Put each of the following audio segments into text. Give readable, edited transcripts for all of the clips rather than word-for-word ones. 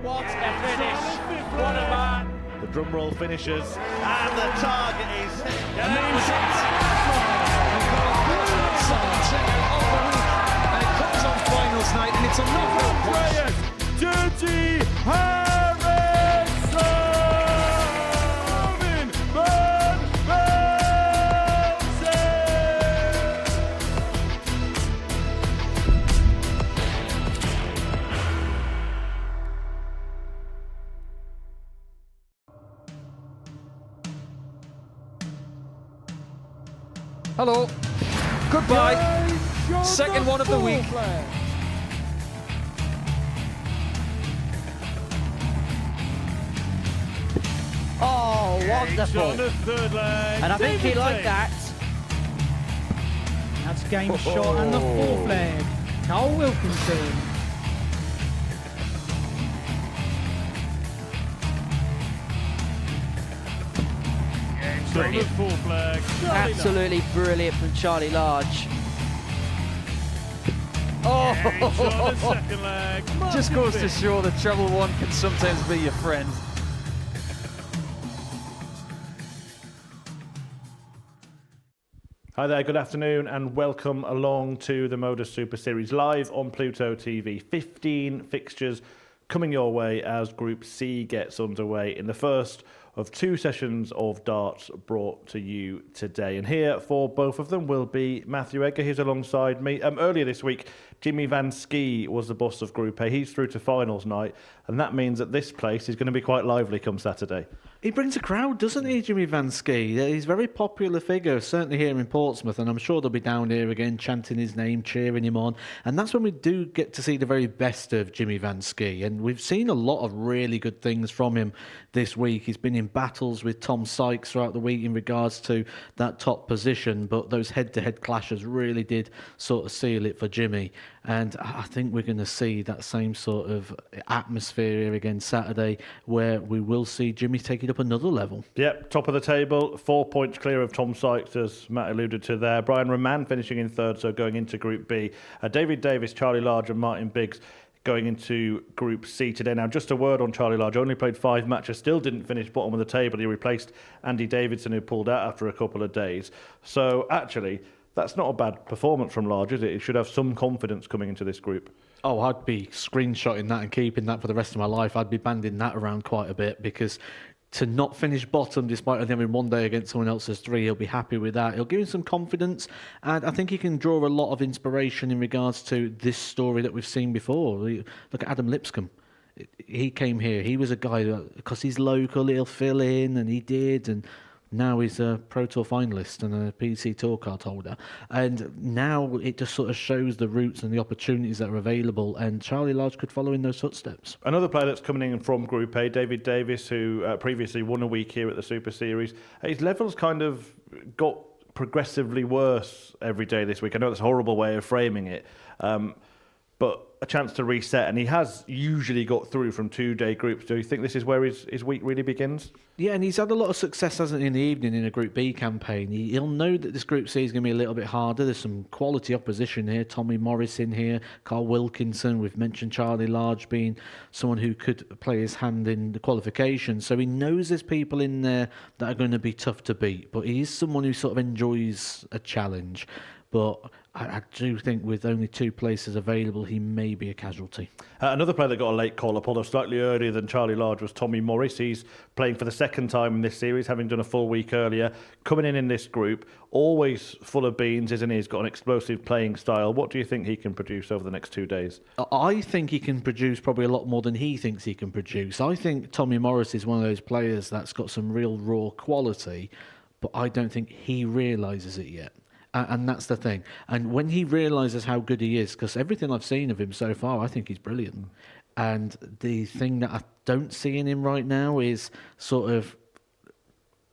What a finish! What a man! The drum roll finishes, and the target is it comes on finals night, and it's a knockout Andreas Dirty Harrison! Van Velzen! Hello. Goodbye. Second one of the week. Oh, wonderful. On the third leg. And I think he liked that. That's game shot and the fourth leg. Carl Wilkinson. On the fourth leg. Absolutely brilliant from Charlie Large. On the second leg. Just goes to show the treble one can sometimes be your friend. Hi there, good afternoon, and welcome along to the Modus Super Series live on Pluto TV. 15 fixtures coming your way as Group C gets underway in the first of two sessions of darts brought to you today. And here for both of them will be Matthew Edgar, who's alongside me. Earlier this week, Jimmy Van Schie was the boss of Group A. He's through to finals night, and that means that this place is going to be quite lively come Saturday. He brings a crowd, doesn't he, Jimmy Van Schie? He's a very popular figure, certainly here in Portsmouth, and I'm sure they'll be down here again chanting his name, cheering him on. And that's when we do get to see the very best of Jimmy Van Schie. And we've seen a lot of really good things from him this week. He's been in battles with Tom Sykes throughout the week in regards to that top position, but those head-to-head clashes really did sort of seal it for Jimmy. And I think we're going to see that same sort of atmosphere here again Saturday, where we will see Jimmy take it up another level. Yep, top of the table, 4 points clear of Tom Sykes, as Matt alluded to there. Brian Roman finishing in third, so going into Group B. David Davis, Charlie Large and Martin Biggs going into Group C today. Now, just a word on Charlie Large. Only played 5 matches, still didn't finish bottom of the table. He replaced Andy Davidson, who pulled out after a couple of days. So, actually, that's not a bad performance from Large, is it? He should have some confidence coming into this group. Oh, I'd be screenshotting that and keeping that for the rest of my life. I'd be banding that around quite a bit, because to not finish bottom despite only having one day against someone else's 3, he'll be happy with that. He'll give him some confidence, and I think he can draw a lot of inspiration in regards to this story that we've seen before. Look at Adam Lipscomb. He came here. He was a guy that, because he's local, he'll fill in, and he did, and now he's a Pro Tour finalist and a PC Tour card holder. And now it just sort of shows the routes and the opportunities that are available. And Charlie Large could follow in those footsteps. Another player that's coming in from Group A, David Davis, who previously won a week here at the Super Series. His levels kind of got progressively worse every day this week. I know that's a horrible way of framing it. But a chance to reset, and he has usually got through from 2-day groups. Do you think this is where his week really begins? Yeah, and he's had a lot of success, hasn't he, in the evening in a Group B campaign. He'll know that this Group C is going to be a little bit harder. There's some quality opposition here. Tommy Morris in here, Carl Wilkinson. We've mentioned Charlie Large being someone who could play his hand in the qualification. So he knows there's people in there that are going to be tough to beat. But he is someone who sort of enjoys a challenge. But I do think with only 2 places available, he may be a casualty. Another player that got a late call-up, although slightly earlier than Charlie Large, was Tommy Morris. He's playing for the second time in this series, having done a full week earlier. Coming in this group, always full of beans, isn't he? He's got an explosive playing style. What do you think he can produce over the next 2 days? I think he can produce probably a lot more than he thinks he can produce. I think Tommy Morris is one of those players that's got some real raw quality, but I don't think he realises it yet. And that's the thing. And when he realises how good he is, because everything I've seen of him so far, I think he's brilliant. And the thing that I don't see in him right now is sort of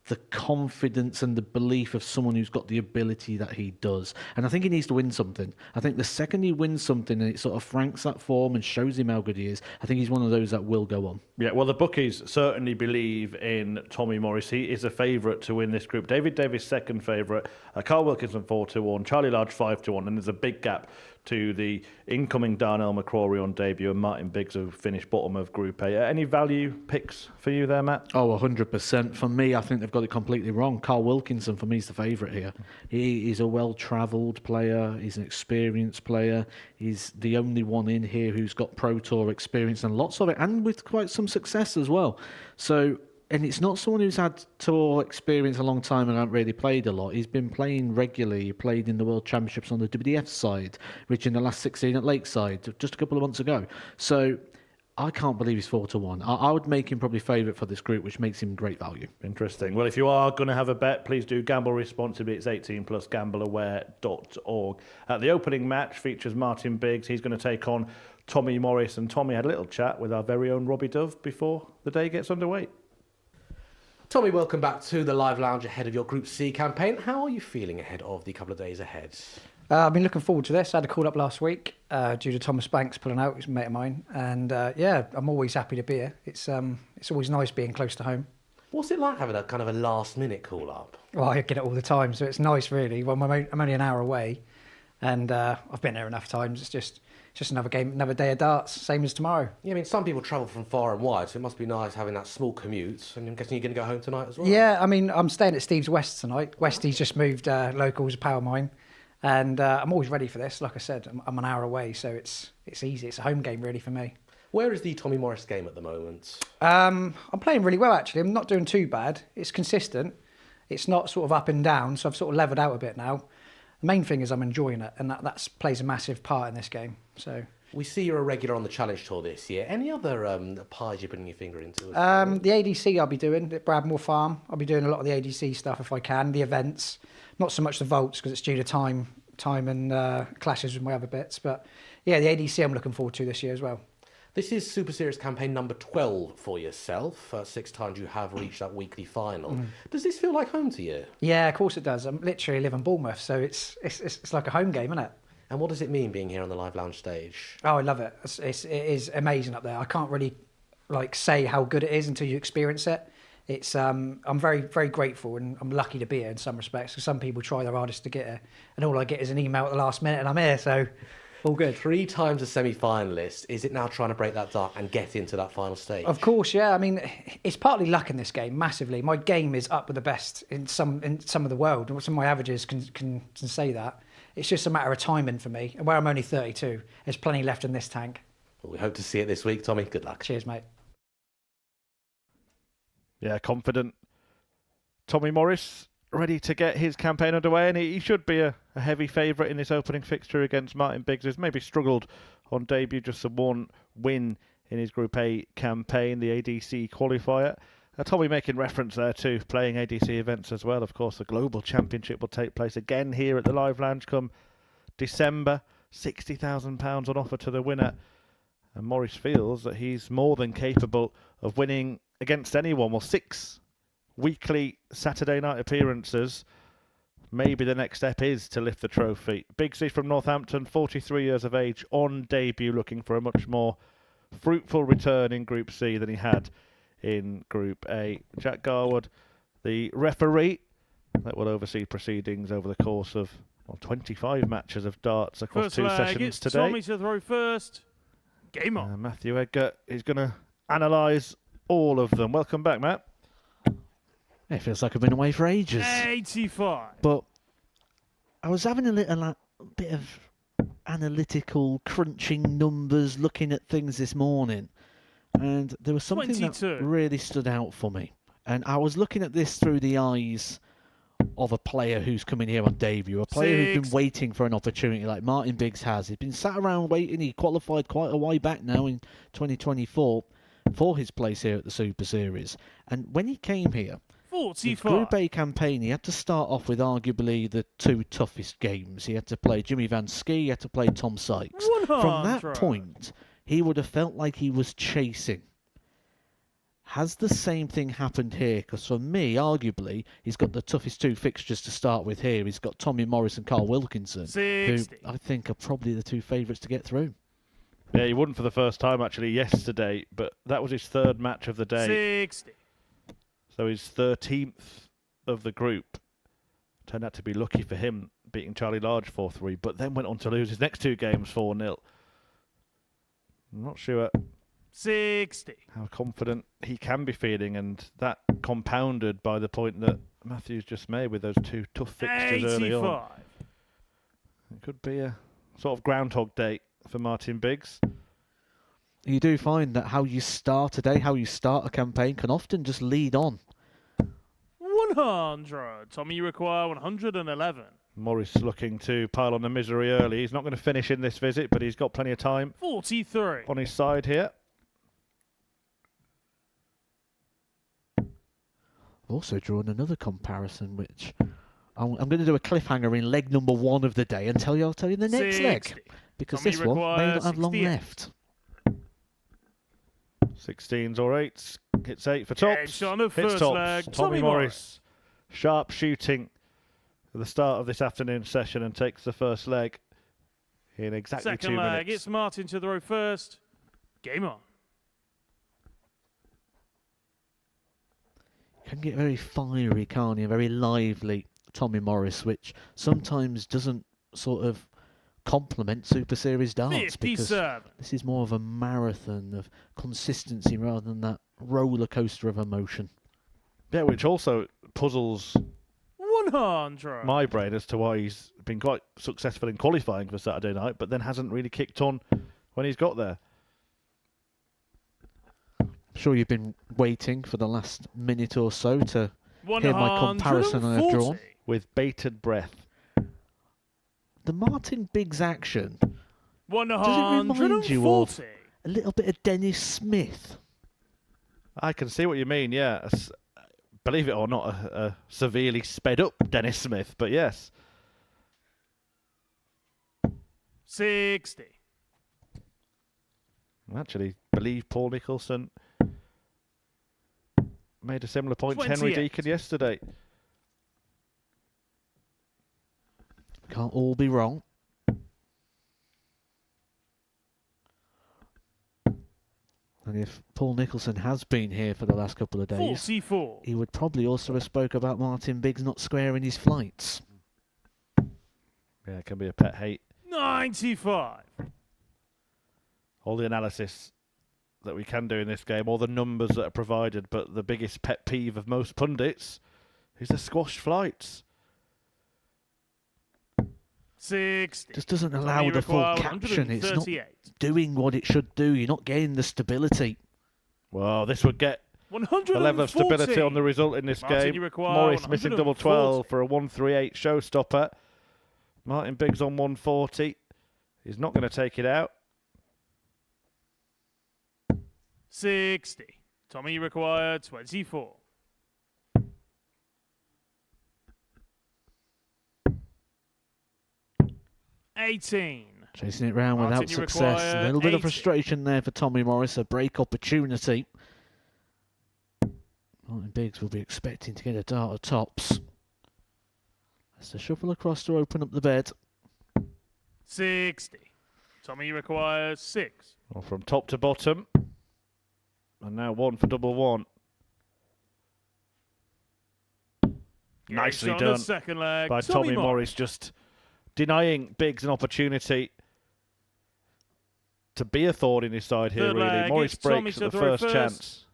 the confidence and the belief of someone who's got the ability that he does. And I think he needs to win something. I think the second he wins something and it sort of franks that form and shows him how good he is, I think he's one of those that will go on. Yeah, well, the bookies certainly believe in Tommy Morris. He is a favourite to win this group. David Davis, second favourite. Carl Wilkinson, 4-1. Charlie Large, 5-1. And there's a big gap to the incoming Darnell McCrory on debut and Martin Biggs, who finished bottom of Group A. Any value picks for you there, Matt? Oh, 100%. For me, I think they've got it completely wrong. Carl Wilkinson, for me, is the favourite here. He's a well-travelled player. He's an experienced player. He's the only one in here who's got Pro Tour experience and lots of it, and with quite some success as well. So, and it's not someone who's had tour experience a long time and hasn't really played a lot. He's been playing regularly. He played in the World Championships on the WDF side, reaching the last 16 at Lakeside just a couple of months ago. So I can't believe he's 4-1. I would make him probably favourite for this group, which makes him great value. Interesting. Well, if you are going to have a bet, please do gamble responsibly. It's 18+, gambleaware.org. The opening match features Martin Biggs. He's going to take on Tommy Morris. And Tommy had a little chat with our very own Robbie Dove before the day gets underway. Tommy, welcome back to the Live Lounge ahead of your Group C campaign. How are you feeling ahead of the couple of days ahead? I've been looking forward to this. I had a call up last week due to Thomas Banks pulling out. He's a mate of mine. And yeah, I'm always happy to be here. It's always nice being close to home. What's it like having a kind of a last-minute call-up? Well, I get it all the time, so it's nice, really. Well, I'm only an hour away, and I've been there enough times. It's just another game, another day of darts, same as tomorrow. Yeah, I mean, some people travel from far and wide, so it must be nice having that small commute. And I'm guessing you're going to go home tonight as well? Yeah, I mean, I'm staying at Steve's West tonight. Westie's just moved locals, a pal of mine. And I'm always ready for this. Like I said, I'm an hour away, so it's easy. It's a home game, really, for me. Where is the Tommy Morris game at the moment? I'm playing really well, actually. I'm not doing too bad. It's consistent. It's not sort of up and down, so I've sort of levelled out a bit now. The main thing is I'm enjoying it, and that plays a massive part in this game. So we see you're a regular on the Challenge Tour this year. Any other pies you're putting your finger into? The ADC I'll be doing at Bradmore Farm. I'll be doing a lot of the ADC stuff if I can. The events, not so much the vaults because it's due to time and clashes with my other bits. But yeah, the ADC I'm looking forward to this year as well. This is Super Series campaign number 12 for yourself. 6 times you have reached that weekly final. Does this feel like home to you? Yeah, of course it does. I literally live in Bournemouth, so it's like a home game, isn't it? And what does it mean being here on the Live Lounge stage? Oh, I love it. It is amazing up there. I can't really say how good it is until you experience it. It's I'm very, very grateful, and I'm lucky to be here in some respects. Because some people try their hardest to get here, and all I get is an email at the last minute, and I'm here. So all good. 3 times a semi-finalist. Is it now trying to break that dark and get into that final stage? Of course, yeah. I mean, it's partly luck in this game, massively. My game is up with the best in some of the world. Some of my averages can say that. It's just a matter of timing for me. And where I'm only 32, there's plenty left in this tank. Well, we hope to see it this week, Tommy. Good luck. Cheers, mate. Yeah, confident. Tommy Morris ready to get his campaign underway, and he should be a heavy favourite in this opening fixture against Martin Biggs, who's maybe struggled on debut, just the one win in his Group A campaign, the ADC qualifier. Tommy making reference there to playing ADC events as well. Of course, the Global Championship will take place again here at the Live Lounge come December. £60,000 on offer to the winner. And Morris feels that he's more than capable of winning against anyone. Well, 6 weekly Saturday night appearances. Maybe the next step is to lift the trophy. Bigsy from Northampton, 43 years of age, on debut, looking for a much more fruitful return in Group C than he had in Group A. Jack Garwood, the referee, that will oversee proceedings over the course of 25 matches of darts across First 2 leg, sessions it's today. Tommy to throw first. Game on. Matthew Edgar is going to analyse all of them. Welcome back, Matt. It feels like I've been away for ages. 85. But I was having a little bit of analytical, crunching numbers, looking at things this morning. And there was something 22. that really stood out for me. And I was looking at this through the eyes of a player who's coming here on debut, a player who's been waiting for an opportunity like Martin Biggs has. He's been sat around waiting. He qualified quite a while back now in 2024 for his place here at the Super Series. And when he came here, his 45. Group A campaign, he had to start off with arguably the 2 toughest games. He had to play Jimmy Van Ski, he had to play Tom Sykes. 100. From that point, he would have felt like he was chasing. Has the same thing happened here? Because for me, arguably, he's got the toughest 2 fixtures to start with here. He's got Tommy Morris and Carl Wilkinson, 60. who I think are probably the 2 favourites to get through. Yeah, he won for the first time actually yesterday, but that was his 3rd match of the day. 60. So his 13th of the group. Turned out to be lucky for him beating Charlie Large 4-3, but then went on to lose his next 2 games 4-0. I'm not sure 60. how confident he can be feeling, and that compounded by the point that Matthews just made with those 2 tough fixtures early on. 85. It could be a sort of groundhog day for Martin Biggs. You do find that how you start a day, how you start a campaign, can often just lead on. 100. Tommy, you require 111. Morris looking to pile on the misery early. He's not going to finish in this visit, but he's got plenty of time 43. on his side here. Also drawn another comparison, which I'm going to do a cliffhanger in leg number 1 of the day and I'll tell you the next 60. leg. Because Tommy this one may not have long 68. left. 16s or 8s. Hits 8 for tops. Edge on the Hits first tops. leg. Tommy Tommy Morris. Sharp shooting at the start of this afternoon session and takes the first leg in exactly Second 2 leg. minutes. It's Martin to throw first. Game on. Can get very fiery, can't he? Very lively, Tommy Morris, which sometimes doesn't sort of complement Super Series darts because 57. this is more of a marathon of consistency rather than that roller coaster of emotion. Yeah, which also puzzles 100. my brain as to why he's been quite successful in qualifying for Saturday night, but then hasn't really kicked on when he's got there. I'm sure you've been waiting for the last minute or so to hear my comparison I have drawn. With bated breath. The Martin Biggs action, 140. a little bit of Dennis Smith. I can see what you mean, yeah. Believe it or not, a severely sped up Dennis Smith, but yes. 60. Actually, believe Paul Nicholson made a similar point to Henry 28. Deacon yesterday. Can't all be wrong. And if Paul Nicholson has been here for the last couple of days, 44. he would probably also have spoke about Martin Biggs not squaring his flights. Yeah, it can be a pet hate. 95. All the analysis that we can do in this game, all the numbers that are provided, but the biggest pet peeve of most pundits is the squashed flights. 60. Just doesn't Tommy, allow you the full require caption. It's not 138. doing what it should do. You're not getting the stability. Well, this would get 140. the level of stability on the result in this Martin, game. you require Morris missing double 12 140. for a 138 showstopper. Martin Biggs on 140. He's not going to take it out. 60. Tommy, you require 24. Chasing it round Martin, without you success. require A little bit of 80. frustration there for Tommy Morris. A break opportunity. Martin Biggs will be expecting to get a dart of tops. As the shuffle across to open up the bed. 60. Tommy, you require 6. Well, from top to bottom. And now 1 for double 1. Nicely On done the second leg. by Tommy Morris, just denying Biggs an opportunity to be a thorn in his side here, Third really. leg, Morris it's Tommy breaks to at the throw first first. chance.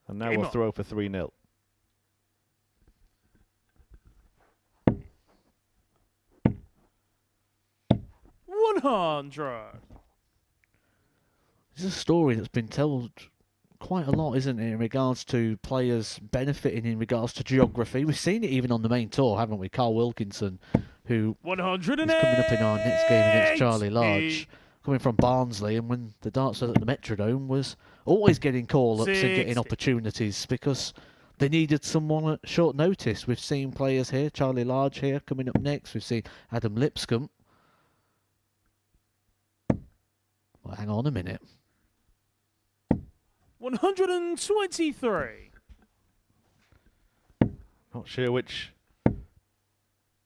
And now Game we'll on. throw for 3-0. This is a story that's been told quite a lot, isn't it, in regards to players benefiting in regards to geography. We've seen it even on the main tour, haven't we? Carl Wilkinson, who 108. is coming up in our next game against Charlie Large, coming from Barnsley, and when the darts was at the Metrodome, was always getting call-ups and getting 60. opportunities because they needed someone at short notice. We've seen players here, Charlie Large here, coming up next. We've seen Adam Lipscomb. Well, hang on a minute. 123. Not sure which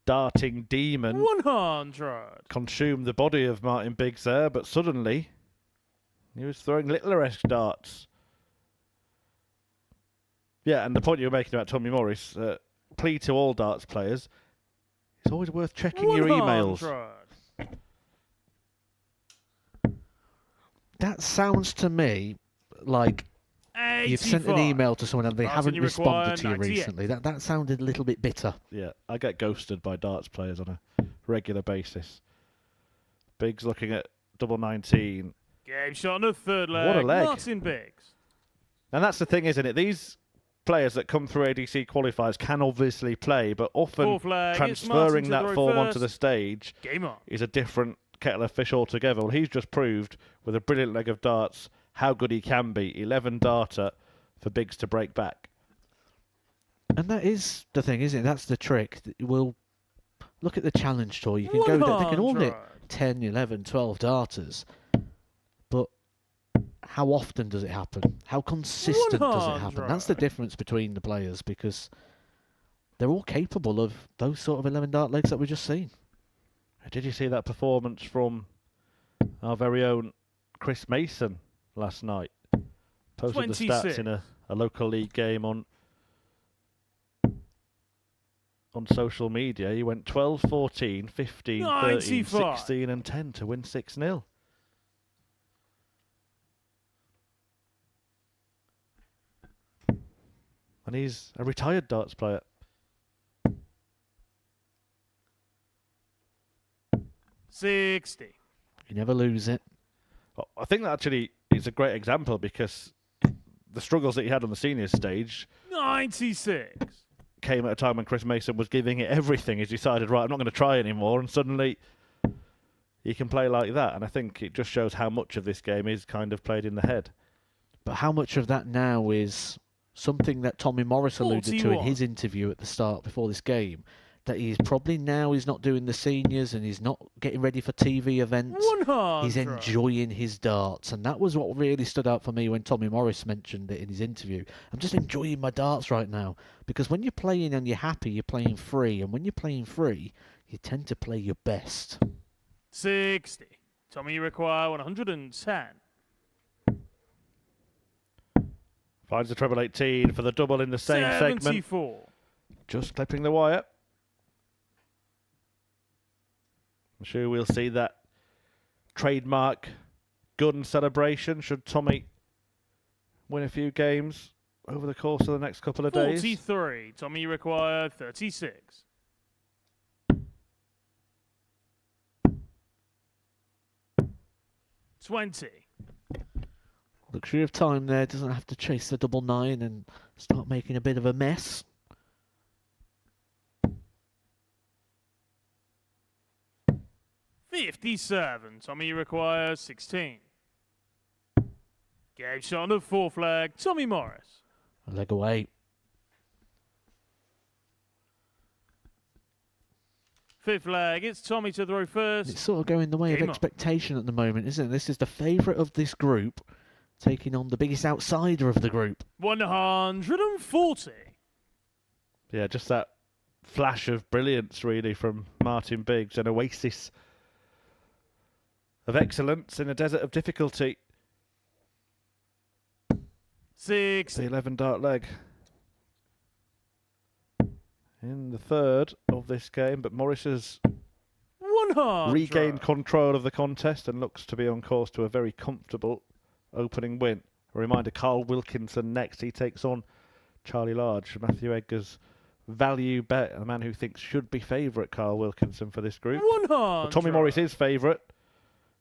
darting demon 100. consumed the body of Martin Biggs there, but suddenly he was throwing Littler-esque darts. Yeah, and the point you were making about Tommy Morris, plea to all darts players, It's always worth checking your emails. 100. That sounds to me like you've sent an 85. email to someone and they Darts haven't and you require responded to you 98. recently. That sounded a little bit bitter. Yeah, I get ghosted by darts players on a regular basis. Biggs looking at double 19. Game shot on the third leg. What a leg. Martin Biggs. And that's the thing, isn't it? These players that come through ADC qualifiers can obviously play, but often Fourth leg, it's transferring Martin to that throw form first. onto the stage Game on. is a different kettle of fish altogether. Well, he's just proved with a brilliant leg of darts how good he can be. 11 darter for Biggs to break back. And that is the thing, isn't it? That's the trick. We'll look at the challenge tour. You can go there. They can all hit 100. 10, 11, 12 darters. But how often does it happen? How consistent does it happen? That's the 100. difference between the players because they're all capable of those sort of 11 dart legs that we've just seen. Did you see that performance from our very own Chris Mason last night? Posted the stats 26. in a local league game on social media. He went 12, 14, 15, 13, 95. 16 and 10 to win 6-0. And he's a retired darts player. $60. You never lose it. I think that actually is a great example because the struggles that he had on the senior stage 96. came at a time when Chris Mason was giving it everything. He's decided, right, I'm not going to try anymore, and suddenly he can play like that. And I think it just shows how much of this game is kind of played in the head. But how much of that now is something that Tommy Morris alluded to in 41. his interview at the start before this game, that he's probably now he's not doing the seniors and he's not getting ready for TV events. 100. He's enjoying his darts, and that was what really stood out for me when Tommy Morris mentioned it in his interview. I'm just enjoying my darts right now, because when you're playing and you're happy, you're playing free, and when you're playing free, you tend to play your best. 60. Tommy, you require 110. Finds the treble 18 for the double in the same segment. 74. Just clipping the wire. I'm sure we'll see that trademark gun celebration should Tommy win a few games over the course of the next couple of days. 43. Tommy, you require 36. $20. Luxury of time there, doesn't have to chase the double 9 and start making a bit of a mess. $57. Tommy, you require 16. Game shot on the fourth leg. Tommy Morris. A leg away. Fifth leg. It's Tommy to throw first. It's sort of going the way Game of on. expectation at the moment, isn't it? This is the favourite of this group, taking on the biggest outsider of the group. 140. Yeah, just that flash of brilliance, really, from Martin Biggs, an oasis of excellence in a desert of difficulty. 6. The 11 dart leg in the third of this game, but Morris has 100. regained control of the contest and looks to be on course to a very comfortable opening win. A reminder, Carl Wilkinson next. He takes on Charlie Large. Matthew Edgar's value bet, a man who thinks should be favourite, Carl Wilkinson, for this group. 100. Well, Tommy Morris is favourite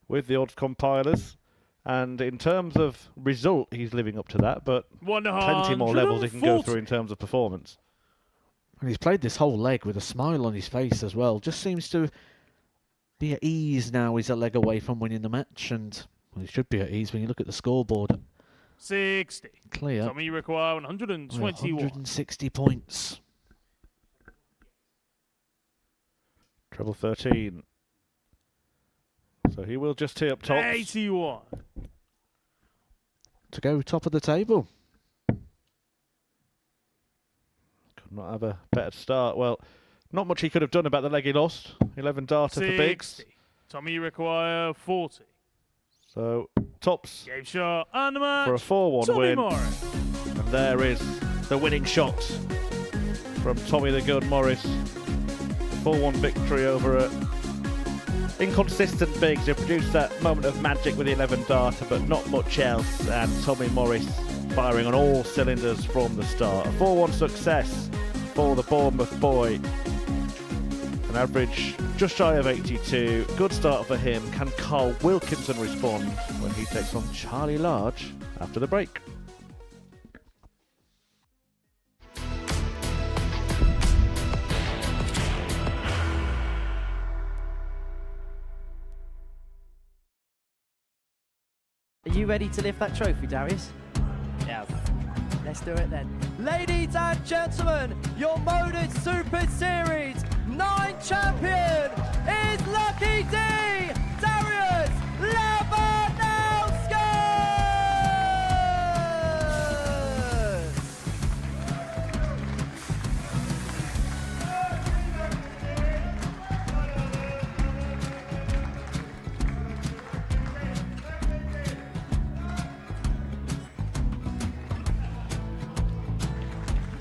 with the odds compilers. And in terms of result, he's living up to that, but plenty more levels he can go through in terms of performance. And he's played this whole leg with a smile on his face as well. Just seems to be at ease now. He's a leg away from winning the match, and well, he should be at ease when you look at the scoreboard. 60. Clear. Tommy, you require 121. 160 points. Treble 13. So he will just tee up tops. 81. To go top of the table. Could not have a better start. Well, not much he could have done about the leg he lost. 11 darter for Biggs. 60. Tommy, you require 40. So tops Game shot and the match. for a 4-1 Tommy win. Morris. And there is the winning shot from Tommy the Good Morris. 4-1 victory over a inconsistent Biggs, who produced that moment of magic with the 11 darter, but not much else, and Tommy Morris firing on all cylinders from the start. A 4-1 success for the Bournemouth boy. An average just shy of 82. Good start for him. Can Carl Wilkinson respond when he takes on Charlie Large after the break? Are you ready to lift that trophy, Darius? Yes. Let's do it then. Ladies and gentlemen, your Modus Super Series 9 champion is Lucky D, Darius Labanowski!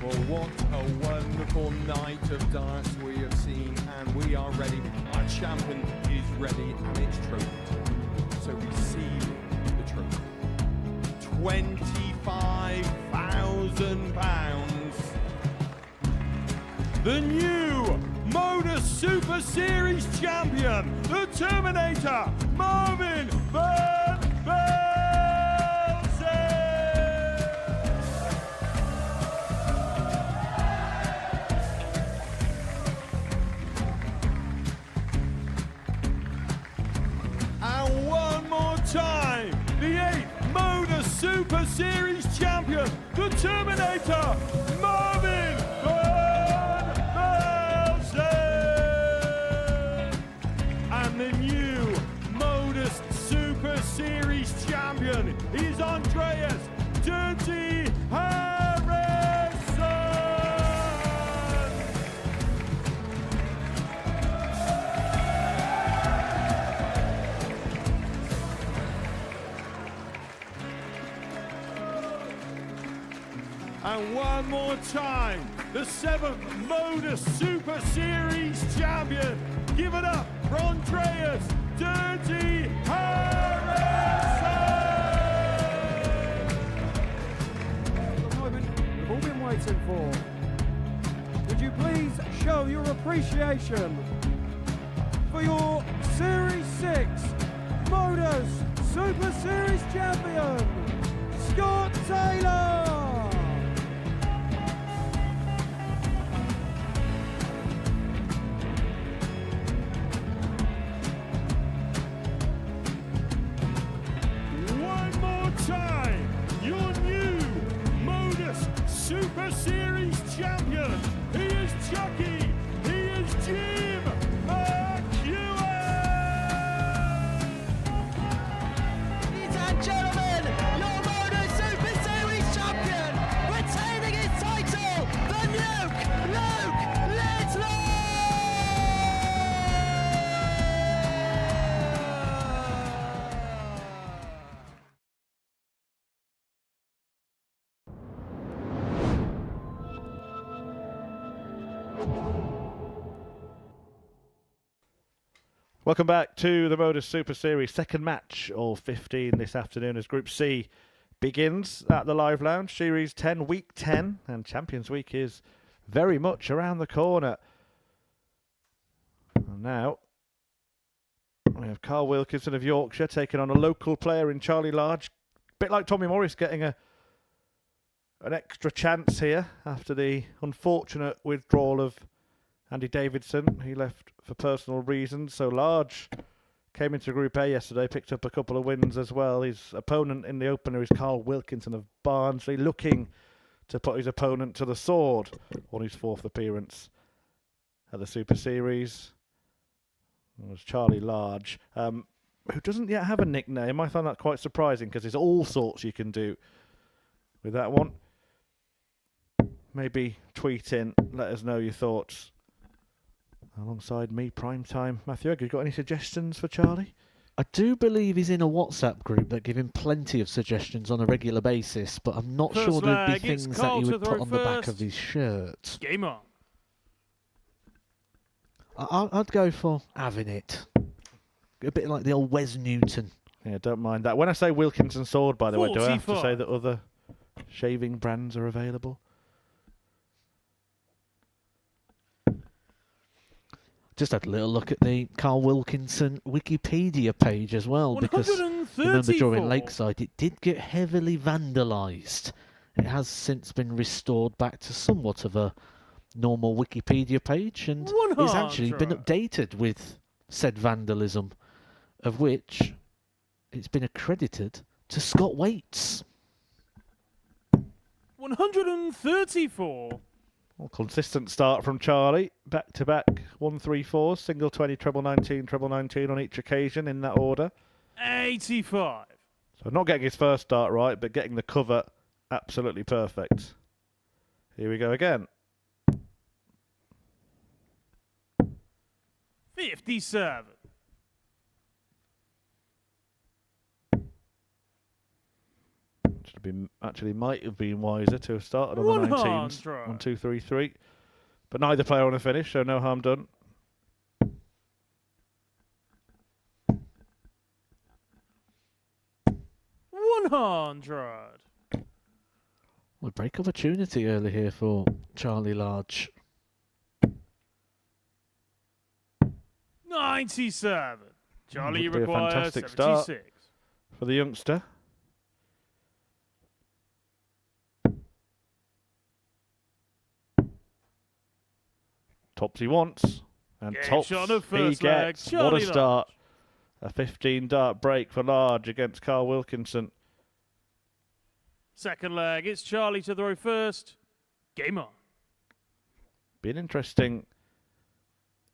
Well, what a wonderful night of darts we have seen, and we are ready. Our champion is ready, and it's trophy time. So receive the trophy. £25,000. The new Modus Super Series champion, the Terminator, Marvin Van Velzen. And one more time, the 8th Modus Super Series champion, the Terminator, Marvin Van Velzen. And the new Modus Super Series champion is Andreas Dirty Harrison. And one more time, the 7th Modus Super Series champion. Give it up for Andreas Dirty Harrison! The moment we've all been waiting for. Would you please show your appreciation for your Series 6 Modus Super Series champion, Scott Taylor! One more time, your new Modus Super Series champion. He is Chucky. He is Jim McEwen. Ladies and gentlemen, your Modus Super Series champion, retaining his title, the Nuke, Luke Littler! Welcome back to the Modus Super Series, second match of 15 this afternoon as Group C begins at the Live Lounge. Series 10, Week 10, and Champions Week is very much around the corner. And now we have Carl Wilkinson of Yorkshire taking on a local player in Charlie Large. A bit like Tommy Morris getting an extra chance here after the unfortunate withdrawal of Andy Davidson. He left for personal reasons. So Large came into Group A yesterday, picked up a couple of wins as well. His opponent in the opener is Carl Wilkinson of Barnsley, looking to put his opponent to the sword on his 4th appearance at the Super Series. It was Charlie Large, who doesn't yet have a nickname. I find that quite surprising because there's all sorts you can do with that one. Maybe tweet in, let us know your thoughts. Alongside me, Primetime Matthew Egg, you got any suggestions for Charlie? I do believe he's in a WhatsApp group that give him plenty of suggestions on a regular basis, but I'm not First sure there'd be leg, it's things that Carl he to would the put on the back first. of his shirt. Game on. I'd go for having it. A bit like the old Wes Newton. Yeah, don't mind that. When I say Wilkinson sword, by the way, do I have to say 45. that other shaving brands are available? Just had a little look at the Carl Wilkinson Wikipedia page as well, because remember during 134. Lakeside it did get heavily vandalised. It has since been restored back to somewhat of a normal Wikipedia page, and it's actually been 100. updated with said vandalism, of which it's been accredited to Scott Waits. 134. Well, consistent start from Charlie. Back to back 1-3-4, single 20, treble 19, treble 19 on each occasion in that order. 85. So not getting his first start right, but getting the cover absolutely perfect. Here we go again. 57. Actually might have been wiser to have started on the 19s. 100. 1, 2, 3, 3. But neither player on a finish, so no harm done. $100. Well, break opportunity early here for Charlie Large. 97. Charlie Would be a requires fantastic 76. start for the youngster. Tops he wants. And Game tops shot of he first leg, gets. What Charlie a start. Large. A 15 dart break for Large against Carl Wilkinson. Second leg, it's Charlie to throw first. Game on. Be an interesting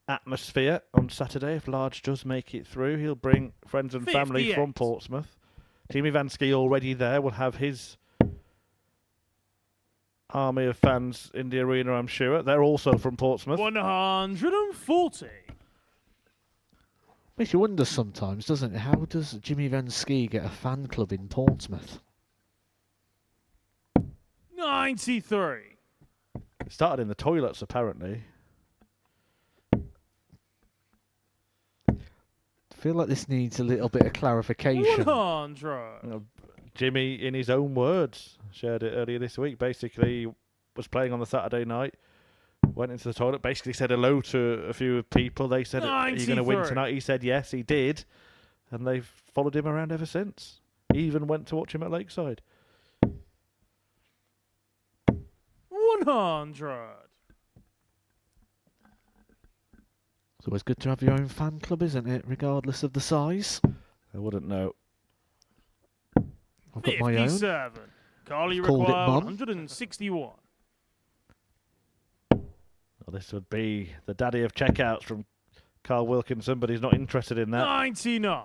atmosphere on Saturday if Large does make it through. He'll bring friends and family 58. from Portsmouth. Team Ivanski already there will have his army of fans in the arena, I'm sure. They're also from Portsmouth. 140. Makes you wonder sometimes, doesn't it? How does Jimmy Van Ski get a fan club in Portsmouth? 93. It started in the toilets, apparently. I feel like this needs a little bit of clarification. 100. Jimmy, in his own words, shared it earlier this week. Basically, was playing on the Saturday night, went into the toilet, basically said hello to a few people. They said, "Are you going to win 93. tonight?" He said, "Yes, he did," and they've followed him around ever since. He even went to watch him at Lakeside. 100. It's always good to have your own fan club, isn't it? Regardless of the size. I wouldn't know. I've got my own. 57. Carly Called it require Mum. 161. Well, this would be the daddy of checkouts from Carl Wilkinson, but he's not interested in that. 99.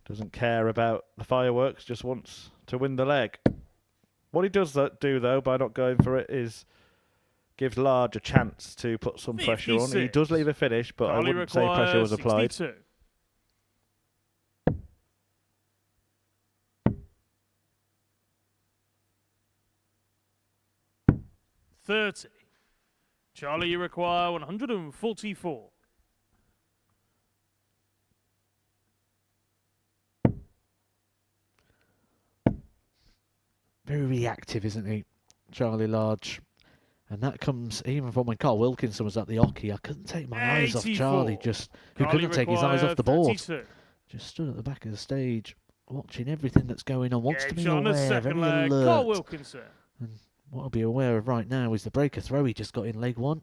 Doesn't care about the fireworks, just wants to win the leg. What he does do, though, by not going for it, is gives Large a chance to put some pressure on. He 56. does leave a finish, but Carly I wouldn't say pressure was applied. 62. $30. Charlie, you require 144. Very reactive, isn't he? Charlie Large. And that comes even from when Carl Wilkinson was at the hockey. I couldn't take my eyes off 84. Charlie, just who Carly couldn't take his eyes require off the board. 32. Just stood at the back of the stage, watching everything that's going on. Wants to Game be shot on the aware, second very leg. alert. Carl Wilkinson. And what I'll be aware of right now is the breaker throw he just got in leg one.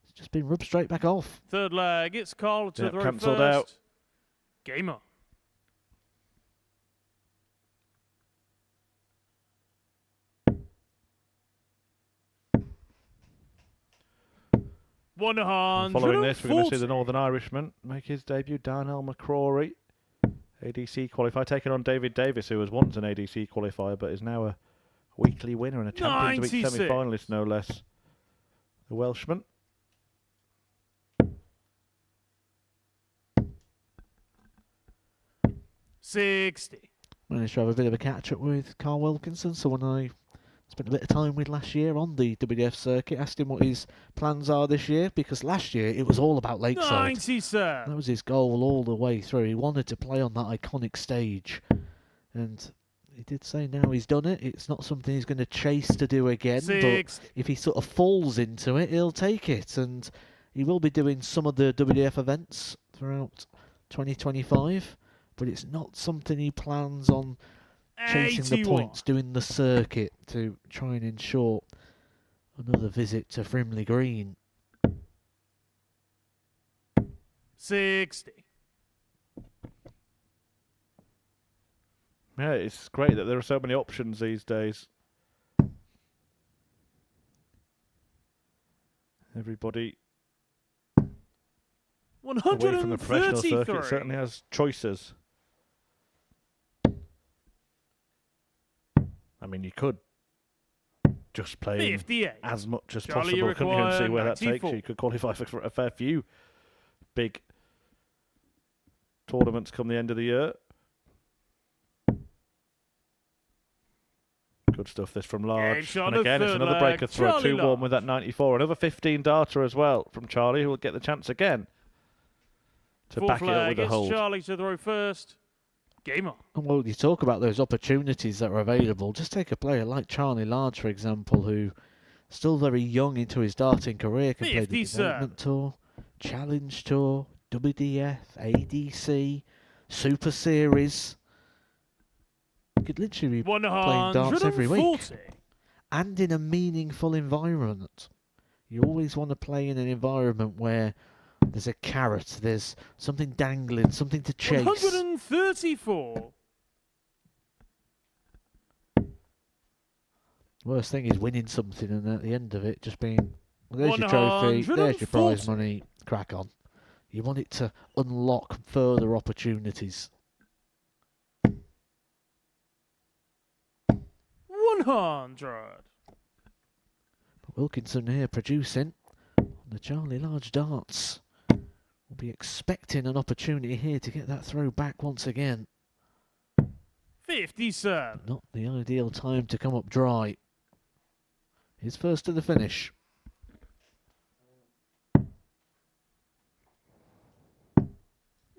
It's just been rubbed straight back off. Third leg, it's Carl to Yep, throw cancelled first. out. Game on. Following this, we're going to see the 140. Northern Irishman make his debut. Darnell McCrory, ADC qualifier, taking on David Davis, who was once an ADC qualifier but is now a weekly winner and a Champions League 96. semi-finalist, no less. The Welshman. $60. Managed to have a bit of a catch up with Carl Wilkinson, so when I spent a bit of time with last year on the WDF circuit. Asked him what his plans are this year, because last year it was all about Lakeside. 97. That was his goal all the way through. He wanted to play on that iconic stage. And he did say now he's done it. It's not something he's going to chase to do again. 60. But if he sort of falls into it, he'll take it. And he will be doing some of the WDF events throughout 2025. But it's not something he plans on chasing the 81. points, doing the circuit to try and ensure another visit to Frimley Green. 60. Yeah, it's great that there are so many options these days. Everybody away from the professional circuit 133. certainly has choices. I mean, you could just play 58. as much as Charlie possible, couldn't you, and see required where that takes 94. you. You could qualify for a fair few big tournaments come the end of the year. Good stuff, this from Large. shot And of again, it's third another leg, breaker throw. Charlie 2-1 with that 94. Another 15 darter as well from Charlie, who will get the chance again to Fourth back it up leg, with a it's hold. Charlie to throw first. Game on. And well, you talk about those opportunities that are available. Just take a player like Charlie Large, for example, who still very young into his darting career, can play the 57. Development Tour, Challenge Tour, WDF, ADC, Super Series. You could literally be playing darts every week. 140. And in a meaningful environment. You always want to play in an environment where there's a carrot, there's something dangling, something to chase. 134. Worst thing is winning something and at the end of it just being, well, there's your trophy, there's your prize 140. money, crack on. You want it to unlock further opportunities. 100. Wilkinson here producing on the Charlie Large darts. We'll be expecting an opportunity here to get that throw back once again. 57. Not the ideal time to come up dry. He's first to the finish.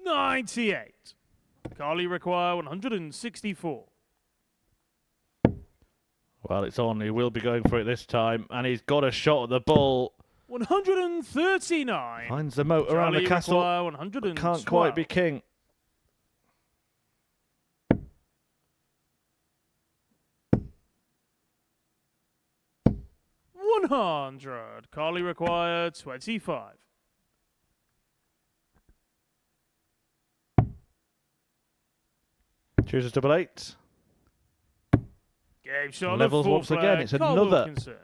98. Carly require 164. Well, it's on. He will be going for it this time, and he's got a shot at the ball. 139. Finds the moat around Charlie the castle. require But 112. can't quite be king. $100. Carly required 25. Chooses double eight. Game shot Levels of once fourth again. leg, It's Carl another Wilkinson.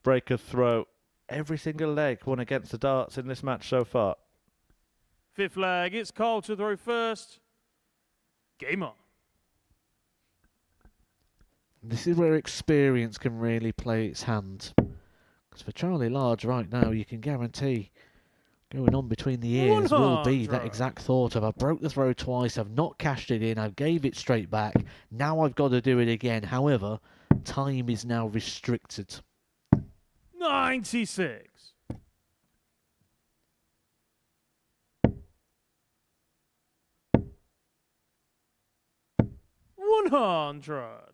breaker throw. Every single leg won against the darts in this match so far. Fifth leg, it's Carl to throw first. Game on. This is where experience can really play its hand. Because for Charlie Large right now, you can guarantee going on between the ears will be that 100. exact thought of, I broke the throw twice, I've not cashed it in, I gave it straight back, now I've got to do it again. However, time is now restricted. 96. $100.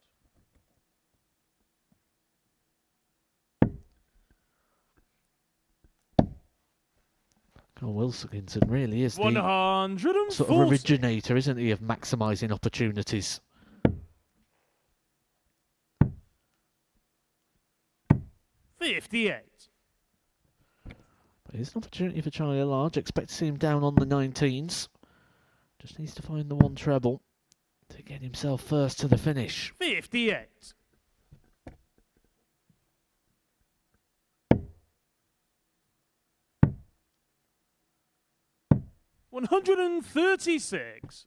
Carl Wilkinson really is the 140. sort of originator, isn't he, of maximising opportunities. 58. But here's an opportunity for Charlie Large. Expect to see him down on the 19s. Just needs to find the one treble to get himself first to the finish. 58. $136.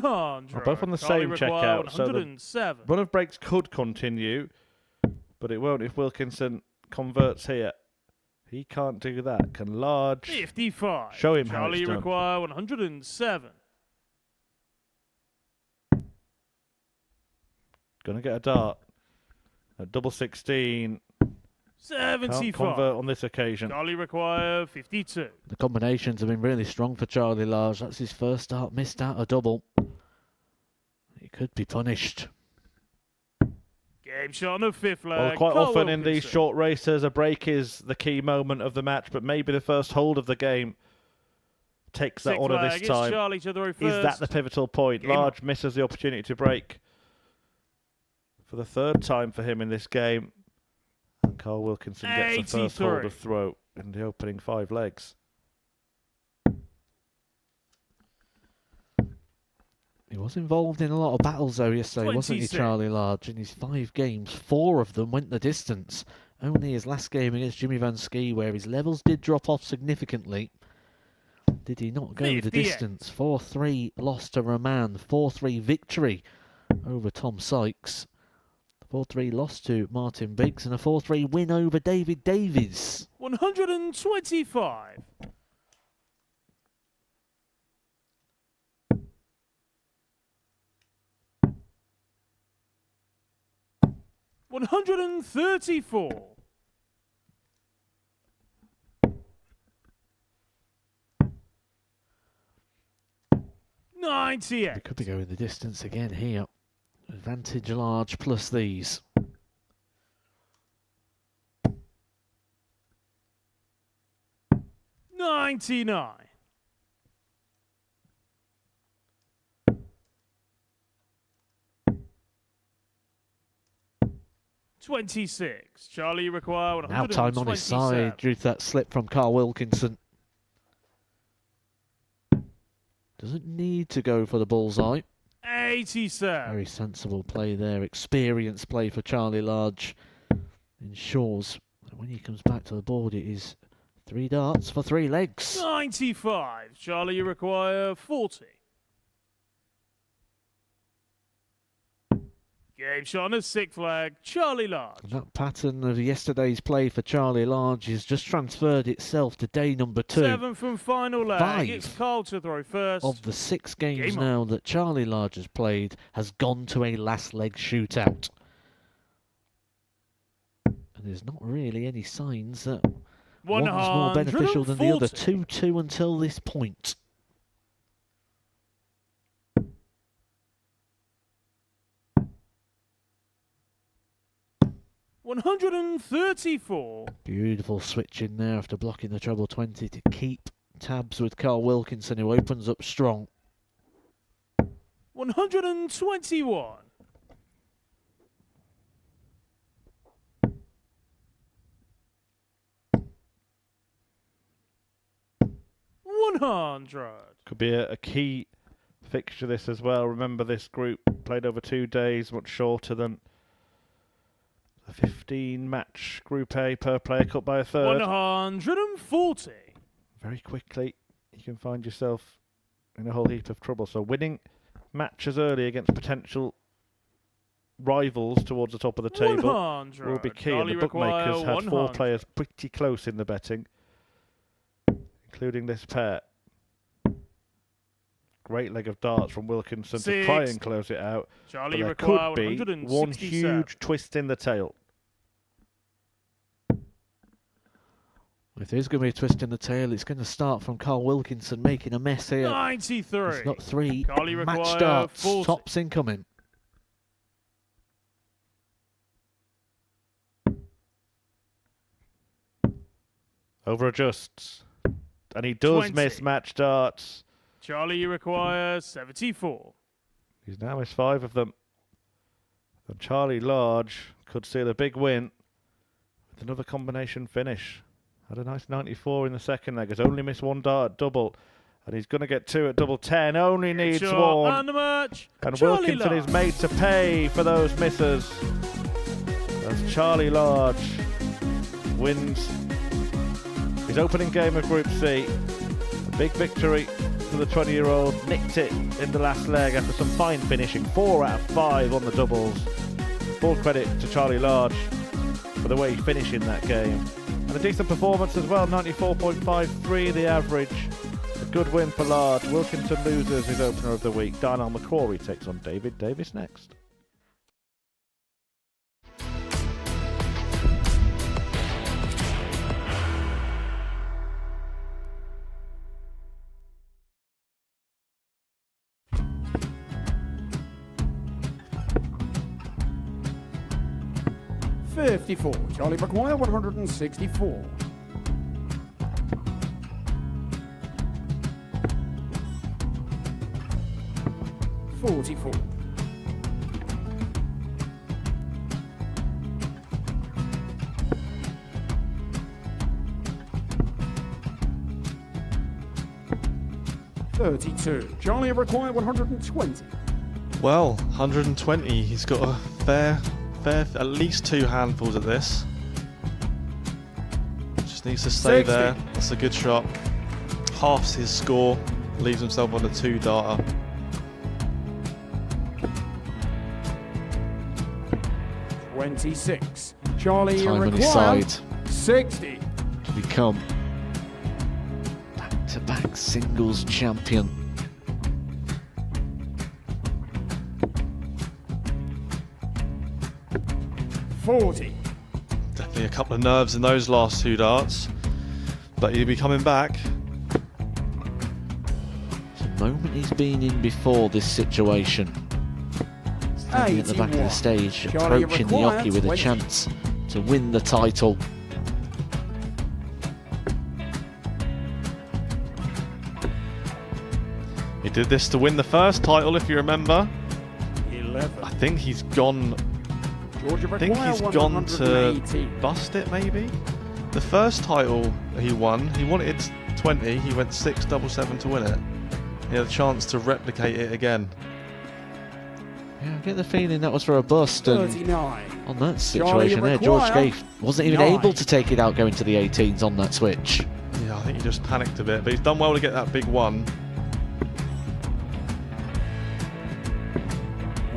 $100. Well, both on the Charlie same required checkout, so the 107. run of breaks could continue, but it won't if Wilkinson converts here. he can't do that. Can Large 55. show him Charlie, how it's done? require 107. Gonna get a dart at double 16. Can't 75. convert on this occasion. Charlie require 52. The combinations have been really strong for Charlie Large. That's his first start, missed out a double. He could be punished. Game shot on the fifth leg. Well, quite Carl often in these Wilkinson. short races, a break is the key moment of the match, but maybe the first hold of the game takes that Sixth honour leg, this it's time. Charlie to the roof Is that first. the pivotal point? Game Large on. misses the opportunity to break for the third time for him in this game. And Carl Wilkinson gets the first hold 83. of throw in the opening 5 legs. He was involved in a lot of battles though yesterday, wasn't he, 26. Charlie Large? In his 5 games, 4 of them went the distance. Only his last game against Jimmy Van Ski, where his levels did drop off significantly, did he not go the 58. distance. 4-3 loss to Roman, 4-3 victory over Tom Sykes, 4-3 loss to Martin Biggs, and a 4-3 win over David Davies. 125. $134. He 98. could be going the distance again here. Advantage Large plus these. $99. $26. Charlie require Now time on his 127. side due to that slip from Carl Wilkinson. Doesn't need to go for the bullseye. 87. Very sensible play there. Experienced play for Charlie Large. Ensures that when he comes back to the board, it is 3 darts for 3 legs. 95. Charlie, you require 40. Game shot on the 6th flag. Charlie Large. And that pattern of yesterday's play for Charlie Large has just transferred itself to day number 2. 7th from final leg. 5 It's Carl to throw first. of the 6 games Game on. now that Charlie Large has played has gone to a last leg shootout. And there's not really any signs that one's more beneficial than the other. 2-2 until this point. $134. Beautiful switch in there after blocking the treble 20 to keep tabs with Carl Wilkinson, who opens up strong. 121. $100. Could be a key fixture this as well. Remember, this group played over 2 days, much shorter than the 15-match Group A per player, cut by a third. 140. Very quickly, you can find yourself in a whole heap of trouble. So winning matches early against potential rivals towards the top of the table 100. will be key. Charlie And the bookmakers require had 4 100. players pretty close in the betting, including this pair. Great leg of darts from Wilkinson to try and close it out. Charlie But there require could be 167. one huge twist in the tail. If there's going to be a twist in the tail, it's going to start from Carl Wilkinson making a mess here. 93. He's got 3 Carly match require darts. 40. Tops incoming. Over adjusts. And he does 20. miss match darts. Charlie, you require 74. He's now missed 5 of them. And Charlie Large could seal a big win with another combination finish. Had a nice 94 in the second leg. Has only missed 1 dart at double. And he's going to get 2 at double 10. Only needs Shot 1. and the match. And Charlie Wilkinson Large. is made to pay for those misses. As Charlie Large wins his opening game of Group C. A big victory for the 20-year-old. Nicked it in the last leg after some fine finishing. 4 out of 5 on the doubles. Full credit to Charlie Large for the way he finished in that game. And a decent performance as well, 94.53 the average. A good win for Lard. Wilkinson loses his opener of the week. Darnell McCrory takes on David Davis next. $54. Charlie McGuire, 164. $44. $32. Charlie required 120. Well, 120. He's got a fair, at least 2 handfuls of this. Just needs to stay 60. there. That's a good shot. Halves his score. Leaves himself on a 2-darter. $26. Charlie Time on his required side 60. to become back-to-back singles champion. $40. Definitely a couple of nerves in those last 2 darts. But he'll be coming back. It's a moment he's been in before this situation. Standing at the back of the stage, Charlie approaching the required hockey with a 20. chance to win the title. He did this to win the first title, if you remember. 11. I think he's gone. Georgia I think he's gone to bust it, maybe. The first title he wanted 20. He went 6-7-7 to win it. He had a chance to replicate it again. Yeah, I get the feeling that was for a bust, and 39. on that situation there, George Scaife wasn't even 9. able to take it out going to the 18s on that switch. Yeah, I think he just panicked a bit, but he's done well to get that big one.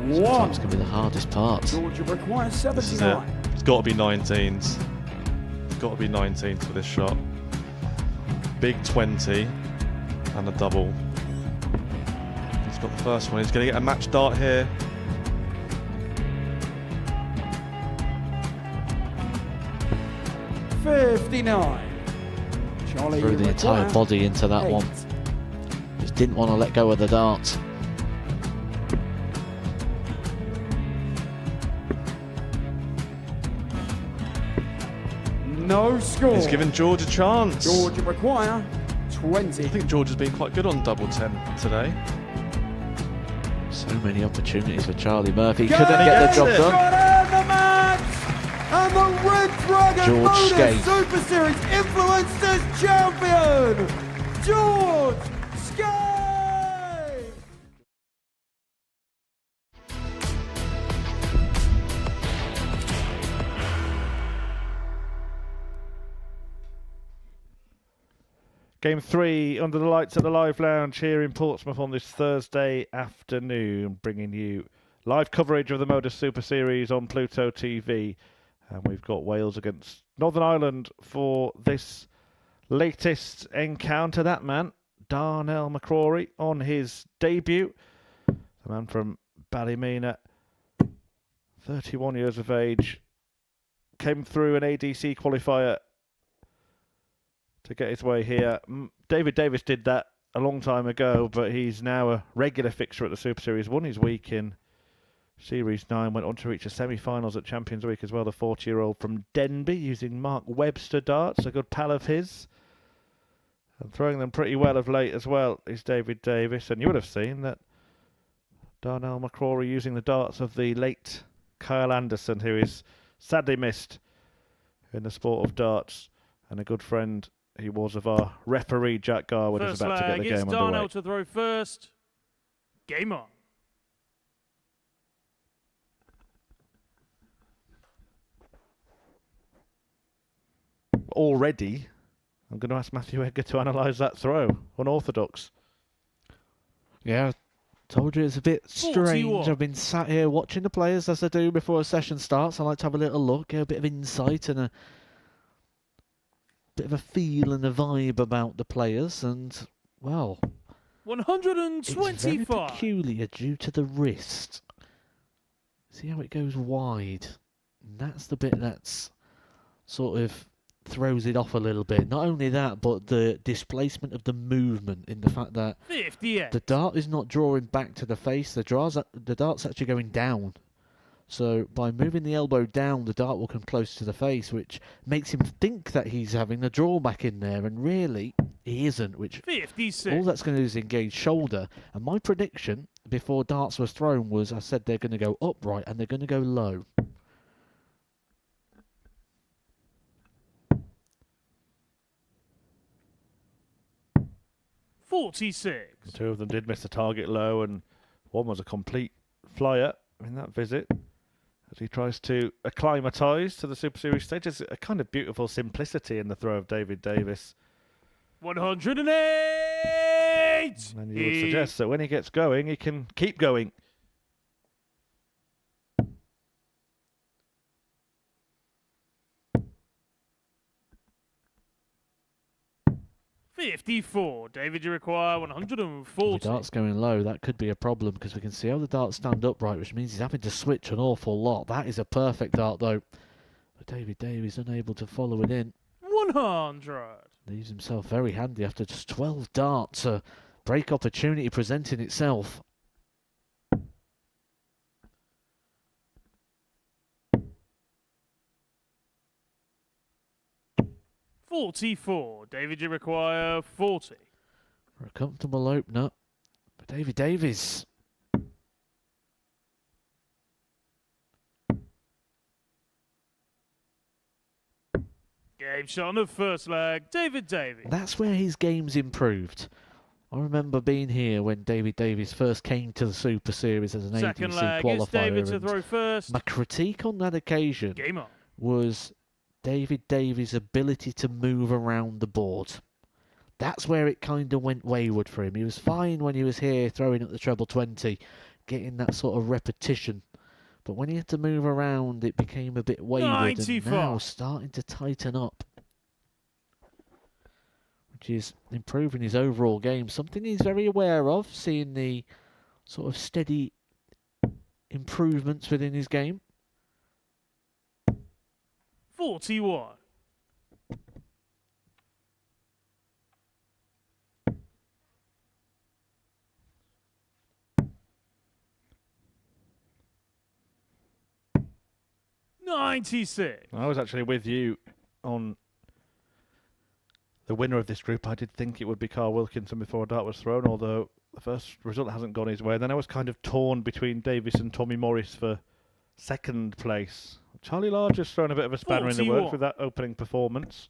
Sometimes can be the hardest part. Georgia requires This is it. 79. It's got to be 19s. It's got to be 19s for this shot. Big 20 and a double. He's got the first one. He's going to get a match dart here. $59. Charlie Threw the entire required body into that 8. one. Just didn't want to let go of the dart. No score. He's given George a chance. Georgia require 20. I think George has been quite good on double 10 today. So many opportunities for Charlie Murphy. Got Couldn't get the job it. done. Got in the match! And the Red Dragon George Modus Scaife. Super Series Influencers Champion, George Scaife! Game 3 under the lights at the Live Lounge here in Portsmouth on this Thursday afternoon, bringing you live coverage of the Modus Super Series on Pluto TV. And we've got Wales against Northern Ireland for this latest encounter. That man, Darnell McCrory, on his debut. The man from Ballymena, 31 years of age, came through an ADC qualifier to get his way here. David Davis did that a long time ago, but he's now a regular fixture at the Super Series. Won his week in Series 9, went on to reach the semi-finals at Champions Week as well, the 40-year-old from Denby, using Mark Webster darts, a good pal of his. And throwing them pretty well of late as well is David Davis. And you would have seen that Darnell McCrory using the darts of the late Kyle Anderson, who is sadly missed in the sport of darts, and a good friend he was of our referee Jack Garwood, is about to get the game underway. Darnell to throw first. Game on. Already, I'm going to ask Matthew Edgar to analyse that throw. Unorthodox. Yeah, told you it's a bit strange. I've been sat here watching the players as I do before a session starts. I like to have a little look, get a bit of insight and bit of a feel and a vibe about the players, and, well, it's very 125. peculiar due to the wrist. See how it goes wide? And that's the bit that's sort of throws it off a little bit. Not only that, but the displacement of the movement in the fact that 58. the dart is not drawing back to the face. The dart's actually going down. So by moving the elbow down, the dart will come close to the face, which makes him think that he's having a drawback in there, and really he isn't. Which 56. all that's going to do is engage shoulder. And my prediction before darts was thrown was I said they're going to go upright and they're going to go low. $46. Two of them did miss the target low, and one was a complete flyer in that visit. As he tries to acclimatise to the Super Series stage, there's a kind of beautiful simplicity in the throw of David Davis. 108. And you would suggest that when he gets going, he can keep going. 54. David, you require 140. The dart's going low. That could be a problem because we can see how the darts stand upright, which means he's having to switch an awful lot. That is a perfect dart, though. But David Davies unable to follow it in. 100. Leaves himself very handy after just 12 darts. A break opportunity presenting itself. $44. David, you require 40. For a comfortable opener for David Davies. Game shot on the first leg. David Davies. That's where his game's improved. I remember being here when David Davies first came to the Super Series as an Second ADC leg. It's David to qualifier. throw first. My critique on that occasion Game on. was David Davies' ability to move around the board. That's where it kind of went wayward for him. He was fine when he was here throwing at the treble 20, getting that sort of repetition. But when he had to move around, it became a bit wayward, 95. and now starting to tighten up. Which is improving his overall game. Something he's very aware of, seeing the sort of steady improvements within his game. 41. $96. I was actually with you on the winner of this group. I did think it would be Carl Wilkinson before a dart was thrown, although the first result hasn't gone his way. Then I was kind of torn between Davis and Tommy Morris for second place. Charlie Large has thrown a bit of a spanner in the works with that opening performance.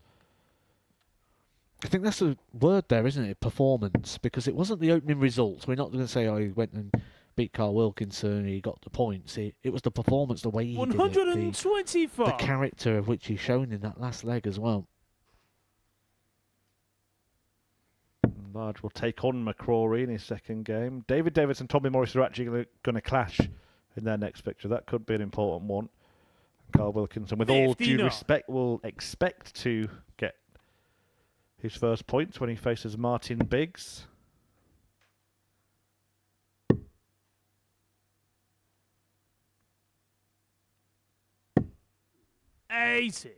I think that's the word there, isn't it? Performance. Because it wasn't the opening results. We're not going to say, oh, he went and beat Carl Wilkinson, he got the points. It was the performance, the way he did it. 125. The character of which he's shown in that last leg as well. Large will take on McCrory in his second game. David Davis and Tommy Morris are actually going to clash in their next fixture. That could be an important one. Carl Wilkinson, with all due respect, will expect to get his first points when he faces Martin Biggs. $80.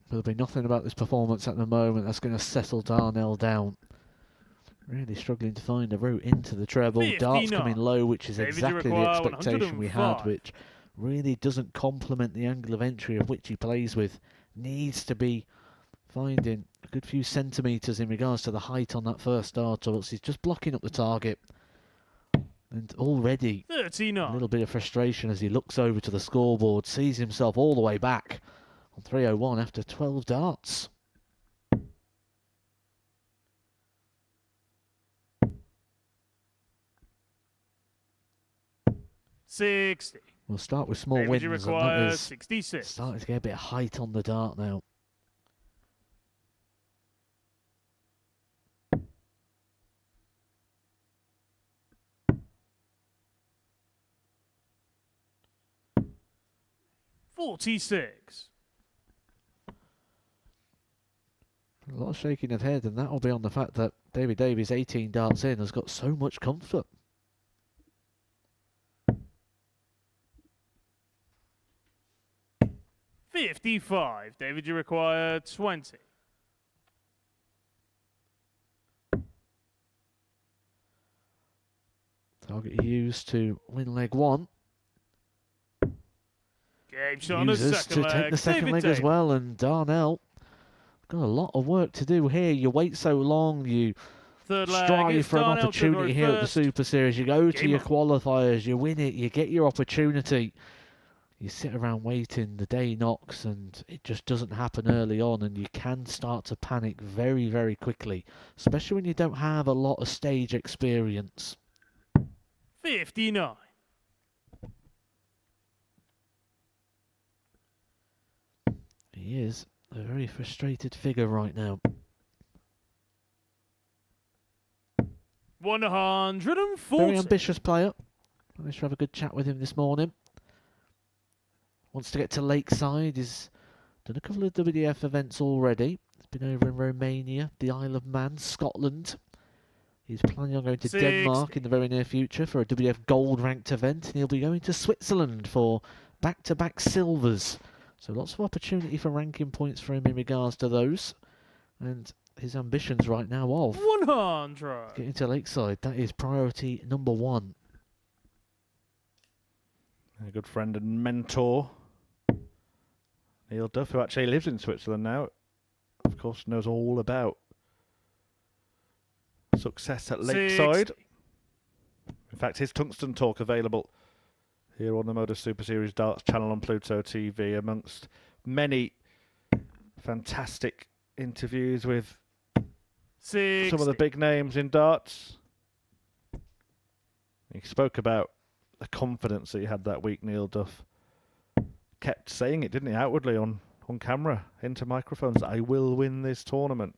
There'll be nothing about this performance at the moment that's going to settle Darnell down. Really struggling to find a route into the treble. 59. Darts coming low, which is David, exactly the require expectation we had, 105. which really doesn't complement the angle of entry of which he plays with. Needs to be finding a good few centimetres in regards to the height on that first dart, or else he's just blocking up the target. And already 39. a little bit of frustration as he looks over to the scoreboard, sees himself all the way back on 301 after 12 darts. $60. We'll start with small David, wins, you and that require is 66. starting to get a bit of height on the dart now. 46. A lot of shaking of head, and that will be on the fact that David Davies, 18 darts in, has got so much comfort. $55. David, you require 20. Target used to win leg one. Game shot on the Uses second to leg. take the second David leg Davies. as well, and Darnell got a lot of work to do here. You wait so long, you Third leg. strive It's for an Darnell to the opportunity here at the first. Super Series. You go to Game your on. qualifiers, you win it, you get your opportunity. You sit around waiting, the day knocks, and it just doesn't happen early on, and you can start to panic very, very quickly, especially when you don't have a lot of stage experience. 59. He is a very frustrated figure right now. 140. Very ambitious player. Managed to have a good chat with him this morning. Wants to get to Lakeside. He's done a couple of WDF events already. He's been over in Romania, the Isle of Man, Scotland. He's planning on going to 60. Denmark in the very near future for a WDF gold ranked event, and he'll be going to Switzerland for back-to-back silvers. So lots of opportunity for ranking points for him in regards to those. And his ambitions right now of 100. getting to Lakeside, that is priority number one. A good friend and mentor, Neil Duff, who actually lives in Switzerland now, of course knows all about success at Lakeside. 60. In fact, his Tungsten Talk available here on the Modus Super Series Darts channel on Pluto TV, amongst many fantastic interviews with 60. some of the big names in darts. He spoke about the confidence that he had that week, Neil Duff. Kept saying it, didn't he, outwardly on camera, into microphones, I will win this tournament.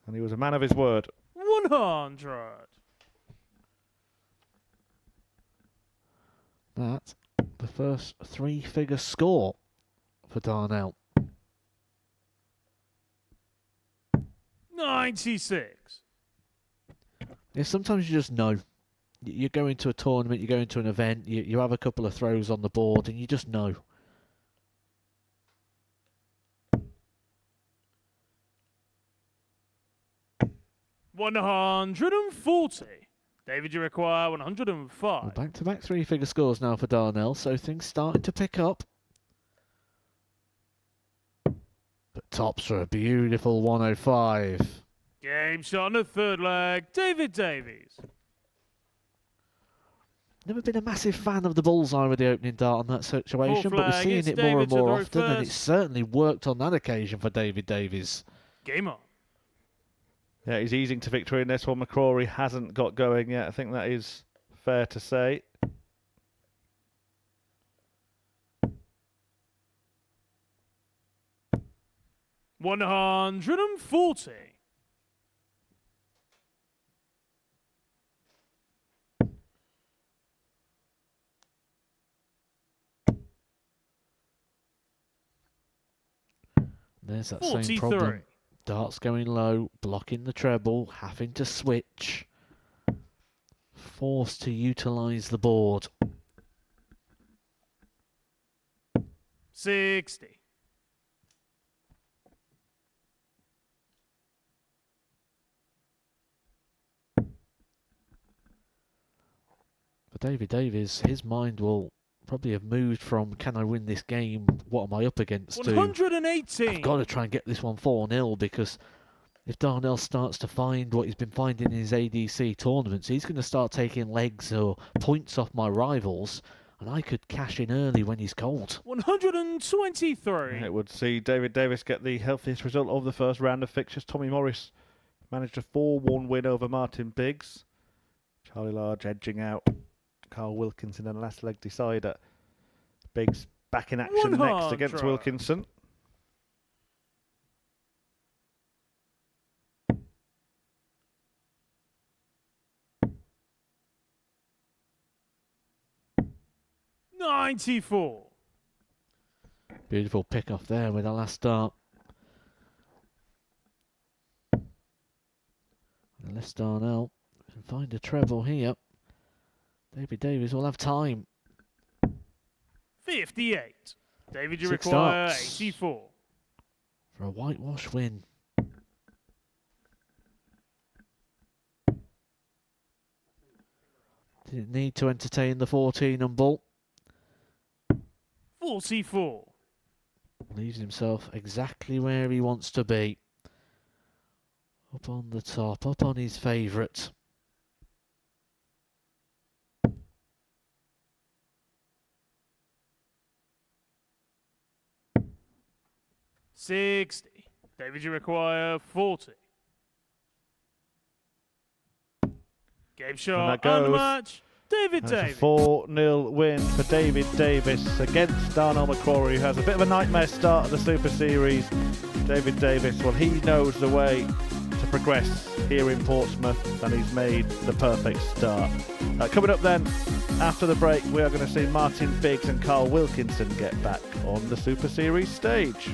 And he was a man of his word. 100. That's the first three-figure score for Darnell. 96. Yeah, sometimes you just know. You go into a tournament, you go into an event, you have a couple of throws on the board, and you just know. $140. David, you require 105. Well, back-to-back three-figure scores now for Darnell, so things starting to pick up. But tops for a beautiful 105. Game shot on the third leg. David Davies. Never been a massive fan of the bullseye with the opening dart on that situation, Full but we're flag, seeing it's it more and David to more the often, and it first. certainly worked on that occasion for David Davies. Game on. Yeah, he's easing to victory in this one. McCrory hasn't got going yet. I think that is fair to say. $140. There's that 43. same problem. Darts going low, blocking the treble, having to switch. Forced to utilise the board. 60. For David Davies, his mind will probably have moved from, can I win this game, what am I up against, to 118. I've got to try and get this one 4-0, because if Darnell starts to find what he's been finding in his ADC tournaments, he's going to start taking legs or points off my rivals, and I could cash in early when he's cold. 123. It would see David Davis get the healthiest result of the first round of fixtures. Tommy Morris managed a 4-1 win over Martin Biggs. Charlie Large edging out Carl Wilkinson in the last leg decider. Biggs back in action next against 100. Wilkinson. $94. Beautiful pick off there with the last start. Let's start out and find a treble here. David Davis will have time. 58. David, you 6 require starts 84. for a whitewash win. Didn't need to entertain the 14 and ball. 44. Leaves himself exactly where he wants to be. Up on the top, up on his favourite. $60. David, you require 40. Game shot that and the goes. match. David That's a Davis. 4-0 win for David Davis against Darnell McQuarrie, who has a bit of a nightmare start of the Super Series. David Davis, well, he knows the way to progress here in Portsmouth, and he's made the perfect start. Coming up then, after the break, we are going to see Martin Biggs and Carl Wilkinson get back on the Super Series stage.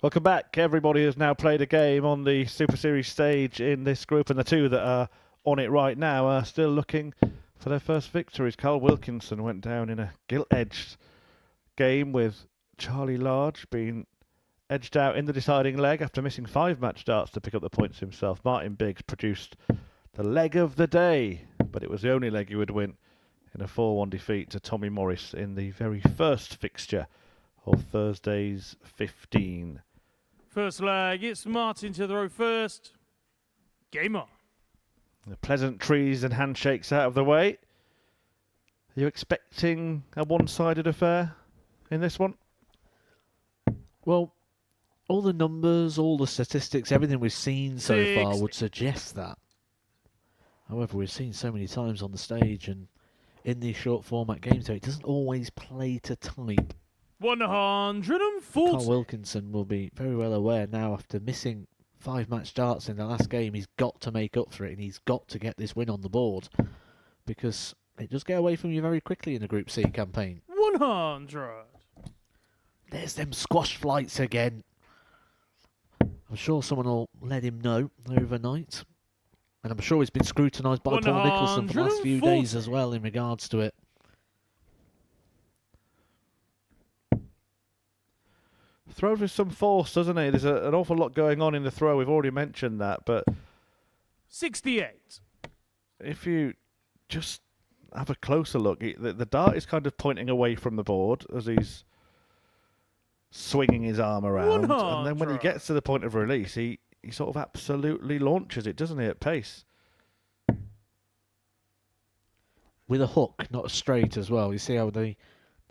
Welcome back. Everybody has now played a game on the Super Series stage in this group, and the two that are on it right now are still looking for their first victories. Carl Wilkinson went down in a gilt-edged game with Charlie Large being edged out in the deciding leg after missing 5 match darts to pick up the points himself. Martin Biggs produced the leg of the day, but it was the only leg he would win in a 4-1 defeat to Tommy Morris in the very first fixture of Thursday's 15. First leg, it's Martin to throw first. Game on. The pleasantries and handshakes out of the way. Are you expecting a one-sided affair in this one? Well, all the numbers, all the statistics, everything we've seen so far would suggest that. However, we've seen so many times on the stage and in these short format games, so it doesn't always play to type. 140. Carl Wilkinson will be very well aware now, after missing 5 match darts in the last game, he's got to make up for it and he's got to get this win on the board, because it does get away from you very quickly in a Group C campaign. 100. There's them squash flights again. I'm sure someone will let him know overnight. And I'm sure he's been scrutinised by Paul Nicholson for the last few days as well in regards to it. Throws with some force, doesn't he? There's an awful lot going on in the throw. We've already mentioned that, but 68. if you just have a closer look, the dart is kind of pointing away from the board as he's swinging his arm around. And then when he gets to the point of release, he sort of absolutely launches it, doesn't he, at pace? With a hook, not a straight as well. You see how the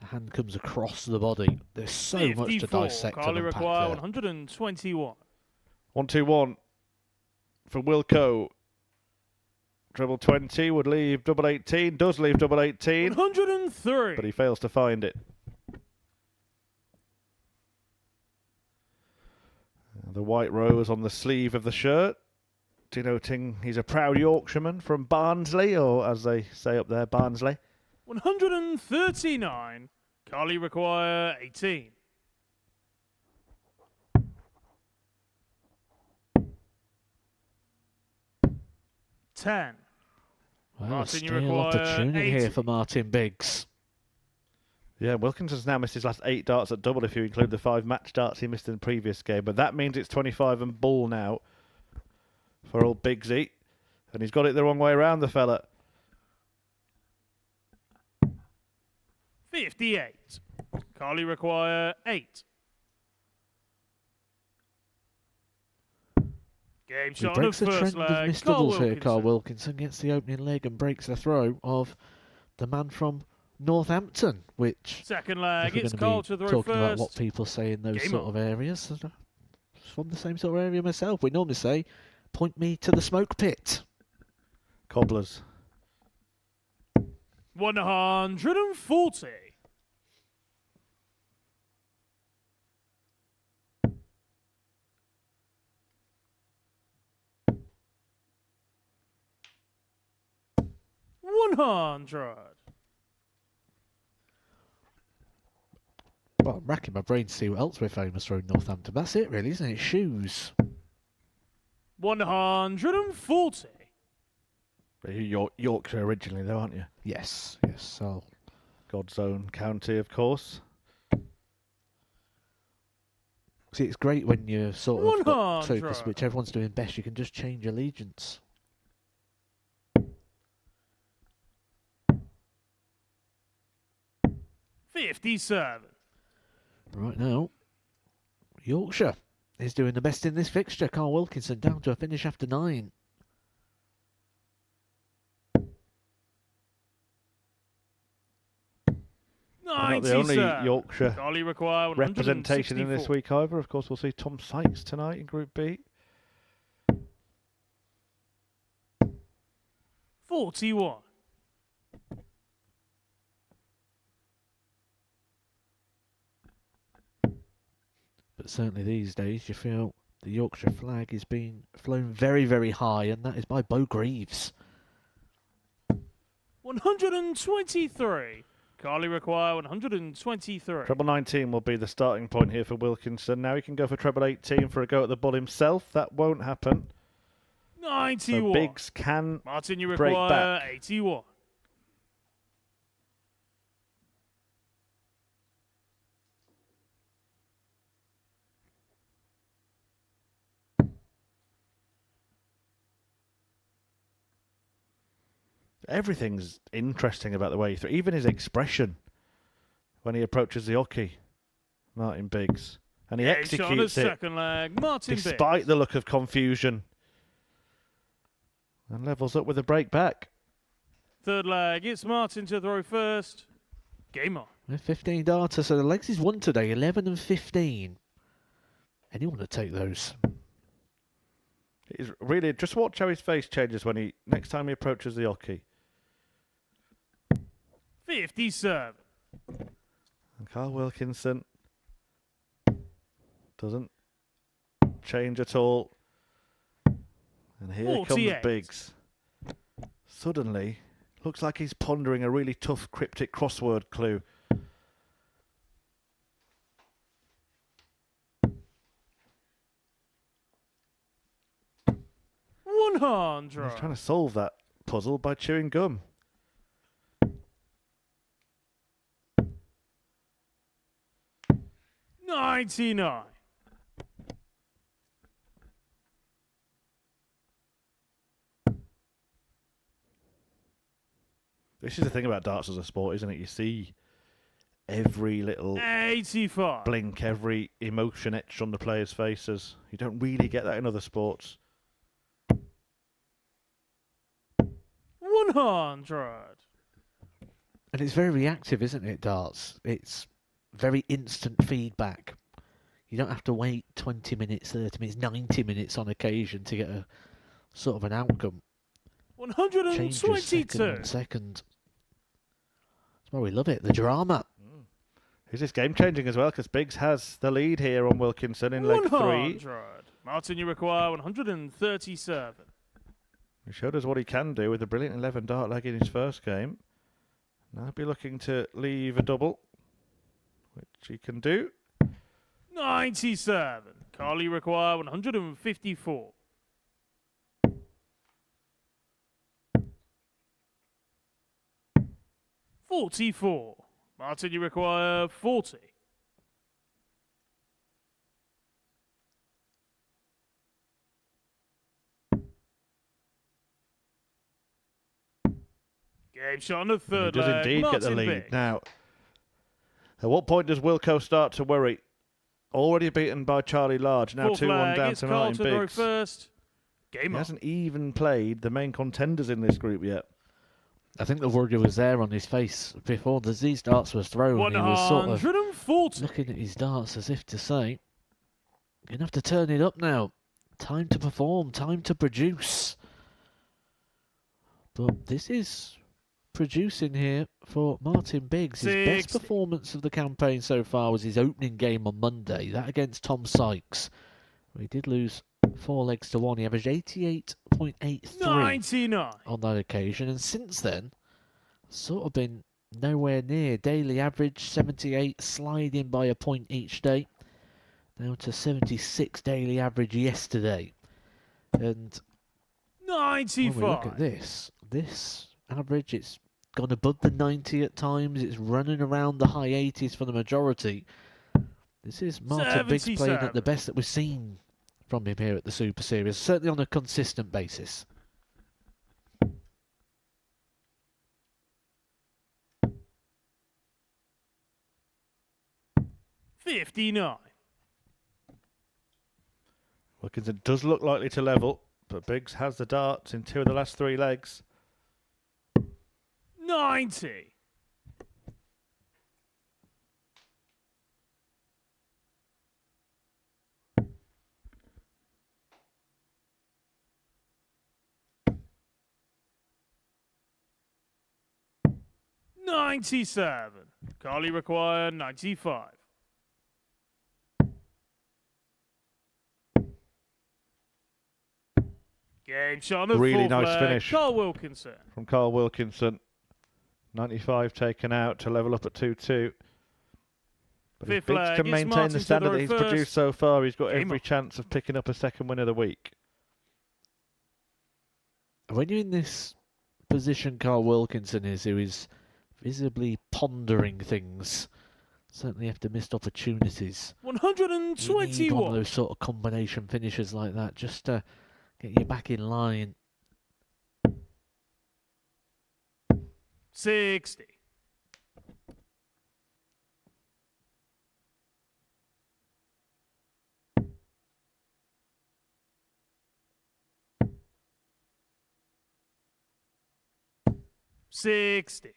hand comes across the body. There's so much to dissect and unpack require there. 121. 1-2-1 for Wilco. Treble 20 would leave double 18. Does leave double 18. 103. But he fails to find it. The white rose on the sleeve of the shirt, denoting he's a proud Yorkshireman from Barnsley, or as they say up there, Barnsley. 139. Carly require 18. Ten. Well, Martin, you still require opportunity 80. here for Martin Biggs. Yeah, Wilkinson's now missed his last 8 darts at double if you include the 5 match darts he missed in the previous game. But that means it's 25 and bull now for old Biggsy. And he's got it the wrong way around, the fella. 58. Carly require 8. Game He shot on the breaks the first trend of leg. missed Carl doubles here. Carl Wilkinson. Wilkinson gets the opening leg and breaks the throw of the man from Northampton, which Second if leg, we're it's going Carl to to be throw talking about first. what people say in those Game sort on. of areas. From the same sort of area myself. We normally say, point me to the smoke pit. Cobblers. 140. $100. Well, I'm racking my brain to see what else we're famous for in Northampton. That's it, really, isn't it? Shoes. 140. You're Yorkshire originally, though, aren't you? Yes, yes. So God's own county, of course. see, it's great when you're sort of got 100. focus, which everyone's doing best. You can just change allegiance. $57. Right now, Yorkshire is doing the best in this fixture. Carl Wilkinson down to a finish after 9. Not the only Yorkshire Carly require representation in this 164. week, however. Of course, we'll see Tom Sykes tonight in Group B. 41. But certainly these days, you feel the Yorkshire flag is being flown very, very high, and that is by Bo Greaves. 123. Carly require 123. Treble 19 will be the starting point here for Wilkinson. Now he can go for treble 18 for a go at the bull himself. That won't happen. 91. So Biggs can Martin, you break require back. 81. Everything's interesting about the way he throws. Even his expression when he approaches the hockey, Martin Biggs. And he Game shot on the executes it second leg. Martin despite Biggs. the look of confusion. And levels up with a break back. Third leg. It's Martin to throw first. Game on. 15 darter, so the legs is won today, 11 and 15. Anyone to take those? He's really, just watch how his face changes when next time he approaches the hockey. 57. And Carl Wilkinson doesn't change at all. And here 48. comes Biggs. Suddenly, looks like he's pondering a really tough cryptic crossword clue. 100. He's trying to solve that puzzle by chewing gum. $99. This is the thing about darts as a sport, isn't it? You see every little 85. blink, every emotion etched on the players' faces. You don't really get that in other sports. 100. And it's very reactive, isn't it, darts? It's very instant feedback. You don't have to wait 20 minutes, 30 minutes, 90 minutes on occasion to get a sort of an outcome. 122. Second on second. That's why we love it, the drama. Is this game changing as well? Because Biggs has the lead here on Wilkinson in leg 100. 3. Martin, you require 137. He showed us what he can do with a brilliant 11 dart leg in his first game. Now he'll be looking to leave a double, which he can do. 97. Carl, you require 154. $44. Martin, you require 40. Game shot on the third He does leg. indeed get the Martin lead. Biggs. Now, at what point does Wilco start to worry? Already beaten by Charlie Large. Now Fourth 2-1 leg, down it's to Carl Martin to throw Biggs. first. He Game on. hasn't even played the main contenders in this group yet. I think the worry was there on his face before these darts was thrown. He was sort of 140. looking at his darts as if to say, you're going to have to turn it up now. Time to perform, time to produce. But this is producing here for Martin Biggs. His best performance of the campaign so far was his opening game on Monday, that against Tom Sykes, where he did lose 4 legs to 1. He averaged 88.83 99. on that occasion, and since then, sort of been nowhere near. Daily average 78, sliding by a point each day, down to 76 daily average yesterday. And 95. when we look at this average, it's gone above the 90 at times. It's running around the high 80s for the majority. This is Martin Biggs playing at the best that we've seen from him here at the Super Series, certainly on a consistent basis. $59. Wilkinson does look likely to level, but Biggs has the darts in 2 of the last 3 legs. 90. $97. Carly require 95. Game shot on the Really fourth nice leg. finish Carl Wilkinson. From Carl Wilkinson. 95 taken out to level up at 2-2. But if Fifth Biggs leg, can it's maintain Martin the to standard the that he's reverse. produced so far, he's got Game every on. chance of picking up a second win of the week. When you're in this position Carl Wilkinson is, who is visibly pondering things, certainly after missed opportunities, you need one of 121. those sort of combination finishes like that just to get you back in line. 60. $60.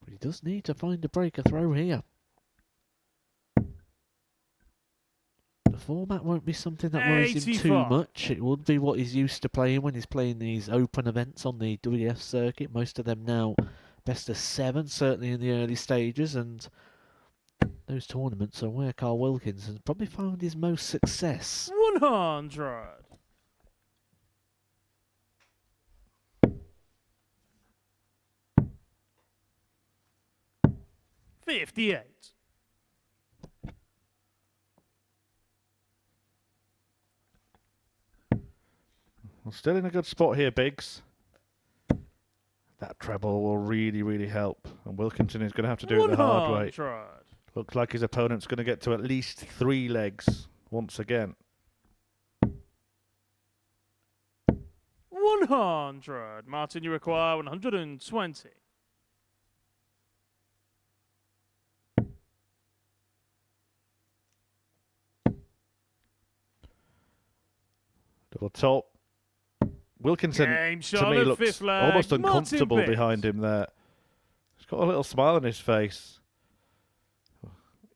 But he does need to find a breaker throw here. The format won't be something that worries him too 85. much. It would be what he's used to playing when he's playing these open events on the WF circuit. Most of them now best of 7, certainly in the early stages, and those tournaments are where Carl Wilkinson's probably found his most success. 100. $58. Well, still in a good spot here, Biggs. That treble will really, really help. And Wilkinson is going to have to do it the hard way. 100. Looks like his opponent's going to get to at least 3 legs once again. 100. Martin, you require 120. Double top. Wilkinson, Game to shot me, of looks fifth leg. almost Martin uncomfortable Biggs. behind him there. He's got a little smile on his face.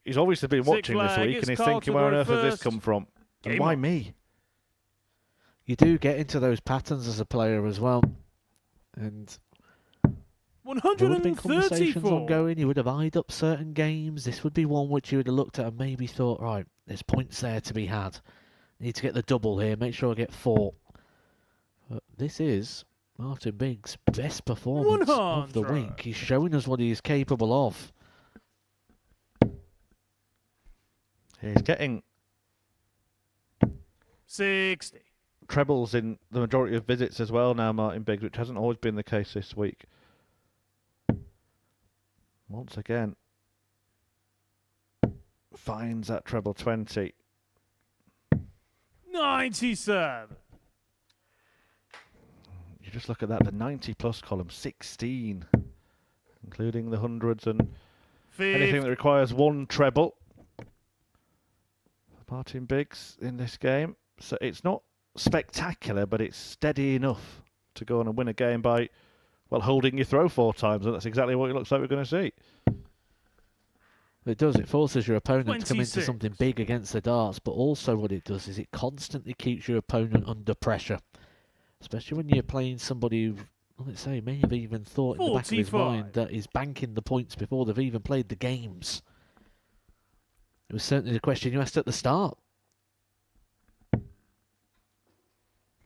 He's obviously been Sixth watching this leg, week, it's and he's Carl thinking, to where on go earth has this first. come from? And Game why on. me? You do get into those patterns as a player as well. And there would have been conversations 134. ongoing. You would have eyed up certain games. This would be one which you would have looked at and maybe thought, right, there's points there to be had. Need to get the double here. Make sure I get 4. But this is Martin Biggs' best performance of the 100. week. He's showing us what he is capable of. He's getting 60. trebles in the majority of visits as well now, Martin Biggs, which hasn't always been the case this week. Once again, finds that treble 20. 97. You just look at that, the 90 plus column, 16, including the hundreds and anything 50. that requires 1 treble. Martin Biggs in this game. So it's not spectacular, but it's steady enough to go on and win a game by, well, holding your throw 4 times, and that's exactly what it looks like we're going to see. It does. It forces your opponent to come into 26. something big against the darts, but also what it does is it constantly keeps your opponent under pressure, especially when you're playing somebody who, let's say, may have even thought in the back of his 45. mind that he's banking the points before they've even played the games. It was certainly the question you asked at the start.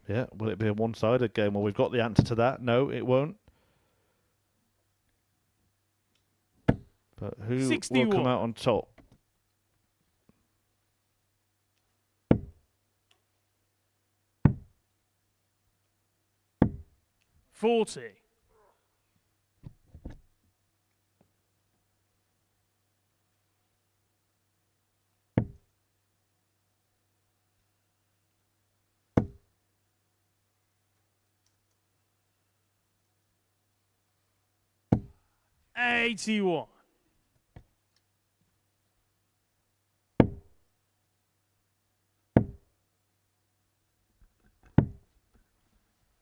Yeah, will it be a one-sided game? Well, we've got the answer to that. No, it won't. But who will 61. come out on top? $40. $81.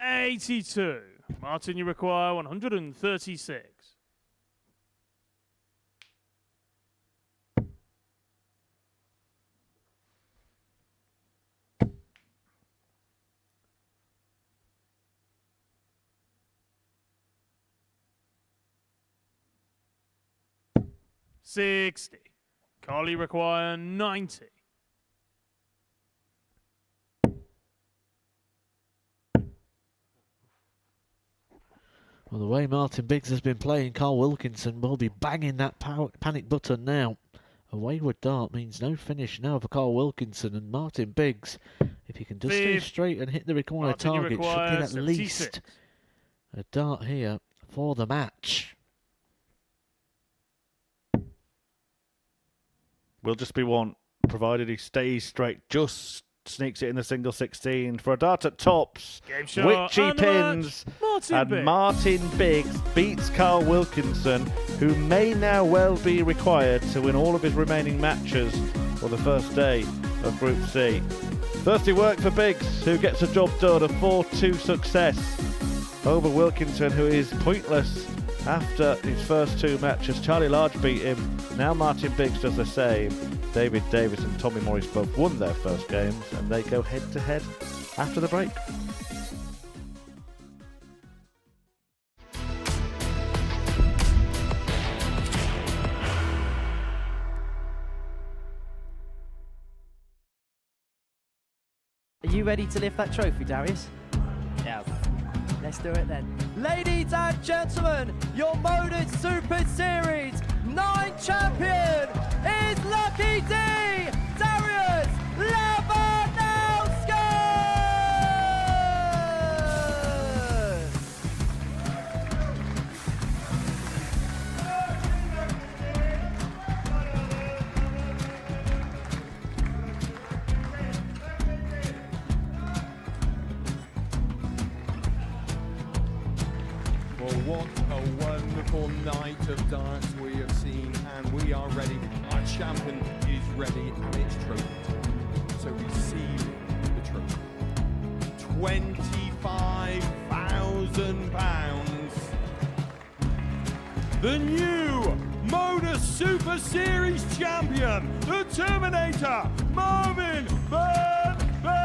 $82. Martin, you require 136. $60. Carly require 90. Well, the way Martin Biggs has been playing, Carl Wilkinson will be banging that panic button now. A wayward dart means no finish now for Carl Wilkinson, and Martin Biggs, if he can just stay straight and hit the required Martin, you target, should require get at 76. least a dart here for the match. Will just be one, provided he stays straight just sneaks it in the single 16 for a dart at tops. Game shot, Witchy and the pins. match, Martin And Biggs. Martin Biggs beats Carl Wilkinson, who may now well be required to win all of his remaining matches for the first day of Group C. Thirsty work for Biggs, who gets the job done, a 4-2 success over Wilkinson, who is pointless after his first 2 matches. Charlie Large beat him. Now Martin Biggs does the same. David Davis and Tommy Morris both won their first games, and they go head-to-head after the break. Are you ready to lift that trophy, Darius? Yes. Let's do it then. Ladies and gentlemen, your Modus Super Series 9 champion is Lucky D, Darius Labanowski! Well, what a wonderful night of darts we have seen, and we are ready. Our champion is ready, and it's trophy time. So receiving the trophy. £25,000. The new Modus Super Series champion, the Terminator, Marvin Van Velzen.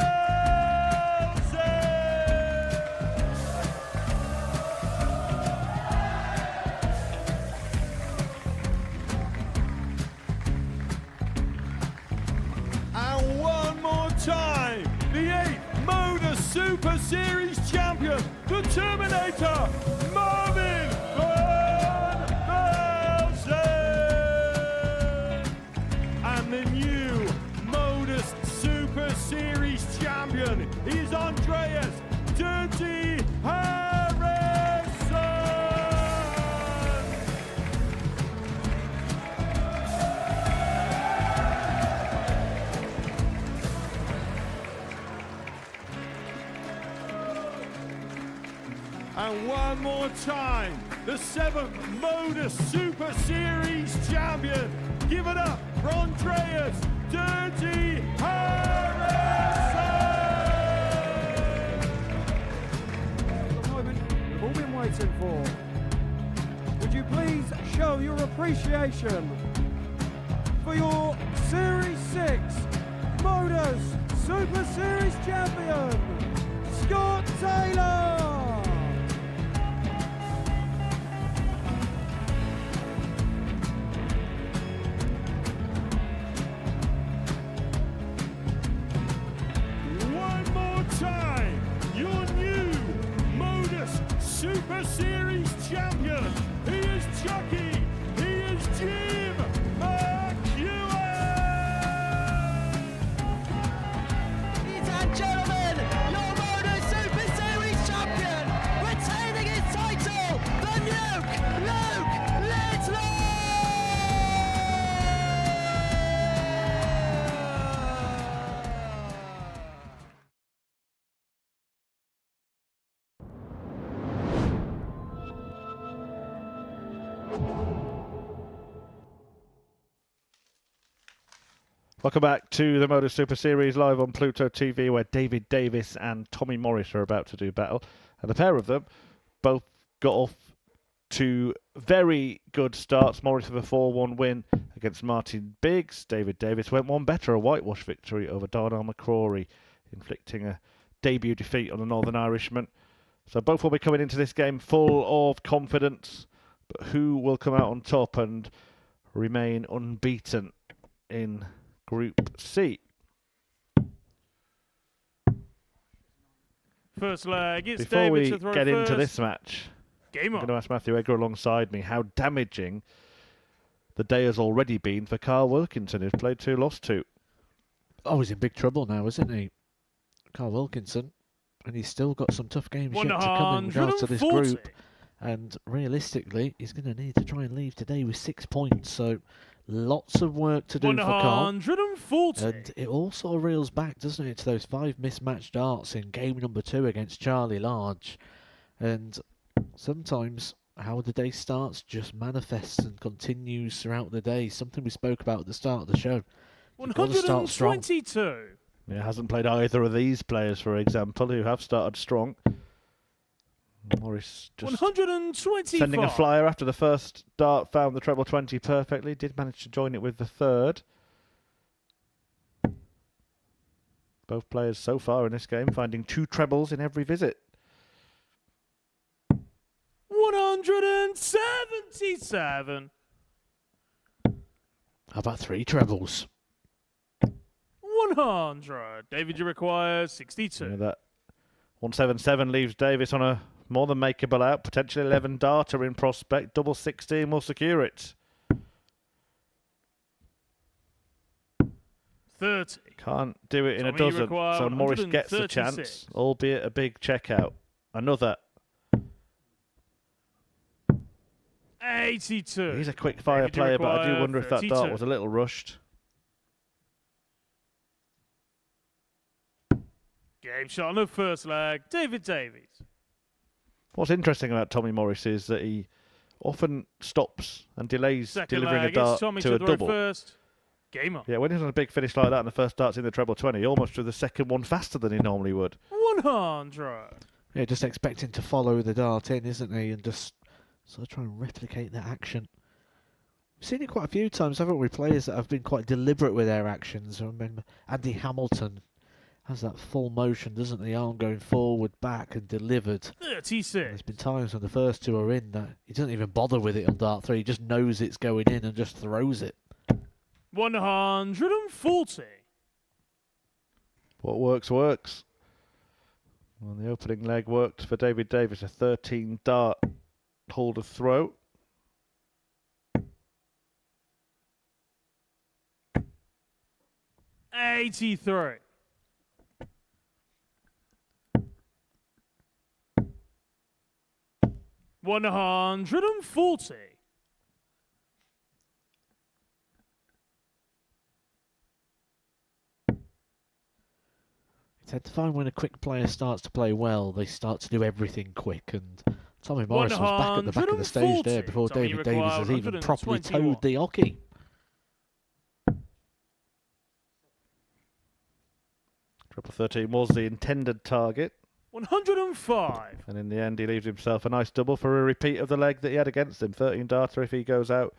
And one more time, the 8th Modus Super Series champion, the Terminator, Marvin Van Velzen. And the new Modus Super Series champion is Andreas Dirty Harrison. And one more time, the 7th Modus Super Series champion. Give it up for Andreas Dirty Harrison. The moment we've all been waiting for. Would you please show your appreciation for your Series 6 Modus Super Series champion, Scott Taylor? One more time, your new Modus Super Series champion. He is Chucky. He is Jim McEwen. Ladies and gentlemen, your Modus Super Series champion, retaining his title, the Nuke, Luke Littler! Welcome back to the Modus Super Series live on Pluto TV, where David Davis and Tommy Morris are about to do battle. And the pair of them both got off to very good starts. Morris with a 4-1 win against Martin Biggs. David Davis went one better, a whitewash victory over Darnell McCrory, inflicting a debut defeat on the Northern Irishman. So both will be coming into this game full of confidence. But who will come out on top and remain unbeaten in Group C? First leg, it's Before David we to throw get first. into this match, Game I'm on. going to ask Matthew Egger alongside me how damaging the day has already been for Carl Wilkinson, who's played 2, lost 2. Oh, he's in big trouble now, isn't he? Carl Wilkinson. And he's still got some tough games yet to come in regards to this 140. group. And realistically, he's going to need to try and leave today with 6 points. So Lots of work to do for Carl. 140. And it all sort of reels back, doesn't it, to those 5 mismatched darts in game number 2 against Charlie Large. And sometimes how the day starts just manifests and continues throughout the day. Something we spoke about at the start of the show. You've got to start strong. 122. Yeah, hasn't played either of these players, for example, who have started strong. Morris just 125. sending a flyer after the first dart, found the treble 20 perfectly, did manage to join it with the third. Both players so far in this game finding 2 trebles in every visit. 177. How about 3 trebles? 100. David, you require 62. Yeah, that 177 leaves Davis on a more than makeable out. Potentially 11 darter in prospect. Double 16 will secure it. 30. Can't do it in a Tommy, you dozen. require So Morris gets the 136. chance, albeit a big checkout. Another. 82. He's a quick fire David, you player, but I do require wonder if that 32. dart was a little rushed. Game shot on the first leg. David Davies. What's interesting about Tommy Morris is that he often stops and delays Second delivering a leg. dart It's Tommy to a throw double. first. Game on. Yeah, when he's on a big finish like that and the first dart's in the treble 20, he almost threw the second one faster than he normally would. 100. Yeah, just expecting to follow the dart in, isn't he? And just sort of try and replicate that action. We've seen it quite a few times, haven't we? Players that have been quite deliberate with their actions. I remember Andy Hamilton has that full motion, doesn't he? Arm going forward, back, and delivered. 36. There's been times when the first 2 are in that he doesn't even bother with it on dart 3. He just knows it's going in and just throws it. 140. What works, works. Well, the opening leg worked for David Davis, a 13 dart hold of throw. $83. $140. You tend to find when a quick player starts to play well, they start to do everything quick. And Tommy Morris was back at the back of the stage there before Tommy, David you Davis require has even properly 121. towed the hockey. Triple 13 was the intended target. 105. And in the end, he leaves himself a nice double for a repeat of the leg that he had against him. 13 darter if he goes out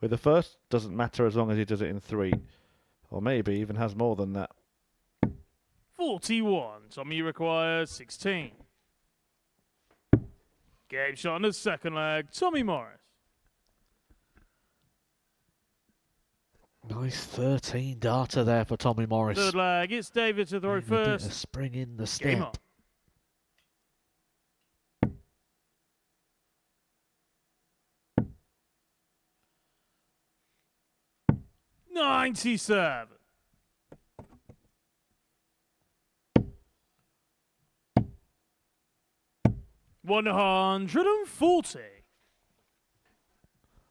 with the first. Doesn't matter as long as he does it in 3. Or maybe even has more than that. 41. Tommy, you require 16. Game shot on the second leg. Tommy Morris. Nice 13 darter there for Tommy Morris. Third leg. It's David to throw And a bit of first. spring in the Game on. step. $97. $140.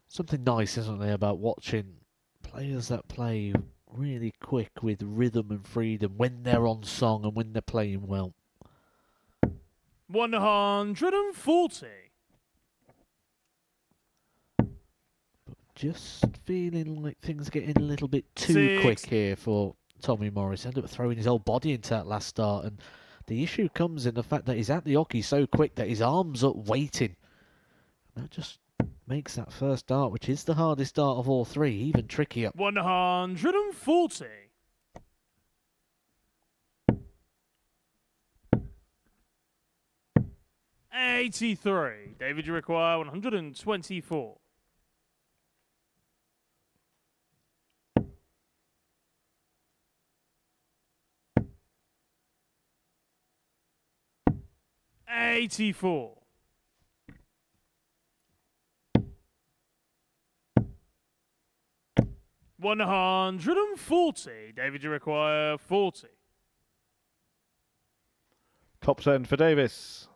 Something nice, isn't there, about watching players that play really quick with rhythm and freedom when they're on song and when they're playing well. 140. Just feeling like things are getting a little bit too quick here for Tommy Morris. Ended up throwing his whole body into that last start, and the issue comes in the fact that he's at the hockey so quick that his arm's up waiting. That just makes that first dart, which is the hardest dart of all 3, even trickier. 140. $83. David, you require 124. $84. $140. David, you require 40. Top end for Davis.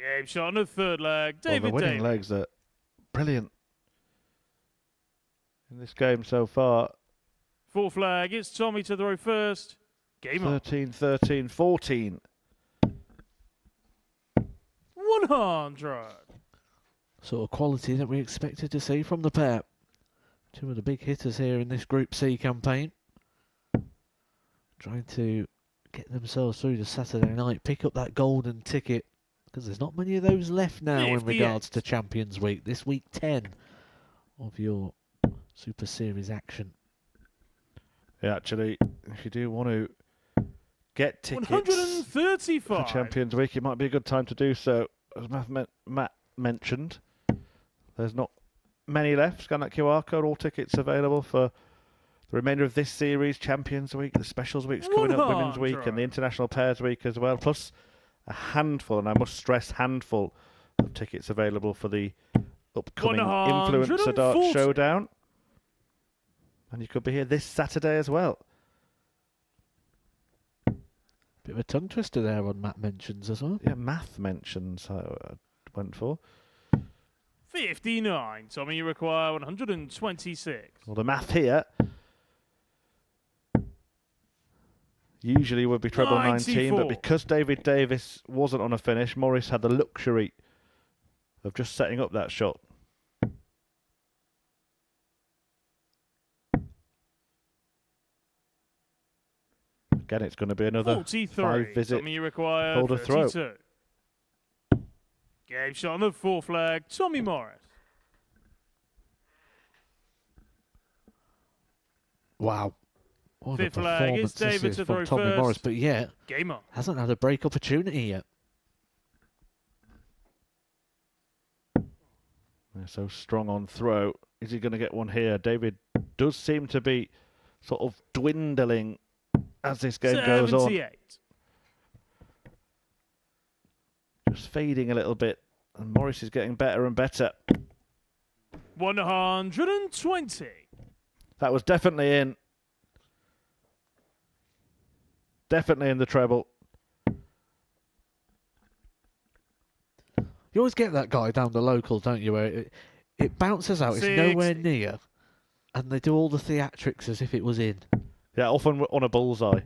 Game shot on the third leg. Well, David the winning Davis. legs are brilliant in this game so far. Fourth leg. It's Tommy to throw first. Game on. 13, 13, 14. 100. Sort of quality that we expected to see from the pair. Two of the big hitters here in this Group C campaign. Trying to get themselves through the Saturday night, pick up that golden ticket, because there's not many of those left now in 58. regards to Champions Week. This week 10 of your Super Series action. Yeah, actually, if you do want to get tickets 135. for Champions Week, it might be a good time to do so. As Matt mentioned, there's not many left. Scan that QR code. All tickets available for the remainder of this series, Champions Week, the Specials Week's coming up, Women's Week, and the International Pairs Week as well. Plus a handful, and I must stress handful, of tickets available for the upcoming Influencer Darts Showdown. And you could be here this Saturday as well. Bit of a tongue twister there on Matt mentions as well. Yeah, math mentions I went for. 59. Tommy, you require 126. Well, the math here usually would be treble 19, 94. but because David Davis wasn't on a finish, Morris had the luxury of just setting up that shot. Again, it's going to be another 43. 5-visit Tommy, you require holder throw. 32. Game shot on the fourth leg. Tommy Morris. Wow. What Fifth a leg, performance it's David this to is from throw Tommy first. Morris, but yet Game on. hasn't had a break opportunity yet. They're so strong on throw. Is he going to get one here? David does seem to be sort of dwindling as this game goes on. 78. Just fading a little bit. And Morris is getting better and better. 120. That was definitely in. Definitely in the treble. You always get that guy down the local, don't you, where it bounces out, it's nowhere 60. near, and they do all the theatrics as if it was in. Yeah, often on a bullseye.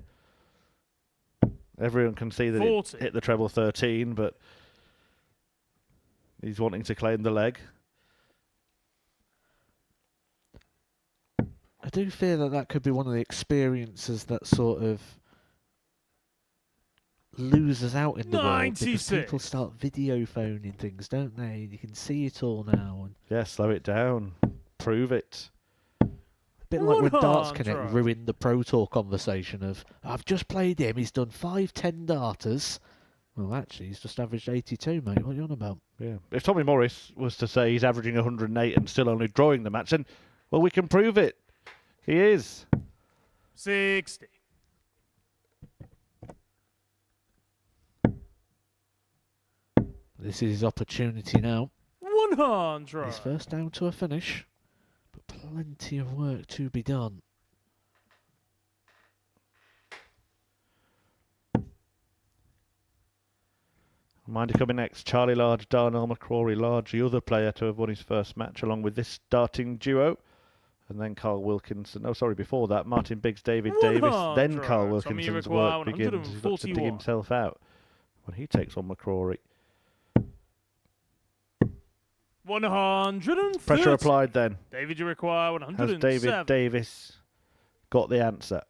Everyone can see that 40. it hit the treble 13, but he's wanting to claim the leg. I do fear that that could be one of the experiences that sort of loses out in the world, because 96. people start video phoning things, don't they? You can see it all now. And Yeah, slow it down. Prove it. a bit like when Darts 100. Connect ruined the Pro Tour conversation of, I've just played him, he's done 5-10 darters. Well, actually, he's just averaged 82, mate. What are you on about? Yeah. If Tommy Morris was to say he's averaging 108 and still only drawing the match, then, well, we can prove it. He is. 60. This is his opportunity now. 100. He's first down to a finish, but plenty of work to be done. Reminder coming next, Charlie Large, Darnell McCrory Large, the other player to have won his first match along with this starting duo. And then Carl Wilkinson. Oh, sorry, before that, Martin Biggs, David Davis. Then Carl Wilkinson's work begins. He's got to dig himself out when he takes on McCrory. 130. Pressure applied then. David, you require Has 107. David Davis got the answer?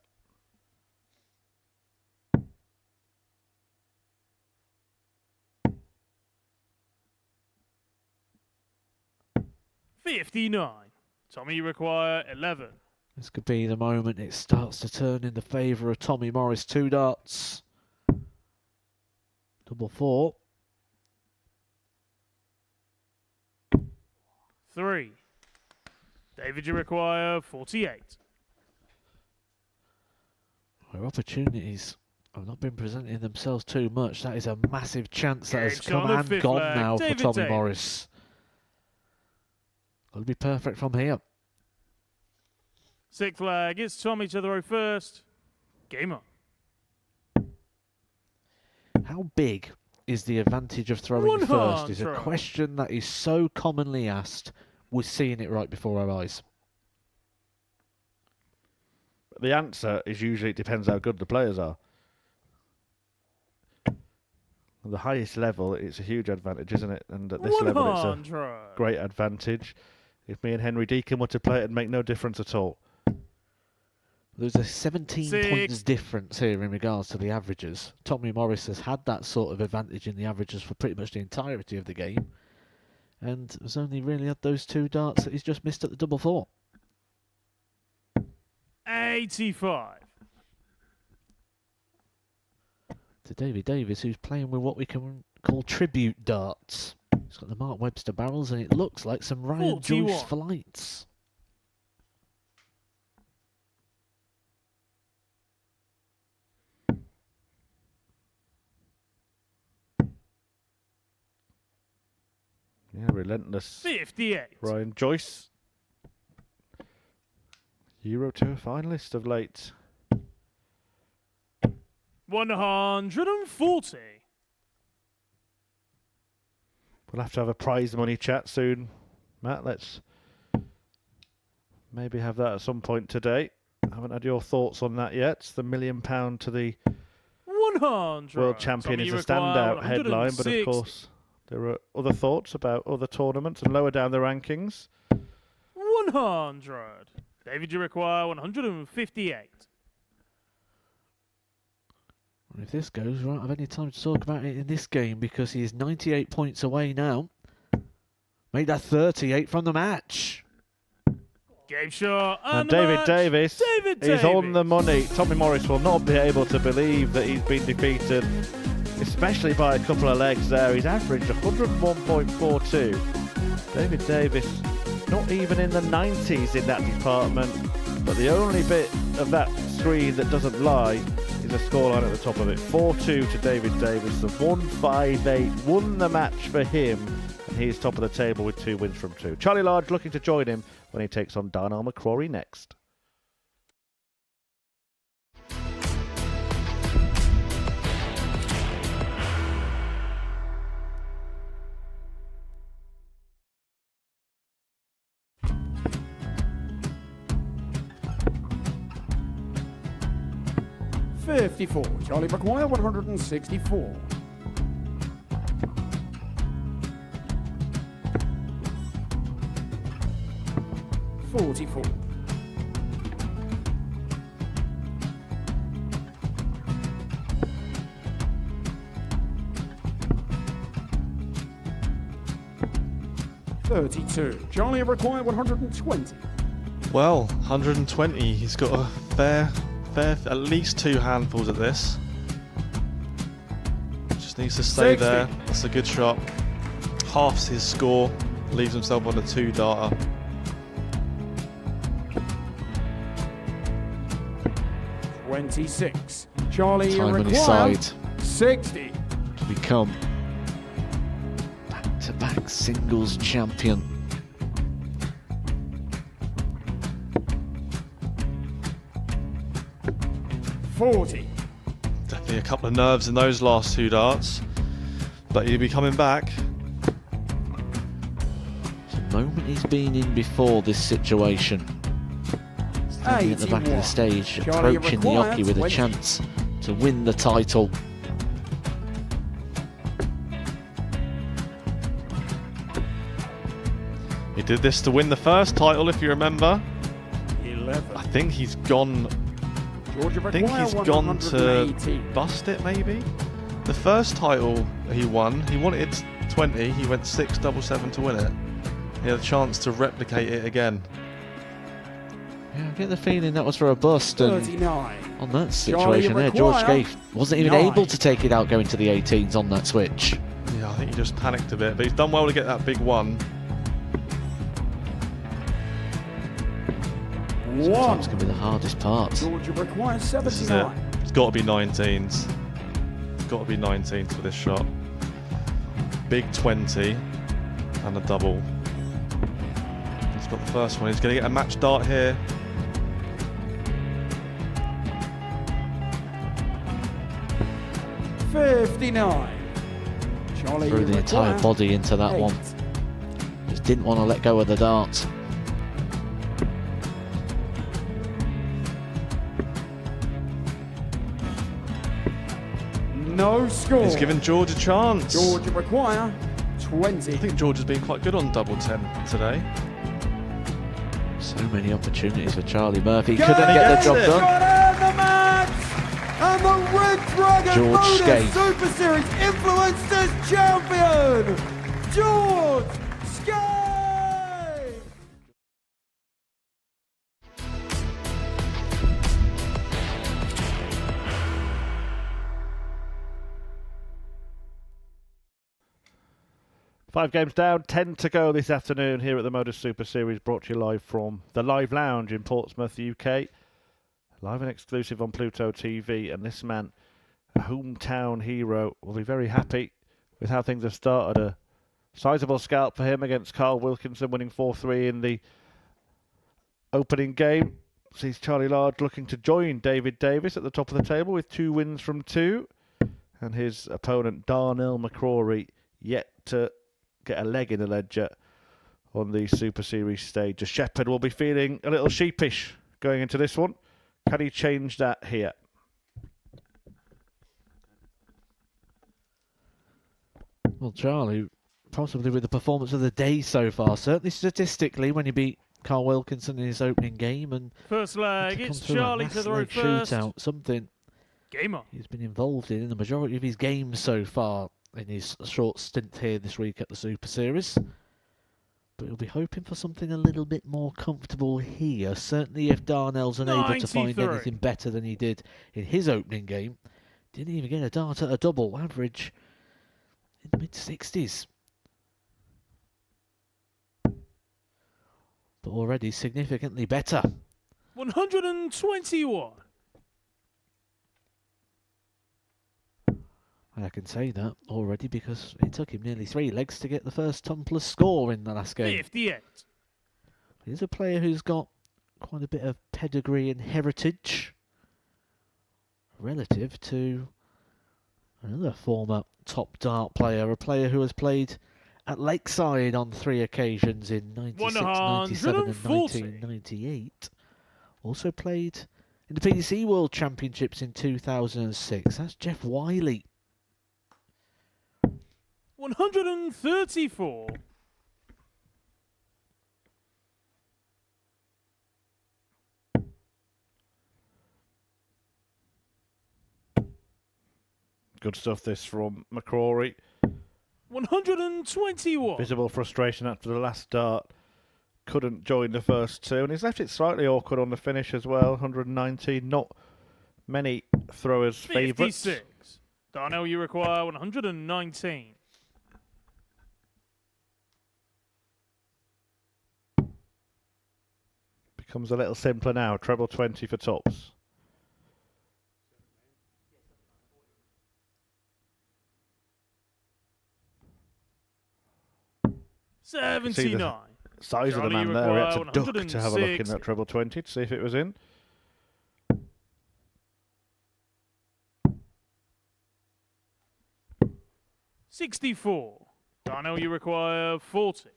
$59. Tommy, you require 11. This could be the moment it starts to turn in the favour of Tommy Morris. 2 darts. Double 4. 3. David, you require 48. Where opportunities have not been presenting themselves too much. That is a massive chance that has Game come shot on the and fifth gone leg. now David for Tommy Davis. Morris. Got to be perfect from here. Sixth leg. It's Tommy to the row first. Game on. How big is the advantage of throwing first? Is a question that is so commonly asked. We're seeing it right before our eyes. The answer is usually it depends how good the players are. At the highest level, it's a huge advantage, isn't it? And at this level, it's a great advantage. If me and Henry Deacon were to play, it'd make no difference at all. There's a 17 points difference here in regards to the averages. Tommy Morris has had that sort of advantage in the averages for pretty much the entirety of the game. And has only really had those 2 darts that he's just missed at the double 4. 85. To Davey Davis, who's playing with what we can call tribute darts. He's got the Mark Webster barrels, and it looks like some Ryan Joyce flights. Yeah, relentless. 58. Ryan Joyce. Euro Tour finalist of late. 140. We'll have to have a prize money chat soon, Matt. Let's maybe have that at some point today. I haven't had your thoughts on that yet. The £1 million to the 100. world champion is a standout headline, but of course there are other thoughts about other tournaments and lower down the rankings. 100. David, you require 158. Well, if this goes, we won't have any time to talk about it in this game because he is 98 points away now. Made that 38 from the match. Game shot. And David Davis is on the money. Tommy Morris will not be able to believe that he's been defeated, especially by a couple of legs there. He's averaged 101.42. David Davis not even in the 90s in that department, but the only bit of that screen that doesn't lie is a scoreline at the top of it. 4-2 to David Davis. The 158 won the match for him, and he's top of the table with 2 wins from 2. Charlie Large looking to join him when he takes on Darnell McCrory next. $54. Charlie McGuire, 164. $44. $32. Charlie required 120. Well, 120. He's got a fair, at least 2 handfuls at this. Just needs to stay 60. there. That's a good shot. Halves his score. Leaves himself on a 2-darter. $26. Charlie Time on his required side 60. to become back-to-back singles champion. $40. Definitely a couple of nerves in those last 2 darts. But he'll be coming back. The moment he's been in before this situation. Standing at the back of the stage, Charlie approaching the required Oki with a 20. chance to win the title. He did this to win the first title, if you remember. 11. I think he's gone. Georgia I think he's gone to bust it, maybe. The first title he wanted 20. He went 6-7-7 to win it. He had a chance to replicate it again. Yeah, I get the feeling that was for a bust. And 39. on that situation there, George Gay wasn't even able to take it out going to the 18s on that switch. Yeah, I think he just panicked a bit, but he's done well to get that big one. Sometimes it's going to be the hardest part. Georgia requires This is it. 79. It's got to be 19s. It's got to be 19s for this shot. Big 20 and a double. He's got the first one. He's going to get a match dart here. $59. Charlie, Threw the entire require body into that 8. one. Just didn't want to let go of the darts. No score. He's given George a chance. George require 20. I think George has been quite good on double 10 today. So many opportunities for Charlie Murphy. Go Couldn't get the job done. Got out the match! And the Red Dragon George Modus Skate. Super Series Influencers Champion, George Skate! 5 games down, 10 to go this afternoon here at the Modus Super Series, brought to you live from the Live Lounge in Portsmouth, UK. Live and exclusive on Pluto TV, and this man, a hometown hero, will be very happy with how things have started. A sizable scalp for him against Carl Wilkinson, winning 4-3 in the opening game. Sees Charlie Large looking to join David Davis at the top of the table with 2 wins from 2. And his opponent, Darnell McCrory, yet to get a leg in the ledger on the Super Series stage. A Shepherd will be feeling a little sheepish going into this one. Can he change that here? Well, Charlie, possibly with the performance of the day so far, certainly statistically, when you beat Carl Wilkinson in his opening game and First leg, to come it's through a Charlie last to the leg road first. shootout, something Game on. he's been involved in the majority of his games so far in his short stint here this week at the Super Series. But he'll be hoping for something a little bit more comfortable here. Certainly if Darnell's unable to find 93. anything better than he did in his opening game. Didn't even get a dart at a double, average in the mid-60s. But already significantly better. 121. And I can say that already because it took him nearly 3 legs to get the first ton-plus score in the last game. 58. He's a player who's got quite a bit of pedigree and heritage relative to another former top dart player, a player who has played at Lakeside on 3 occasions in 96, 97 and 1998. Also played in the PDC World Championships in 2006. That's Jeff Wiley. 134. Good stuff this from McCrory. 121. Visible frustration after the last dart. Couldn't join the first 2, and he's left it slightly awkward on the finish as well. 119, not many throwers' favourites. 56. Darnell, you require 119. Becomes a little simpler now. Treble 20 for tops. See the 79. size of the Charlie, man you there. He had require to duck to have a look in 106. that treble 20 to see if it was in. $64. Darnell, you require 40.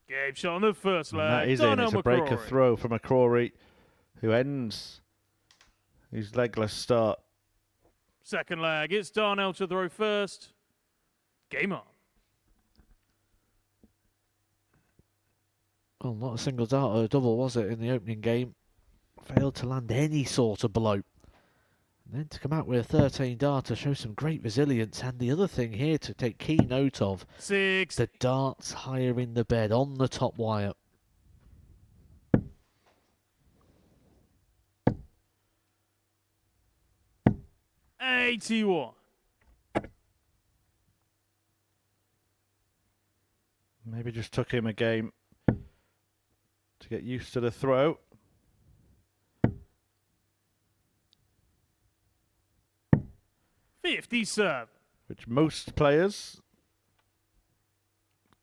Game shot on the first And leg. that is in. Darnell It's a breaker McCrory. throw from McCrory, who ends his legless start. Second leg, it's Darnell to throw first. Game on. Well, not a single dart or a double, was it, in the opening game? Failed to land any sort of blow. And then to come out with a 13 darter shows some great resilience. And the other thing here to take key note of, 6. the darts higher in the bed on the top wire. $81. Maybe just took him a game to get used to the throw. $57. Which most players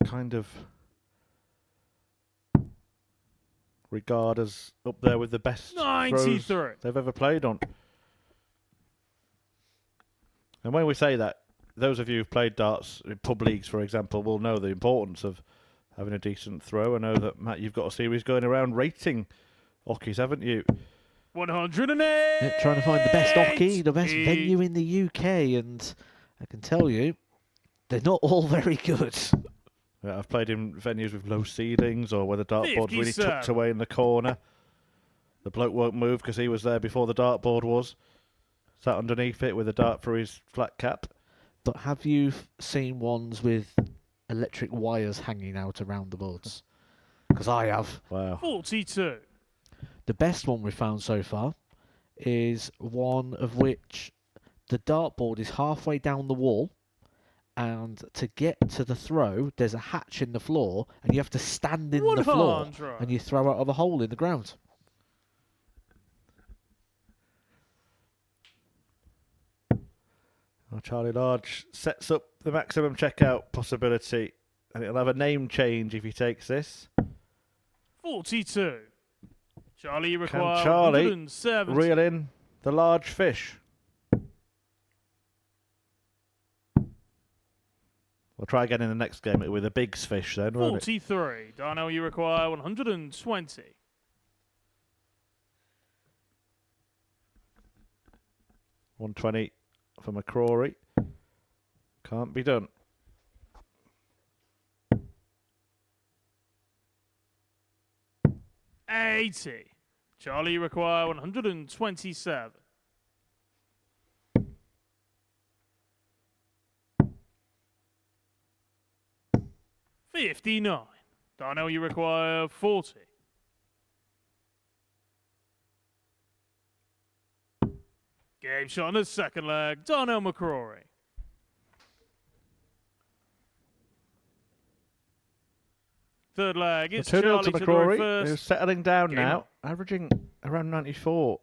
kind of regard as up there with the best 93. throws they've ever played on. And when we say that, those of you who've played darts in pub leagues, for example, will know the importance of having a decent throw. I know that, Matt, you've got a series going around rating ockies, haven't you? 108. Yeah, trying to find the best hockey, the best venue in the UK, and I can tell you, they're not all very good. Yeah, I've played in venues with low ceilings or where the dartboard's really tucked away in the corner. The bloke won't move because he was there before the dartboard was. Sat underneath it with a dart for his flat cap. But have you seen ones with electric wires hanging out around the boards? Because I have. Wow. 42. The best one we've found so far is one of which the dartboard is halfway down the wall, and to get to the throw, there's a hatch in the floor, and you have to stand in the floor, and you throw out of a hole in the ground. Well, Charlie Large sets up the maximum checkout possibility, and it'll have a name change if he takes this. 42. Charlie Can requires Charlie 170. reel in the large fish? We'll try again in the next game with a big fish then, won't it? 43. Darnell, you require 120. $120 for McCrory. Can't be done. $80. Charlie, you require 127. $59. Darnell, you require 40. Game shot on the second leg. Darnell McCrory. Third leg. It's 2-0 Charlie to to the McCrory, first. who's settling down Game now, on. averaging around 94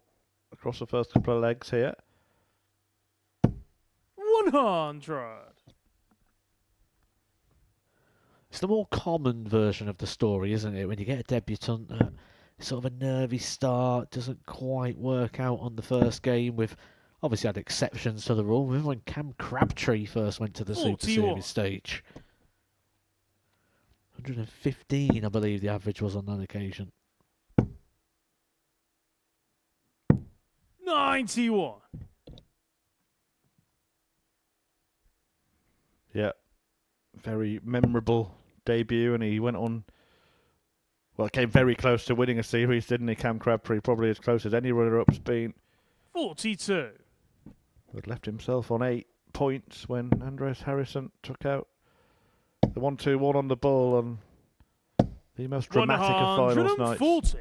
across the first couple of legs here. 100. It's the more common version of the story, isn't it? When you get a debutant that sort of a nervy start, doesn't quite work out on the first game. We've obviously had exceptions to the rule. Remember when Cam Crabtree first went to the Super 41. Series stage? 115, I believe the average was on that occasion. 91. Yeah, very memorable debut, and he went on. Well, came very close to winning a series, didn't he? Cam Crabtree, probably as close as any runner-up's been. 42. But left himself on 8 points when Andres Harrison took out the 1-2-1 on the ball on the most dramatic of finals nights. 140.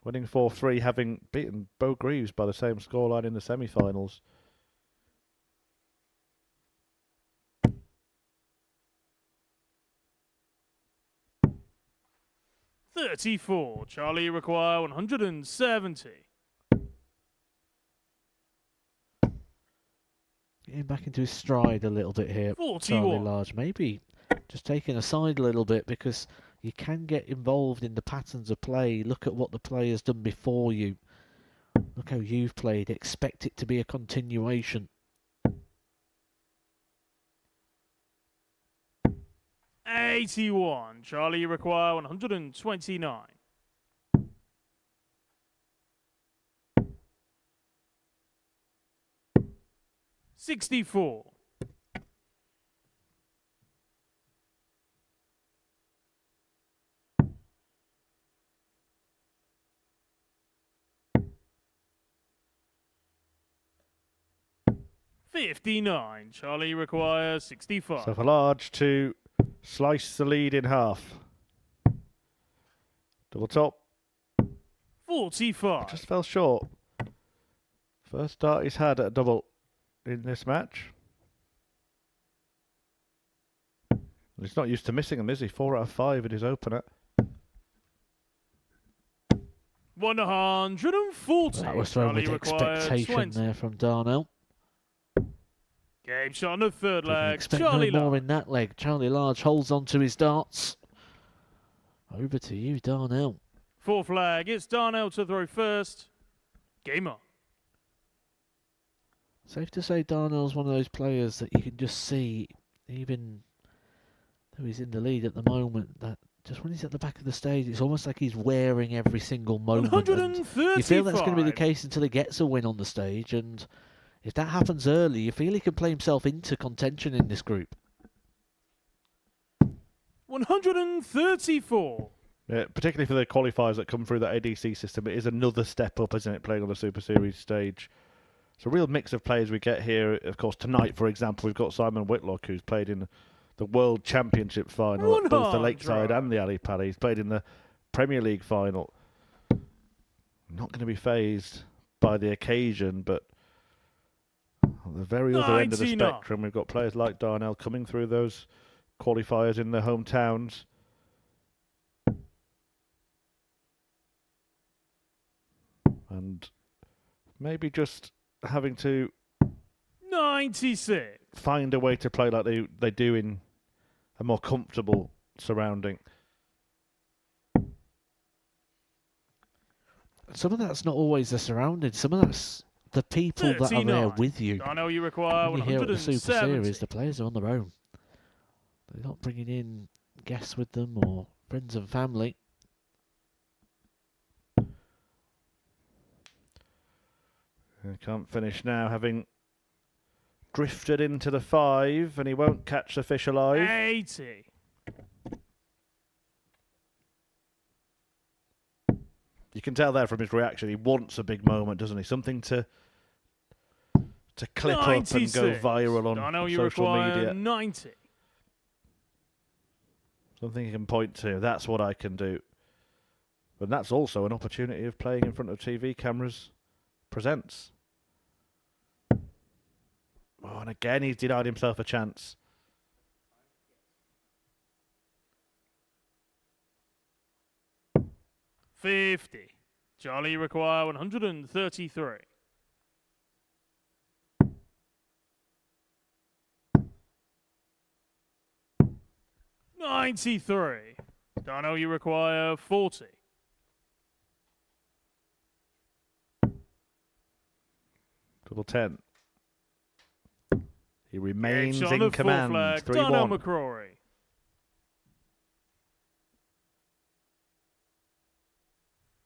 Winning 4-3, having beaten Bo Greaves by the same scoreline in the semi-finals. $34. Charlie, you require 170. Getting back into his stride a little bit here, 41. Charlie Large. Maybe just taking a side a little bit, because you can get involved in the patterns of play. Look at what the player's done before you. Look how you've played. Expect it to be a continuation. 81. Charlie, you require 129. $64. $59. Charlie requires 65. So for Large to slice the lead in half. Double top. 45. Just fell short. First start he's had at a double in this match. He's not used to missing them, is he? 4 out of 5 in his opener. 140. That was thrown Charlie with requires expectation 20. there from Darnell. Game shot on the third Didn't leg. expect Charlie no more Large. in that leg. Charlie Large holds on to his darts. Over to you, Darnell. Fourth leg. It's Darnell to throw first. Game on. Safe to say Darnell's one of those players that you can just see, even though he's in the lead at the moment, that just when he's at the back of the stage, it's almost like he's wearing every single moment. And you feel that's going to be the case until he gets a win on the stage, and if that happens early, you feel he can play himself into contention in this group. 134. Yeah, particularly for the qualifiers that come through the ADC system, it is another step up, isn't it, playing on the Super Series stage. It's a real mix of players we get here. Of course, tonight, for example, we've got Simon Whitlock, who's played in the World Championship final at both the Lakeside and the Ali Pali. He's played in the Premier League final. Not going to be phased by the occasion, but on the very other end of the spectrum, we've got players like Darnell coming through those qualifiers in their hometowns. And maybe just having to 96. Find a way to play like they do in a more comfortable surrounding. Some of that's not always the surrounding. Some of that's the people 39. that are there with you. I know you require When you hear at the 170. Super Series, the players are on their own. They're not bringing in guests with them or friends and family. He can't finish now, having drifted into the 5, and he won't catch the fish alive. 80. You can tell there from his reaction, he wants a big moment, doesn't he? Something to clip 96. up and go viral on I know you social require media. 90. Something he can point to. That's what I can do. But that's also an opportunity of playing in front of TV cameras presents. Oh, and again, he's denied himself a chance. $50. Charlie, you require 133. $93. Dino, you require 40. Double 10. He remains Edge on in the command. flag, 3-1. Dino McCrory.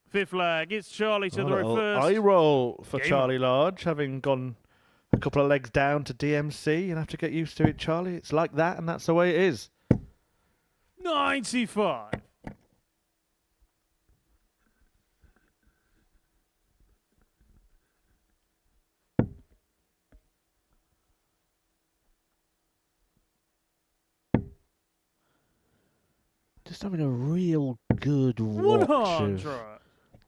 Fifth flag, it's Charlie to the row first. Eye roll for Game Charlie Large, having gone a couple of legs down to DMC. You have to get used to it, Charlie. It's like that, and that's the way it is. 95. Just having a real good watch 100. of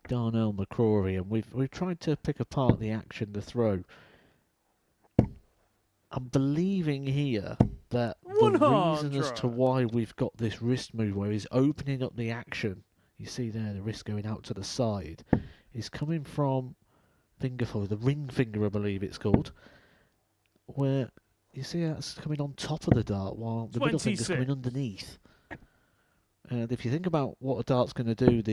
Darnell McCrory, and we've tried to pick apart the action, the throw. I'm believing here that the reason as to why we've got this wrist move where he's opening up the action, you see there the wrist going out to the side, is coming from finger four, the ring finger I believe it's called, where you see that's coming on top of the dart while the middle finger's coming underneath. And if you think about what a dart's going to do,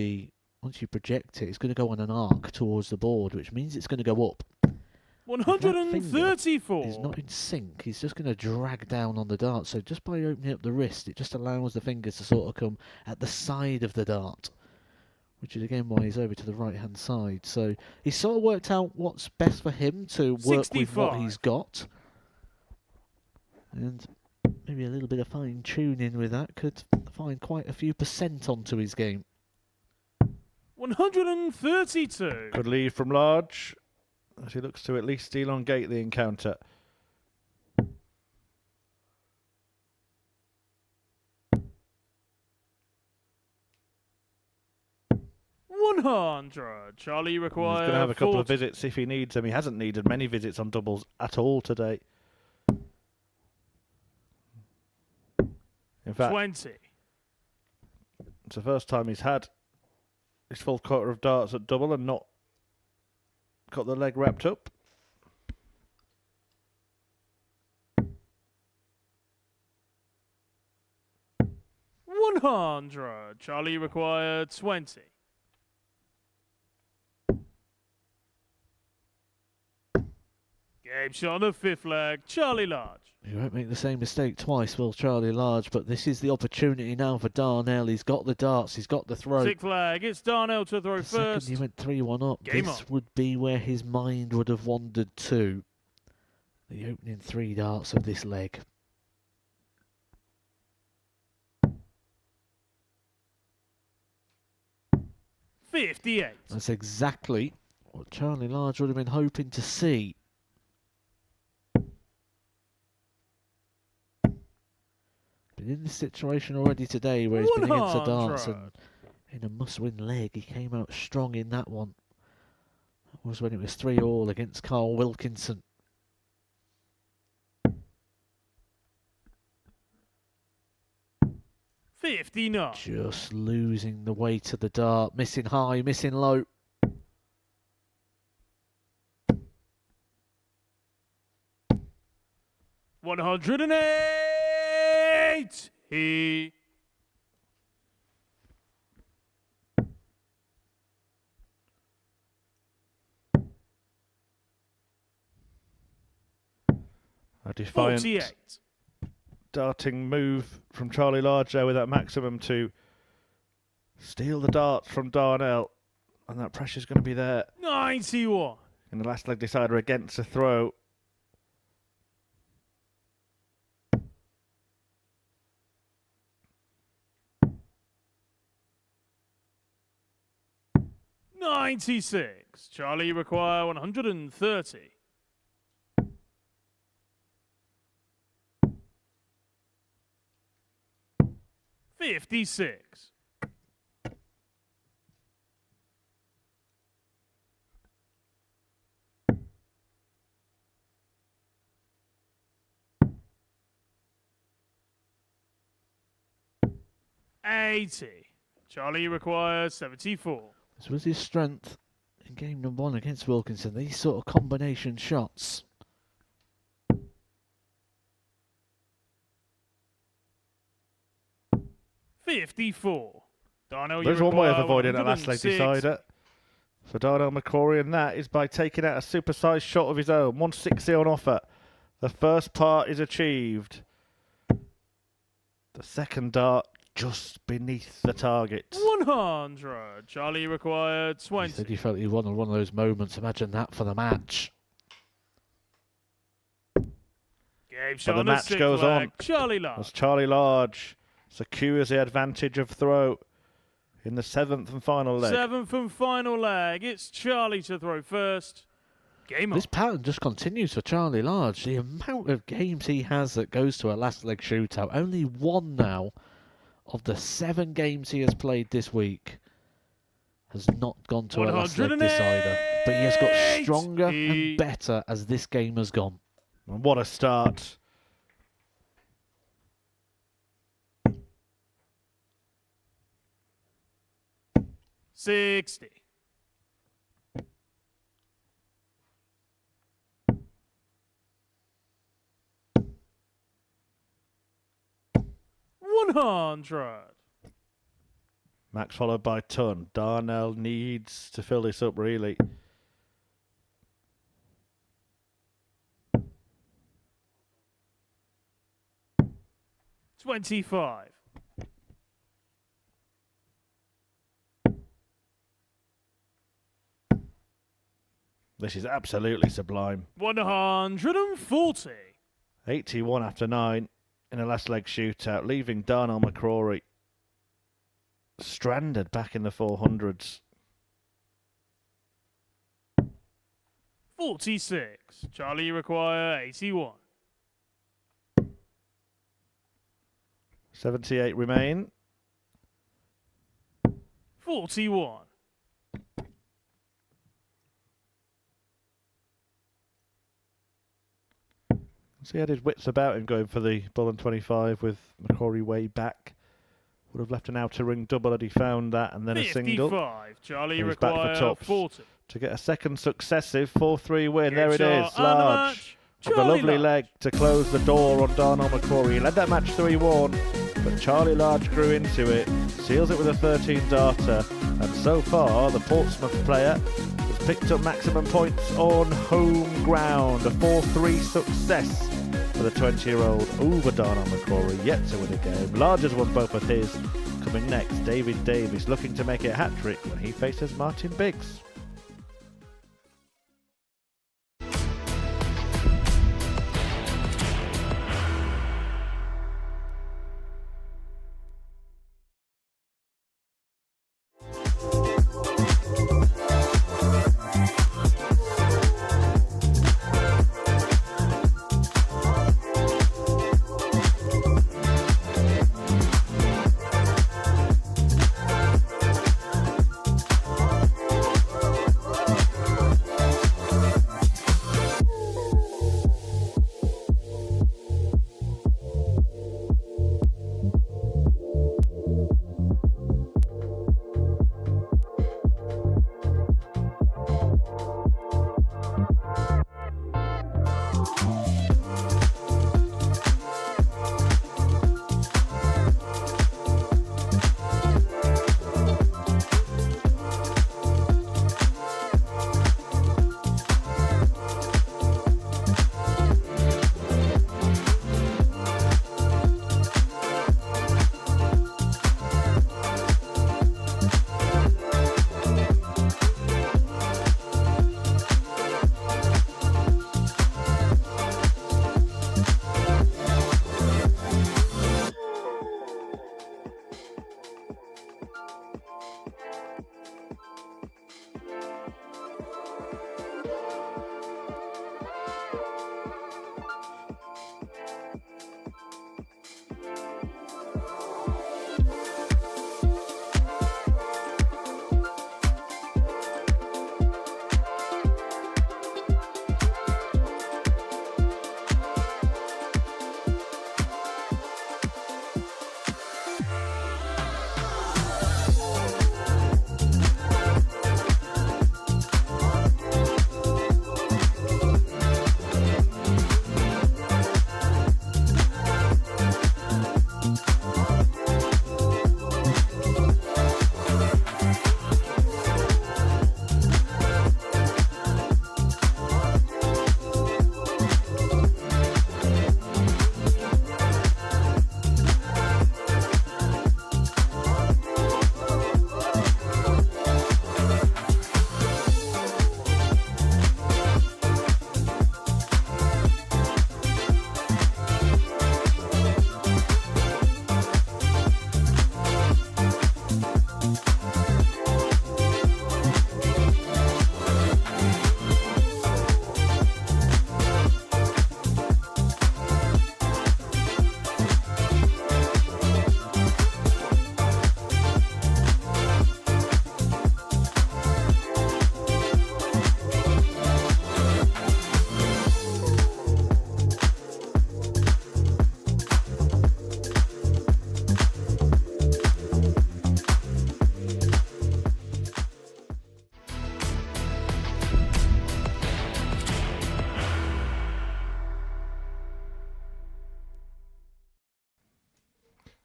once you project it, it's going to go on an arc towards the board, which means it's going to go up. 134. He's not in sync. He's just going to drag down on the dart. So just by opening up the wrist, it just allows the fingers to sort of come at the side of the dart, which is again why he's over to the right-hand side. So he's sort of worked out what's best for him to work 65. with what he's got. And maybe a little bit of fine-tuning with that could find quite a few % onto his game. 132. Good lead from Large, as he looks to at least elongate the encounter. Charlie requires. He's going to have a couple 40. of visits if he needs them. He hasn't needed many visits on doubles at all today. In fact, 20. it's the first time he's had his full quarter of darts at double and not got the leg wrapped up. $100. Charlie required 20. Game shot on the 5th leg, Charlie Large. He won't make the same mistake twice, will Charlie Large, but this is the opportunity now for Darnell. He's got the darts, he's got the throw. 6th leg, it's Darnell to throw The first. second he went 3-1 up, Game this on. would be where his mind would have wandered to. The opening 3 darts of this leg. $58. That's exactly what Charlie Large would have been hoping to see. Been in this situation already today where he's been against the darts and in a must-win leg. He came out strong in that one. That was when it was 3-all against Carl Wilkinson. $59. Just losing the way to the dart, missing high, missing low. $108. He. A defiant 48. darting move from Charlie Large there with that maximum to steal the darts from Darnell. And that pressure's going to be there 91. in the last leg decider against the throw. $96. Charlie, you require 130. $56. $80. Charlie, you require 74. This was his strength in game number 1 against Wilkinson. These sort of combination shots. $54. Darnell, you There's one way of require avoiding that last leg 106. decider for Darnell McCrory, and that is by taking out a supersized shot of his own. 160 on offer. The first part is achieved. The second dart just beneath the target. 100. Charlie required He 20. said he felt he wanted one of those moments. Imagine that for the match. Game shot the on match 6th goes leg, on. Charlie Large. As Charlie Large secures the advantage of throw in the 7th and final leg. 7th and final leg. It's Charlie to throw first. Game on. This pattern just continues for Charlie Large. The amount of games he has that goes to a last leg shootout. Only one now of the 7 games he has played this week has not gone to a last leg decider. But he has got stronger and better as this game has gone. And what a start. $60. $100. Max followed by Ton. Darnell needs to fill this up, really. $25. This is absolutely sublime. 140. 81 after 9 in a last leg shootout, leaving Darnell McCrory stranded back in the 400s. 46. Charlie, you require 81. 78 remain. 41. So he had his wits about him going for the ball on 25 with McCrory way back. Would have left an outer ring double had he found that, and then a single. 55. Charlie, you And he's back for require tops 40. to get a second successive 4-3 win. Good There it shot is, and the Large. match, With a Charlie lovely Large. leg to close the door on Darnell McCrory. He led that match 3-1, but Charlie Large grew into it, seals it with a 13 darter, and so far the Portsmouth player has picked up maximum points on home ground. A 4-3 success for the 20-year-old Overdana McCrory, yet to win a game. Largest one both of his. Coming next, David Davis looking to make it a hat-trick when he faces Martin Biggs.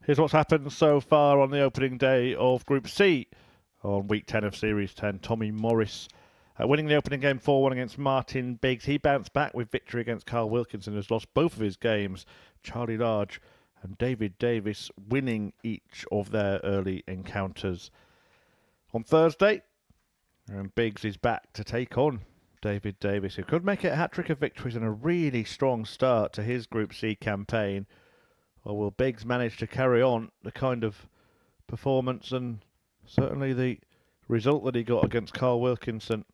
Here's what's happened so far on the opening day of Group C on Week 10 of Series 10. Tommy Morris winning the opening game 4-1 against Martin Biggs. He bounced back with victory against Carl Wilkinson, who's lost both of his games. Charlie Large and David Davis winning each of their early encounters. On Thursday, and Biggs is back to take on David Davis, who could make it a hat-trick of victories and a really strong start to his Group C campaign. Or will Biggs manage to carry on the kind of performance and certainly the result that he got against Carl Wilkinson?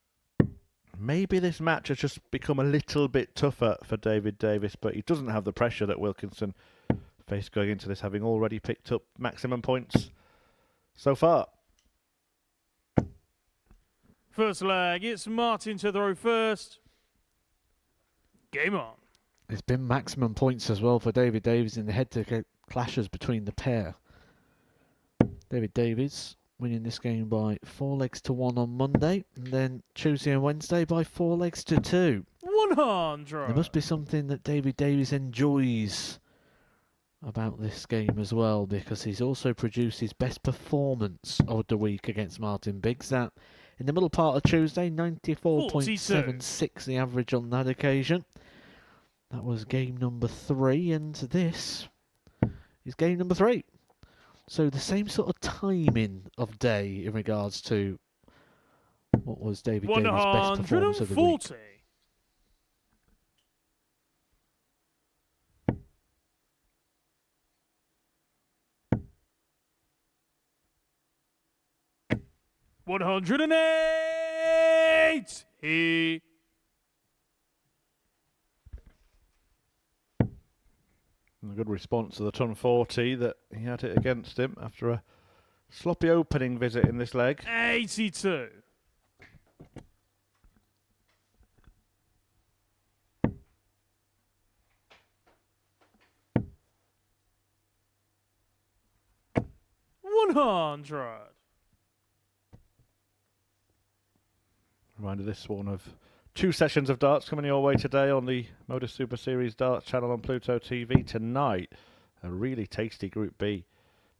Maybe this match has just become a little bit tougher for David Davis, but he doesn't have the pressure that Wilkinson faced going into this, having already picked up maximum points so far. First leg, it's Martin to throw first. Game on. It's been maximum points as well for David Davis in the head-to-head clashes between the pair. David Davis winning this game by 4-1 on Monday, and then Tuesday and Wednesday by 4-2. 100. There must be something that David Davis enjoys about this game as well, because he's also produced his best performance of the week against Martin Biggs. That In the middle part of Tuesday, 94.76 the average on that occasion. That was game number 3, and this is game number 3. So the same sort of timing of day in regards to what was David Davies' best performance of the week. 108. And a good response to the ton 40 that he had it against him after a sloppy opening visit in this leg. 82. $100. Reminder, this one of 2 sessions of darts coming your way today on the Modus Super Series Darts channel on Pluto TV. Tonight, a really tasty Group B.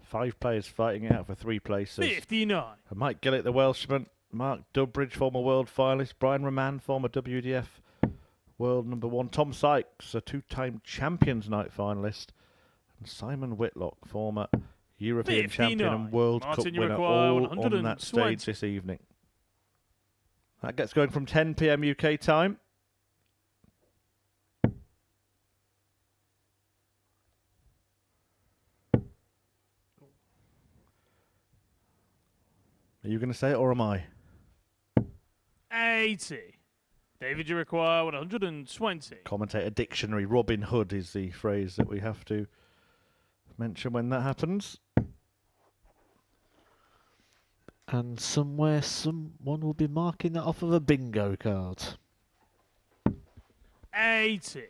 5 players fighting it out for 3 places. 59. Mike Gillett, the Welshman. Mark Durbridge, former world finalist. Brian Raman, former WDF world #1. Tom Sykes, a 2-time Champions Night finalist. And Simon Whitlock, former European 59. champion and World Martin, Cup you winner, require all on that 120. stage this evening. That gets going from 10 p.m. UK time. Are you going to say it or am I? 80. David, you require 120. Commentator dictionary, Robin Hood is the phrase that we have to mention when that happens. And somewhere someone will be marking that off of a bingo card. 80.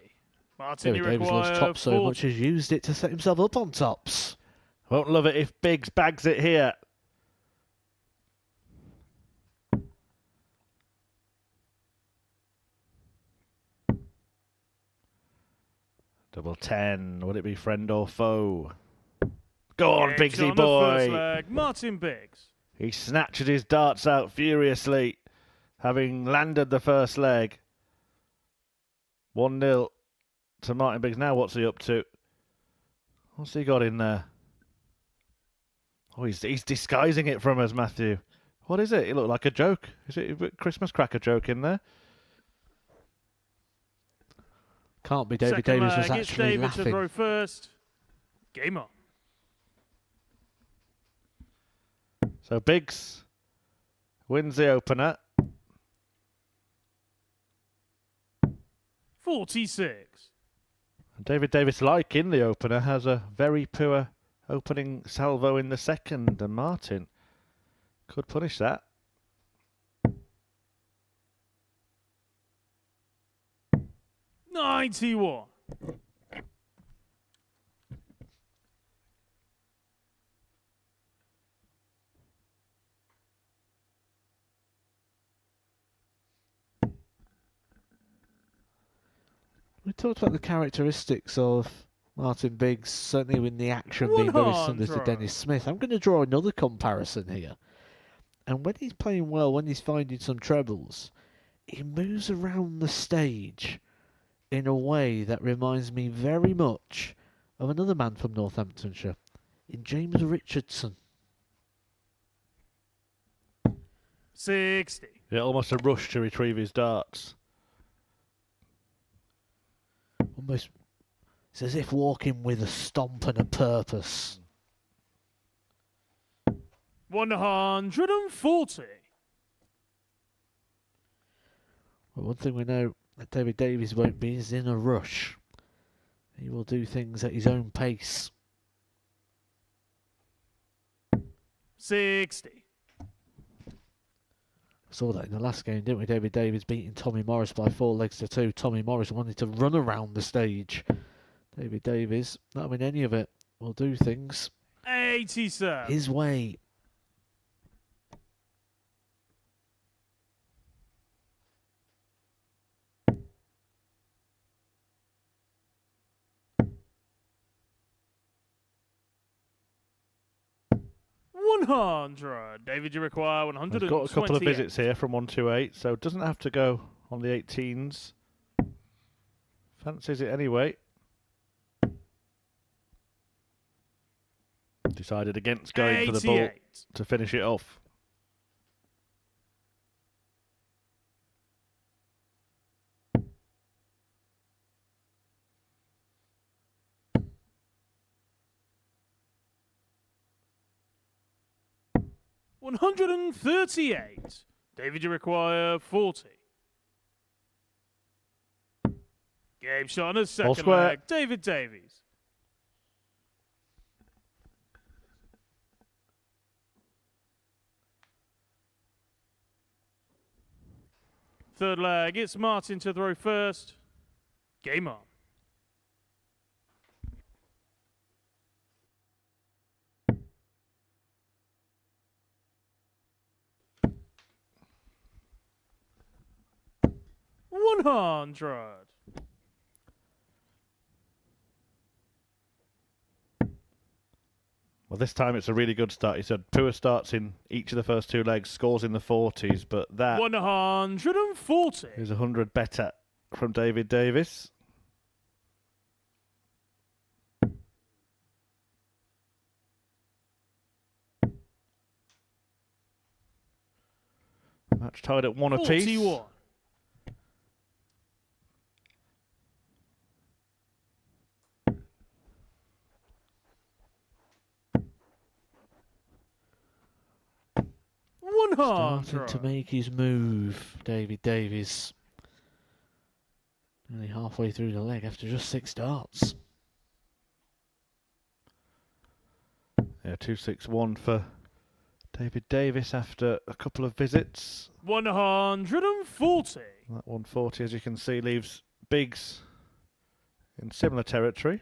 Martin, you David Davies loves require top so 40. much has used it to set himself up on tops. Won't love it if Biggs bags it here. Double 10. Would it be friend or foe? Go on, Biggs Biggsy on the first boy. leg. Martin Biggs. He snatches his darts out furiously, having landed the first leg. 1-0 to Martin Biggs. Now what's he up to? What's he got in there? Oh, he's disguising it from us, Matthew. What is it? It looked like a joke. Is it a Christmas cracker joke in there? Can't be. David Second Davies was leg, it's actually David to laughing. throw first. Game on. So Biggs wins the opener. 46. And David Davis, like in the opener, has a very poor opening salvo in the second. And Martin could punish that. 91. We talked about the characteristics of Martin Biggs, certainly with the action being very similar to 100. Dennis Smith. I'm going to draw another comparison here. And when he's playing well, when he's finding some trebles, he moves around the stage in a way that reminds me very much of another man from Northamptonshire, in James Richardson. 60. Yeah, almost a rush to retrieve his darts. Almost, it's as if walking with a stomp and a purpose. 140. Well, one thing we know that David Davies won't be is in a rush. He will do things at his own pace. 60. Saw that in the last game, didn't we? David Davies beating Tommy Morris by 4 legs to 2. Tommy Morris wanted to run around the stage. David Davies, not having any of it, will do things 87. his way. 100. David, you require I've 128. got a couple of visits here from 128, so it doesn't have to go on the 18s. Fancies it anyway. Decided against going for the ball 88. to finish it off. $138. David, you require 40. Game shot on a second square. leg. David Davies. Third leg, it's Martin to throw first. Game on. $100. Well, this time it's a really good start. He said poor starts in each of the first two legs, scores in the 40s, but that 140. is 100 better from David Davis. Match tied at 1 apiece. 41. Starting to make his move, David Davies. Nearly halfway through the leg after just 6 starts. Yeah, 261 for David Davis after a couple of visits. 140. That 140, as you can see, leaves Biggs in similar territory.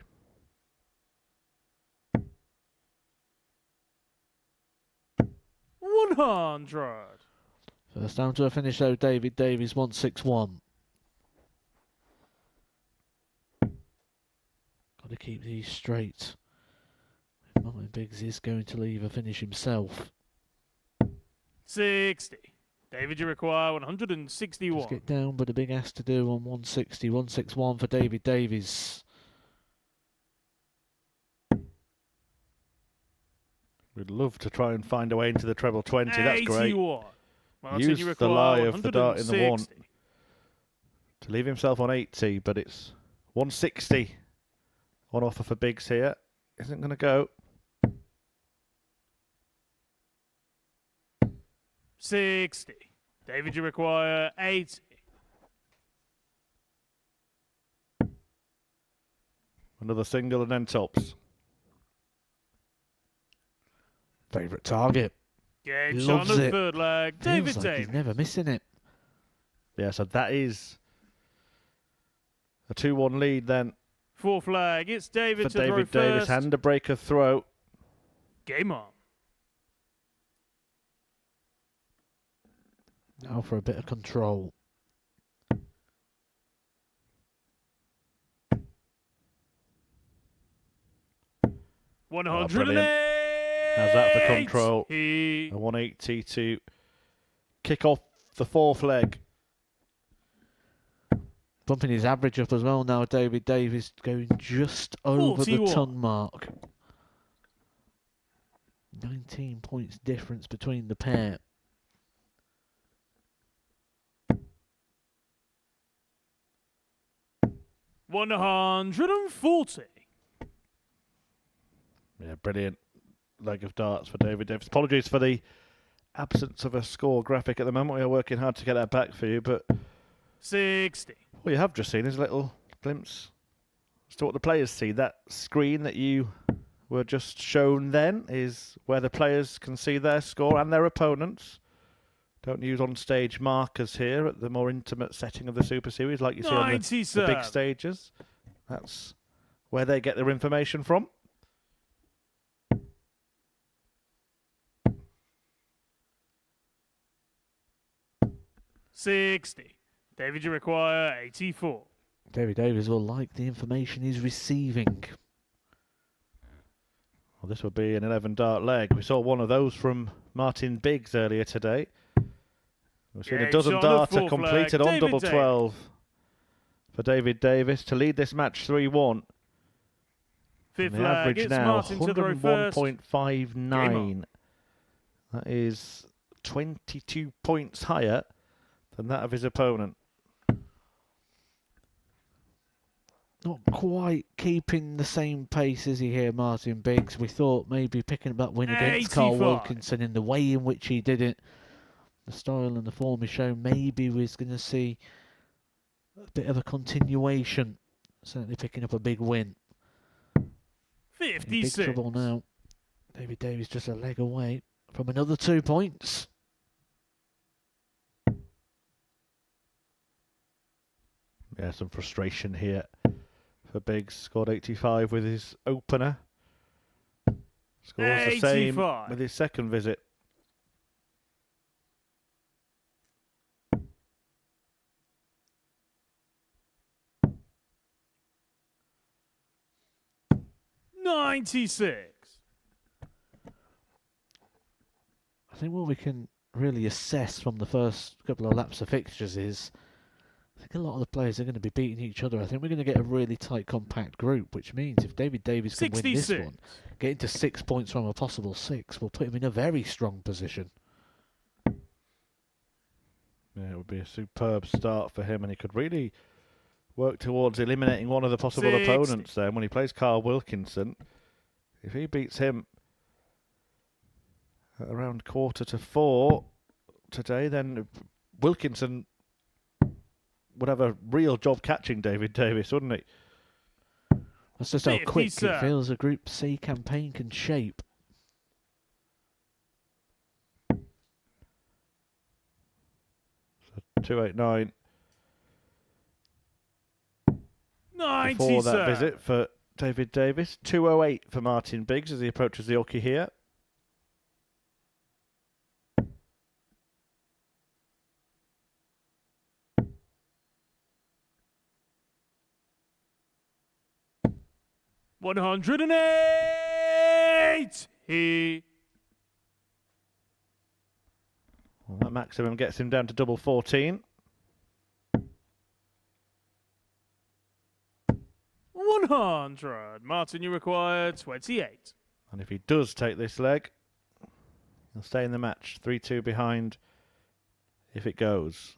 $100. First down to a finish though, David Davies 161. Got to keep these straight. Martin Biggs is going to leave a finish himself. 60. David, you require 161. Just get down, but a big ask to do on 160. 161 for David Davies. We'd love to try and find a way into the treble 20. That's great. 81. Martin, Use you the require lie of the dart in the 1 160. to leave himself on 80, but it's 160 on offer for Biggs here. Isn't going to go. 60. David, you require 80. Another single and then tops. Favourite target. Game shot on the third leg. David Feels like Davies. he's never missing it. Yeah, so that is a 2-1 lead then Fourth leg. It's David for to David throw Davis. first. Hand a breaker throw. Game on. Now for a bit of control. $108. Brilliant. How's that for control? He A 180 to kick off the fourth leg. Bumping his average up as well now, David Davis going just over the 41. ton mark. 19 points difference between the pair. $140. Yeah, brilliant leg of darts for David Davis. Apologies for the absence of a score graphic at the moment. We are working hard to get that back for you, but 60. what you have just seen is a little glimpse as to what the players see. That screen that you were just shown then is where the players can see their score and their opponents. Don't use on-stage markers here at the more intimate setting of the Super Series like you see on the 97. big stages. That's where they get their information from. $60. David, you require 84. David Davis will like the information he's receiving. Well, this will be an 11 dart leg. We saw one of those from Martin Biggs earlier today. We've seen a dozen darts are completed on double 12 for David Davis to lead this match 3-1. Fifth the flag, average it's now Martin to throw first. 101.59. That is 22 points higher than that of his opponent. Not quite keeping the same pace as he here, Martin Biggs. We thought maybe picking up that win against Carl 85. Wilkinson in the way in which he did it. The style and the form he showed, maybe we're going to see a bit of a continuation. Certainly picking up a big win. 56. Big trouble now. David Davies just a leg away from another 2 points. Yeah, some frustration here for Biggs. Scored 85 with his opener. Scores the same 85. with his second visit. $96. I think what we can really assess from the first couple of laps of fixtures is I think a lot of the players are going to be beating each other. I think we're going to get a really tight, compact group, which means if David Davies can win this 66. one, getting to 6 points from a possible 6 will put him in a very strong position. Yeah, it would be a superb start for him, and he could really work towards eliminating one of the possible 60. opponents then when he plays Carl Wilkinson. If he beats him at around 3:45 today, then Wilkinson would have a real job catching David Davis, wouldn't he? That's just how quick 57. it feels a Group C campaign can shape. So 289 97. before that visit for David Davis. 208 for Martin Biggs as he approaches the Orky here. $108. Well, that maximum gets him down to double 14. 100. Martin, you require 28. And if he does take this leg, he'll stay in the match. 3-2 behind if it goes.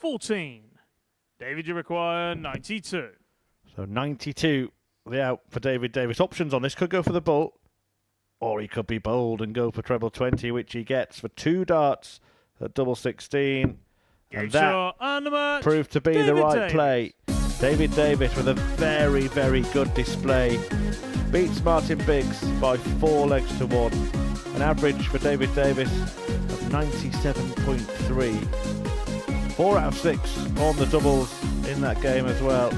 $14. David, you require 92. So 92, the out for David Davis. Options on this could go for the bull, or he could be bold and go for treble 20, which he gets for 2 darts at double 16. And that proved to be the right play. David Davis with a very, very good display. Beats Martin Biggs by 4 legs to 1. An average for David Davis of 97.3. 4 out of 6 on the doubles in that game as well.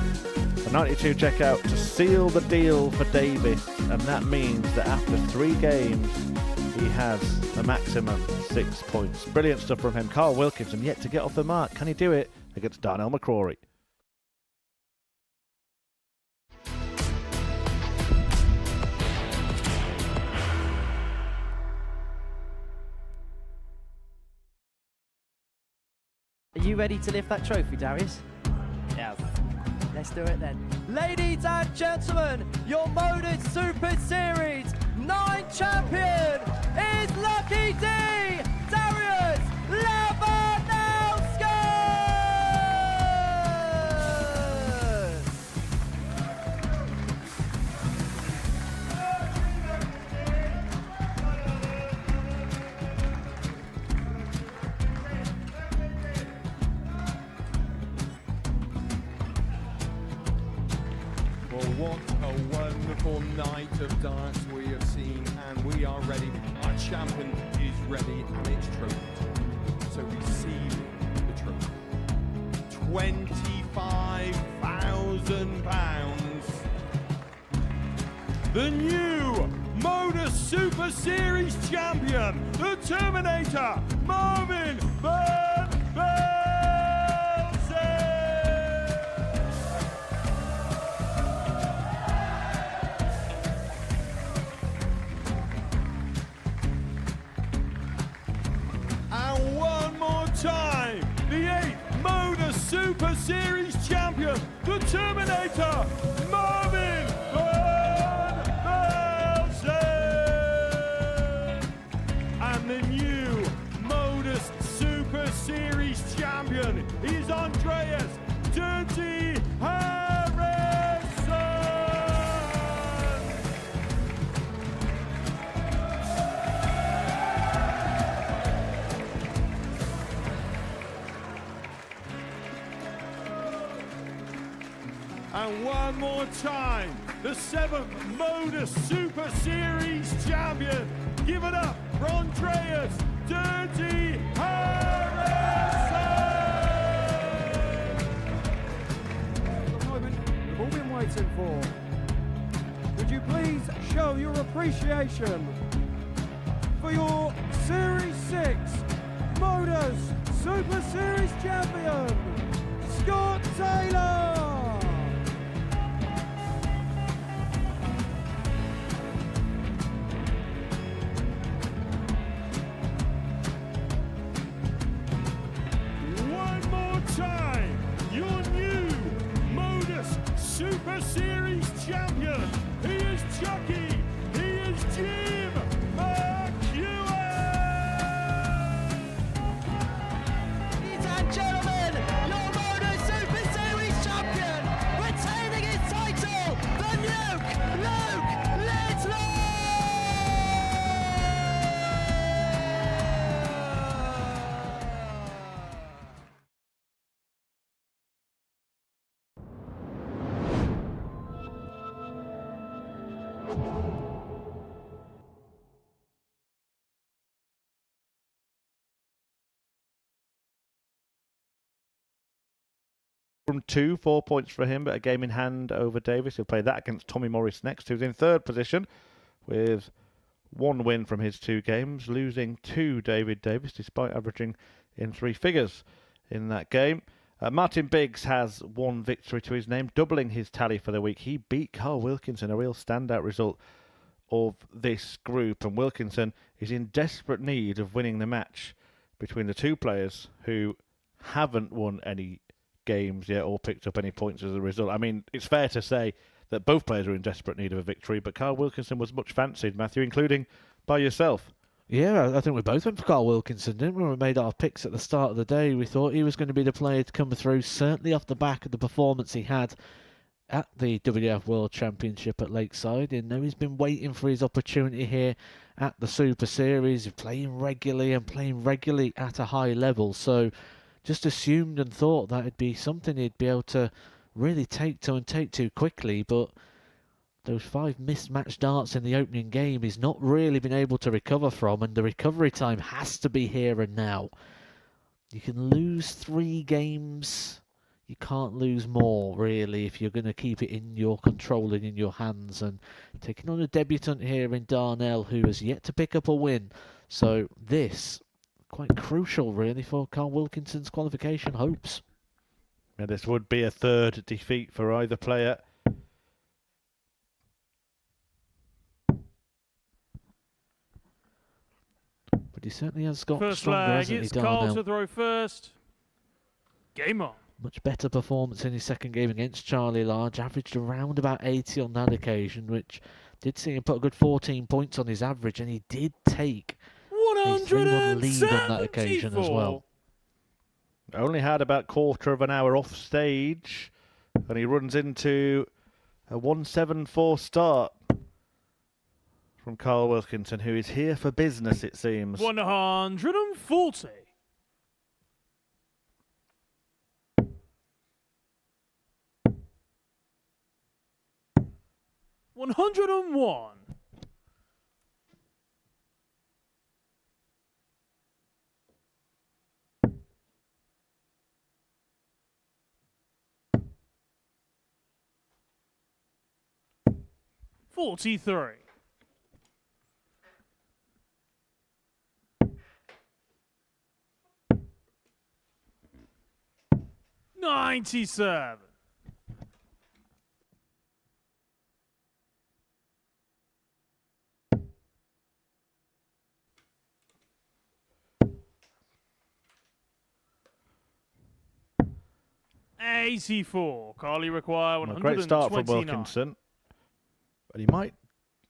A 92 checkout to seal the deal for Davis, and that means that after 3 games he has a maximum 6 points. Brilliant stuff from him. Carl Wilkinson yet to get off the mark. Can he do it against Darnell McCrory? Are you ready to lift that trophy, Darius? Yes. Let's do it then. Ladies and gentlemen, your Modus Super Series 9 champion is Lucky D, Darius Labanowski! Well, what a wonderful night of darts we have seen, and we are ready. Our champion is ready, and it's trophy time. So receive the trophy. £25,000. The new Modus Super Series champion, the Terminator, Marvin Burnett! Super Series champion, the Terminator, Marvin Van Velzen. And the new Modus Super Series champion is Andreas Dirty Harrison. And one more time, the 7th Modus Super Series champion. Give it up for Andreas Dirty Harrison. The moment we've all been waiting for. Would you please show your appreciation for your Series 6 Modus Super Series champion, Scott Taylor? One more time, your new Modus Super Series champion. He is Chucky. He is Jim McEwen. Ladies and gentlemen, your Modus Super Series champion, retaining his title, the Luke Littler! From 4 points for him, but a game in hand over Davis. He'll play that against Tommy Morris next, who's in third position with 1 win from his 2 games, losing to David Davis despite averaging in 3 figures in that game. Martin Biggs has 1 victory to his name, doubling his tally for the week. He beat Carl Wilkinson, a real standout result of this group, and Wilkinson is in desperate need of winning the match between the 2 players who haven't won any games yet or picked up any points as a result. I mean, it's fair to say that both players are in desperate need of a victory, but Carl Wilkinson was much fancied, Matthew, including by yourself. Yeah, I think we both went for Carl Wilkinson, didn't we? When we made our picks at the start of the day, we thought he was going to be the player to come through, certainly off the back of the performance he had at the WWF World Championship at Lakeside. And now he's been waiting for his opportunity here at the Super Series, playing regularly at a high level. So just assumed and thought that it'd be something he'd be able to really take to quickly, but those 5 mismatched darts in the opening game he's not really been able to recover from, and the recovery time has to be here and now. You can lose 3 games, you can't lose more really if you're going to keep it in your control and in your hands. And taking on a debutant here in Darnell who has yet to pick up a win, so this quite crucial really for Carl Wilkinson's qualification hopes. Yeah, this would be a 3rd defeat for either player. But he certainly has got First stronger, leg, hasn't he, it's Carl Darnell? to throw first. Game on. Much better performance in his second game against Charlie Large. Averaged around about 80 on that occasion, which did see him put a good 14 points on his average, and he did take a 3-1 lead on that occasion as well. Only had about quarter of an hour off stage, and he runs into a 174 start from Carl Wilkinson, who is here for business, it seems. 140. $101. $43. 97. 84. Carly require Well, 129. great start from Wilkinson. But he might,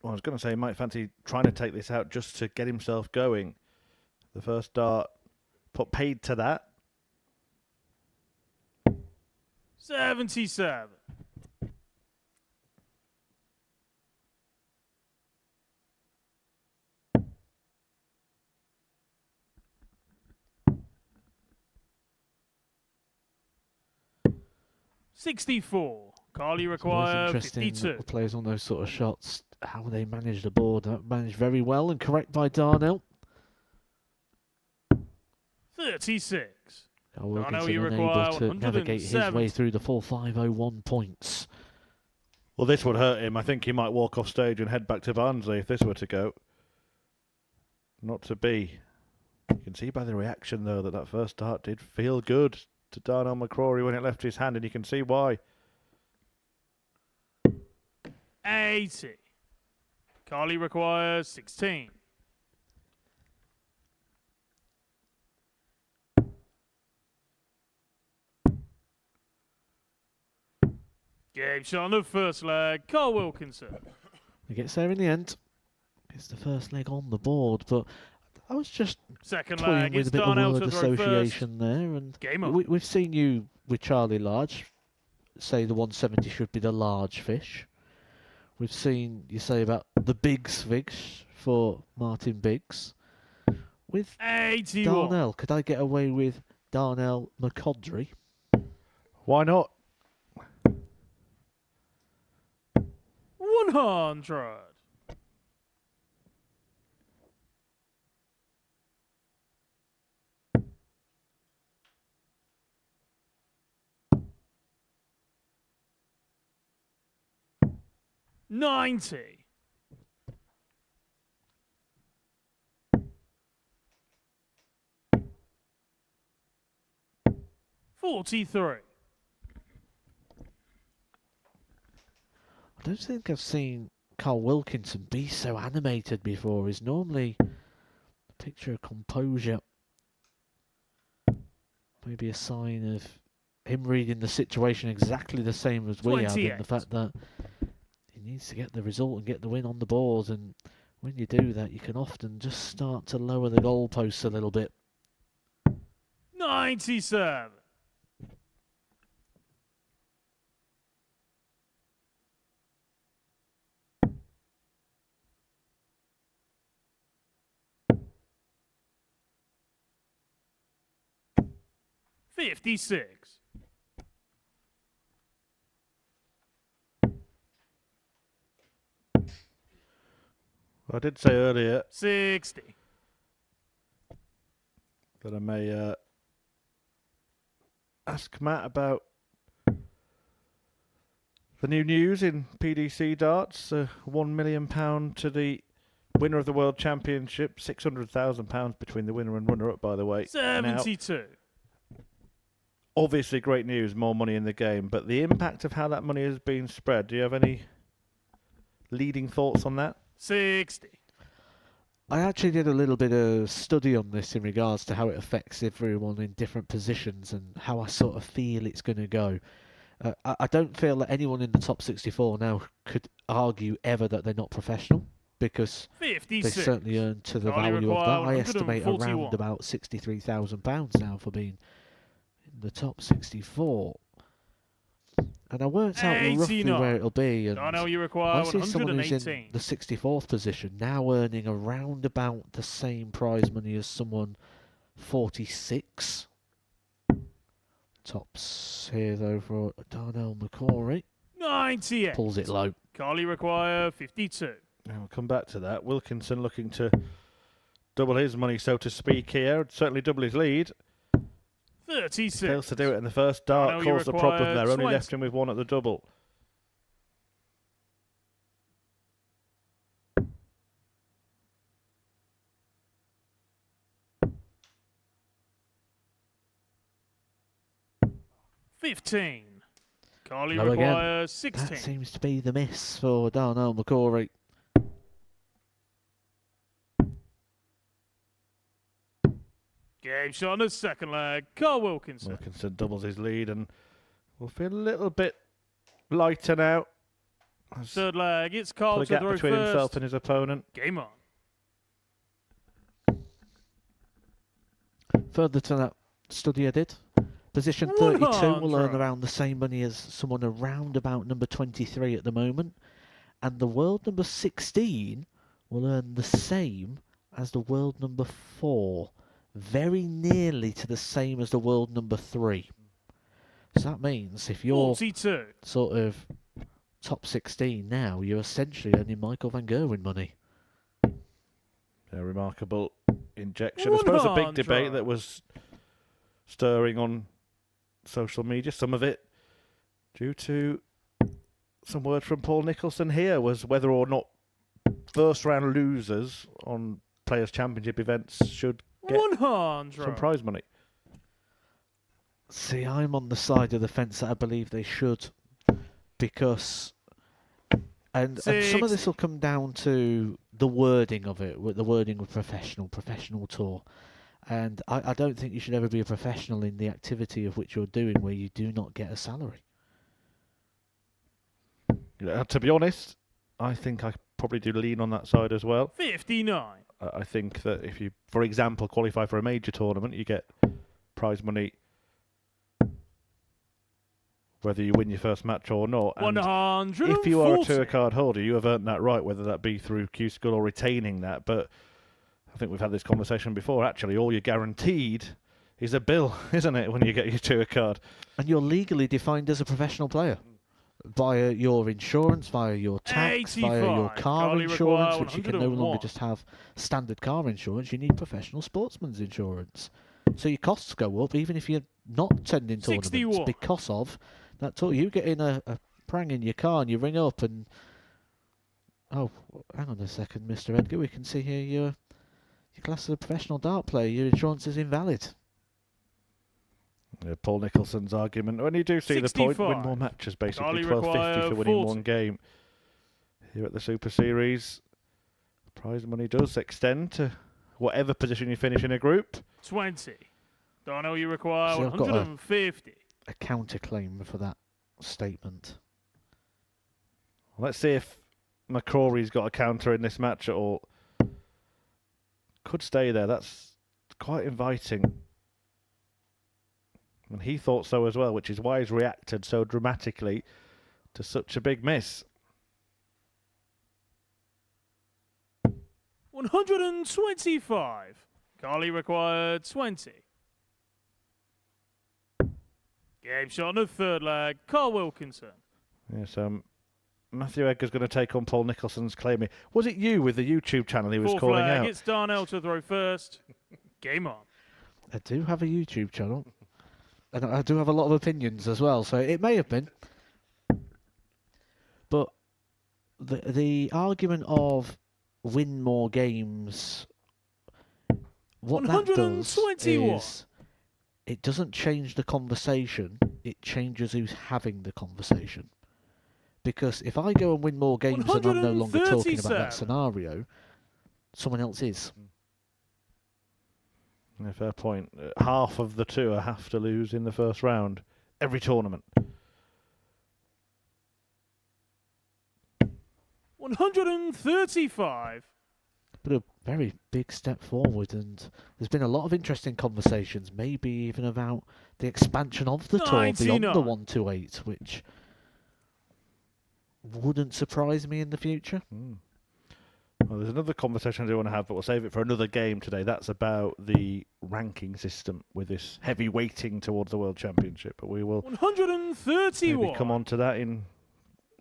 well, I was going to say he might fancy trying to take this out just to get himself going. The first dart put paid to that. 77. $64. Carly It's always require interesting 52. that the players on those sort of shots, how they manage the board. Managed very well and correct by Darnell. 36. Wilkinson you unable require to navigate his 107. way through the full 501 points. Well, this would hurt him. I think he might walk off stage and head back to Barnsley if this were to go. Not to be. You can see by the reaction, though, that that first dart did feel good to Darnell McCrory when it left his hand, and you can see why. 80. Carly requires 16. Game shot on the first leg. Carl Wilkinson. He gets there in the end. Gets the first leg on the board, but I was just Second toying leg. with It's a bit of Darnell word to throw first. association there, and Game up. we've seen you with Charlie Large say the 170 should be the large fish. We've seen you say about the Biggs fish for Martin Biggs. With 81. Darnell, could I get away with Darnell McCodry? Why not? 100. $90. $43. I don't think I've seen Carl Wilkinson be so animated before. He's normally a picture of composure. Maybe a sign of him reading the situation exactly the same as we have, in 28. the fact that he needs to get the result and get the win on the board, and when you do that you can often just start to lower the goalposts a little bit. 97. $56. I did say earlier 60. that I may ask Matt about the new news in PDC darts. £1 million to the winner of the World Championship, £600,000 between the winner and runner-up, by the way. 72. Now, obviously great news, more money in the game, but the impact of how that money has been spread, do you have any leading thoughts on that? 60. I actually did a little bit of study on this in regards to how it affects everyone in different positions and how I sort of feel it's going to go. I don't feel that anyone in the top 64 now could argue ever that they're not professional, because 56. they certainly earn to the Carly value of that. require I estimate 141. around about £63,000 now for being in the top 64. And I worked out roughly 89. where it'll be. And I know you require I see someone who's in 118. the 64th position now earning around about the same prize money as someone 46. Tops here though for Darnell McCrory. 98. Pulls it low. Carly require 52. Now we'll come back to that. Wilkinson looking to double his money, so to speak, here. Certainly double his lead. 36. Fails to do it in the first dart, know you caused the problem require there. Only 20. left him with one at the double. $15. Carly Low again. requires 16. That seems to be the miss for Darnell McCrory. Game shot on the second leg. Carl Wilkinson. Wilkinson doubles his lead, and will feel a little bit lighter now. Third leg, it's Carl Put a to gap throw between first. himself and his opponent. Game on. Further to that study I did, position 32 will earn 100. around the same money as someone around about number 23 at the moment, and the world number 16 will earn the same as the world number 4, very nearly to the same as the world number 3. So that means if you're 42. sort of top 16 now, you're essentially earning Michael Van Gerwen money. A remarkable injection. I suppose a big 100. debate that was stirring on social media, some of it due to some words from Paul Nicholson here, was whether or not first round losers on Players' Championship events should get 100. some prize money. See, I'm on the side of the fence that I believe they should, because, and some of this will come down to the wording of it, with the wording of professional tour. And I don't think you should ever be a professional in the activity of which you're doing where you do not get a salary. To be honest, I think I probably do lean on that side as well. 59. I think that if you, for example, qualify for a major tournament, you get prize money whether you win your first match or not. And 140. if you are a tour card holder, you have earned that right, whether that be through Q-School or retaining that. But I think we've had this conversation before. Actually, all you're guaranteed is a bill, isn't it, when you get your tour card? And you're legally defined as a professional player via your insurance, via your tax, 85. via your car Carly insurance, require which you can no 101. longer just have standard car insurance. You need professional sportsman's insurance. So your costs go up, even if you're not attending tournaments, 61. because of that tour. You get in a prang in your car and you ring up and, oh, hang on a second, Mr. Edgar, we can see here you're classed as a professional dart player. Your insurance is invalid. Yeah, Paul Nicholson's argument. When you do see 65. the point, win more matches, basically. Carly 12.50 require for winning 40. one game. Here at the Super Series, prize money does extend to whatever position you finish in a group. 20. Darnell, you require See, I've got 150. A counterclaim for that statement. Let's see if McCrory's got a counter in this match at all. Could stay there. That's quite inviting. And he thought so as well, which is why he's reacted so dramatically to such a big miss. 125. Carly required 20. Game shot on the third leg. Carl Wilkinson. Yes, Matthew Edgar's going to take on Paul Nicholson's claim here. Was it you with the YouTube channel he was Fourth calling leg. out? It's Darnell to throw first. Game on. I do have a YouTube channel. And I do have a lot of opinions as well, so it may have been. But the argument of win more games, what that does 121. is it doesn't change the conversation, it changes who's having the conversation. Because if I go and win more games and I'm no longer talking about that 137. scenario, someone else is. Yeah, fair point. Half of the tour have to lose in the first round. Every tournament. 135. But a very big step forward, and there's been a lot of interesting conversations, maybe even about the expansion of the tour beyond 99. the 128, which wouldn't surprise me in the future. Well, there's another conversation I do want to have, but we'll save it for another game today. That's about the ranking system with this heavy weighting towards the World Championship. But we will 131. maybe come on to that in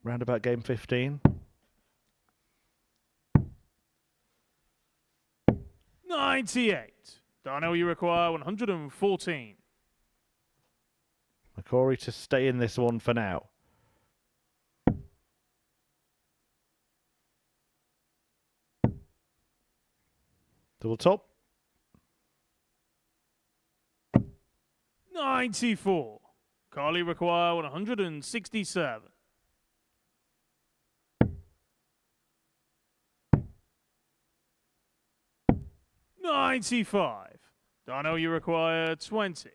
roundabout game 15. 98. Darnell, you require 114. McCrory to stay in this one for now. Double top. 94. Carly require 167. $95. Darnell, you require 20.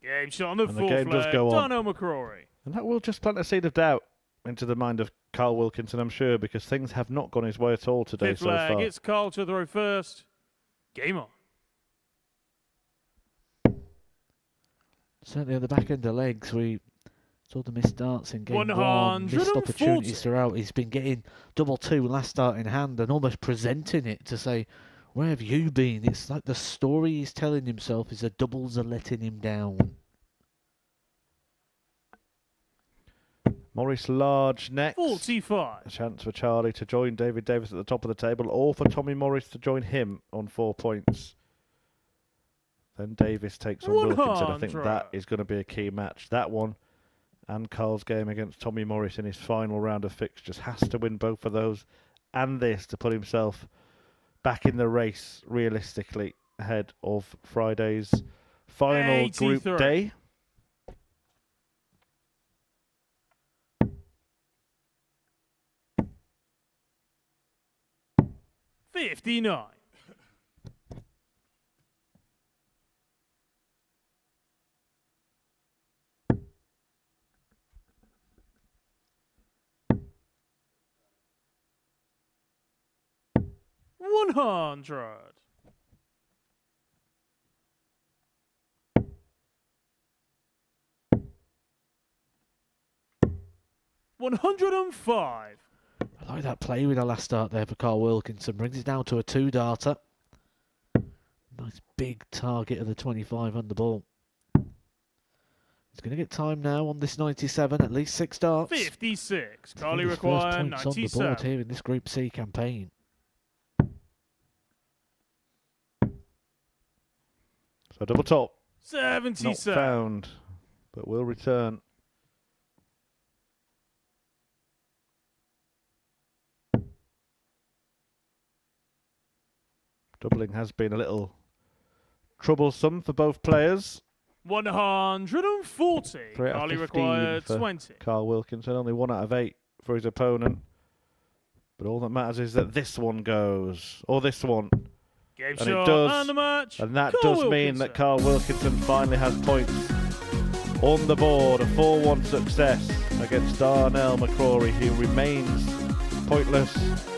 Game shot on the And the fourth game does leg. go on. Darnell McCrory. And that will just plant a seed of doubt into the mind of Carl Wilkinson, I'm sure, because things have not gone his way at all today Fifth so leg. far. It's Carl to throw first. Game on. Certainly at the back end of legs, we saw the missed darts in game 1, 140. missed opportunities throughout. He's been getting double 2 last start in hand and almost presenting it to say, where have you been? It's like the story he's telling himself is the doubles are letting him down. Morris large next. 45. A chance for Charlie to join David Davis at the top of the table, or for Tommy Morris to join him on 4 points. Then Davis takes on Wilkinson. I think 100. that is going to be a key match. That one and Carl's game against Tommy Morris in his final round of fixtures. Has to win both of those and this to put himself back in the race realistically ahead of Friday's final group 83. day. $59. $100. $105. I like that play with the last start there for Carl Wilkinson. Brings it down to a 2-darter. Nice big target of the 25 on the ball. He's going to get time now on this 97, at least 6 darts. 56. To Carly get his first require points on the 97. board here in this Group C campaign. So double top. 77. Not found, but will return. Doubling has been a little troublesome for both players. 140. 3 out of Carly 15 required for 20. Carl Wilkinson, only 1 out of 8 for his opponent. But all that matters is that this one goes, or this one. Game And shot it does, and the match. and that Carl does mean Wilkinson. that Carl Wilkinson finally has points on the board. A 4-1 success against Darnell McCrory, who remains pointless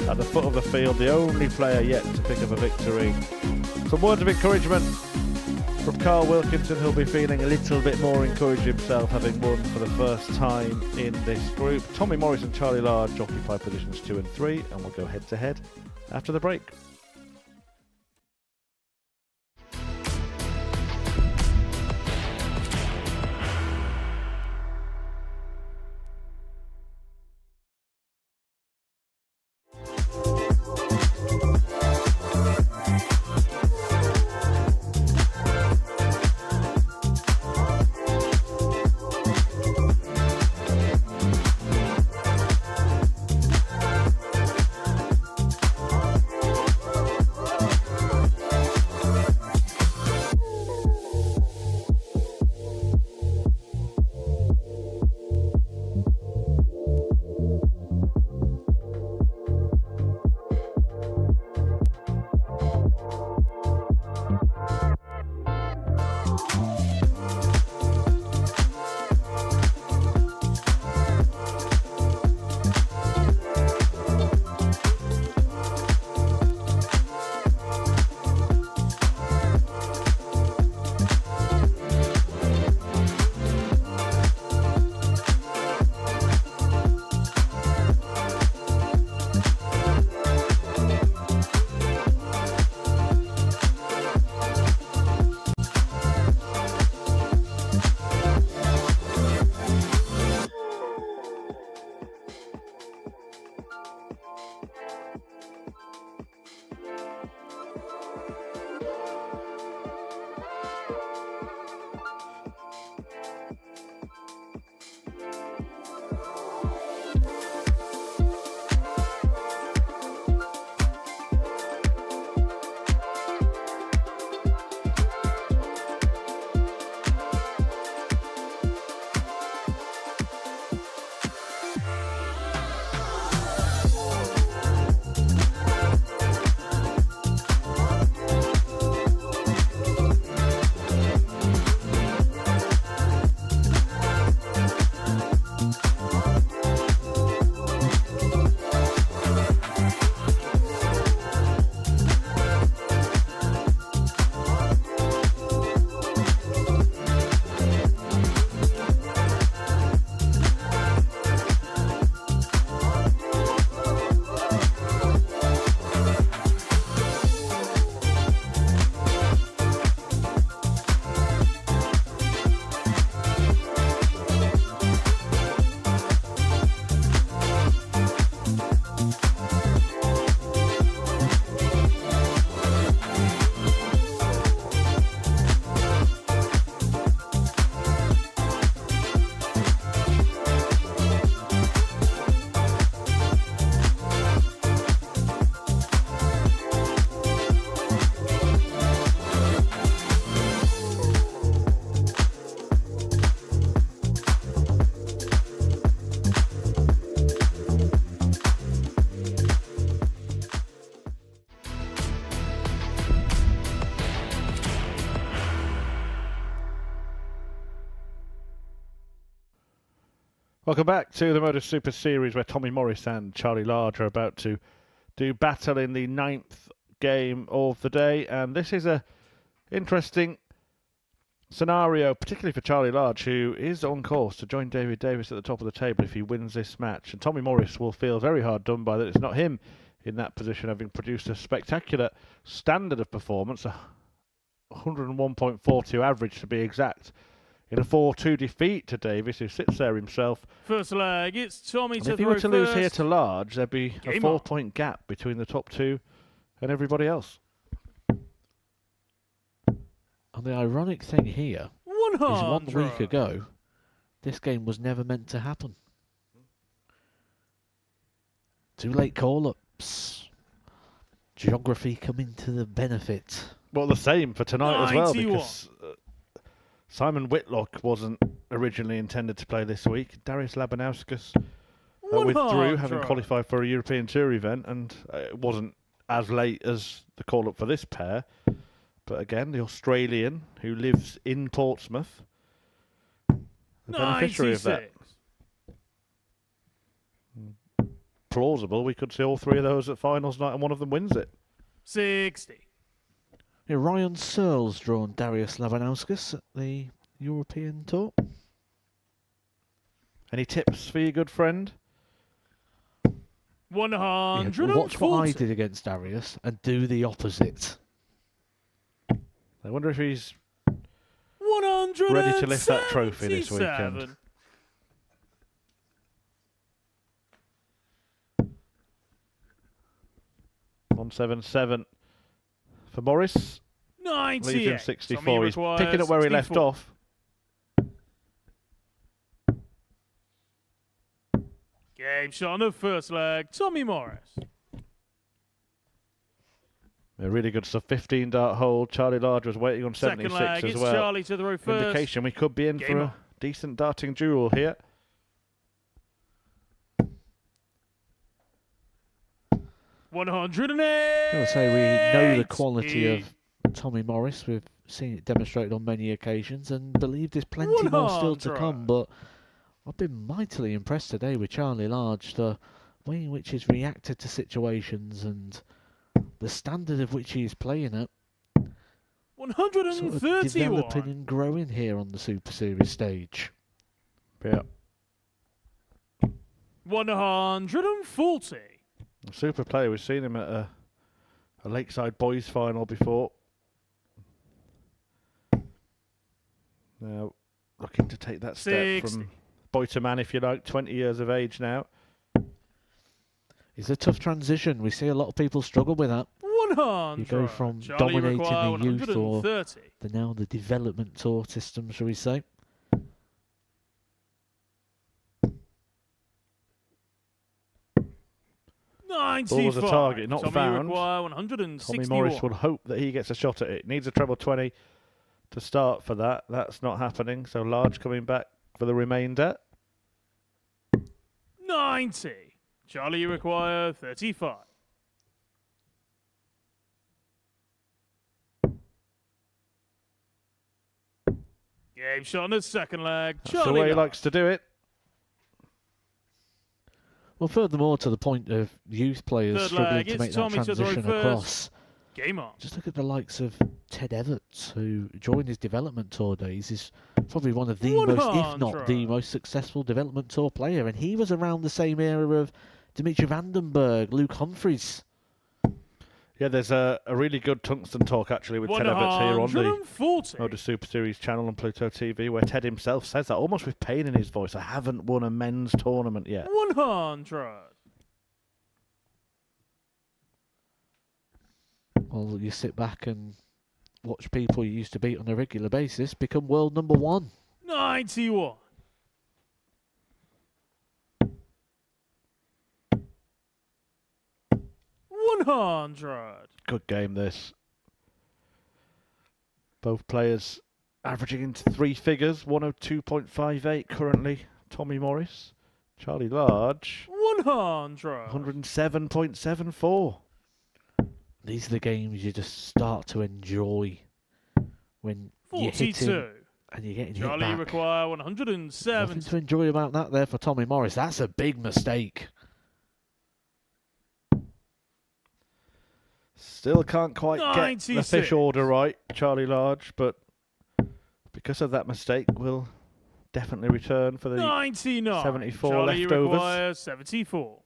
at the foot of the field, the only player yet to pick up a victory. Some words of encouragement from Carl Wilkinson, who'll be feeling a little bit more encouraged himself, having won for the first time in this group. Tommy Morris and Charlie Large occupy positions 2 and 3, and we'll go head to head after the break. Welcome back to the Modus Super Series, where Tommy Morris and Charlie Large are about to do battle in the 9th game of the day. And this is a interesting scenario, particularly for Charlie Large, who is on course to join David Davis at the top of the table if he wins this match. And Tommy Morris will feel very hard done by that. It's not him in that position, having produced a spectacular standard of performance, 101.42 average to be exact, in a 4-2 defeat to Davis, who sits there himself. First leg, it's Tommy to If he were to throw lose first. here to Large, there'd be a Game 4-point gap between the top two and everybody else. And the ironic thing here is 1 100. week ago, this game was never meant to happen. Too late call-ups. Geography coming to the benefit. Well, the same for tonight as well, 91. because Simon Whitlock wasn't originally intended to play this week. Darius Labanauskas withdrew, having 100. qualified for a European Tour event, and it wasn't as late as the call-up for this pair. But again, the Australian, who lives in Portsmouth, the beneficiary of that. 96. Plausible, we could see all three of those at finals night and one of them wins it. 60. Yeah, Ryan Searle's drawn Darius Labanauskas at the European Tour. Any tips for your good friend? 140. Yeah, watch what I did against Darius and do the opposite. I wonder if he's 177. ready to lift that trophy this weekend. 177 for Morris. 98. Leaves him Tommy 64. He's requires picking up where he left 64. off. Game shot on the first leg. Tommy Morris. Yeah, really good stuff. 15 dart hole. Charlie Large was waiting on Second 76 leg, as it's well. Charlie to the row first. Indication we could be in Game for on. a decent darting duel here. $108. I gotta say, we know the quality of Tommy Morris. We've seen it demonstrated on many occasions and believe there's plenty more still to 100. come. But I've been mightily impressed today with Charlie Large, the way in which he's reacted to situations and the standard of which he's playing at. Sort of 131. developing and growing here on the Super Series stage. Yeah. 140. A super player. We've seen him at a Lakeside Boys final before. Now, looking to take that step 60. from boy to man, if you like, 20 years of age now. It's a tough transition. We see a lot of people struggle with that. 100. You go from Charlie dominating require the youth or 130. now the development tour system, shall we say. Ball was a target, not Tommy found. require 161. Tommy Morris will hope that he gets a shot at it. Needs a treble 20 to start for that. That's not happening. So Large coming back for the remainder. 90. Charlie, you require 35. Game shot on the second leg. That's the Charlie way he Large. likes to do it. Well, furthermore, to the point of youth players Third struggling leg, to it's make that Tommy to throw transition first. across. Game on. Just look at the likes of Ted Everts, who during his development tour days is probably one of the most, if not the 100. most successful development tour player. And he was around the same era of Dimitri Vandenberg, Luke Humphreys. Yeah, there's a really good tungsten talk actually with Ted Everts here on the 140. Modus Super Series channel on Pluto TV, where Ted himself says that almost with pain in his voice. I haven't won a men's tournament yet. 100. Well, you sit back and watch people you used to beat on a regular basis become world number one. 91. $100. Good game this. Both players averaging into three figures. 102.58 currently. Tommy Morris. Charlie Large. 100. 107.74. These are the games you just start to enjoy when you're 42. hitting And you're getting hit Charlie back. require Nothing 107. to enjoy about that there for Tommy Morris. That's a big mistake. Still can't quite get the 96. fish order right, Charlie Large, but because of that mistake, will definitely return for the 99. 74 Charlie leftovers. requires 74.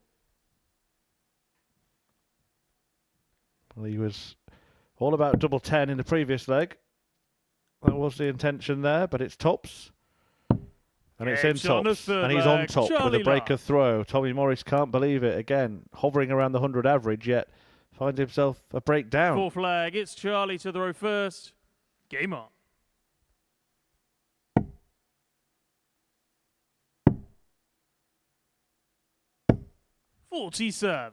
Well, he was all about double 10 in the previous leg. That was the intention there, but it's tops. And it's in Game's on the tops. third And he's on leg. top with Charlie a breaker Large. throw. Tommy Morris can't believe it. Again, hovering around the 100 average, yet finds himself a breakdown. Fourth flag. It's Charlie to throw first. Game on. $47.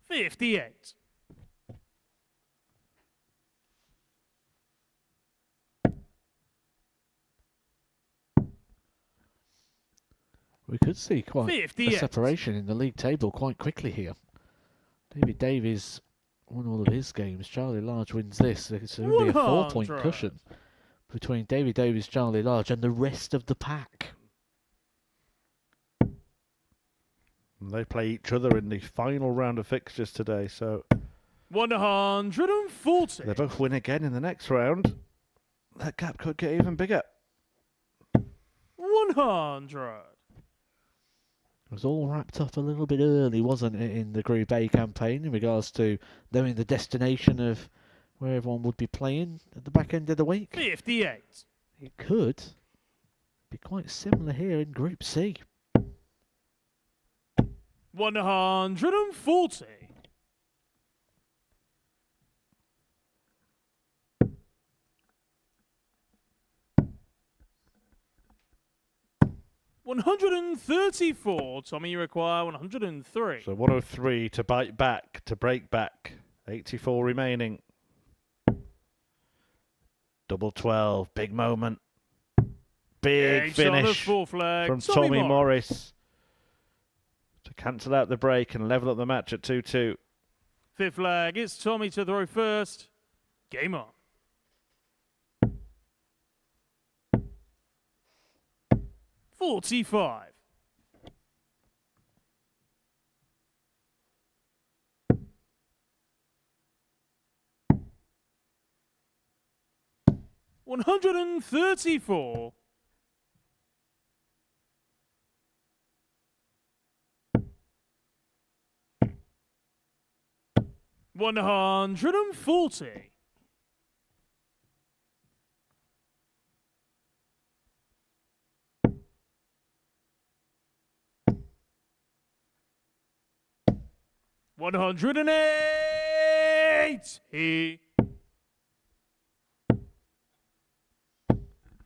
$58. We could see quite a 58. separation in the league table quite quickly here. David Davies won all of his games. Charlie Large wins this. It's only a 4-point 100. cushion between David Davies, Charlie Large, and the rest of the pack. And they play each other in the final round of fixtures today, so 140. they both win again in the next round. That gap could get even bigger. 100. It was all wrapped up a little bit early, wasn't it, in the Group A campaign in regards to knowing the destination of where everyone would be playing at the back end of the week. 58. It could be quite similar here in Group C. 140. $134. Tommy, you require 103. So 103 to bite back, to break back. 84 remaining. Double 12, big moment. Big Game's on the finish fourth flag. from Tommy Morris to cancel out the break and level up the match at 2-2. Fifth flag. It's Tommy to throw first. Game on. $45. $134. $140. $180.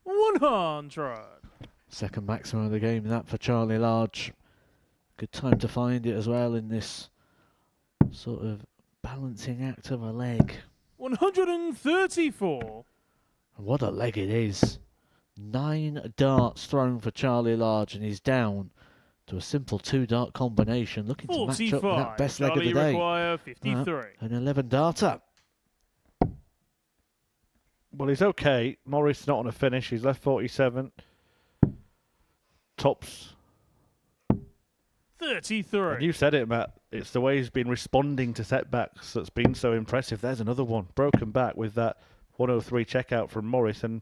100. Second maximum of the game, that for Charlie Large. Good time to find it as well in this sort of balancing act of a leg. 134. What a leg it is. 9 darts thrown for Charlie Large, and he's down to a simple 2-dart combination, looking to match up with that best leg of the day. Require 53. An 11-darter. Well, he's okay. Morris not on a finish. He's left 47. Tops. 33. And you said it, Matt. It's the way he's been responding to setbacks that's been so impressive. There's another one. Broken back with that 103 checkout from Morris, and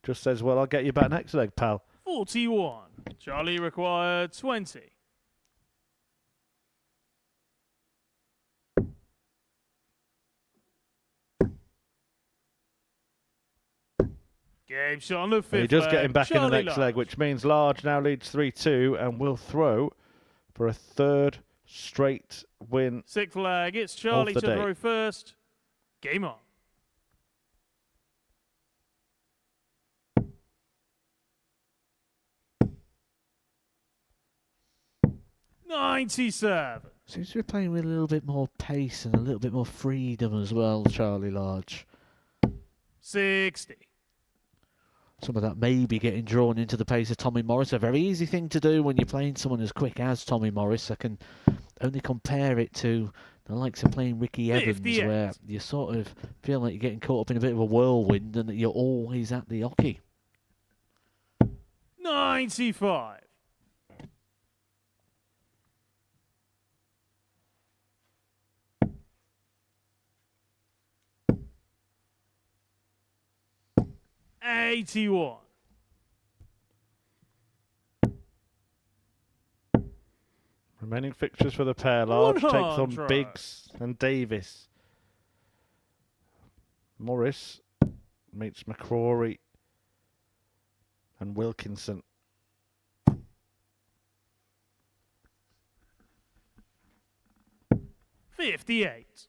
just says, well, I'll get you back next leg, pal. 41. Charlie required 20. Game shot on the fifth. He does get him back in the Charlie next Large. leg, which means Large now leads 3-2 and will throw for a third straight win. Sixth flag. It's Charlie the to day. throw first. Game on. $97. Seems to be playing with a little bit more pace and a little bit more freedom as well, Charlie Large. 60. Some of that may be getting drawn into the pace of Tommy Morris. A very easy thing to do when you're playing someone as quick as Tommy Morris. I can only compare it to The likes of playing Ricky Evans, 58. where you sort of feel like you're getting caught up in a bit of a whirlwind and that you're always at the hockey. 95. $81. Remaining fixtures for the pair. Large takes on 100. Biggs and Davis. Morris meets McCrory and Wilkinson. $58.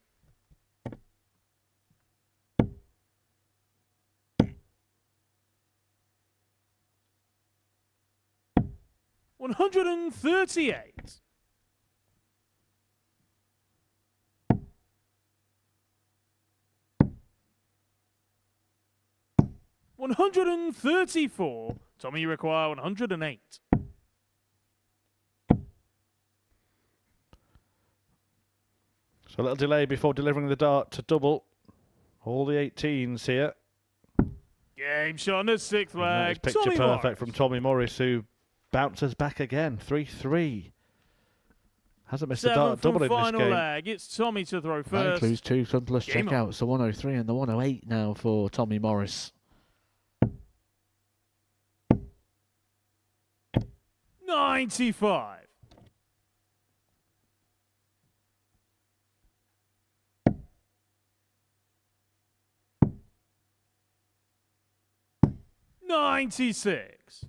$138. $134. Tommy, you require 108. So a little delay before delivering the dart to double. All the 18s here. Game shot on the sixth And that is leg. picture Tommy perfect Morris. from Tommy Morris, who bounces back again. 3-3. Hasn't missed a 7 dart from double in this final game. leg. It's Tommy to throw That first. includes 2 plus Game on. checkouts, the 103 and the 108 now for Tommy Morris. 95. $96.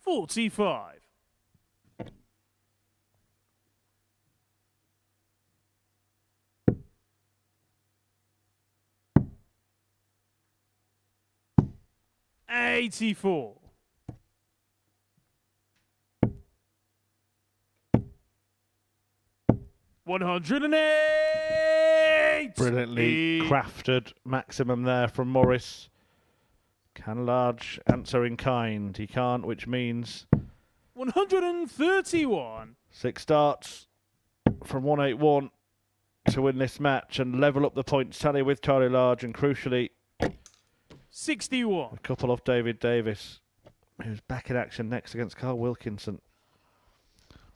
$45. $84. $108. Brilliantly crafted maximum there from Morris. Can Large answer in kind? He can't, which means 131. 6 darts from 181 to win this match and level up the points tally with Charlie Large, and crucially 61. a couple off David Davis, who's back in action next against Carl Wilkinson.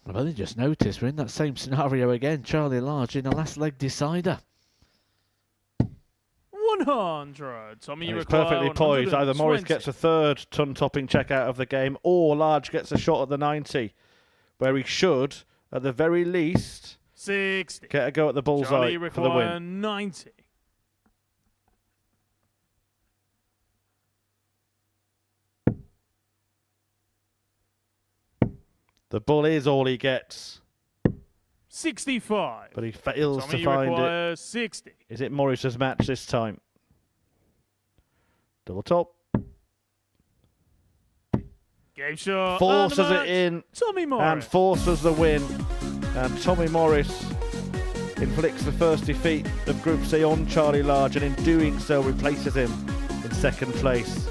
I've only just noticed we're in that same scenario again. Charlie Large in a last leg decider. 100. Tommy, you And it's require perfectly poised. Either Morris 120. gets a third ton-topping check out of the game, or Large gets a shot at the 90, where he should, at the very least, 60. get a go at the bullseye Charlie, you for the require win. 90. The bull is all he gets, 65. but he fails Tommy, to you find it. require 60. Is it Morris's match this time? Double top. Game shot. Forces and the it match. in Tommy and Morris. forces the win. And Tommy Morris inflicts the first defeat of Group C on Charlie Large, and in doing so replaces him in second place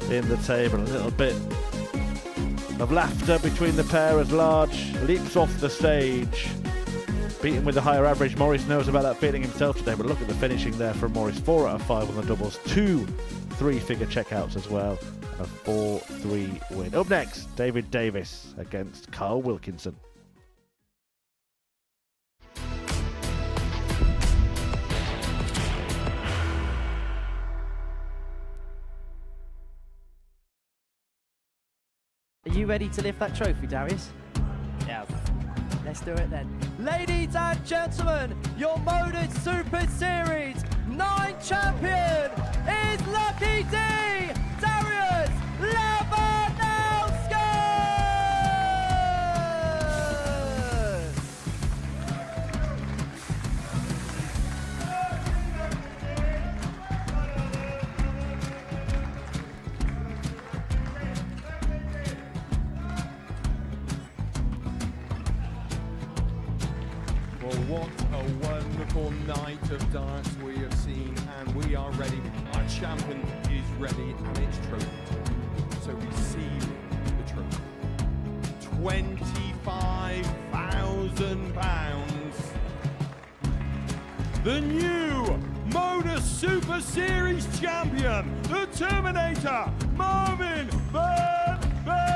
in the table. A little bit of laughter between the pair as Large leaps off the stage. Beaten with a higher average. Morris knows about that feeling himself today, but look at the finishing there from Morris. 4 out of 5 on the doubles, 2 3-figure checkouts as well, and a 4-3 win. Up next, David Davis against Carl Wilkinson. Are you ready to lift that trophy, Darius? Yes. Let's do it then. Ladies and gentlemen, your Modus Super Series 9 champion is Lucky D, Darius Lewandowski! Well, what a wonderful night of darts we have seen, and we are ready. Our champion is ready, and it's trophy time. So receive the trophy. £25,000. The new Modus Super Series champion, the Terminator, Marvin Van Velzen.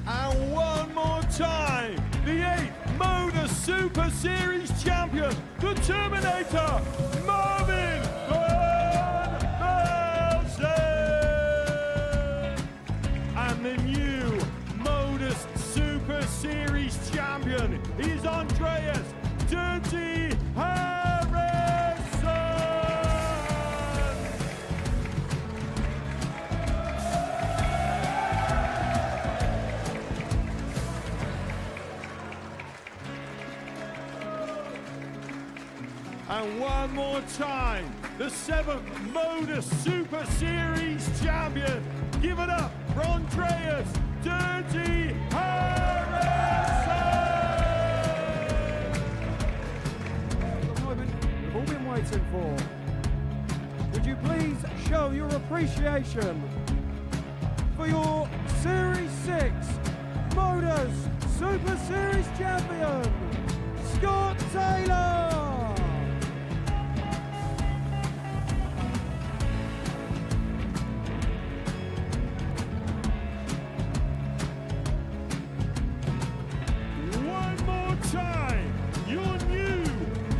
And one more time, the 8th Modus Super Series champion, the Terminator, Marvin Van Velzen. And the new Modus Super Series champion is Andreas Dirty Harrison. And one more time, the 7th Modus Super Series champion. Give it up for Andreas Dirty Harrison. The moment we've all been waiting for. Would you please show your appreciation for your Series 6 Modus Super Series champion, Scott Taylor? One more time, your new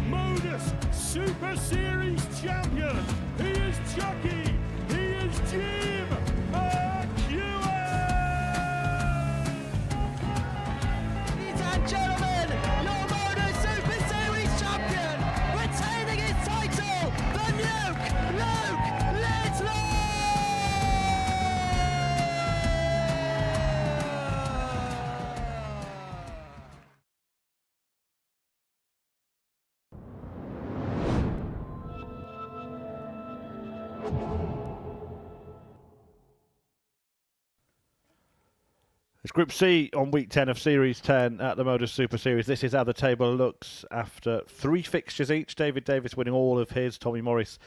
Modus Super Series champion. He is Chucky. He is Jim McEwen. Ladies and gentlemen, your Modus Super Series champion, retaining his title, the Nuke, Luke Littler! It's Group C on week 10 of Series 10 at the Modus Super Series. This is how the table looks after 3 fixtures each. David Davis winning all of his, Tommy Morris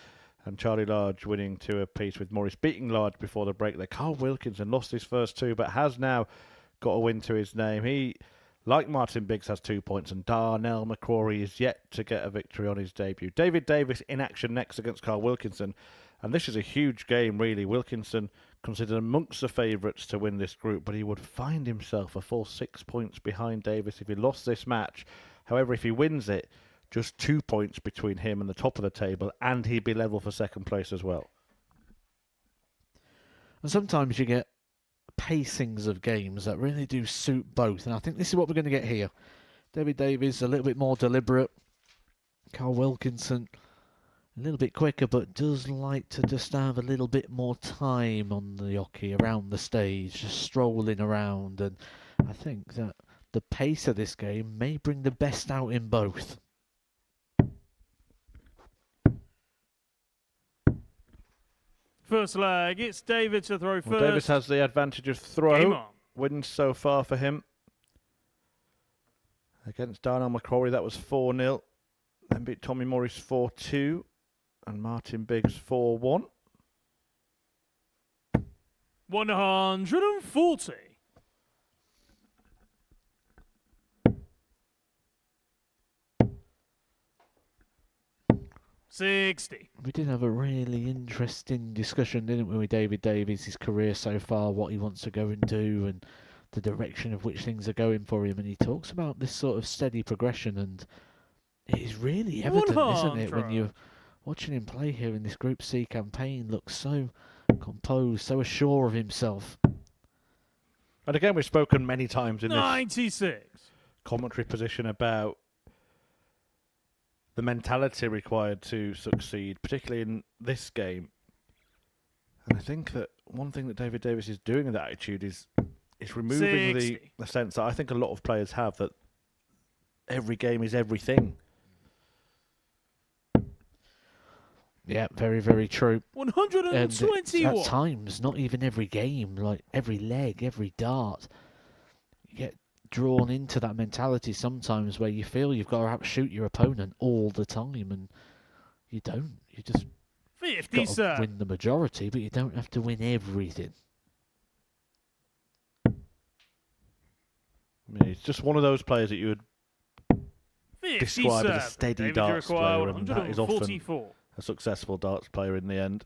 and Charlie Large winning 2 apiece, with Morris beating Large before the break there. Carl Wilkinson lost his first 2 but has now got a win to his name. He, like Martin Biggs, has 2 points, and Darnell McCrory is yet to get a victory on his debut. David Davis in action next against Carl Wilkinson, and this is a huge game really. Wilkinson considered amongst the favourites to win this group, but he would find himself a full 6 points behind Davis if he lost this match. However, if he wins it, just 2 points between him and the top of the table, and he'd be level for second place as well. And sometimes you get pacings of games that really do suit both, and I think this is what we're going to get here. David Davies a little bit more deliberate, Carl Wilkinson a little bit quicker, but does like to just have a little bit more time on the hockey around the stage, just strolling around, and I think that the pace of this game may bring the best out in both. First leg, it's David to throw first. Well, Davis has the advantage of Game throw. on. Wins so far for him. Against Darnell McCrory, that was 4-0. Then beat Tommy Morris 4-2. And Martin Biggs 4-1. 140. $60. We did have a really interesting discussion, didn't we, with David Davies, his career so far, what he wants to go and do, and the direction of which things are going for him. And he talks about this sort of steady progression, and it is really evident, isn't it, when you're watching him play here in this Group C campaign. Looks so composed, so assured of himself. And again, we've spoken many times in 96. this commentary position about the mentality required to succeed, particularly in this game. And I think that one thing that David Davis is doing in that attitude is removing the sense that I think a lot of players have, that every game is everything. Yeah, very, very true. 121. At times, not even every game, like every leg, every dart. You get drawn into that mentality sometimes where you feel you've got to outshoot your opponent all the time, and you don't. You just 50 got to serve. win the majority, but you don't have to win everything. I mean, he's just one of those players that you would 50 describe as a serve. steady David darts require player, and that is often 144. a successful darts player in the end.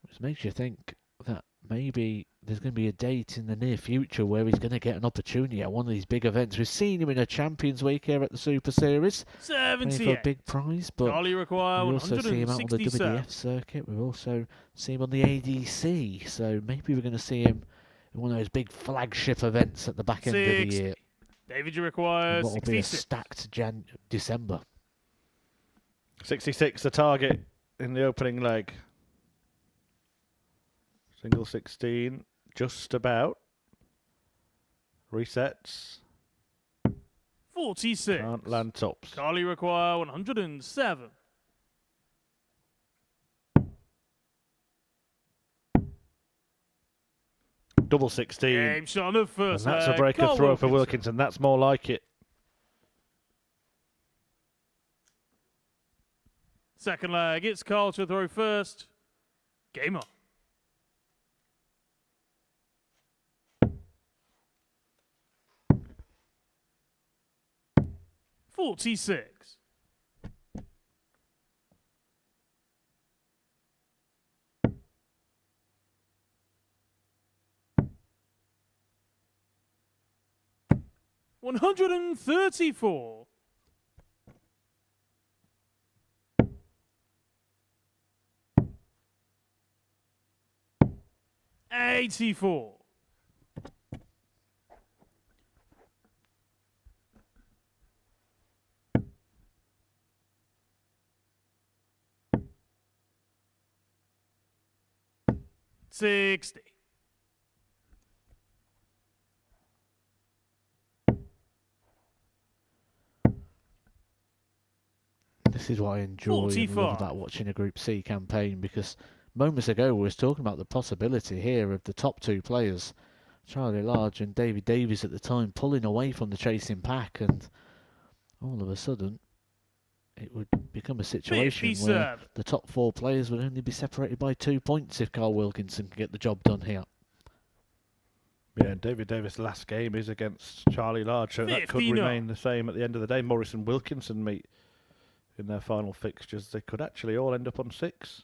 Which makes you think that maybe there's going to be a date in the near future where he's going to get an opportunity at one of these big events. We've seen him in a Champions Week here at the Super Series, playing for a 78. big prize, but Charlie require we also see him out on the 160 WDF serve. circuit. We've also seen him on the ADC, so maybe we're going to see him in one of those big flagship events at the back end of the 60. year. David, you require What will be a 66. stacked December. 66 the target in the opening leg. Single 16, just about. Resets. 46. Can't land tops. Carly require 107. Double 16. Game shot on the And first that's a leg. breaker Carl throw for Wilkinson. Wilkinson. That's more like it. Second leg, it's Carl to throw first. Game on. .46. $134. $84. $60. This is what I enjoy and love 45. about watching a Group C campaign, because moments ago we was talking about the possibility here of the top two players, Charlie Large and David Davies at the time, pulling away from the chasing pack, and all of a sudden it would become a situation 50 where serve. the top four players would only be separated by 2 points if Carl Wilkinson can get the job done here. Yeah, and David Davis' last game is against Charlie Large, so that could 59. remain the same at the end of the day. Morris and Wilkinson meet in their final fixtures. They could actually all end up on 6.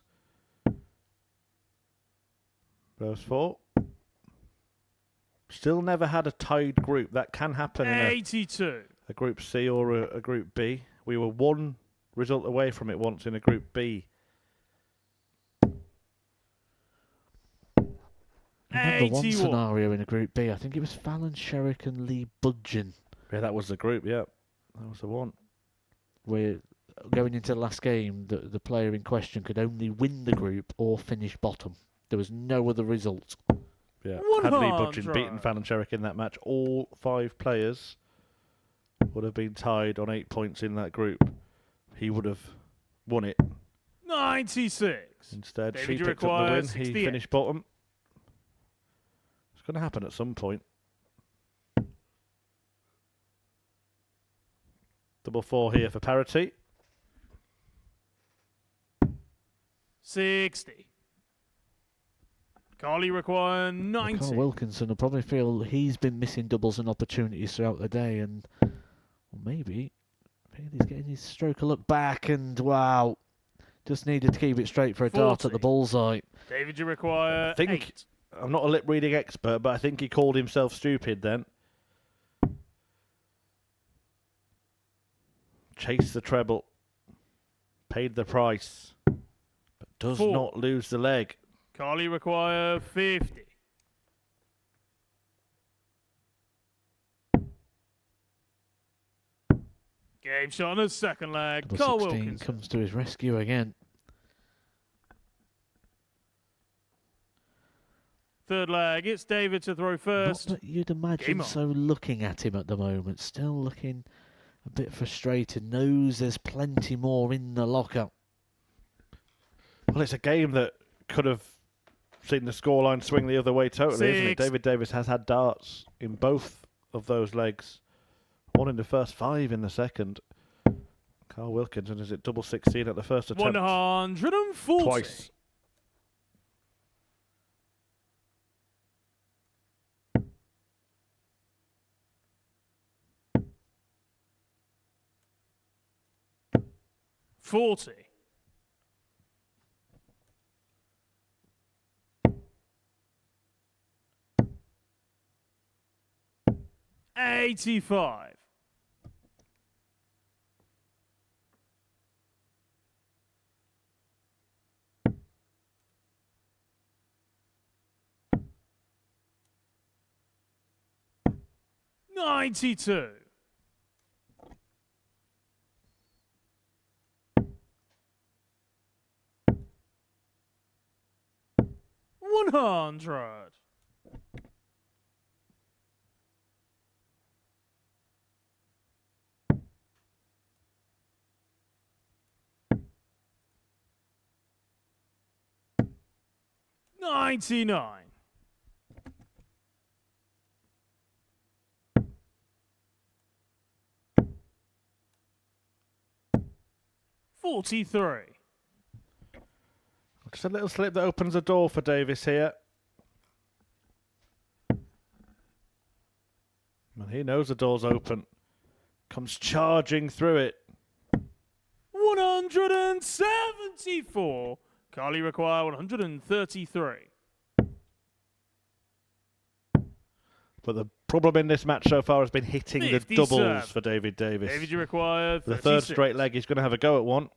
Those 4. Still never had a tied group. That can happen in 82. a Group C or a Group B. We were one result away from it once in a Group B. I remember one 81. scenario in a Group B, I think it was Fallon Sherrick and Lee Budgeon, Yeah, that was the group, yeah. That was the one. where going into the last game, the player in question could only win the group or finish bottom. There was no other result. Yeah, had Lee 100. Budgeon beaten Fallon Sherrick in that match, all 5 players would have been tied on 8 points in that group. He would have won it. 96. Instead, David, she you picked up the require win. 68. He finished bottom. It's going to happen at some point. Double 4 here for parity. 60. Carly require Carl 90. Wilkinson will probably feel he's been missing doubles and opportunities throughout the day, and well, maybe he's getting his stroke a look back, and wow, just needed to keep it straight for a dart at the 40. bullseye. David, you require I think 8. I'm not a lip reading expert, but I think he called himself stupid then. Chased the treble, paid the price, but does 4. not lose the leg. Carly require 50. Game shot on the second leg. Double Carl 16 Wilkinson. comes to his rescue again. Third leg, it's David to throw Not first. that you'd Game imagine on. so, looking at him at the moment. Still looking a bit frustrated. Knows there's plenty more in the locker. Well, it's a game that could have seen the scoreline swing the other way totally, isn't it? 6. David Davis has had darts in both of those legs. One in the first, 5 in the second. Carl Wilkinson is at double 16 at the first attempt. 140. Twice. $40. 85. 92. 100. 99. 43. Just a little slip that opens the door for Davis here. And he knows the door's open. Comes charging through it. 174. Carly require 133. But the problem in this match so far has been hitting 57. the doubles for David Davis. David, you require 36. The third straight leg, he's going to have a go at one.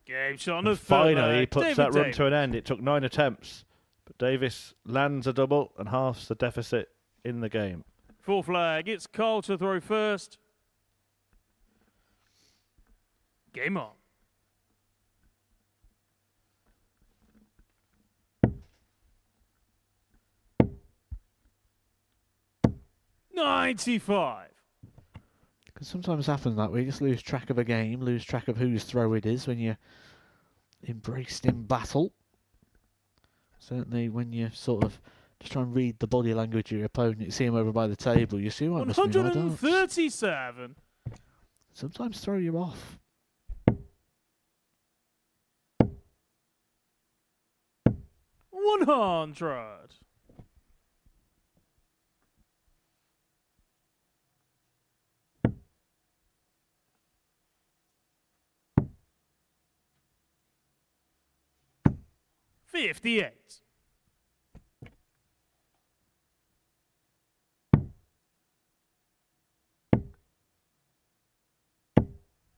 Game shot on the Finally, he third leg. puts David that run Davis. to an end. It took 9 attempts. But Davis lands a double and halves the deficit in the game. Fourth flag. It's Carl to throw first. Game on. $95. Can sometimes happen that way. You just lose track of a game, lose track of whose throw it is when you're embraced in battle. Certainly when you sort of just try and read the body language of your opponent, you see him over by the table, you see, oh, it must be my darts. 137. Sometimes throw you off. 100. 58.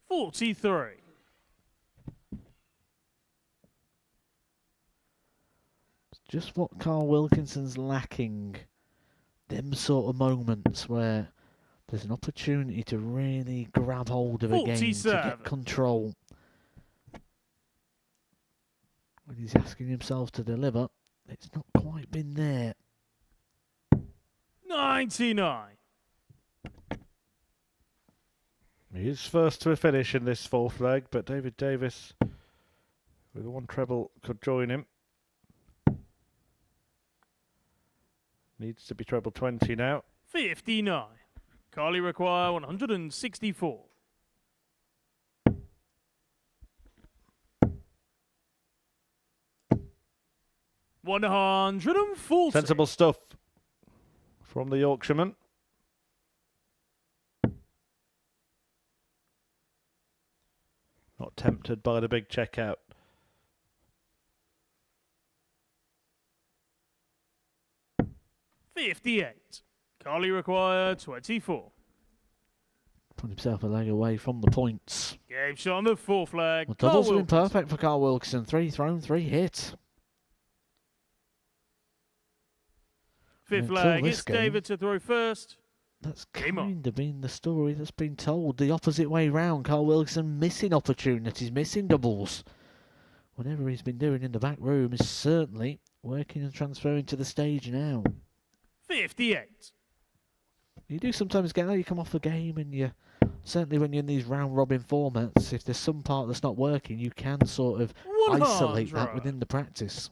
43. It's just what Carl Wilkinson's lacking. Them sort of moments where there's an opportunity to really grab hold of a game, to 47. get control. When he's asking himself to deliver, it's not quite been there. 99. He is first to a finish in this fourth leg, but David Davis, with one treble, could join him. Needs to be treble 20 now. 59. Carly require 164. 140. Sensible stuff from the Yorkshireman. Not tempted by the big checkout. $58. Carly require 24. Put himself a leg away from the points. Game shot on the fourth flag. Well, Carl doubles have been Wilkinson. perfect for Carl Wilkinson. 3 thrown, 3 hit. Fifth Until flag. this It's game, David to throw first. That's Game on. kind of been the story that's been told. The opposite way round. Carl Wilkinson missing opportunities, missing doubles. Whatever he's been doing in the back room is certainly working and transferring to the stage now. 58. You do sometimes get that. You come off the game and you, certainly when you're in these round-robin formats, if there's some part that's not working, you can sort of isolate that within the practice.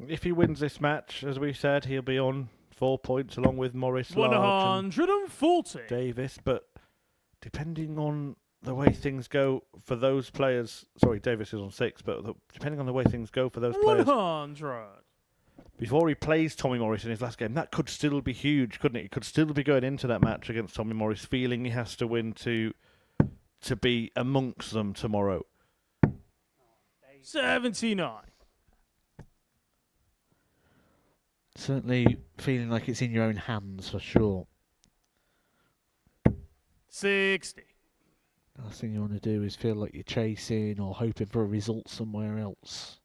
If he wins this match, as we said, he'll be on 4 points along with Morris, Large 140. and Davis. But depending on the way things go for those players, sorry, Davis is on 6, but depending on the way things go for those players, 100. before he plays Tommy Morris in his last game, that could still be huge, couldn't it? He could still be going into that match against Tommy Morris feeling he has to win to be amongst them tomorrow. 79. Certainly feeling like it's in your own hands for sure. 60. Last thing you want to do is feel like you're chasing or hoping for a result somewhere else.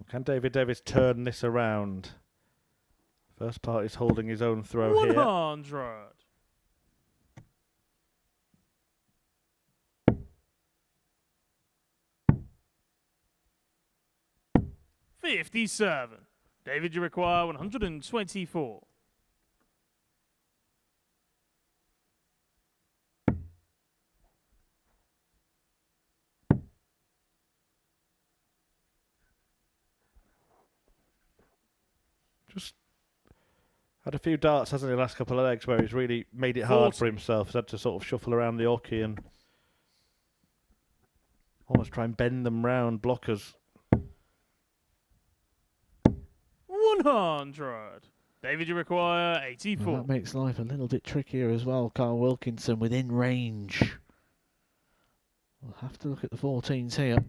Can David Davis turn this around? First part is holding his own throw 100. here. 57. David, you require 124. Just had a few darts, hasn't he, the last couple of legs where he's really made it hard for himself. He's had to sort of shuffle around the hockey and almost try and bend them round blockers. 100. David, you require 84. Well, that makes life a little bit trickier as well. Carl Wilkinson within range. We'll have to look at the 14s here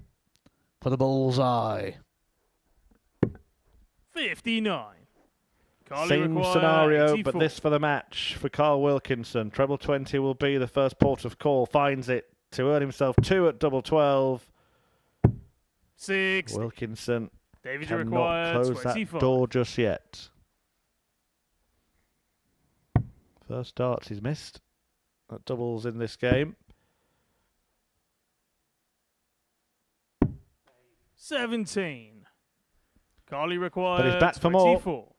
for the bullseye. 59. Carly Same require scenario, 84. but this for the match for Carl Wilkinson. Treble 20 will be the first port of call. Finds it to earn himself 2 at double 12. 60. Wilkinson David, you cannot require close 25. that door just yet. First darts he's missed. That doubles in this game. 17. Carly requires But he's back for 24. more.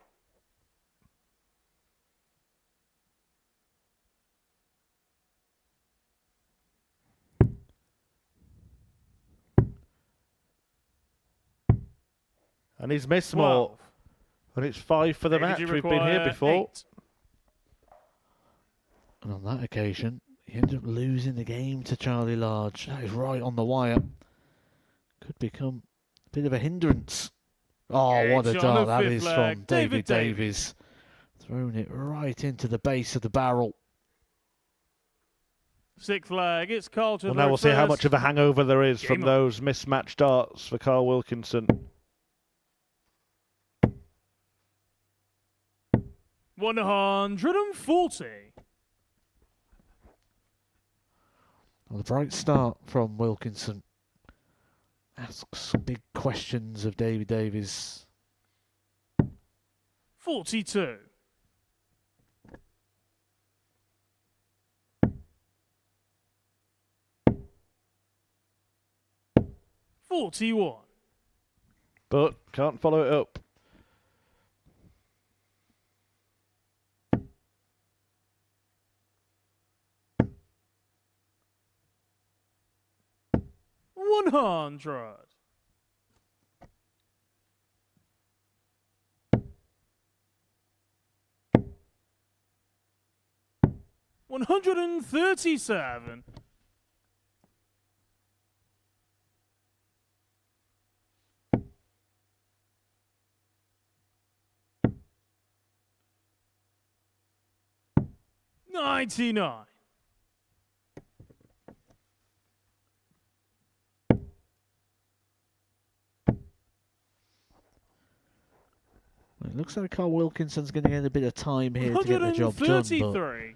And he's missed 12. more. And it's 5 for the David, match. you We've been here require before. 8. And on that occasion, he ended up losing the game to Charlie Large. That is right on the wire. Could become a bit of a hindrance. Oh, Yeah, what a it's on dart the that fifth is leg. from David David Davies. Thrown it right into the base of the barrel. 6th leg. It's Carlton. Well, now we'll see how much of a hangover there is from those mismatched darts for Carl Wilkinson. 140. Well, a bright start from Wilkinson. Asks big questions of David Davies. 42. $41. But can't follow it up. $100. $137. $99. It looks like Carl Wilkinson's going to get a bit of time here to get the job done. 133.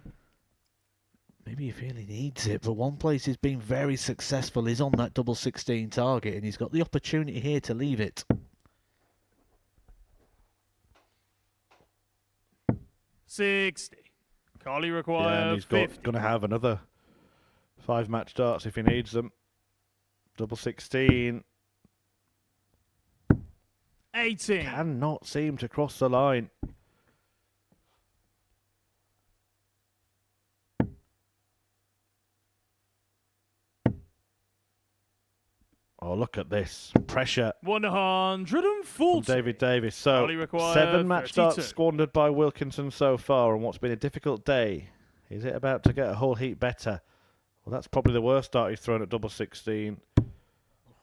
Maybe you feel he needs it, but one place he's been very successful is on that double 16 target, and he's got the opportunity here to leave it. 60. Carly Yeah, requires and he's 50. going to have another 5 match darts if he needs them. Double 16. 18. Cannot seem to cross the line. Oh, look at this. Pressure 140. from David Davis. So, Only required 7 match 32. darts squandered by Wilkinson so far on what's been a difficult day. Is it about to get a whole heap better? Well, that's probably the worst dart he's thrown at double 16.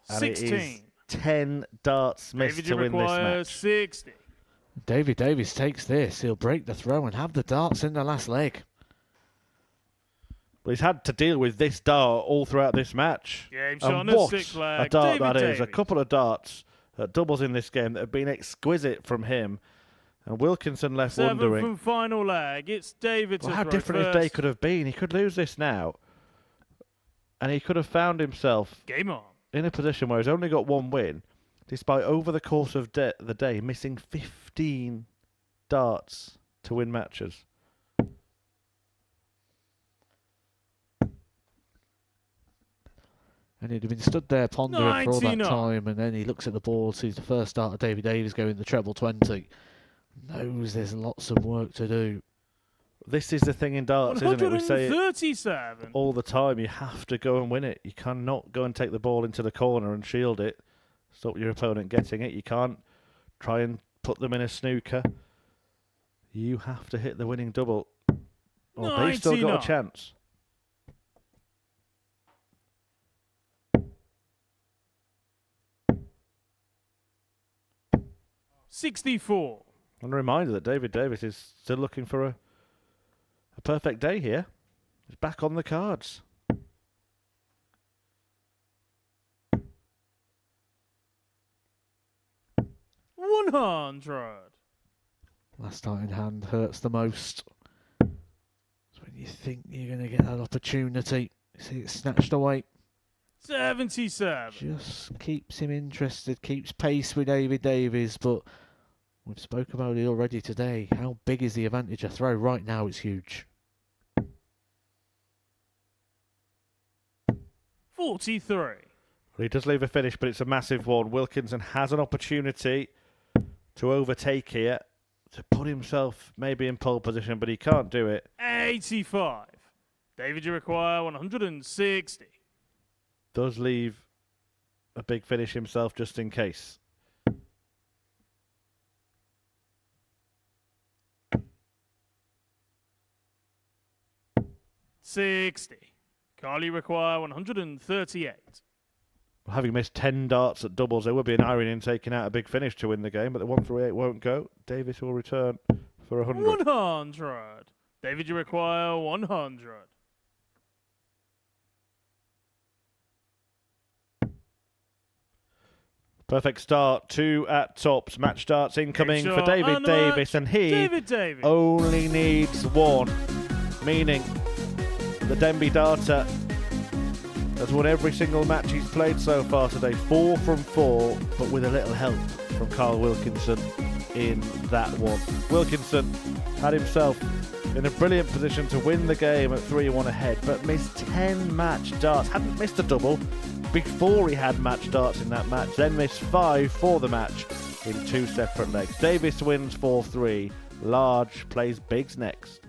And 16. it is 10 darts missed David to win this requires match. 60. David Davis takes this. He'll break the throw and have the darts in the last leg. But he's had to deal with this dart all throughout this match. Game And shot on a what 6 a leg. dart David that is. A Davis. couple of darts at doubles in this game that have been exquisite from him. And Wilkinson left 7 wondering from final leg. It's David to how throw different first. his day could have been. He could lose this now. And he could have found himself Game on. in a position where he's only got 1 win, despite over the course of the day missing 15 darts to win matches. And he'd have been stood there pondering for all that 99. time, and then he looks at the board, sees the first dart of David Davis going the treble 20. Knows there's lots of work to do. This is the thing in darts, isn't it? We say it 137. all the time. You have to go and win it. You cannot go and take the ball into the corner and shield it, stop your opponent getting it. You can't try and put them in a snooker. You have to hit the winning double. Well, they've still got 99. a chance. $64. And a reminder that David Davis is still looking for a perfect day here. He's back on the cards. $100. Last dart in hand hurts the most. It's when you think you're going to get that opportunity. You see it snatched away. 77. Just keeps him interested, keeps pace with David Davis, but we've spoke about it already today. How big is the advantage a throw? Right now it's huge. 43. Well, he does leave a finish, but it's a massive one. Wilkinson has an opportunity to overtake here, to put himself maybe in pole position, but he can't do it. 85. David, you require 160. Does leave a big finish himself just in case. $60. Carly require 138. Well, having missed 10 darts at doubles, there would be an irony in taking out a big finish to win the game, but the 138 won't go. Davis will return for 100. 100. David, you require 100. Perfect start, 2 at tops. Match darts incoming Game for shot David and the Davis, match. and he David Davis. only needs 1, meaning the Denby darter has won every single match he's played so far today. 4 from 4, but with a little help from Carl Wilkinson in that one. Wilkinson had himself in a brilliant position to win the game at 3-1 ahead, but missed 10 match darts. Hadn't missed a double before he had match darts in that match, then missed 5 for the match in 2 separate legs. Davis wins 4-3. Large plays bigs next.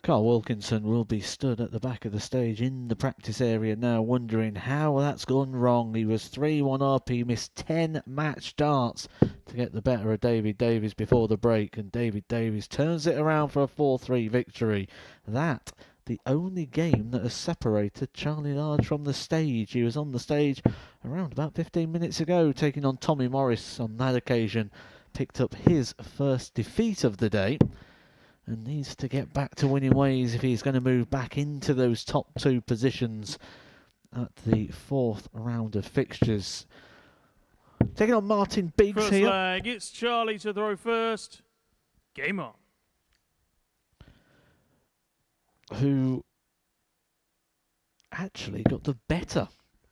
Carl Wilkinson will be stood at the back of the stage in the practice area now, wondering how that's gone wrong. He was 3-1 up. He missed 10 match darts to get the better of David Davies before the break, and David Davies turns it around for a 4-3 victory. That, the only game that has separated Charlie Large from the stage. He was on the stage around about 15 minutes ago, taking on Tommy Morris on that occasion. Picked up his first defeat of the day, and needs to get back to winning ways if he's going to move back into those top 2 positions at the 4th round of fixtures. Taking on Martin Biggs First here. leg, it's Charlie to throw first. Game on. Who actually got the better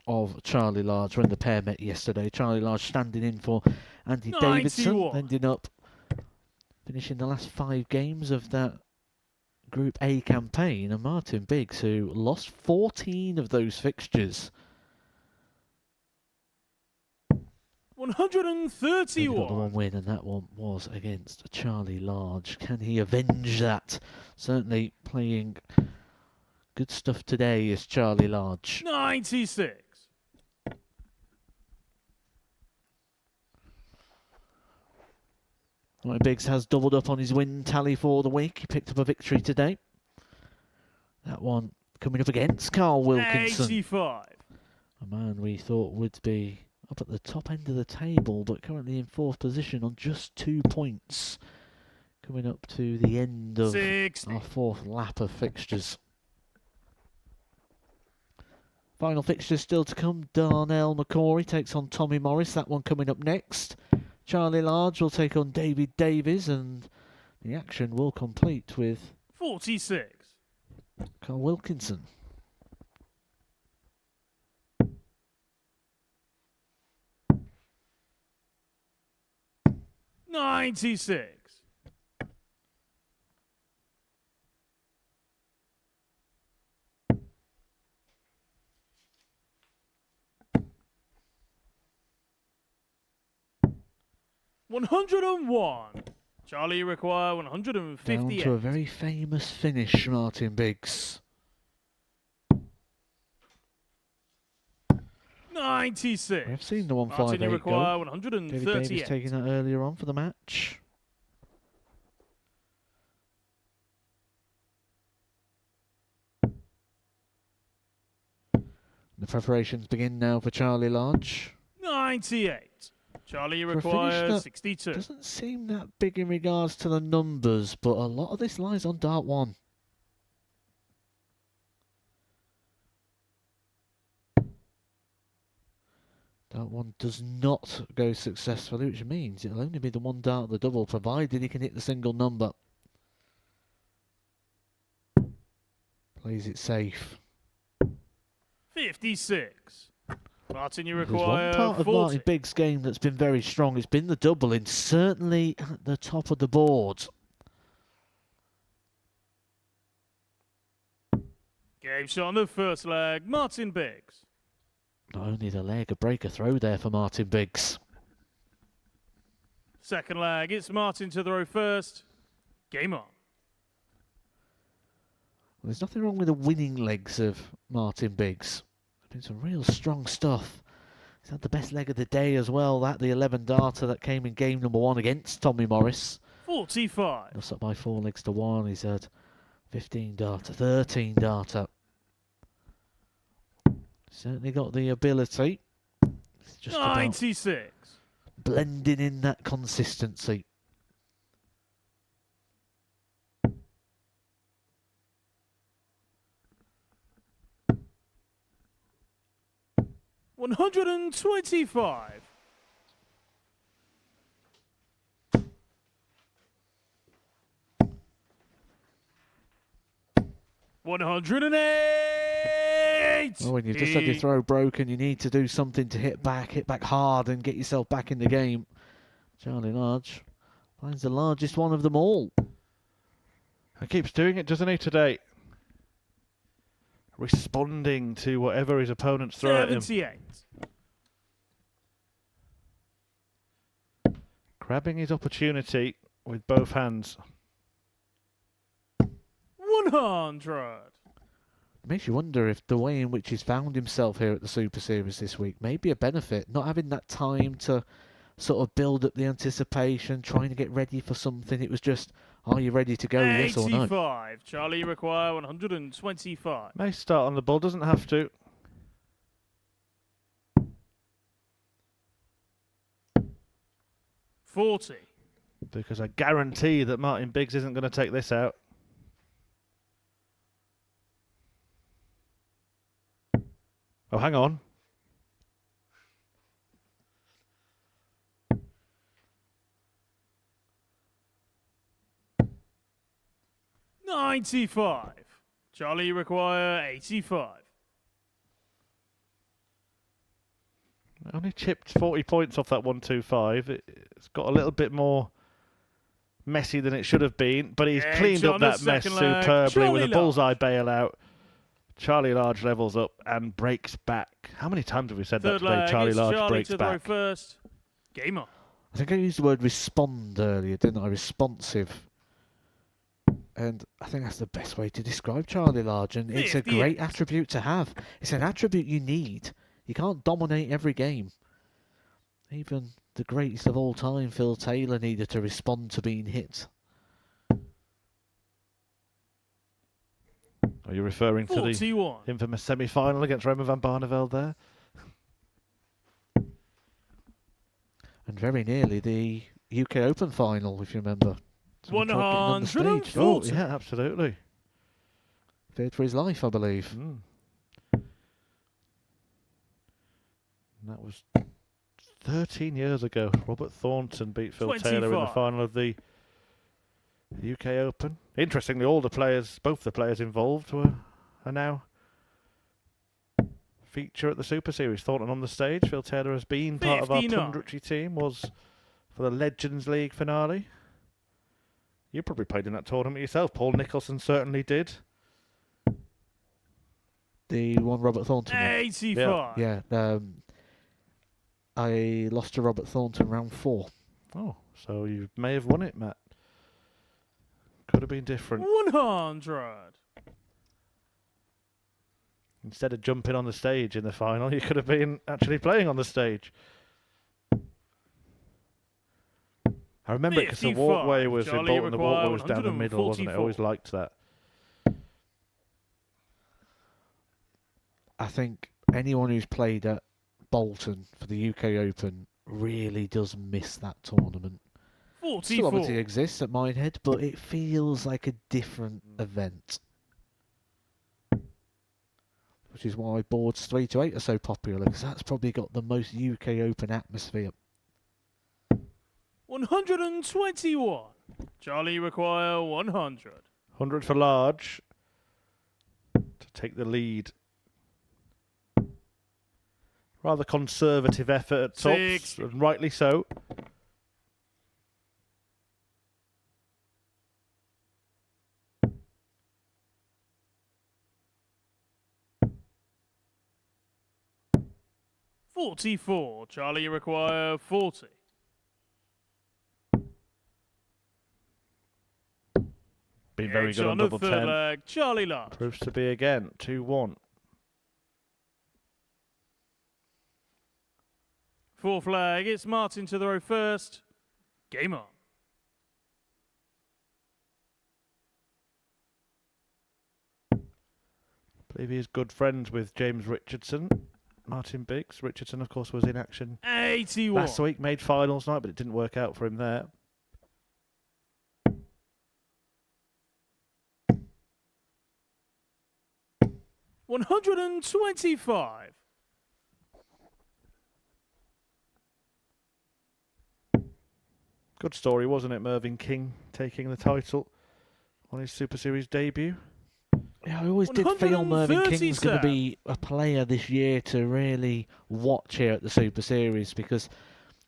of Charlie Large when the pair met yesterday. Charlie Large standing in for Andy Davidson, 91. ending up finishing the last 5 games of that Group A campaign, and Martin Biggs, who lost 14 of those fixtures. 131. Got the one win, and that one was against Charlie Large. Can he avenge that? Certainly playing good stuff today is Charlie Large. 96. Martin Biggs has doubled up on his win tally for the week. He picked up a victory today. That one coming up against Carl Wilkinson. 85. A man we thought would be up at the top end of the table, but currently in 4th position on just 2 points. Coming up to the end of 60. our 4th lap of fixtures. Final fixtures still to come. Darnell McCory takes on Tommy Morris. That one coming up next. Charlie Large will take on David Davies, and the action will complete with 46. Carl Wilkinson. $96. 101. Charlie require 158. Down to a very famous finish, Martin Biggs. 96. We've seen the Martin, 158 you require go. David 138. Davies taking that earlier on for the match. The preparations begin now for Charlie Large. 98. Charlie, you For a finish require that 62. Doesn't seem that big in regards to the numbers, but a lot of this lies on Dart 1. Dart 1 does not go successfully, which means it'll only be the one dart of the double, provided he can hit the single number. Plays it safe. 56. Martin, you There's require one part of 40. Martin Biggs' game that's been very strong. It's been the doubling, certainly at the top of the board. Game shot on the first leg. Martin Biggs. Not only the leg, a breaker throw there for Martin Biggs. Second leg. It's Martin to throw first. Game on. Well, there's nothing wrong with the winning legs of Martin Biggs. Doing some real strong stuff. He's had the best leg of the day as well. That the 11 darter that came in game number 1 against Tommy Morris. 45. That's up by 4 legs to 1. He's had 15 darter, 13 darter. Certainly got the ability. It's just about 96. blending in that consistency. $125. $108. Well, when you've just had your throw broken, you need to do something to hit back hard and get yourself back in the game. Charlie Large finds the largest one of them all. He keeps doing it, doesn't he, today? Responding to whatever his opponents throw at him. 78. Grabbing his opportunity with both hands. 100. Makes you wonder if the way in which he's found himself here at the Super Series this week may be a benefit. Not having that time to sort of build up the anticipation, trying to get ready for something. It was just, are you ready to go, yes or no? 85. Charlie require 125. May start on the ball, doesn't have to. $40. Because I guarantee that Martin Biggs isn't going to take this out. Oh, hang on. $95. Charlie require 85. Only chipped 40 points off that 125. It's got a little bit more messy than it should have been, but he's cleaned up that mess superbly with a bullseye bailout. Charlie Large levels up and breaks back. How many times have we said that today? Charlie Large breaks back. First. Game on. I think I used the word respond earlier, didn't I? Responsive. And I think that's the best way to describe Charlie Large, and it's a great attribute to have. It's an attribute you need. You can't dominate every game. Even the greatest of all time, Phil Taylor, needed to respond to being hit. Are you referring to 41. the infamous semi-final against Roman van Barneveld there? And very nearly the UK Open final, if you remember. 140. Oh, yeah, absolutely. Feared for his life, I believe. And that was 13 years ago. Robert Thornton beat Phil Taylor in the final of the UK Open. Interestingly, all the players, both the players involved, are now feature at the Super Series. Thornton on the stage. Phil Taylor has been part of our punditry team. Was for the Legends League finale. You probably played in that tournament yourself. Paul Nicholson certainly did. The one Robert Thornton. 85. Yeah. I lost to Robert Thornton round 4. Oh, so you may have won it, Matt. Could have been different. 100. Instead of jumping on the stage in the final, you could have been actually playing on the stage. I remember it because the walkway was in Bolton. The walkway was down the middle, wasn't it? I always liked that. I think anyone who's played at Bolton for the UK Open really does miss that tournament. 44. Still obviously exists at Minehead, but it feels like a different event. Which is why boards 3 to 8 are so popular, because that's probably got the most UK Open atmosphere. 121. Charlie require 100. 100 for Large to take the lead. Rather conservative effort at tops, and rightly so. $44. Charlie require 40. Been very good on double 10. Leg. Charlie Large. Proves to be again 2-1. Fourth leg. It's Martin to the row first. Game on. I believe he is good friends with James Richardson. Martin Biggs. Richardson, of course, was in action 81. last week. Made finals night, but it didn't work out for him there. $125. Good story, wasn't it? Mervyn King taking the title on his Super Series debut. Yeah, I always did feel Mervyn King's going to be a player this year to really watch here at the Super Series, because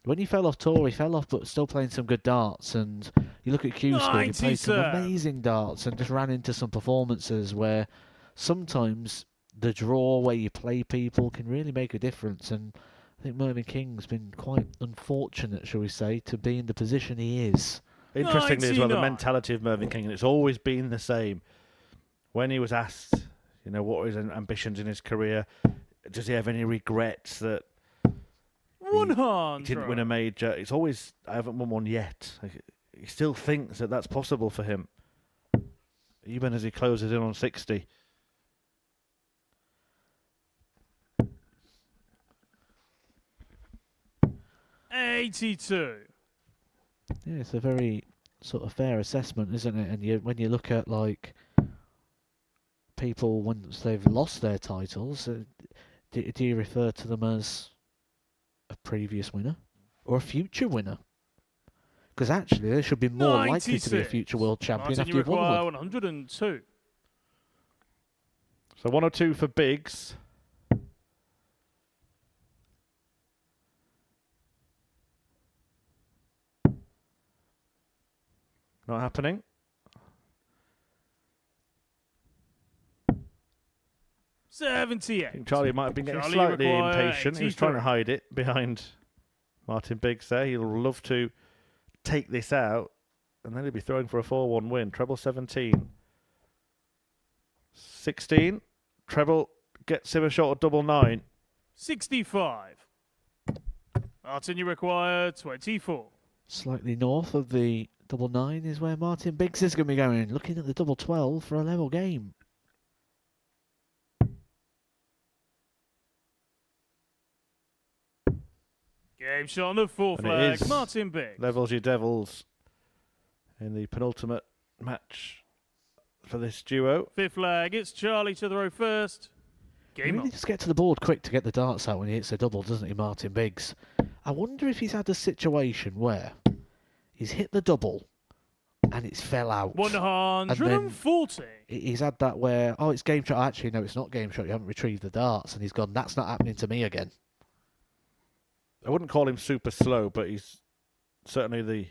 when he fell off tour, he fell off but still playing some good darts. And you look at Q-School, he played some amazing darts and just ran into some performances where sometimes the draw where you play people can really make a difference. And I think Mervyn King's been quite unfortunate, shall we say, to be in the position he is. Interestingly as well, the mentality of Mervyn King, and it's always been the same. when he was asked, you know, what were his ambitions in his career, does he have any regrets that he 100. didn't win a major? It's always, I haven't won one yet. He still thinks that that's possible for him, even as he closes in on 60. $82. Yeah, it's a very sort of fair assessment, isn't it? And when you look at like people once they've lost their titles, do you refer to them as a previous winner or a future winner? Because actually, they should be more likely to be a future world champion Martin, after you've won one. 102. So 102 for Biggs. Not happening. I 78. think Charlie might have been getting Charlie slightly require impatient. He was trying to 83. hide it behind Martin Biggs there. He'll love to take this out, and then he'll be throwing for a 4-1 win. Treble 17. 16. Treble gets him a shot of double 9. 65. Martin, you require 24. Slightly north of the double 9 is where Martin Biggs is going to be going, looking at the double 12 for a level game. Game shot on the 4 And it flag. is Martin Biggs. Levels your Devils in the penultimate match for this duo. 5th flag. It's Charlie to throw first. He Game really on. does get to the board quick to get the darts out when he hits a double, doesn't he, Martin Biggs? I wonder if he's had a situation where he's hit the double and it's fell out. 140. He's had that where, oh, it's game shot. Actually, no, it's not game shot. You haven't retrieved the darts. And he's gone, that's not happening to me again. I wouldn't call him super slow, but he's certainly the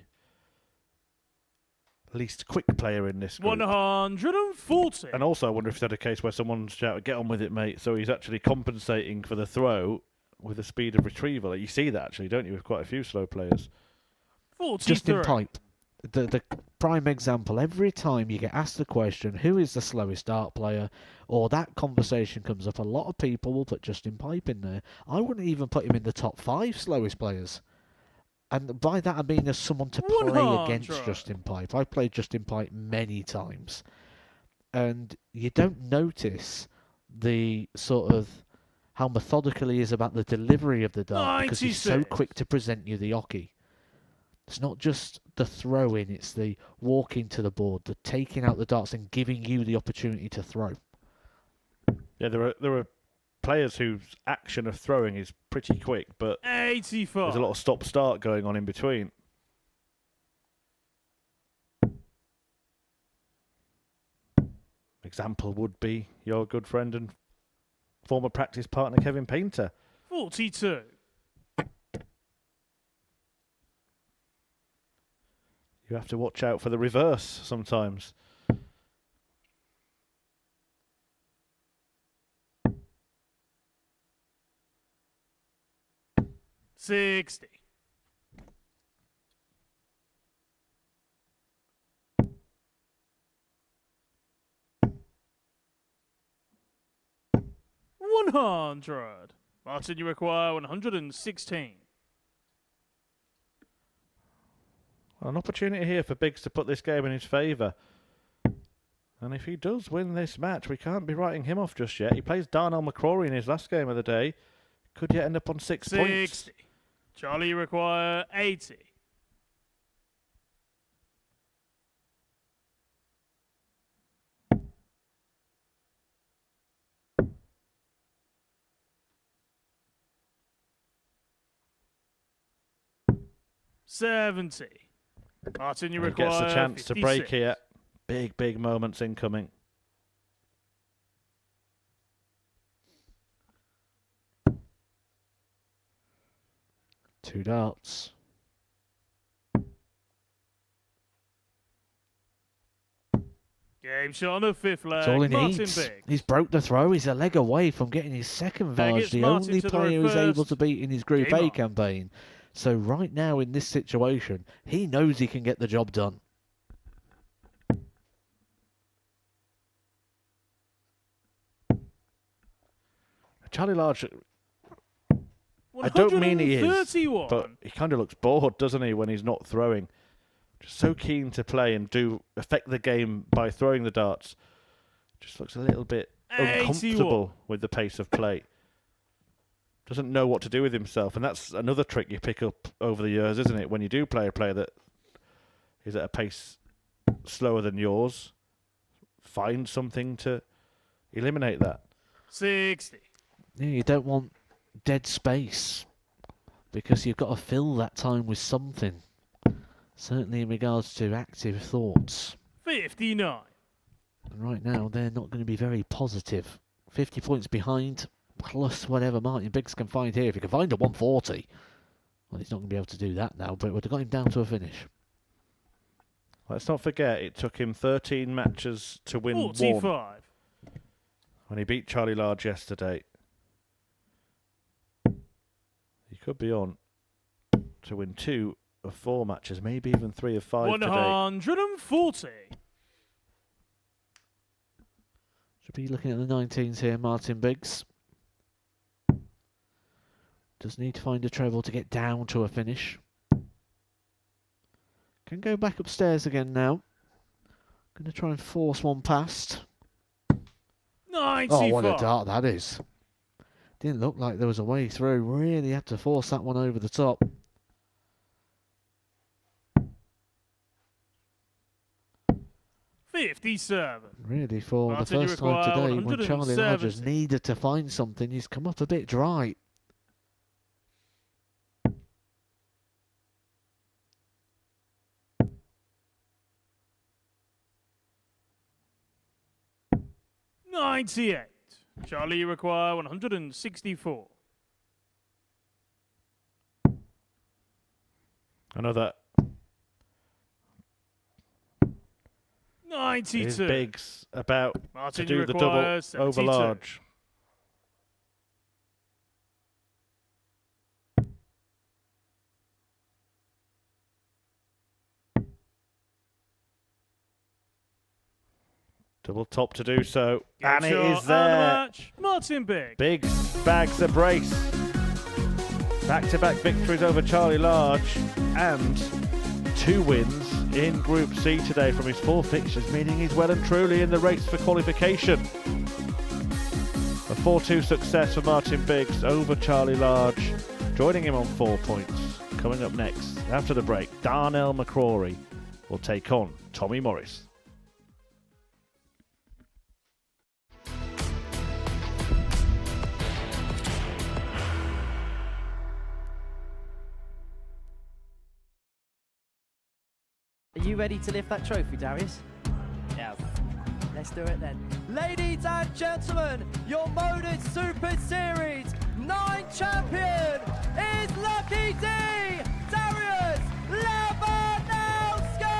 least quick player in this group. 140. And also, I wonder if he's had a case where someone's shouted, "Get on with it, mate." So he's actually compensating for the throw with the speed of retrieval. You see that, actually, don't you, with quite a few slow players? 43. Just in pipe. The prime example, every time you get asked the question, who is the slowest dart player, or that conversation comes up, a lot of people will put Justin Pipe in there. I wouldn't even put him in the top 5 slowest players. And by that I mean as someone to play 100. against Justin Pipe. I've played Justin Pipe many times. And you don't notice the sort of how methodical he is about the delivery of the dart, because he's so 96. quick to present you the hockey. It's not just the throw-in, it's the walking to the board, the taking out the darts and giving you the opportunity to throw. Yeah, there are players whose action of throwing is pretty quick, but 85. there's a lot of stop-start going on in between. Example would be your good friend and former practice partner, Kevin Painter. 42. You have to watch out for the reverse sometimes. $60. $100. Martin, you require 116. Well, an opportunity here for Biggs to put this game in his favour. And if he does win this match, we can't be writing him off just yet. He plays Darnell McCrory in his last game of the day. Could yet end up on 6 points. 60. Charlie, you require 80. $70. Martin, you And he require gets the chance 56. to break here. Big moments incoming. Two darts. Game shot on the 5th leg. That's all he Martin needs. Biggs. He's broke the throw. He's a leg away from getting his second Big, Varge, it's the Martin only to the player he's able reversed. to beat in his Group Game A on. campaign. So right now in this situation, he knows he can get the job done. Charlie Large, I don't mean he is, 131. but he kind of looks bored, doesn't he, when he's not throwing? Just so keen to play and affect the game by throwing the darts. Just looks a little bit 81. uncomfortable with the pace of play. Doesn't know what to do with himself, and that's another trick you pick up over the years, isn't it? When you do play a player that is at a pace slower than yours, find something to eliminate that. 60. Yeah, you don't want dead space because you've got to fill that time with something. Certainly in regards to active thoughts. 59. And right now, they're not going to be very positive. 50 points behind, plus whatever Martin Biggs can find here. If he can find a 140, well, he's not going to be able to do that now, but it would have got him down to a finish. Let's not forget, it took him 13 matches to win 45. 1 when he beat Charlie Large yesterday. He could be on to win 2 of 4 matches, maybe even 3 of 5 today. 140. Should be looking at the 19s here, Martin Biggs. Does need to find a treble to get down to a finish. Can go back upstairs again now. Going to try and force one past. 95. Oh, what a dart that is. Didn't look like there was a way through. Really had to force that one over the top. Really, for the first time today, when Charlie Rogers needed to find something, he's come up a bit dry. $98. Charlie, you require 164. Another 92. Is Biggs about Martin, to do you the double require over 72. large? Double top to do so, and it is there. Martin Biggs. Biggs bags a brace. Back-to-back victories over Charlie Large and 2 wins in Group C today from his 4 fixtures, meaning he's well and truly in the race for qualification. A 4-2 success for Martin Biggs over Charlie Large, joining him on 4 points. Coming up next, after the break, Darnell McCrory will take on Tommy Morris. Are you ready to lift that trophy, Darius? Yes. Let's do it then. Ladies and gentlemen, your Modus Super Series 9 champion is Lucky D, Darius Labanowski!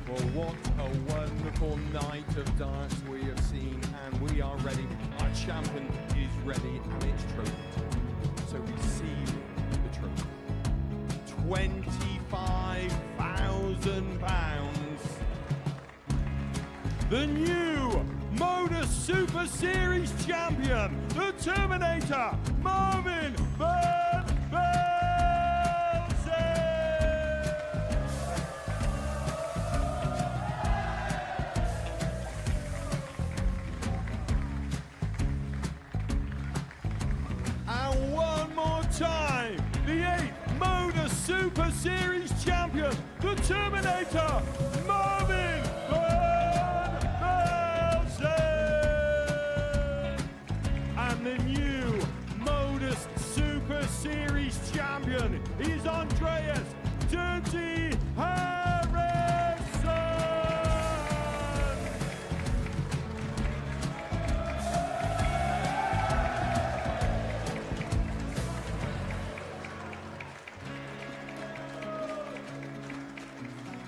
Well, what a wonderful night of darts we have seen, and we are ready. Our champion is ready, and it's trophy time. So receive the trophy. £25,000. The new Modus Super Series champion, the Terminator, Marvin Van Velzen. And one more time, the 8th Modus Super Series champion, the Terminator, Marvin Van Velzen. And the new Modus Super Series champion is Andreas Dirty Harrison.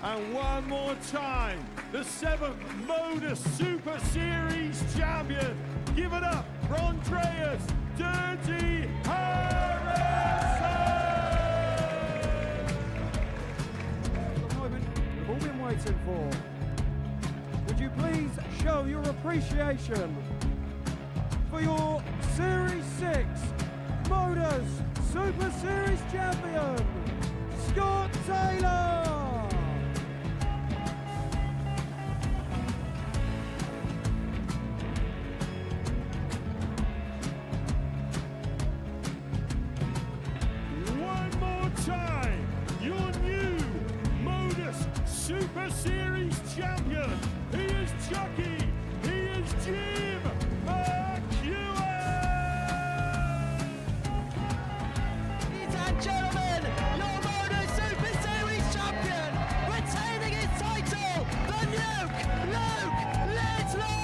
And one more time, the 7th Modus Super Series champion. Give it up for Andreas Dirty Harrison! The moment we've all been waiting for. Would you please show your appreciation for your Series 6 Modus Super Series champion, Scott Taylor! One more time, your new Modus Super Series champion. He is Chucky. He is Jim McEwen. Ladies and gentlemen, your Modus Super Series champion, retaining his title, the Nuke, Luke Littler!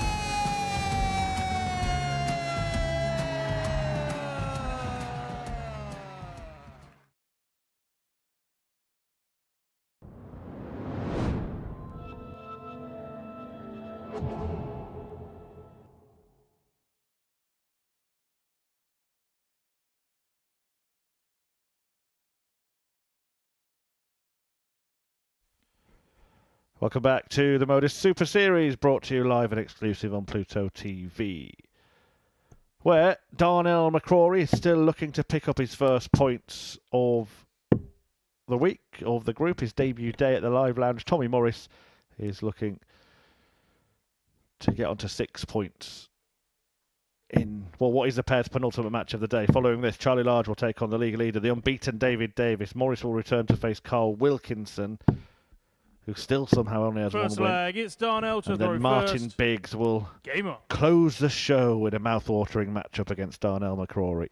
'Welcome back to the Modus Super Series, brought to you live and exclusive on Pluto TV, where Darnell McCrory is still looking to pick up his first points of the week, of the group, his debut day at the Live Lounge. Tommy Morris is looking to get onto 6 points in, well, what is the pair's penultimate match of the day. Following this, Charlie Large will take on the league leader, the unbeaten David Davis. Morris will return to face Carl Wilkinson, who still somehow only has First one win. leg, it's Darnell to And throw then Martin first. Biggs will Game on. close the show with a mouth-watering matchup against Darnell McCrory.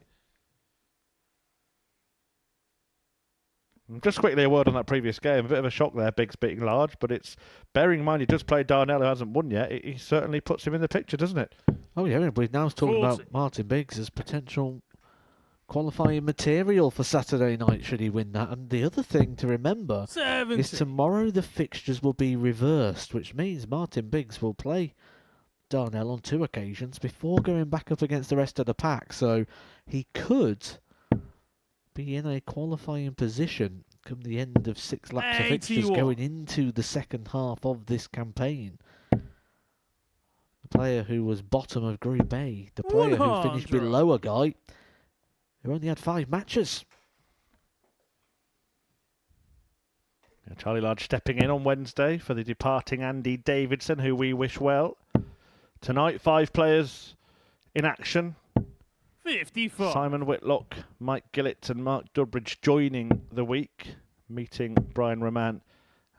Just quickly a word on that previous game. A bit of a shock there, Biggs beating Large, but it's, bearing in mind he does play Darnell, who hasn't won yet, he certainly puts him in the picture, doesn't it? Oh yeah, everybody now is talking 40. about Martin Biggs as potential qualifying material for Saturday night should he win that. And the other thing to remember 70. is tomorrow the fixtures will be reversed, which means Martin Biggs will play Darnell on 2 occasions before going back up against the rest of the pack. So he could be in a qualifying position come the end of 6 laps of fixtures 81. going into the second half of this campaign. The player who was bottom of Group A, the player who finished 100. below a guy who only had 5 matches. Charlie Large stepping in on Wednesday for the departing Andy Davidson, who we wish well. Tonight, 5 players in action. 55. Simon Whitlock, Mike Gillett and Mark Dudbridge joining the week, meeting Brian Roman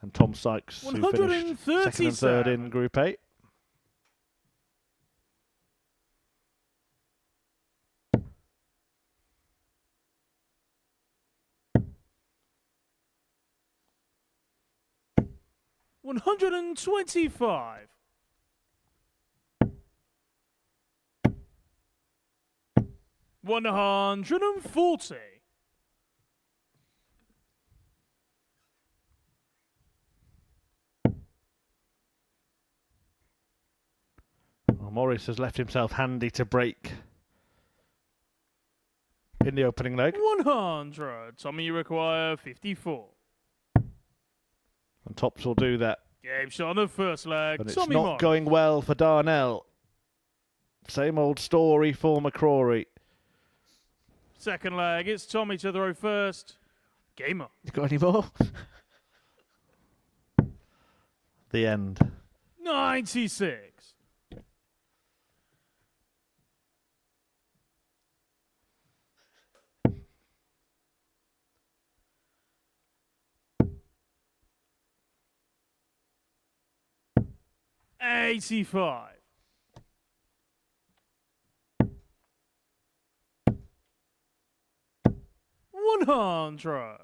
and Tom Sykes, who finished second and third in Group A. $125. $140. Well, Morris has left himself handy to break in the opening leg. 100. Tommy, you require 54. And Tops will do that. Game shot on the first leg. But it's Tommy not Morris. going well for Darnell. Same old story for McCrory. Second leg, it's Tommy to throw first. Game on. You got any more? The end. 96. $85. $100.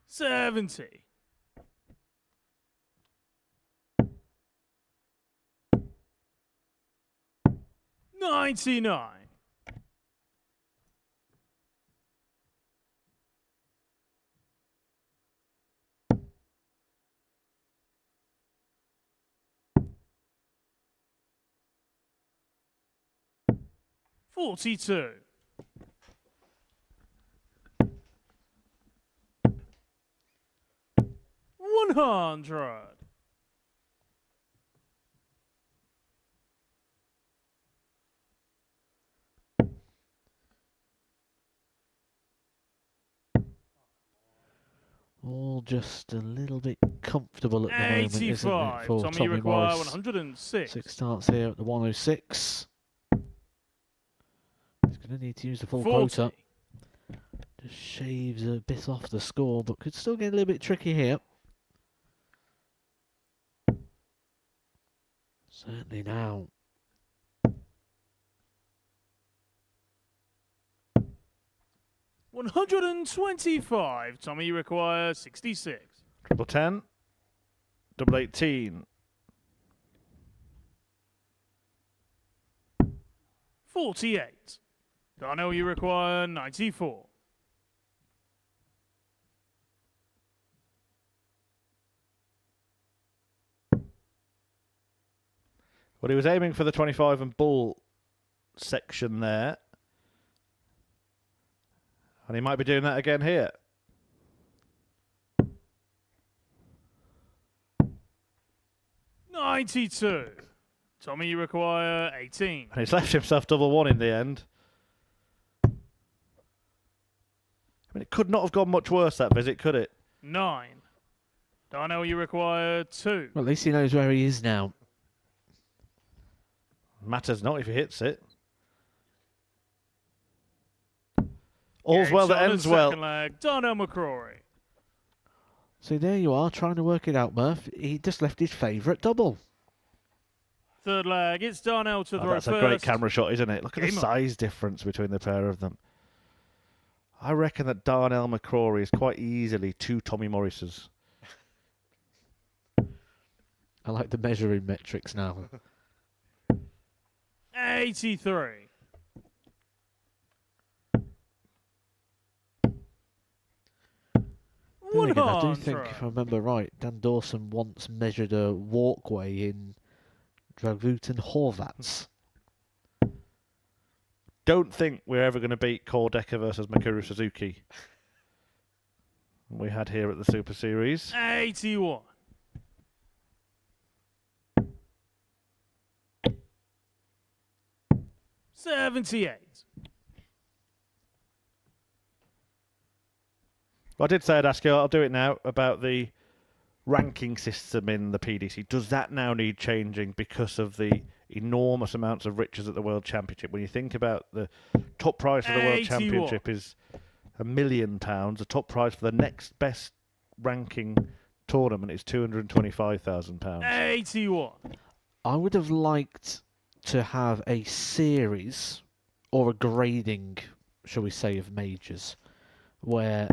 $70. 99. $42. 100. All just a little bit comfortable at the moment, isn't it, 85. for Tommy, Tommy require Morris? 106. 6 starts here at the 106. He's going to need to use the full 40. quota. Just shaves a bit off the score, but could still get a little bit tricky here. Certainly now. $125. Tommy, you require 66. Triple 10. Double 18. 48. Darnell, you require 94. Well, he was aiming for the 25 and bull section there. And he might be doing that again here. $92. Tommy, you require 18. And he's left himself double one in the end. I mean, it could not have gone much worse, that visit, could it? 9. Darnell, you require 2. Well, at least he knows where he is now. Matters not if he hits it. All's well that ends well. Second leg, Darnell McCrory. So there you are, trying to work it out, Murph. He just left his favourite double. Third leg, it's Darnell to throw That's first. a great camera shot, isn't it? Look at the Game on. size difference between the pair of them. I reckon that Darnell McCrory is quite easily 2 Tommy Morrises. I like the measuring metrics now. 83. Then again, I do 100. think, if I remember right, Dan Dawson once measured a walkway in Dragvoeten Horvats. Don't think we're ever going to beat Kordeka versus Mikuru Suzuki. We had here at the Super Series. 81. $78. Well, I did say I'd ask you, I'll do it now, about the ranking system in the PDC. Does that now need changing because of the enormous amounts of riches at the World Championship? When you think about the top prize for the World 81. Championship is £1 million. The top prize for the next best ranking tournament is £225,000. 81. I would have liked to have a series or a grading, shall we say, of majors where,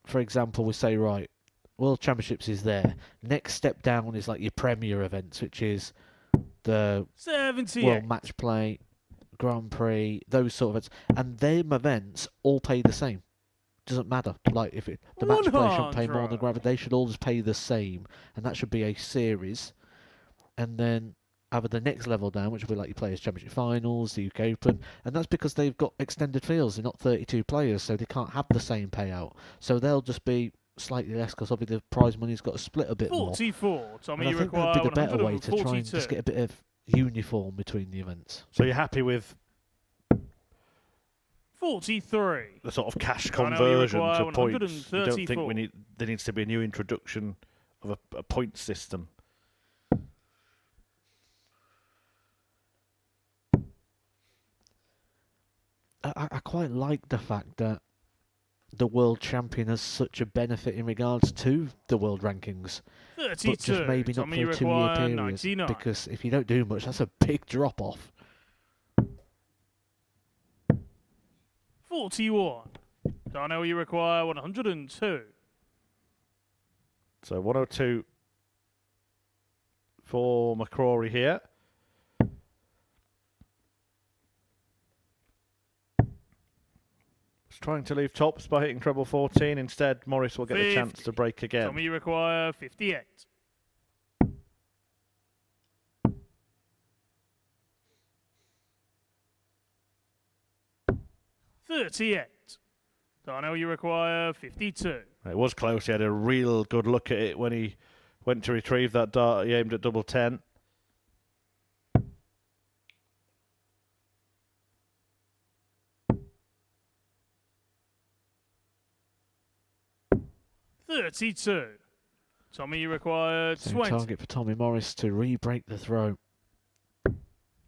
for example, we say, right, World Championships is there. Next step down is like your premier events, which is the 78. World Match Play, Grand Prix, those sort of events. And them events all pay the same. Doesn't matter. Like, if the Match Play shouldn't pay more than the Grand Prix, they should all just pay the same. And that should be a series. And then either the next level down, which will be like your Players' Championship Finals, the UK Open, and that's because they've got extended fields. They're not 32 players, so they can't have the same payout. So they'll just be slightly less because obviously the prize money's got to split a bit 44. more. Tommy, And I you think require that'd be the better way to try and 142. just get a bit of uniform between the events. So you're happy with 43. the sort of cash I know you conversion require to points? You don't 134. think there needs to be a new introduction of a point system? I quite like the fact that the world champion has such a benefit in regards to the world rankings. 32. But just maybe not Tommy, for you a 2-year require period. 99. Because if you don't do much, that's a big drop off. 41. Darnell, you require 102. So 102 for McCrory here. Was trying to leave tops by hitting treble 14. Instead, Morris will get the chance to break again. Tommy, you require 58. $38. Darnell, you require 52. It was close. He had a real good look at it when he went to retrieve that dart. He aimed at double 10. $32. Tommy, you require So 20. target for Tommy Morris to re-break the throw.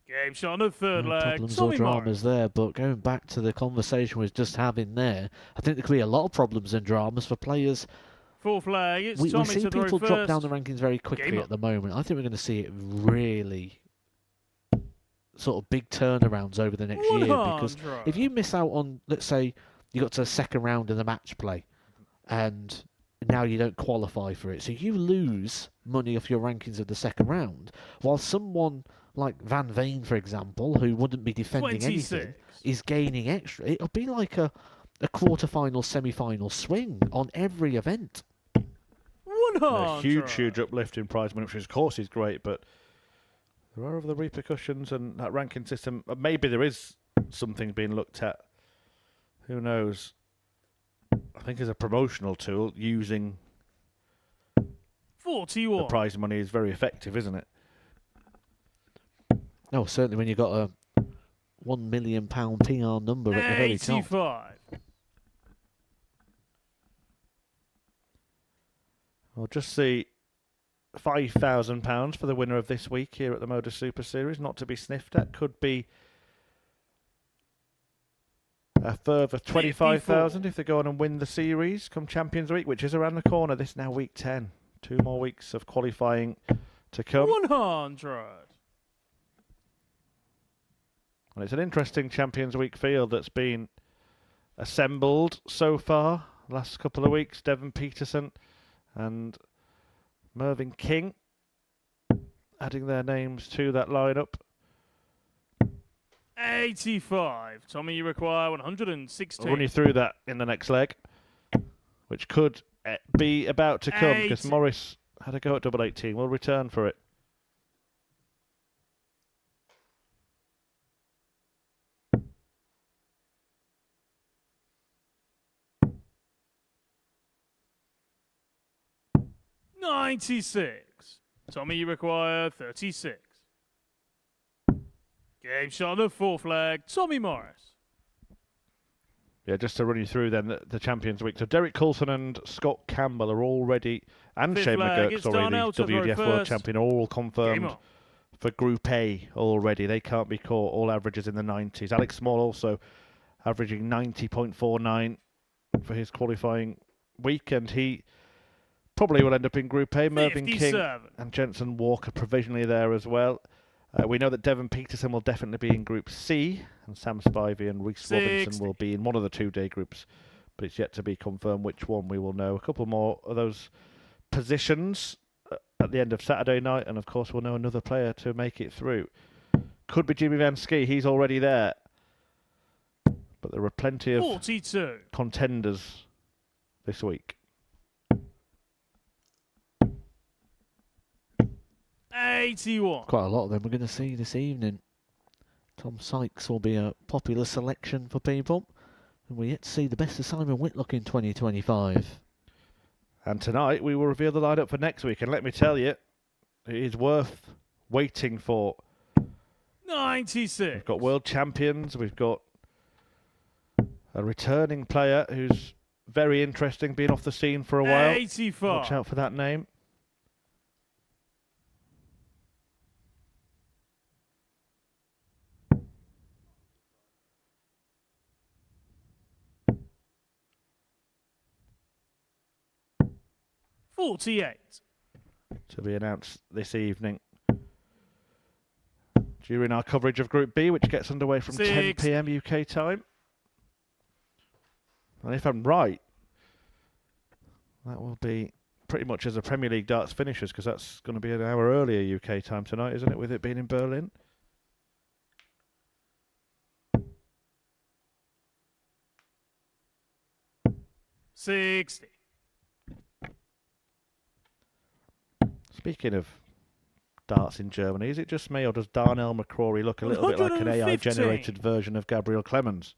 Game shot on the third No leg. problems Tommy or dramas Morris. there, but going back to the conversation we was just having there, I think there could be a lot of problems and dramas for players. Fourth leg. It's We Tommy see to throw people first. drop down the rankings very quickly Game at up. the moment. I think we're going to see it really sort of big turnarounds over the next year, because 100. if you miss out on, let's say, you got to the second round of the match play, and now you don't qualify for it, so you lose money off your rankings of the second round, while someone like Van Veen, for example, who wouldn't be defending 26. anything, is gaining extra. It'll be like a quarter-final, semi-final swing on every event. 100. A huge uplift in prize money, which of course is great, but there are other repercussions, and that ranking system, maybe there is something being looked at. Who knows? I think as a promotional tool, using 41. the prize money is very effective, isn't it? No, certainly when you've got a £1 million PR number at the very top. 85. We'll just see £5,000 for the winner of this week here at the Modus Super Series, not to be sniffed at. Could be a further 25,000 if they go on and win the series come Champions Week, which is around the corner. This now week 10. 2 more weeks of qualifying to come. 100. And it's an interesting Champions Week field that's been assembled so far. Last couple of weeks, Devon Peterson and Mervyn King adding their names to that lineup. 85. Tommy, you require 116. I'll run you through that in the next leg, which could be about to come because 80. Morris had a go at double 18. We'll return for it. $96. Tommy, you require 36. Game shot on the fourth leg. Tommy Morris. Yeah, just to run you through then the Champions Week. So Derek Coulson and Scott Campbell are already, and Fifth Shane leg, McGurk's it's already Darnell to throw WDF World first. Champion, are all Game confirmed on. for Group A already. They can't be caught. All averages in the 90s. Alex Small also averaging 90.49 for his qualifying week, and he probably will end up in Group A. Mervyn King 57. and Jensen Walker provisionally there as well. We know that Devon Peterson will definitely be in Group C, and Sam Spivey and Rhys Robinson 60. will be in one of the 2-day groups, but it's yet to be confirmed which one. We will know a couple more of those positions at the end of Saturday night, and of course we'll know another player to make it through. Could be Jimmy Van Ski, he's already there. But there are plenty of 42. contenders this week. 81. Quite a lot of them we're going to see this evening. Tom Sykes will be a popular selection for people. And we're yet to see the best of Simon Whitlock in 2025. And tonight we will reveal the lineup for next week. And let me tell you, it is worth waiting for. 96. We've got world champions. We've got a returning player who's very interesting, been off the scene for a while. 85. Watch out for that name. $48. To be announced this evening during our coverage of Group B, which gets underway from 10 p.m. UK time. And if I'm right, that will be pretty much as a Premier League darts finishes, because that's going to be an hour earlier UK time tonight, isn't it, with it being in Berlin? 60. Speaking of darts in Germany, is it just me or does Darnell McCrory look a little bit like an 115. AI-generated version of Gabriel Clemens?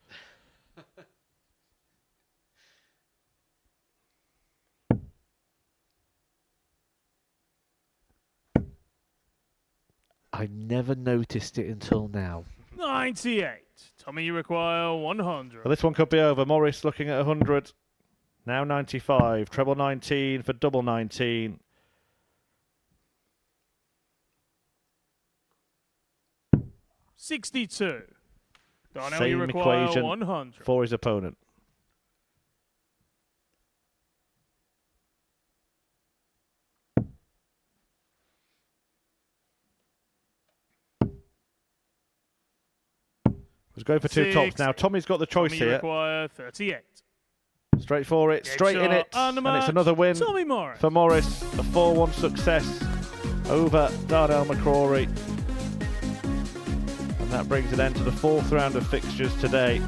I never noticed it until now. 98. Tommy, you require 100. Well, this one could be over. Morris looking at 100. Now 95. Treble 19 for double 19. $62. Darnell, you Same require equation 100. for his opponent. Let's go for two tops now. Tommy's got the choice Tommy, you here. require 38. Straight for it, Big straight in shot it. on the And it's mark. another win Tommy Morris. for Morris. A 4-1 success over Darnell McCrory. And that brings it then to the fourth round of fixtures today.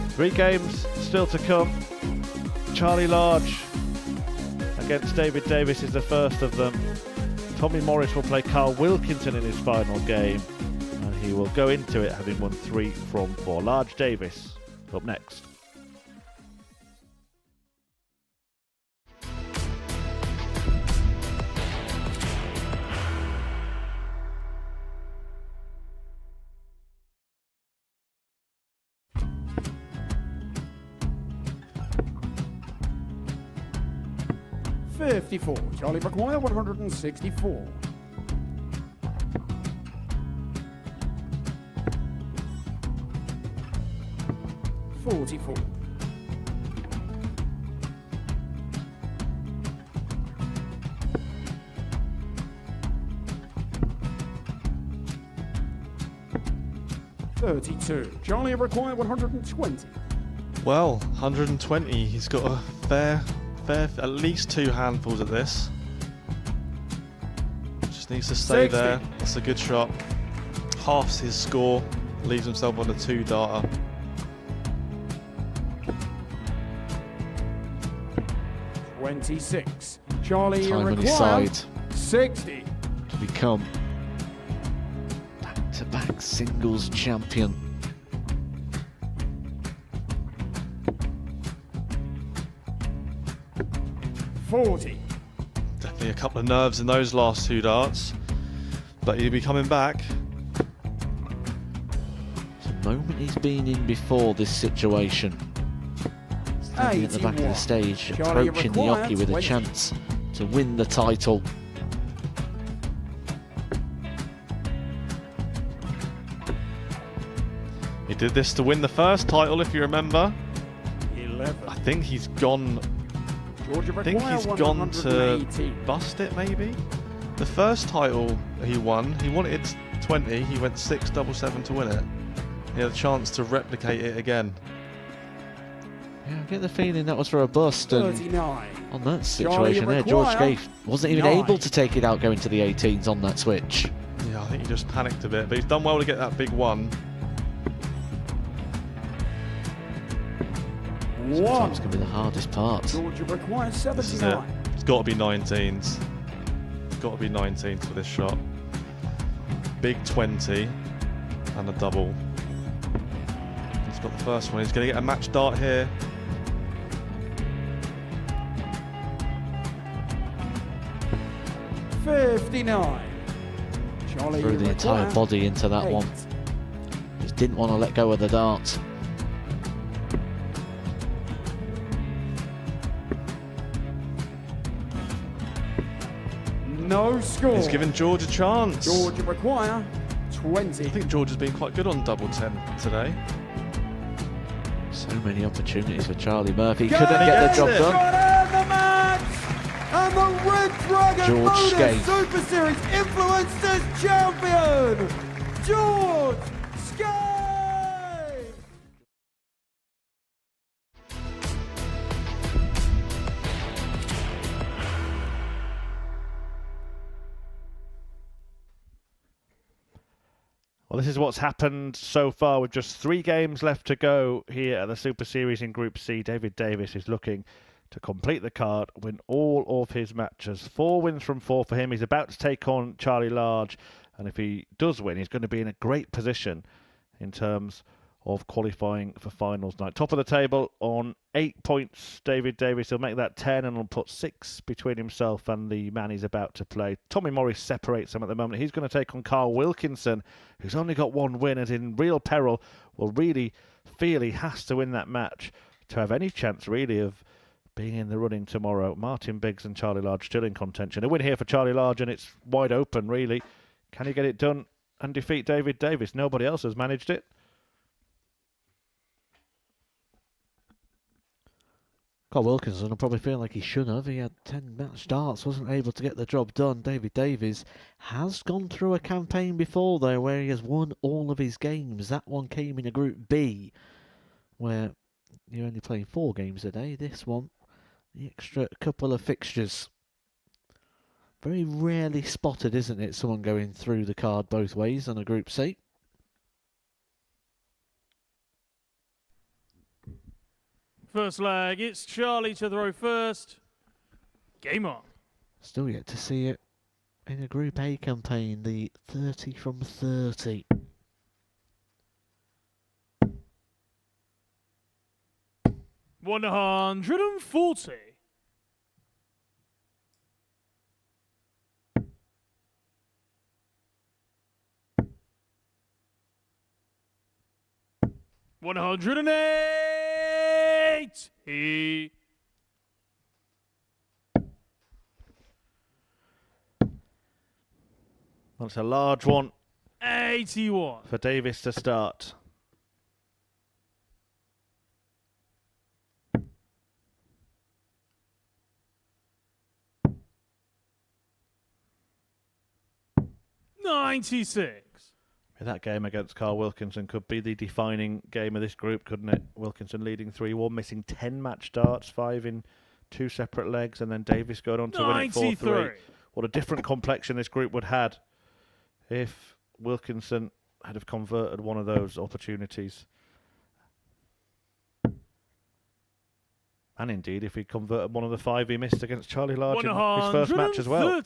3 games still to come. Charlie Large against David Davis is the first of them. Tommy Morris will play Carl Wilkinson in his final game. And he will go into it having won 3 from 4. Large Davis up next. $54. Charlie McGuire, 164. $44. $32. Charlie require 120. Well, 120. He's got a fair, at least 2 handfuls at this. Just needs to stay 60. there. That's a good shot. Halves his score. Leaves himself on a 2-darter. $26. Charlie Time on his require side 60. to become back-to-back singles champion. $40. Definitely a couple of nerves in those last 2 darts. But he'll be coming back. It's a moment he's been in before this situation. Standing at the back of the 81. stage, Charlie approaching the required hockey with a 20. chance to win the title. He did this to win the first title, if you remember. 11. I think he's gone. Georgia I think require he's gone to 118. bust it, maybe. The first title he wanted 20. He went 6-7-7 to win it. He had a chance to replicate it again. Yeah, I get the feeling that was for a bust, and 39. on that situation there, George Gave wasn't even 9. able to take it out going to the 18s on that switch. Yeah, I think he just panicked a bit, but he's done well to get that big one. Sometimes can be the hardest part. Georgia requires This is it. 79. It's got to be 19s. It's got to be 19s for this shot. Big 20 and a double. He's got the first one. He's going to get a match dart here. $59. Charlie Threw the entire require body into that 8. one. Just didn't want to let go of the dart. No score. He's given George a chance. Georgia require 20. I think George has been quite good on double 10 today. So many opportunities for Charlie Murphy. Go Couldn't get the gets job it. done. Got out the match! And the Red Dragon George Modus Skate. Super Series Influencers Champion, George Skate! Well, Well, this is what's happened so far with just 3 games left to go here at the Super Series in Group C. David Davis is looking to complete the card, win all of his matches. 4 wins from 4 for him. He's about to take on Charlie Large, and if he does win, he's going to be in a great position in terms of qualifying for finals night. Top of the table on 8 points, David Davis. He'll make that 10 and will put 6 between himself and the man he's about to play. Tommy Morris separates them at the moment. He's going to take on Carl Wilkinson, who's only got 1 win and in real peril, will really feel he has to win that match to have any chance, really, of being in the running tomorrow. Martin Biggs and Charlie Large still in contention. A win here for Charlie Large, and it's wide open, really. Can he get it done and defeat David Davis? Nobody else has managed it. Carl Wilkinson will probably feel like he should have. He had 10 match darts, wasn't able to get the job done. David Davies has gone through a campaign before, though, where he has won all of his games. That one came in a Group B, where you're only playing 4 games a day. This one, the extra couple of fixtures. Very rarely spotted, isn't it? Someone going through the card both ways on a Group C. First leg, it's Charlie to throw first. Game on. Still yet to see it in a Group A campaign, the 30 from 30. $140. $180. Well, it's a large one 81. for Davis to start. $96. That game against Carl Wilkinson could be the defining game of this group, couldn't it? Wilkinson leading 3-1, missing 10 match darts, 5 in 2 separate legs, and then Davis going on to win it 4-3. What a different complexion this group would have had if Wilkinson had have converted one of those opportunities. And indeed, if he converted one of the 5 he missed against Charlie Large in his first match as well.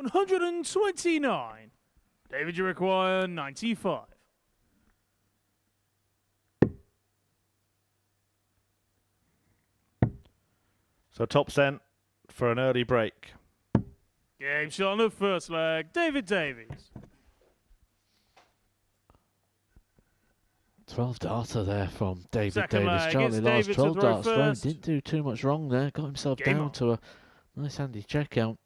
$129. David, you require 95. So top cent for an early break. Game shot on the first leg. David Davies. 12 darter there from David Second Davis. leg, Charlie it's Large, David 12 to throw darts thrown. first. Didn't do too much wrong there. Got himself Game down on. to a nice handy checkout.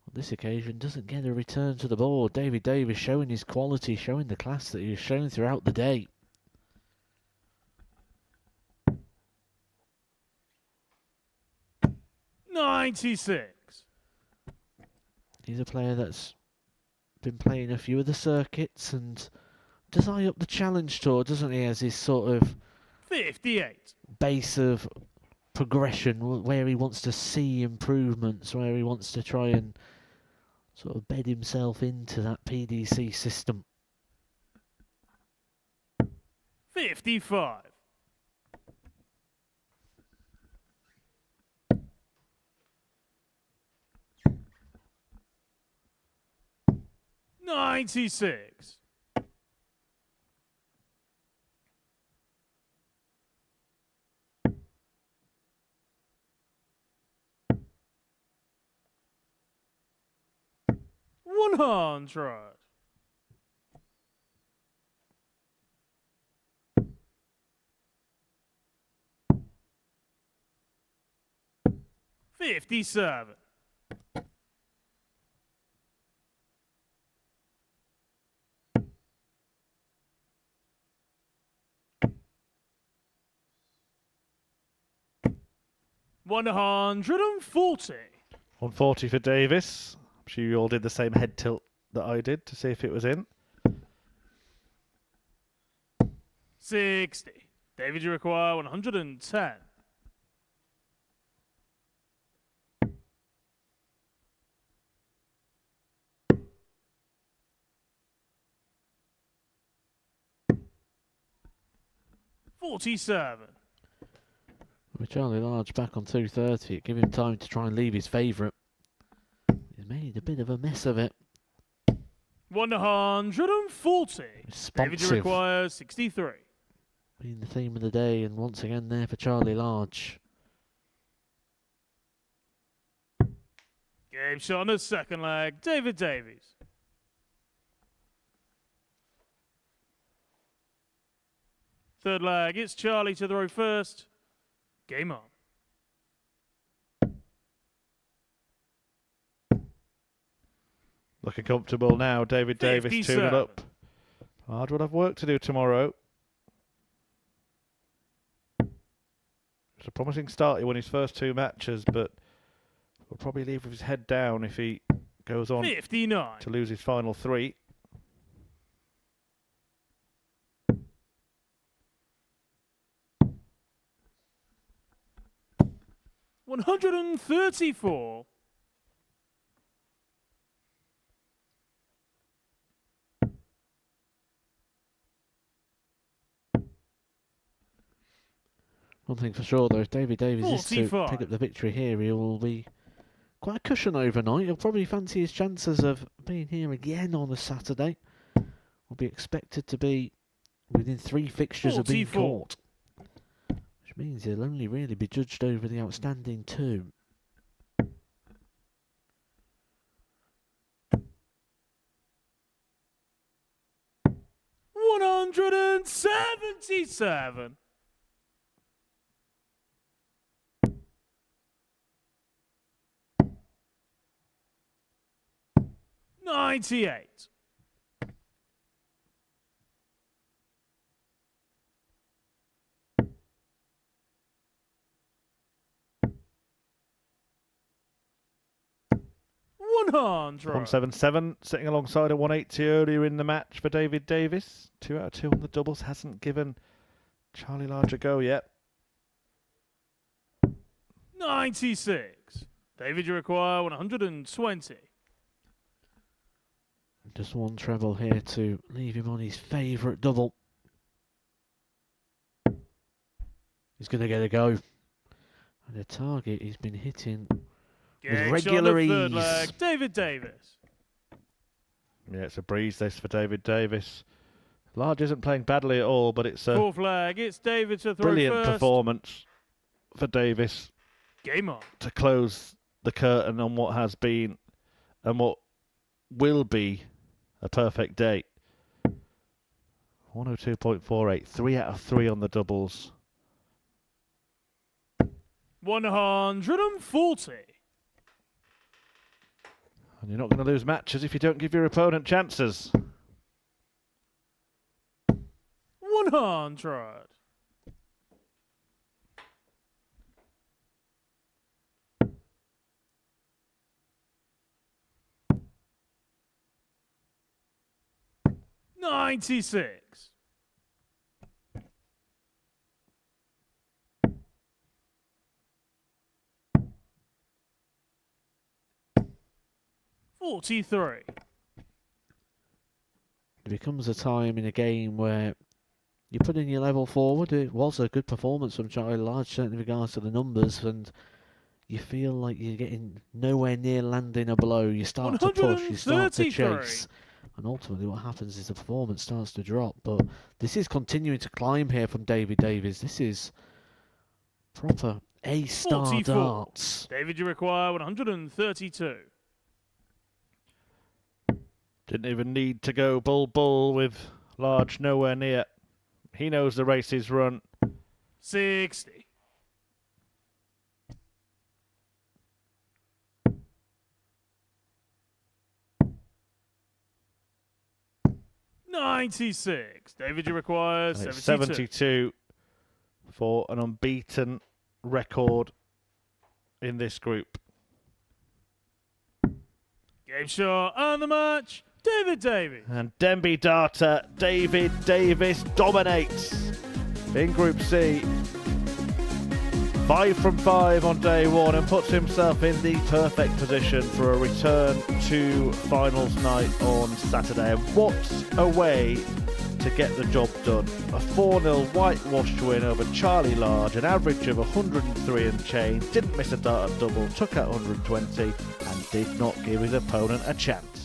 On this occasion, doesn't get a return to the board. David Davis showing his quality, showing the class that he was shown throughout the day. $96. He's a player that's been playing a few of the circuits and does eye up the Challenge Tour, doesn't he, as his sort of 58. base of progression, where he wants to see improvements, where he wants to try and sort of bed himself into that PDC system. 55. $96. $100. $57. $140. 140 for Davis. I'm sure you all did the same head tilt that I did to see if it was in. 60. David, you require 110. $47. With Charlie Large back on 230, it give him time to try and leave his favourite. He's made a bit of a mess of it. 140. David, you Responsive. require 63. Being the theme of the day, and once again there for Charlie Large. Game shot on the second leg, David Davies. Third leg, it's Charlie to throw first. Game on. Looking comfortable now. David Davis 2 57. up. Hard will have work to do tomorrow. It's a promising start. He won his first 2 matches, but will probably leave with his head down if he goes on 59. to lose his final 3. $134. One thing for sure though, if David Davies is to 45. pick up the victory here, he will be quite a cushion overnight. He'll probably fancy his chances of being here again on the Saturday. Will be expected to be within 3 fixtures of being 44. caught. Which means he'll only really be judged over the outstanding 2. $177. $98. $100. 177, sitting alongside a 180 earlier in the match for David Davis. 2 out of 2 on the doubles. Hasn't given Charlie Large a go yet. 96. David, you require 120. Just one treble here to leave him on his favourite double. He's going to get a go. And the target he's been hitting with regular Third ease. leg, David Davis. Yeah, it's a breeze this for David Davis. Large isn't playing badly at all, but it's a Fourth leg, it's David to throw brilliant first. performance for Davis Game on. to close the curtain on what has been and what will be a perfect day. 102.48, 3 out of 3 on the doubles. 140. And you're not going to lose matches if you don't give your opponent chances. 100. $96. $43. It becomes a time in a game where you put in your level forward. It was a good performance from Charlie Large, certainly in regards to the numbers, and you feel like you're getting nowhere near landing a blow. You start to push, you start to 133. chase, and ultimately what happens is the performance starts to drop. But this is continuing to climb here from David Davies. This is proper A-star 44. darts. David, you require 132. Didn't even need to go bull with Large nowhere near. He knows the race is run. 60. $96. David, you require And it's 72. 72 for an unbeaten record in this group. Game shot and the match, David Davies. And Denby Data, David Davis dominates in Group C. 5 from 5 on day one and puts himself in the perfect position for a return to finals night on Saturday. And what a way to get the job done. A 4-0 whitewashed win over Charlie Large, an average of 103 and change, didn't miss a dart at double, took out 120 and did not give his opponent a chance.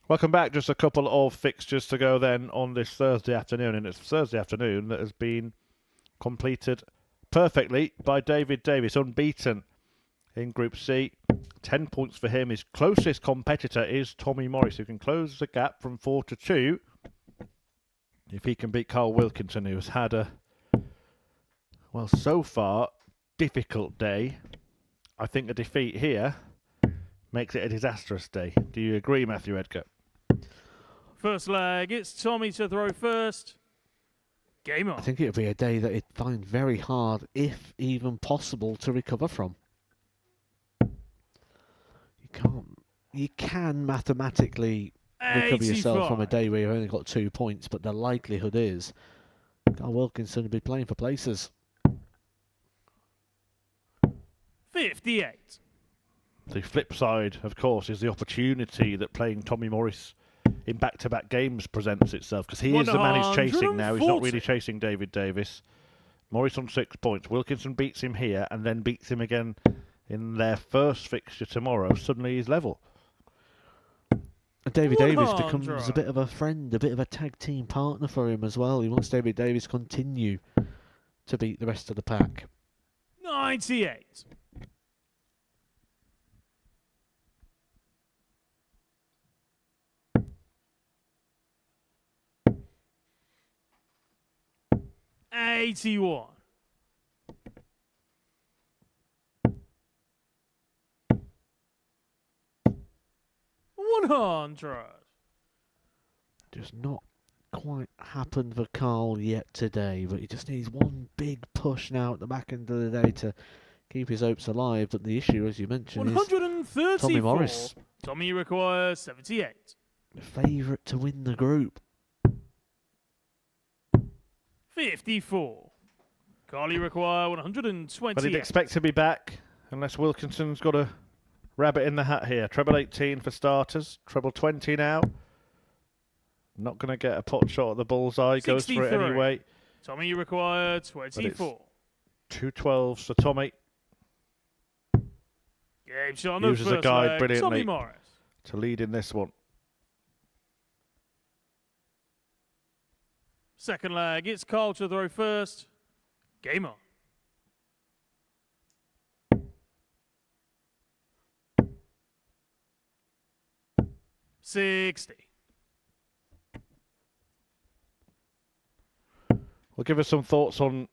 Welcome back. Just a couple of fixtures to go then on this Thursday afternoon. And it's Thursday afternoon that has been completed perfectly by David Davis, unbeaten in Group C. 10 points for him. His closest competitor is Tommy Morris, who can close the gap from 4 to 2 if he can beat Carl Wilkinson, who's had a, well, so far, difficult day. I think a defeat here makes it a disastrous day. Do you agree, Matthew Edgar? First leg, it's Tommy to throw first. Game on. I think it would be a day that he'd find very hard, if even possible, to recover from. You can mathematically recover yourself from a day where you've only got 2 points, but the likelihood is Carl Wilkinson will be playing for places. 58. The flip side, of course, is the opportunity that playing Tommy Morris in back-to-back games presents itself, because he is the man who's chasing now. He's not really chasing David Davis. Morris on 6 points. Wilkinson beats him here and then beats him again in their first fixture tomorrow, suddenly he's level. David Davis 100. becomes a bit of a friend, a bit of a tag team partner for him as well. He wants David Davis to continue to beat the rest of the pack. 98. $81. $100. Just not quite happened for Carl yet today, but he just needs one big push now at the back end of the day to keep his hopes alive. But the issue, as you mentioned, is 134. Tommy Morris, Tommy requires 78. the favourite to win the group. 54. Carly require 120. But he'd expect to be back, unless Wilkinson's got a rabbit in the hat here. Treble 18 for starters. Treble 20 now. Not going to get a pot shot at the bullseye. Goes for it 63. anyway. Tommy required 24. 212s for Tommy. Game shot on the Uses a first guide leg. brilliantly Tommy Morris. to lead in this one. Second leg, it's Carl to throw first. Game on. $60. Well, give us some thoughts on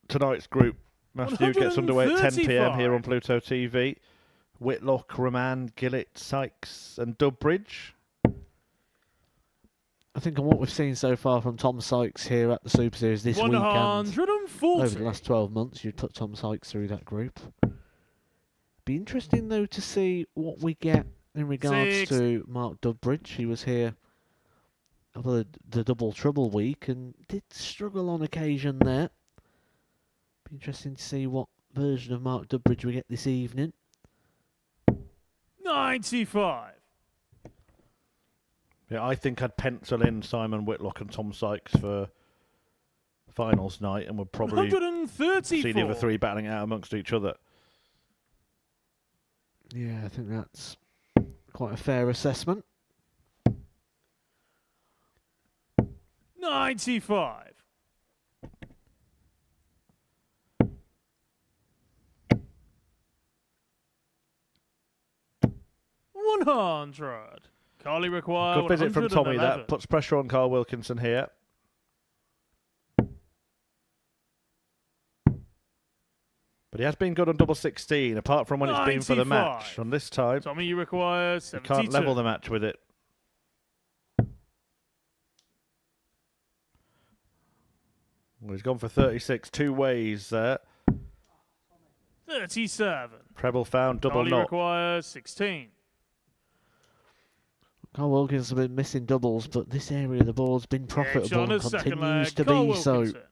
tonight's group. Matthew gets underway at 10 p.m. here on Pluto TV. Whitlock, Raman, Gillett, Sykes and Dubbridge. I think on what we've seen so far from Tom Sykes here at the Super Series this weekend, 140. over the last 12 months, you've put Tom Sykes through that group. Be interesting, though, to see what we get in regards to Mark Dubbridge. He was here over the double trouble week and did struggle on occasion there. Be interesting to see what version of Mark Dubbridge we get this evening. 95. Yeah, I think I'd pencil in Simon Whitlock and Tom Sykes for finals night, and would probably 134. see the other three battling out amongst each other. Yeah, I think that's quite a fair assessment. 95. $100. Carly require Good visit from Tommy. 111. That puts pressure on Carl Wilkinson here. But he has been good on double 16, apart from when it's been for the match. 95. On this time, Tommy, you require you 72. can't level the match with it. Well, he's gone for 36 two ways there. 37. Treble found, double Carly not. requires 16. Carl Wilkins has been missing doubles, but this area of the board's been profitable on and his second continues leg, to Carl be so. Wilkinson.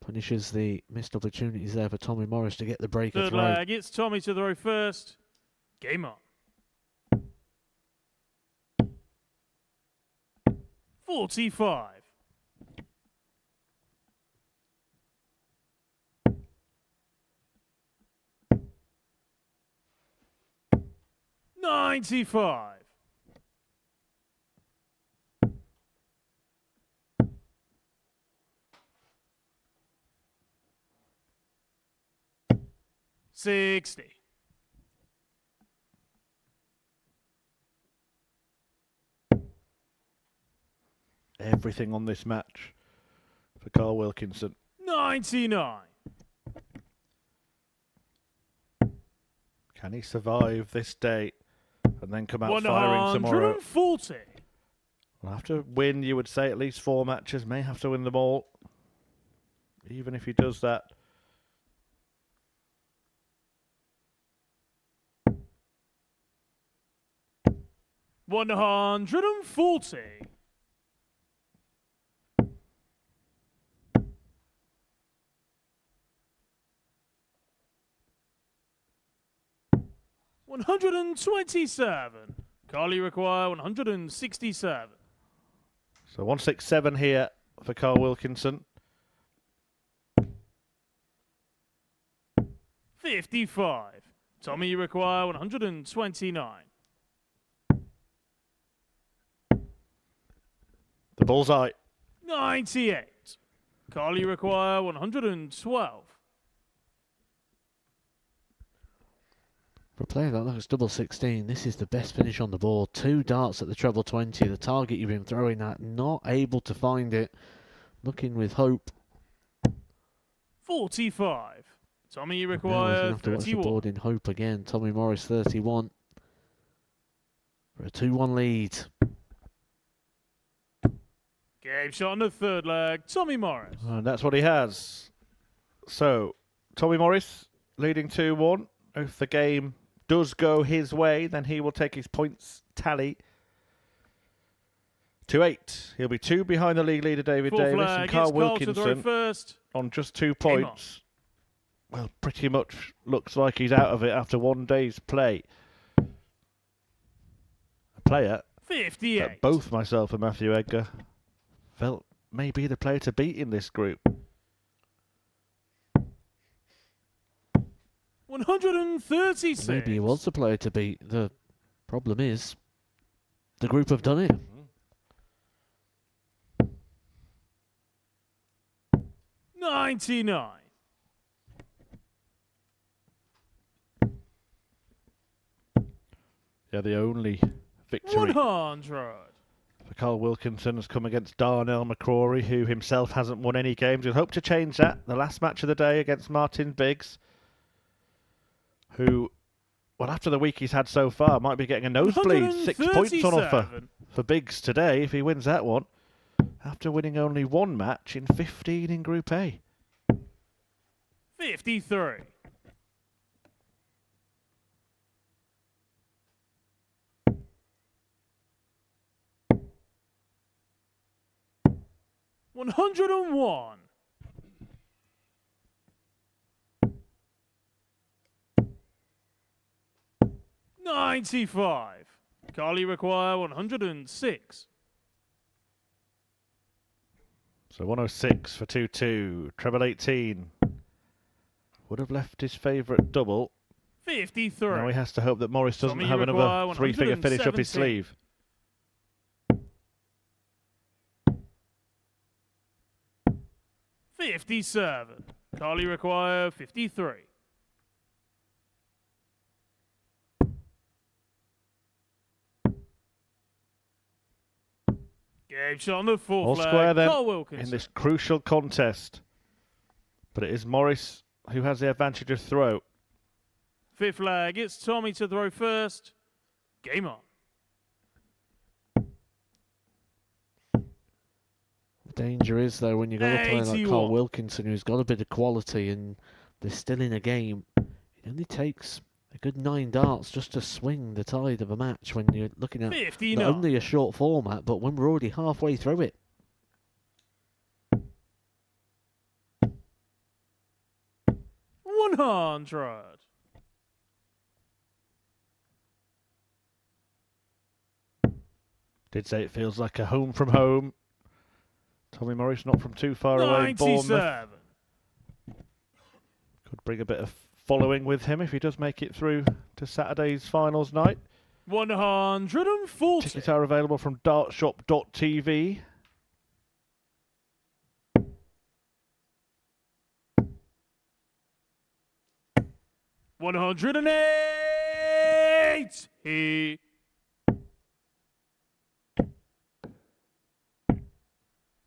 Punishes the missed opportunities there for Tommy Morris to get the break of Third throw. leg, it's Tommy to throw first. Game on. 45. $95. $60. Everything on this match for Carl Wilkinson. 99. Can he survive this day and then come out firing tomorrow? 140. Will have to win, you would say, at least 4 matches. May have to win them all. Even if he does that. $140. $127. Carly require 167. So 167 here for Carl Wilkinson. 55. Tommy, you require 129. The bullseye. 98. Carl, you require 112. For a player that looks double 16, this is the best finish on the board. 2 darts at the treble 20. The target you've been throwing at, not able to find it. Looking with hope. 45. Tommy, you Now he's require gonna have to watch the 31. board in hope again. Tommy Morris 31 for a 2-1 lead. Game shot on the third leg. Tommy Morris. And that's what he has. So, Tommy Morris leading 2-1. If the game does go his way, then he will take his points tally to 8. He'll be 2 behind the league leader David Fourth Davis leg. and Carl It's Carl to throw Wilkinson first. on just 2 Game on. points. Well, pretty much looks like he's out of it after one day's play. A player 58. that both myself and Matthew Edgar felt may be the player to beat in this group. 136. Maybe he was the player to beat. The problem is, the group have done it. 99. Yeah, the only victory 100. for Carl Wilkinson has come against Darnell McCrory, who himself hasn't won any games. He'll hope to change that. The last match of the day against Martin Biggs, who, well, after the week he's had so far, might be getting a nosebleed. 6 points on offer 137. for Biggs today if he wins that one, after winning only 1 match in 15 in Group A. 53. 101. 95. Carly require 106. So 106 for 2-2. Treble 18. Would have left his favourite double. 53. Now he has to hope that Morris doesn't Tommy, have you require another 3-figure finish up his 117. sleeve. 57. Carly require 53. Game shot on the All fourth leg. square then Carl Wilkinson. in this crucial contest. But it is Morris who has the advantage of throw. Fifth leg. It's Tommy to throw first. Game on. The danger is, though, when you've got a player like Carl 81. Wilkinson who's got a bit of quality and they're still in a game, it only takes a good 9 darts just to swing the tide of a match when you're looking at 59. not only a short format, but when we're already halfway through it. 100. Did say it feels like a home from home. Tommy Morris not from too far away in Bournemouth. 97. Could bring a bit of following with him if he does make it through to Saturday's finals night. 140. Tickets are available from dartshop.tv. He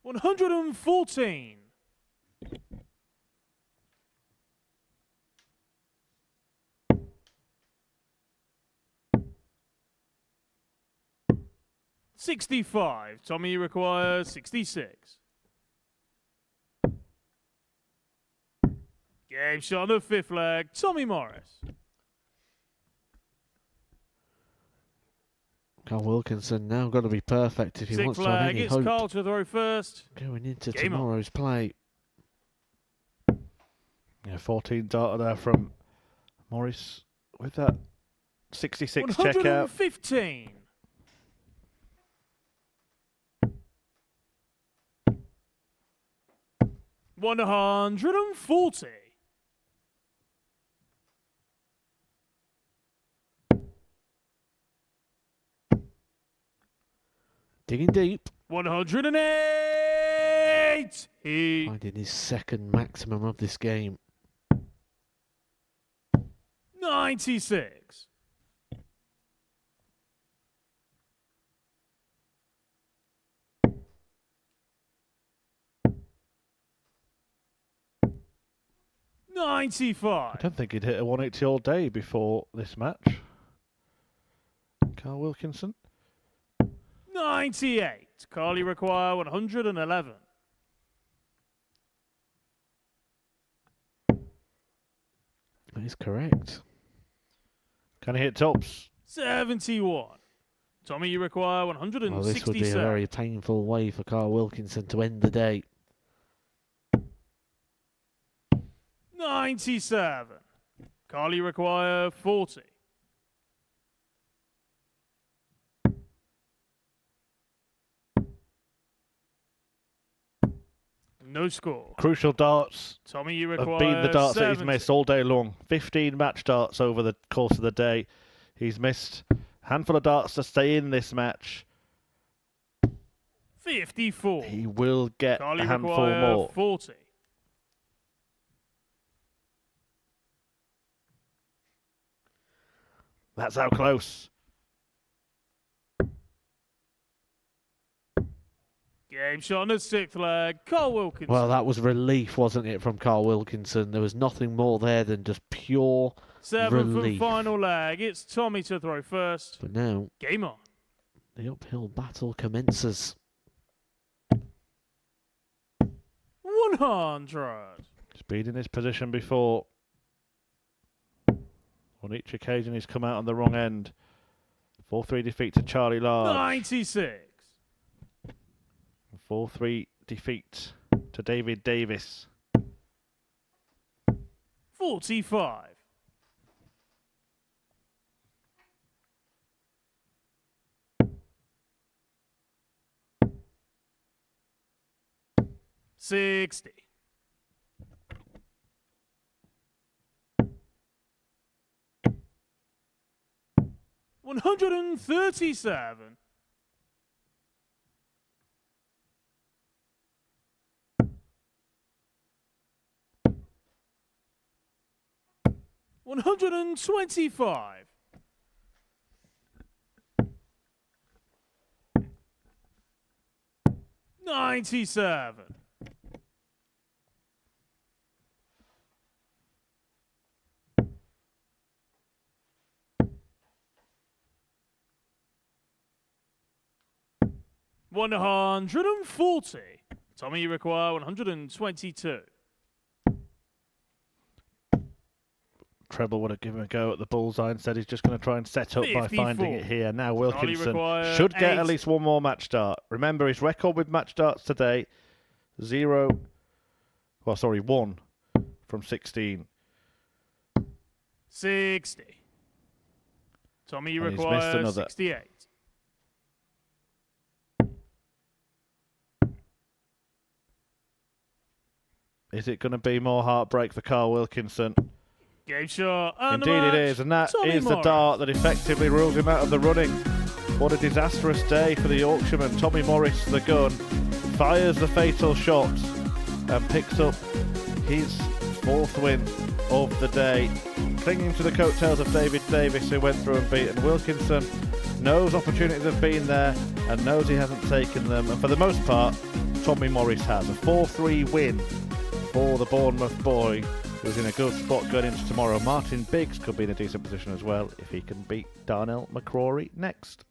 114. 65. Tommy requires 66. Game shot on the fifth leg. Tommy Morris. Carl Wilkinson now got to be perfect if he wants Sixth to have leg. any It's hope Carl to throw first. going into Game on. tomorrow's play. Yeah, 14 darter there from Morris with that 66 checkout. 115. 140. Digging deep. 108. Finding his second maximum of this game. 96. I 95. don't think he'd hit a 180 all day before this match. Carl Wilkinson. 98. Carly require 111. That is correct. Can he hit tops? 71. Tommy, you require Well, 167. this would be a very painful way for Carl Wilkinson to end the day. 97. Carly require 40. No score. Crucial darts Tommy, you have require been the darts that he's 70. missed all day long. 15 match darts over the course of the day. He's missed a handful of darts to stay in this match. 54. He will get Carly a handful require more. 40. That's how close. Game shot on the sixth leg. Carl Wilkinson. Well, that was relief, wasn't it, from Carl Wilkinson? There was nothing more there than just pure 7th relief. and final leg. It's Tommy to throw first. But now, Game on. the uphill battle commences. 100. He's been in this position before. On each occasion, he's come out on the wrong end. 4-3 defeat to Charlie Large. 96. 4-3 defeat to David Davis. 45. 60. 137. 125. 97. 140. Tommy, you require 122. Treble would have given a go at the bullseye. Instead, he's just going to try and set up by 54. finding it here. Now Charlie Wilkinson require should get 8. at least one more match start. Remember, his record with match starts today, 1 from 16. 60. Tommy, you And he's missed require another. 68. Is it going to be more heartbreak for Carl Wilkinson? Game shot. And the Indeed it match, is, and that Tommy is the Morris. dart that effectively rules him out of the running. What a disastrous day for the Yorkshireman. Tommy Morris, the gun, fires the fatal shot and picks up his 4th win of the day, clinging to the coattails of David Davis, who went through unbeaten. Wilkinson knows opportunities have been there and knows he hasn't taken them, and for the most part, Tommy Morris has. A 4-3 win for the Bournemouth boy, who's in a good spot going into tomorrow. Martin Biggs could be in a decent position as well if he can beat Darnell McCrory next.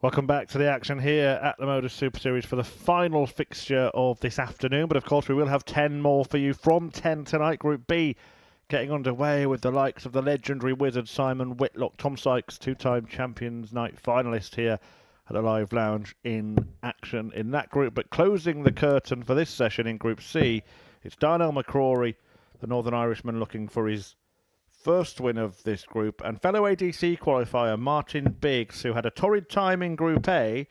Welcome back to the action here at the Modus Super Series for the final fixture of this afternoon. But of course, we will have 10 more for you from 10 tonight. Group B getting underway with the likes of the legendary wizard Simon Whitlock, Tom Sykes, two-time Champions Night finalist here at the Live Lounge in action in that group. But closing the curtain for this session in Group C, it's Darnell McCrory, the Northern Irishman, looking for his first win of this group, and fellow ADC qualifier Martin Biggs, who had a torrid time in Group A,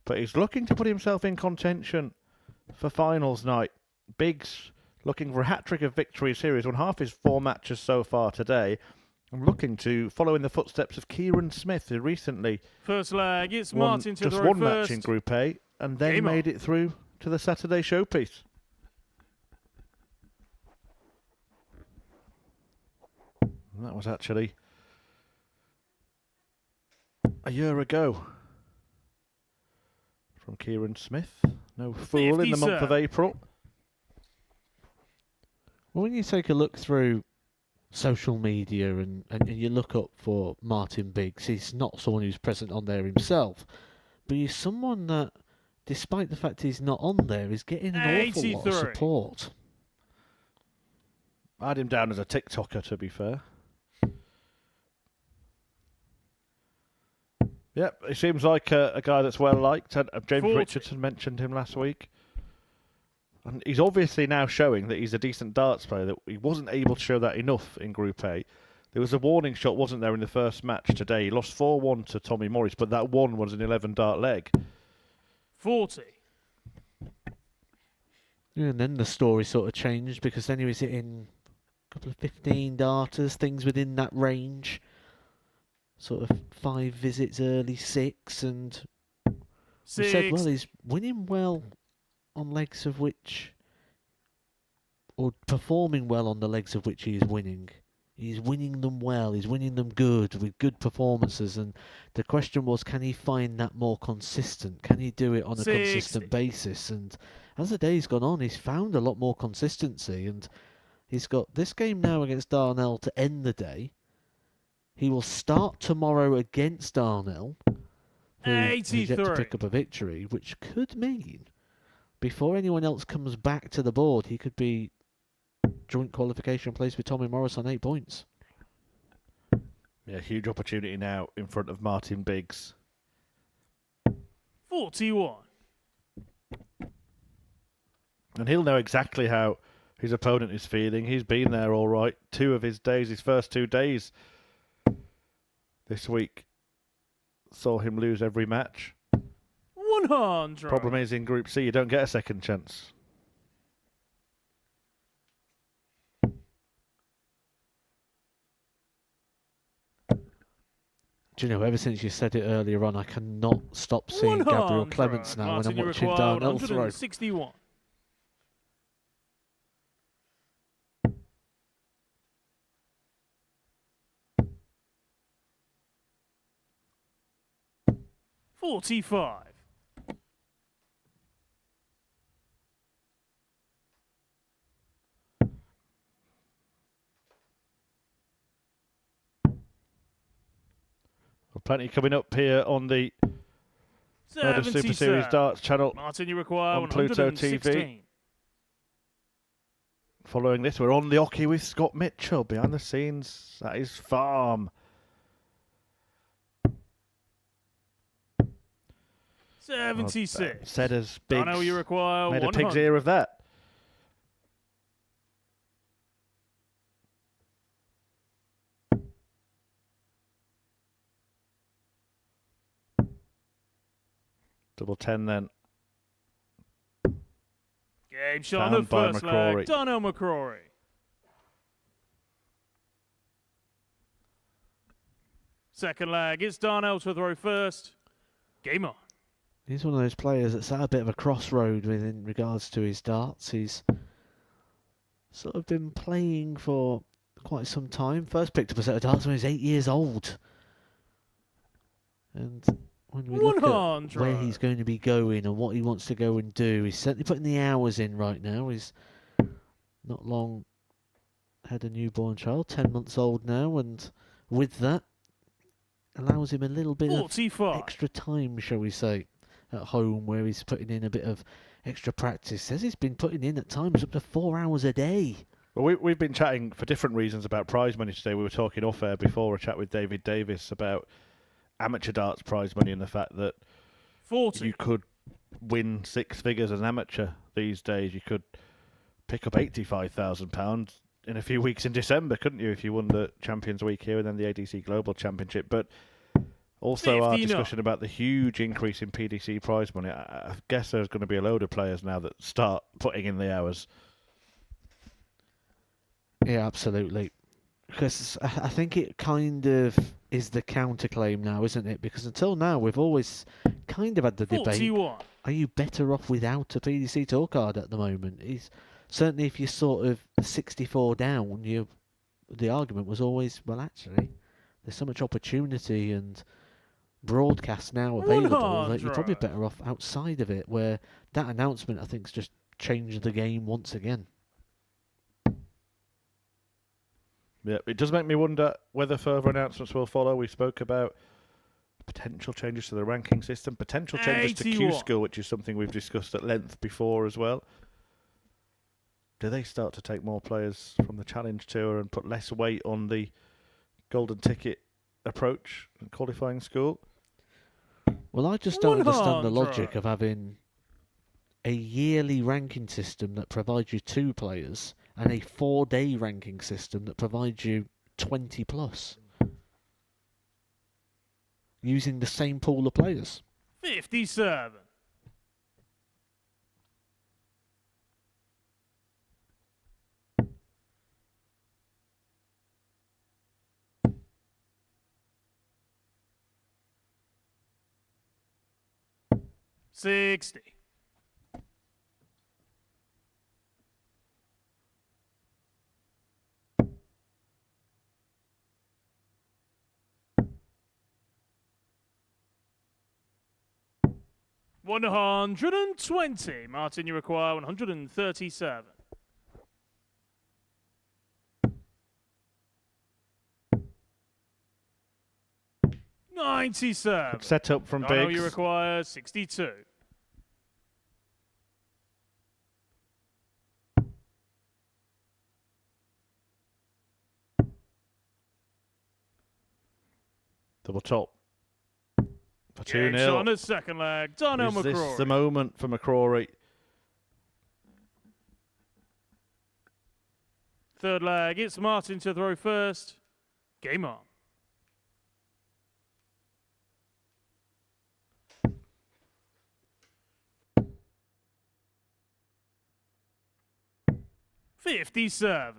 but he's looking to put himself in contention for finals night. Biggs looking for a hat-trick of victories here. He's won half his 4 matches so far today. I'm looking to follow in the footsteps of Kieran Smith, who recently First leg, it's won Martin to just the one first. match in Group A, and then Game on. made it through to the Saturday showpiece. And that was actually a year ago from Kieran Smith. No fool in the month of April. Well, when you take a look through social media and you look up for Martin Biggs, he's not someone who's present on there himself, but he's someone that, despite the fact he's not on there, is getting an awful lot of support. I had him down as a TikToker, to be fair. Yep, he seems like a guy that's well liked. James Richardson mentioned him last week. And he's obviously now showing that he's a decent darts player, that he wasn't able to show that enough in Group A. There was a warning shot, wasn't there, in the first match today? He lost 4-1 to Tommy Morris, but that one was an 11-dart leg. 40. Yeah, and then the story sort of changed, because then he was hitting a couple of 15 darters, things within that range. Sort of 5 visits early, 6, and we said, well, he's winning well on legs of which, or performing well on the legs of which he is winning. He's winning them well, he's winning them good, with good performances, and the question was, can he find that more consistent? Can he do it on a consistent basis? And as the day's gone on, he's found a lot more consistency, and he's got this game now against Darnell to end the day. He will start tomorrow against Darnell, who has yet to pick up a victory, which could mean, before anyone else comes back to the board, he could be joint qualification place with Tommy Morris on 8 points. Yeah, huge opportunity now in front of Martin Biggs. 41. And he'll know exactly how his opponent is feeling. He's been there all right. 2 of his days, his first 2 days this week, saw him lose every match. 100. Problem is, in Group C, you don't get a second chance. Do you know, ever since you said it earlier on, I cannot stop seeing Gabriel Clements now when I'm watching Darnell throw. 61. $45. Well, plenty coming up here on the Modus Super Series Darts channel Martin, you require on Pluto TV. Following this, we're on the hockey with Scott Mitchell. Behind the scenes, that is Farm. 76. Said as Biggs. I know you require made 100. a pig's ear of that. Double 10 then. Game shot on the first leg. Darnell McCrory. Second leg, it's Darnell to throw first. Game on. He's one of those players that's at a bit of a crossroad in regards to his darts. He's sort of been playing for quite some time. First picked up a set of darts when he was 8 years old. And when we look at where he's going to be going and what he wants to go and do, he's certainly putting the hours in right now. He's not long had a newborn child, 10 months old now, and with that, allows him a little bit of 45. extra time, shall we say, at home, where he's putting in a bit of extra practice. Says he's been putting in at times up to 4 hours a day. Well, we've been chatting for different reasons about prize money today. We were talking off air before a chat with David Davis about amateur darts prize money and the fact that 40. you could win 6 figures as an amateur these days. You could pick up £85,000 in a few weeks in December, couldn't you, if you won the Champions Week here and then the ADC Global Championship? But also our 59. discussion about the huge increase in PDC prize money. I guess there's going to be a load of players now that start putting in the hours. Yeah, absolutely. Because I think it kind of is the counterclaim now, isn't it? Because until now, we've always kind of had the debate, 41. are you better off without a PDC tour card at the moment? Certainly if you're sort of 64 down, the argument was always, well, actually, there's so much opportunity and broadcast now available that you're probably better off outside of it, where that announcement, I think, has just changed the game once again. Yeah, it does make me wonder whether further announcements will follow. We spoke about potential changes to the ranking system, potential changes to 81. Q-School, which is something we've discussed at length before as well. Do they start to take more players from the Challenge Tour and put less weight on the golden ticket approach and qualifying school? Well, I just don't understand the 100. logic of having a yearly ranking system that provides you 2 players and a 4-day ranking system that provides you 20 plus, using the same pool of players. 57. $60. $120. Martin, you require 137. $97. Set up from Dino, Biggs. you require 62. Double top. For Gigs 2-0. on the second leg. Darnell Is this McCrory. the moment for McCrory? Third leg. It's Martin to throw first. Game on. $57.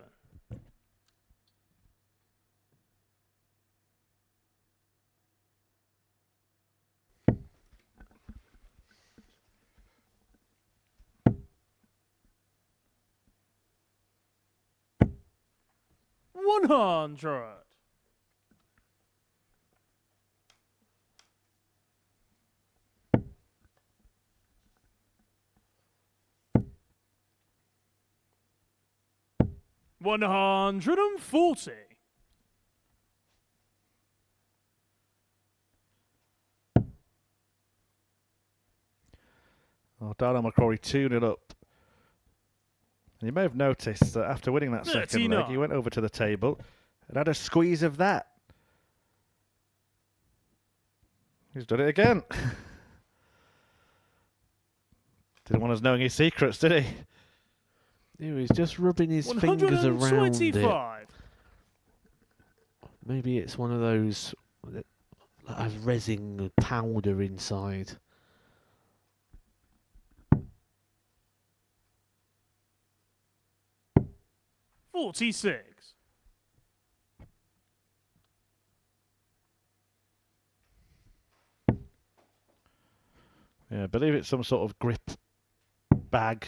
$100. $140. Oh, Darnell McCrory 2-0 up. And you may have noticed that after winning that second leg, 39. he went over to the table and had a squeeze of that. He's done it again. Didn't want us knowing his secrets, did he? He was just rubbing his fingers around it. 125. Maybe it's one of those that has resin powder inside. $46. Yeah, I believe it's some sort of grip bag.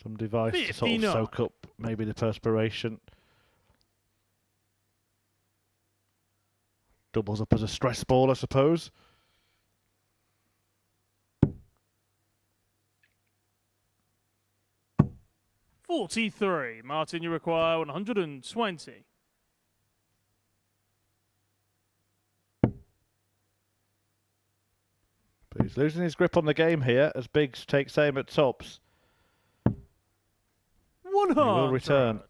Some device to sort of 59. soak up maybe the perspiration. Doubles up as a stress ball, I suppose. $43. Martin, you require 120. But he's losing his grip on the game here as Biggs takes aim at tops. 100. He will return.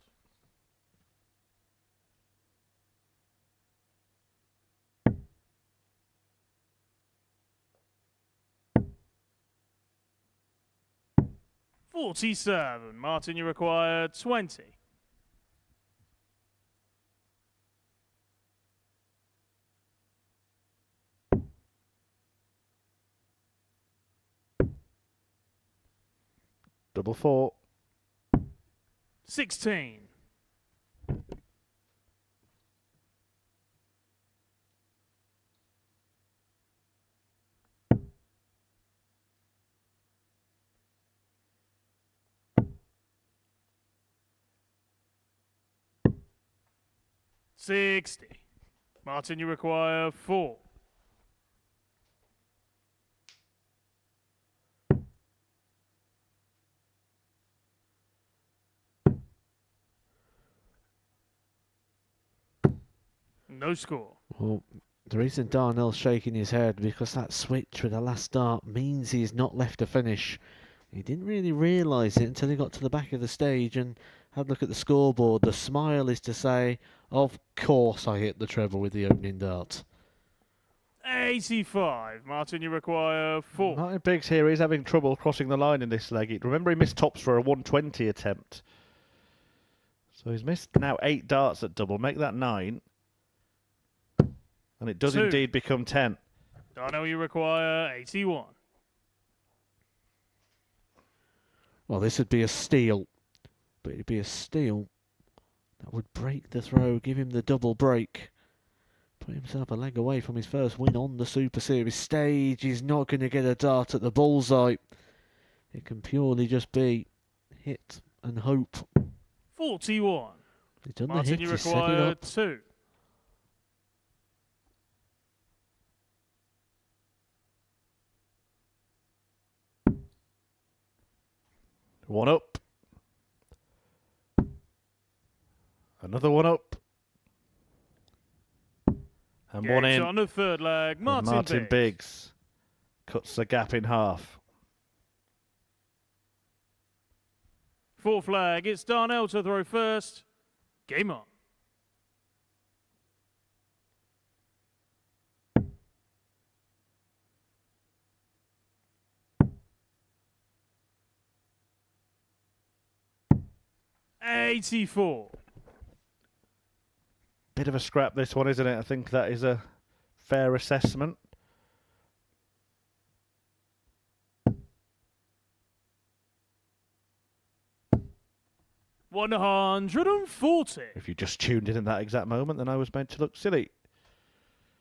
$47. Martin, you require 20. Double 4. 16. $60. Martin, you require 4. No score. Well, the reason Darnell's shaking his head because that switch with the last dart means he's not left to finish. He didn't really realise it until he got to the back of the stage and had a look at the scoreboard. The smile is to say, of course I hit the treble with the opening dart. 85. Martin, you require 4. Martin Biggs here is having trouble crossing the line in this leg. Remember, he missed tops for a 120 attempt. So he's missed now 8 darts at double. Make that 9. And it does 2. indeed become 10. Darnell, you require 81. Well, this would be a steal. But it'd be a steal that would break the throw, give him the double break. Put himself a leg away from his first win on the Super Series stage. He's not going to get a dart at the bullseye. It can purely just be hit and hope. 41. He's done Martin, the hit, you he's set it require up. 2. One up. Another one up. And one in. On the third leg, And Martin, Biggs cuts the gap in half. Fourth leg, it's Darnell to throw first. Game on. $84. Bit of a scrap, this one, isn't it? I think that is a fair assessment. $140. If you just tuned in at that exact moment, then I was meant to look silly.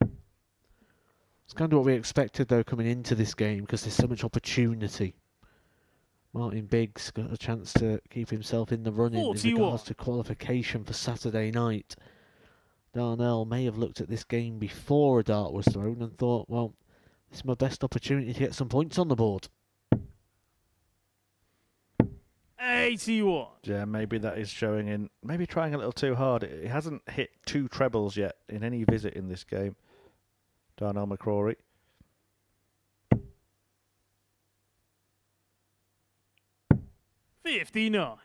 It's kind of what we expected, though, coming into this game, because there's so much opportunity. Martin Biggs got a chance to keep himself in the running in regards to qualification for Saturday night. Darnell may have looked at this game before a dart was thrown and thought, well, this is my best opportunity to get some points on the board. 81. Yeah, maybe that is showing in. Maybe trying a little too hard. He hasn't hit 2 trebles yet in any visit in this game. Darnell McCrory. $59.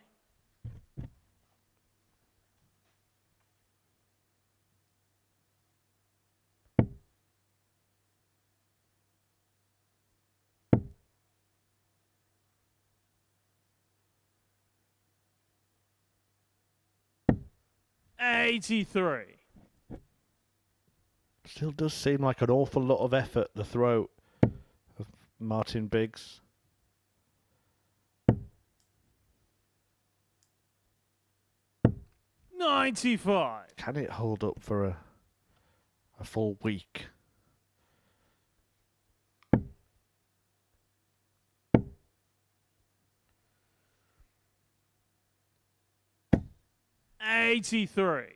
$83. Still does seem like an awful lot of effort, the throw of Martin Biggs. $95. Can it hold up for a full week? $83.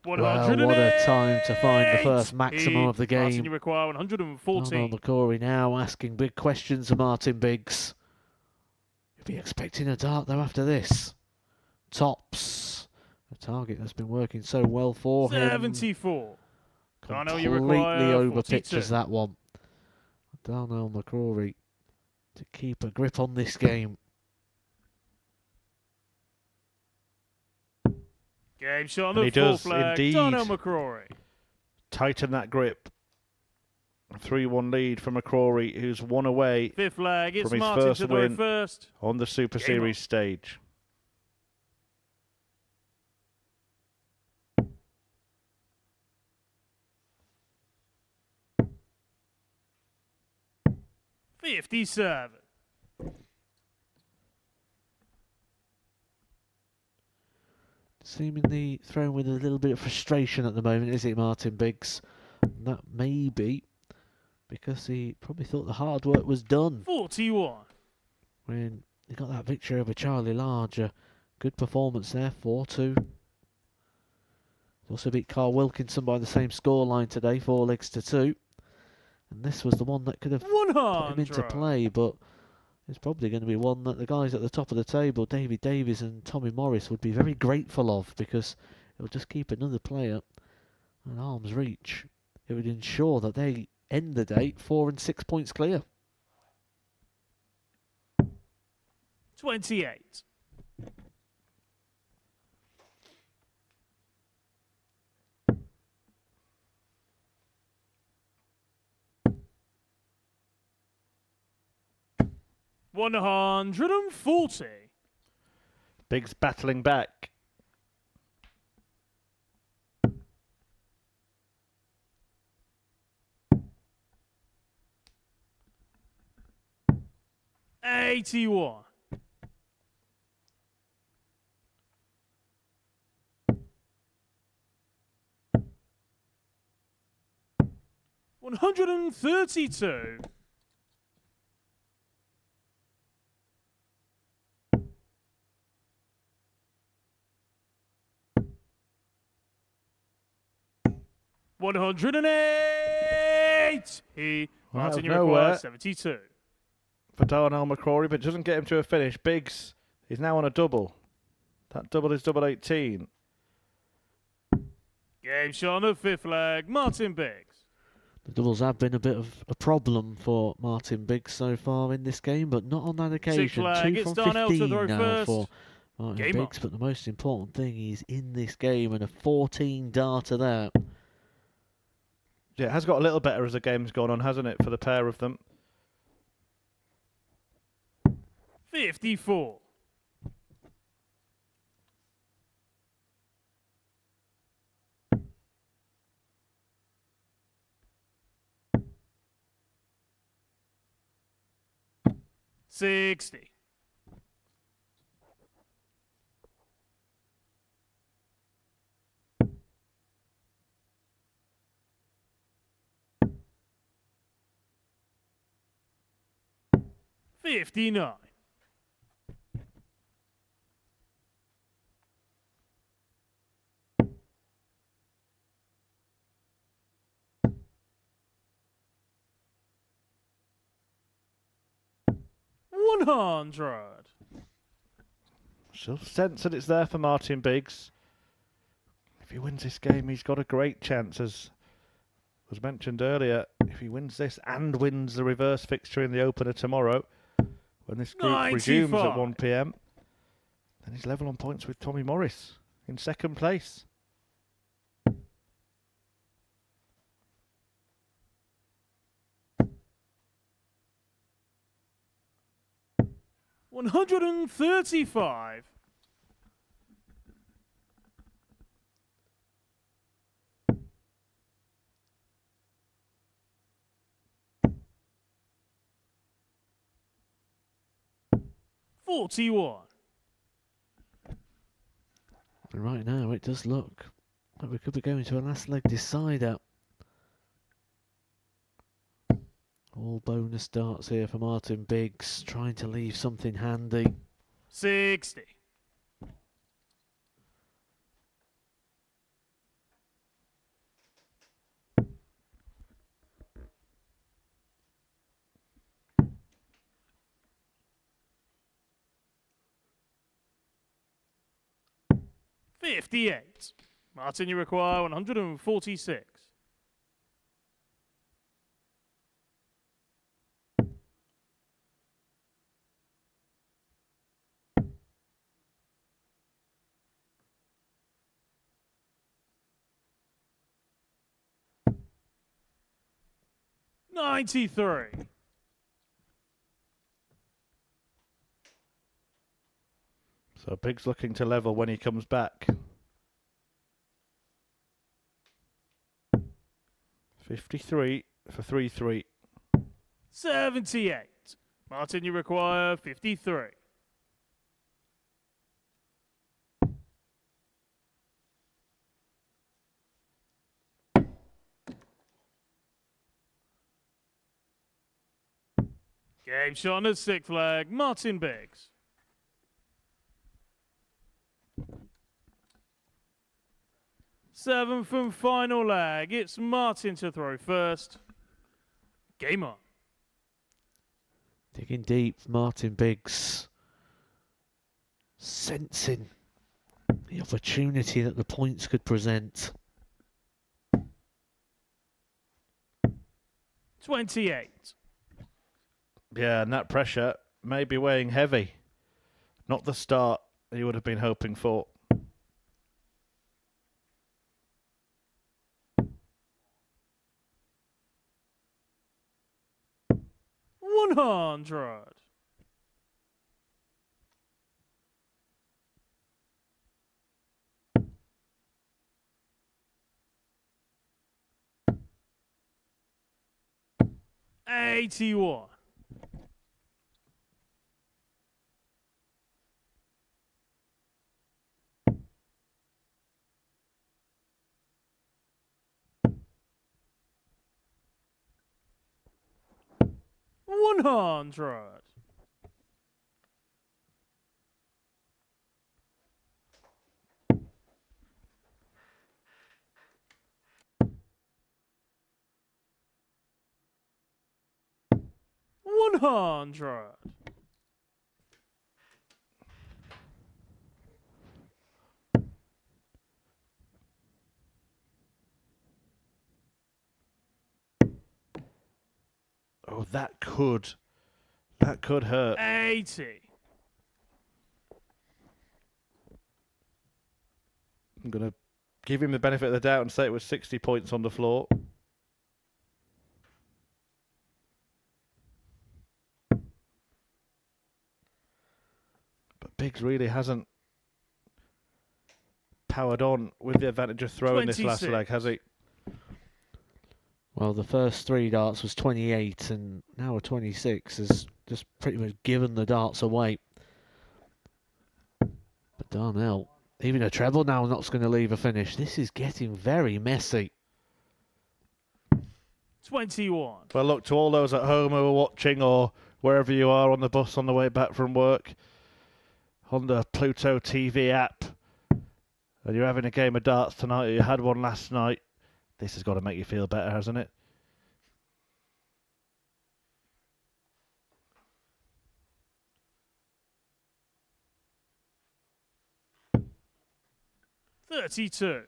Well, what a time to find the first maximum of the Martin, game. you require 114. Darnell McCrory now asking big questions of Martin Biggs. Be expecting a dart though after this. Tops. A target that's been working so well for him. 74. Darnell, you Completely require overpitches 42. that one. Darnell McCrory to keep a grip on this game. Game shot on And the he full does flag. indeed Darnell McCrory. tighten that grip. 3-1 lead for McCrory, who's one away Fifth flag. It's from his Martin first to the row win first. on the Super Game Series on. stage. $57. Seemingly thrown with a little bit of frustration at the moment, is it, Martin Biggs? And that may be because he probably thought the hard work was done 41. when he got that victory over Charlie Large. A good performance there, 4-2. He also beat Carl Wilkinson by the same scoreline today, 4 legs to 2. And this was the one that could have put him into 100. play, but it's probably going to be one that the guys at the top of the table, David Davies and Tommy Morris, would be very grateful of, because it'll just keep another player at arm's reach. It would ensure that they end the day 4 and 6 points clear. 28. $140. Biggs battling back. $81. $132. $180. Martin, you require 72. For Darnell McCrory, but it doesn't get him to a finish. Biggs is now on a double. That double is double 18. Game shot on the fifth flag. Martin Biggs. The doubles have been a bit of a problem for Martin Biggs so far in this game, but not on that occasion. flag, 2 it's from Darnell to 15 throw now first. for Martin Game Biggs, but the most important thing is in this game, and a 14 darter there. Yeah, it has got a little better as the game's gone on, hasn't it, for the pair of them? 54. $60. $59. $100. Still sense that it's there for Martin Biggs. If he wins this game, he's got a great chance, as was mentioned earlier. If he wins this and wins the reverse fixture in the opener tomorrow, when this group 95. resumes at 1 p.m, then he's level on points with Tommy Morris in second place. $135. $41. And right now, it does look like we could be going to a last leg decider. All bonus darts here for Martin Biggs, trying to leave something handy. 60. 58. Martin, you require 146. $93. So Big's looking to level when he comes back. 53 for 3-3. 78. Martin, you require 53. Game shot on the stick flag, Martin Biggs. Seventh and final leg. It's Martin to throw first. Game on. Digging deep, Martin Biggs. Sensing the opportunity that the points could present. 28. Yeah, and that pressure may be weighing heavy. Not the start he would have been hoping for. 100. $81. $100. $100. Oh, that could hurt. 80. I'm going to give him the benefit of the doubt and say it was 60 points on the floor. But Biggs really hasn't powered on with the advantage of throwing this last 26. leg, has he? Well, the first three darts was 28, and now a 26 has just pretty much given the darts away. But Darnell, even a treble now not going to leave a finish. This is getting very messy. 21. Well, look, to all those at home who are watching or wherever you are on the bus on the way back from work, on the Pluto TV app, and you're having a game of darts tonight, or you had one last night, this has got to make you feel better, hasn't it? $32.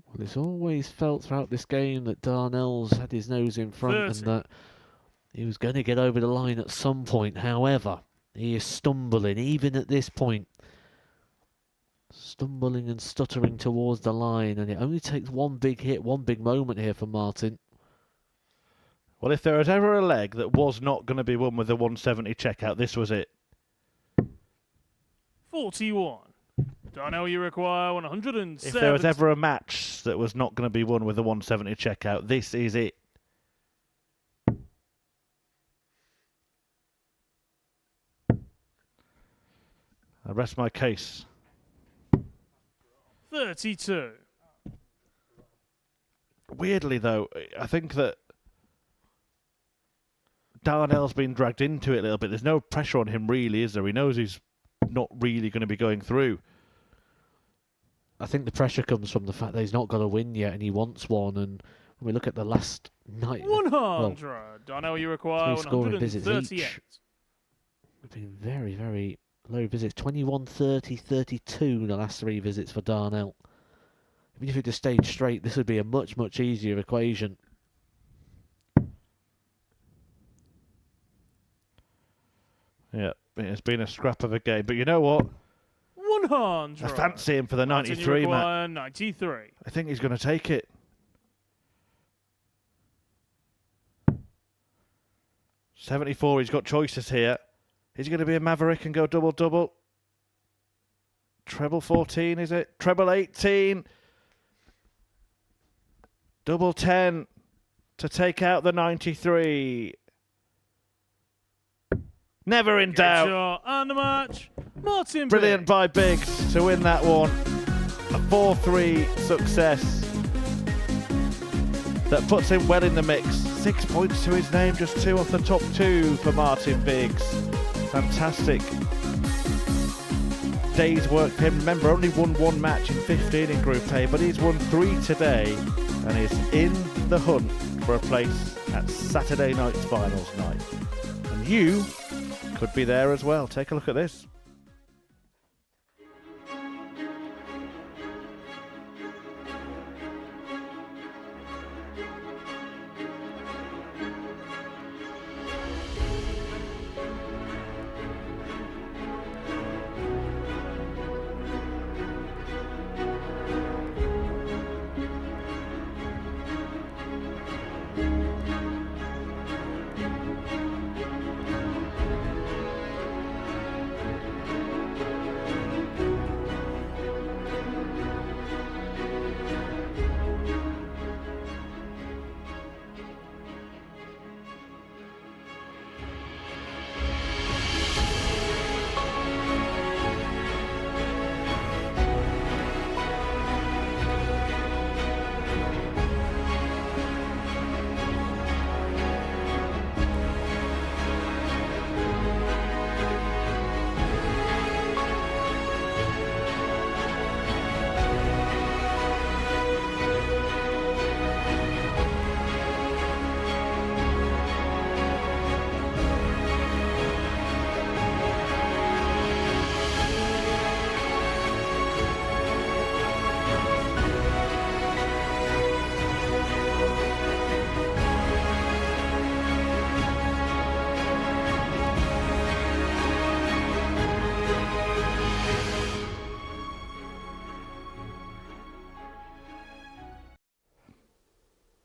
Well, it's always felt throughout this game that Darnell's had his nose in front 30. and that he was going to get over the line at some point. However, he is stumbling, even at this point. Stumbling and stuttering towards the line, and it only takes one big hit, one big moment here for Martin. Well, if there was ever a leg that was not going to be won with a 170 checkout, this was it. 41. Darnell, you require 107. If there was ever a match that was not going to be won with a 170 checkout, this is it. I rest my case. 32. Weirdly, though, I think that Darnell's been dragged into it a little bit. There's no pressure on him, really, is there? He knows he's not really going to be going through. I think the pressure comes from the fact that he's not got a win yet and he wants one, and When we look at the last night, 100. I know you require 3 scoring visits 138. each. We've been very, very low visits. 21, 30, 32 the last 3 visits for Darnell. Even if it just stayed straight, this would be a much, much easier equation. Yeah, it's been a scrap of a game. But you know what? 100. I fancy him for the 93, Matt. 93. I think he's going to take it. 74, he's got choices here. Is he going to be a maverick and go double-double? Treble 14, is it? Treble 18. Double 10 to take out the 93. Never in doubt. Shot and the match. Martin Brilliant Biggs. by Biggs to win that one. A 4-3 success. That puts him well in the mix. 6 points to his name, just 2 off the top 2 for Martin Biggs. Fantastic day's work for him. Remember, only won 1 match in 15 in Group A, but he's won 3 today and is in the hunt for a place at Saturday night's finals night. And you could be there as well. Take a look at this.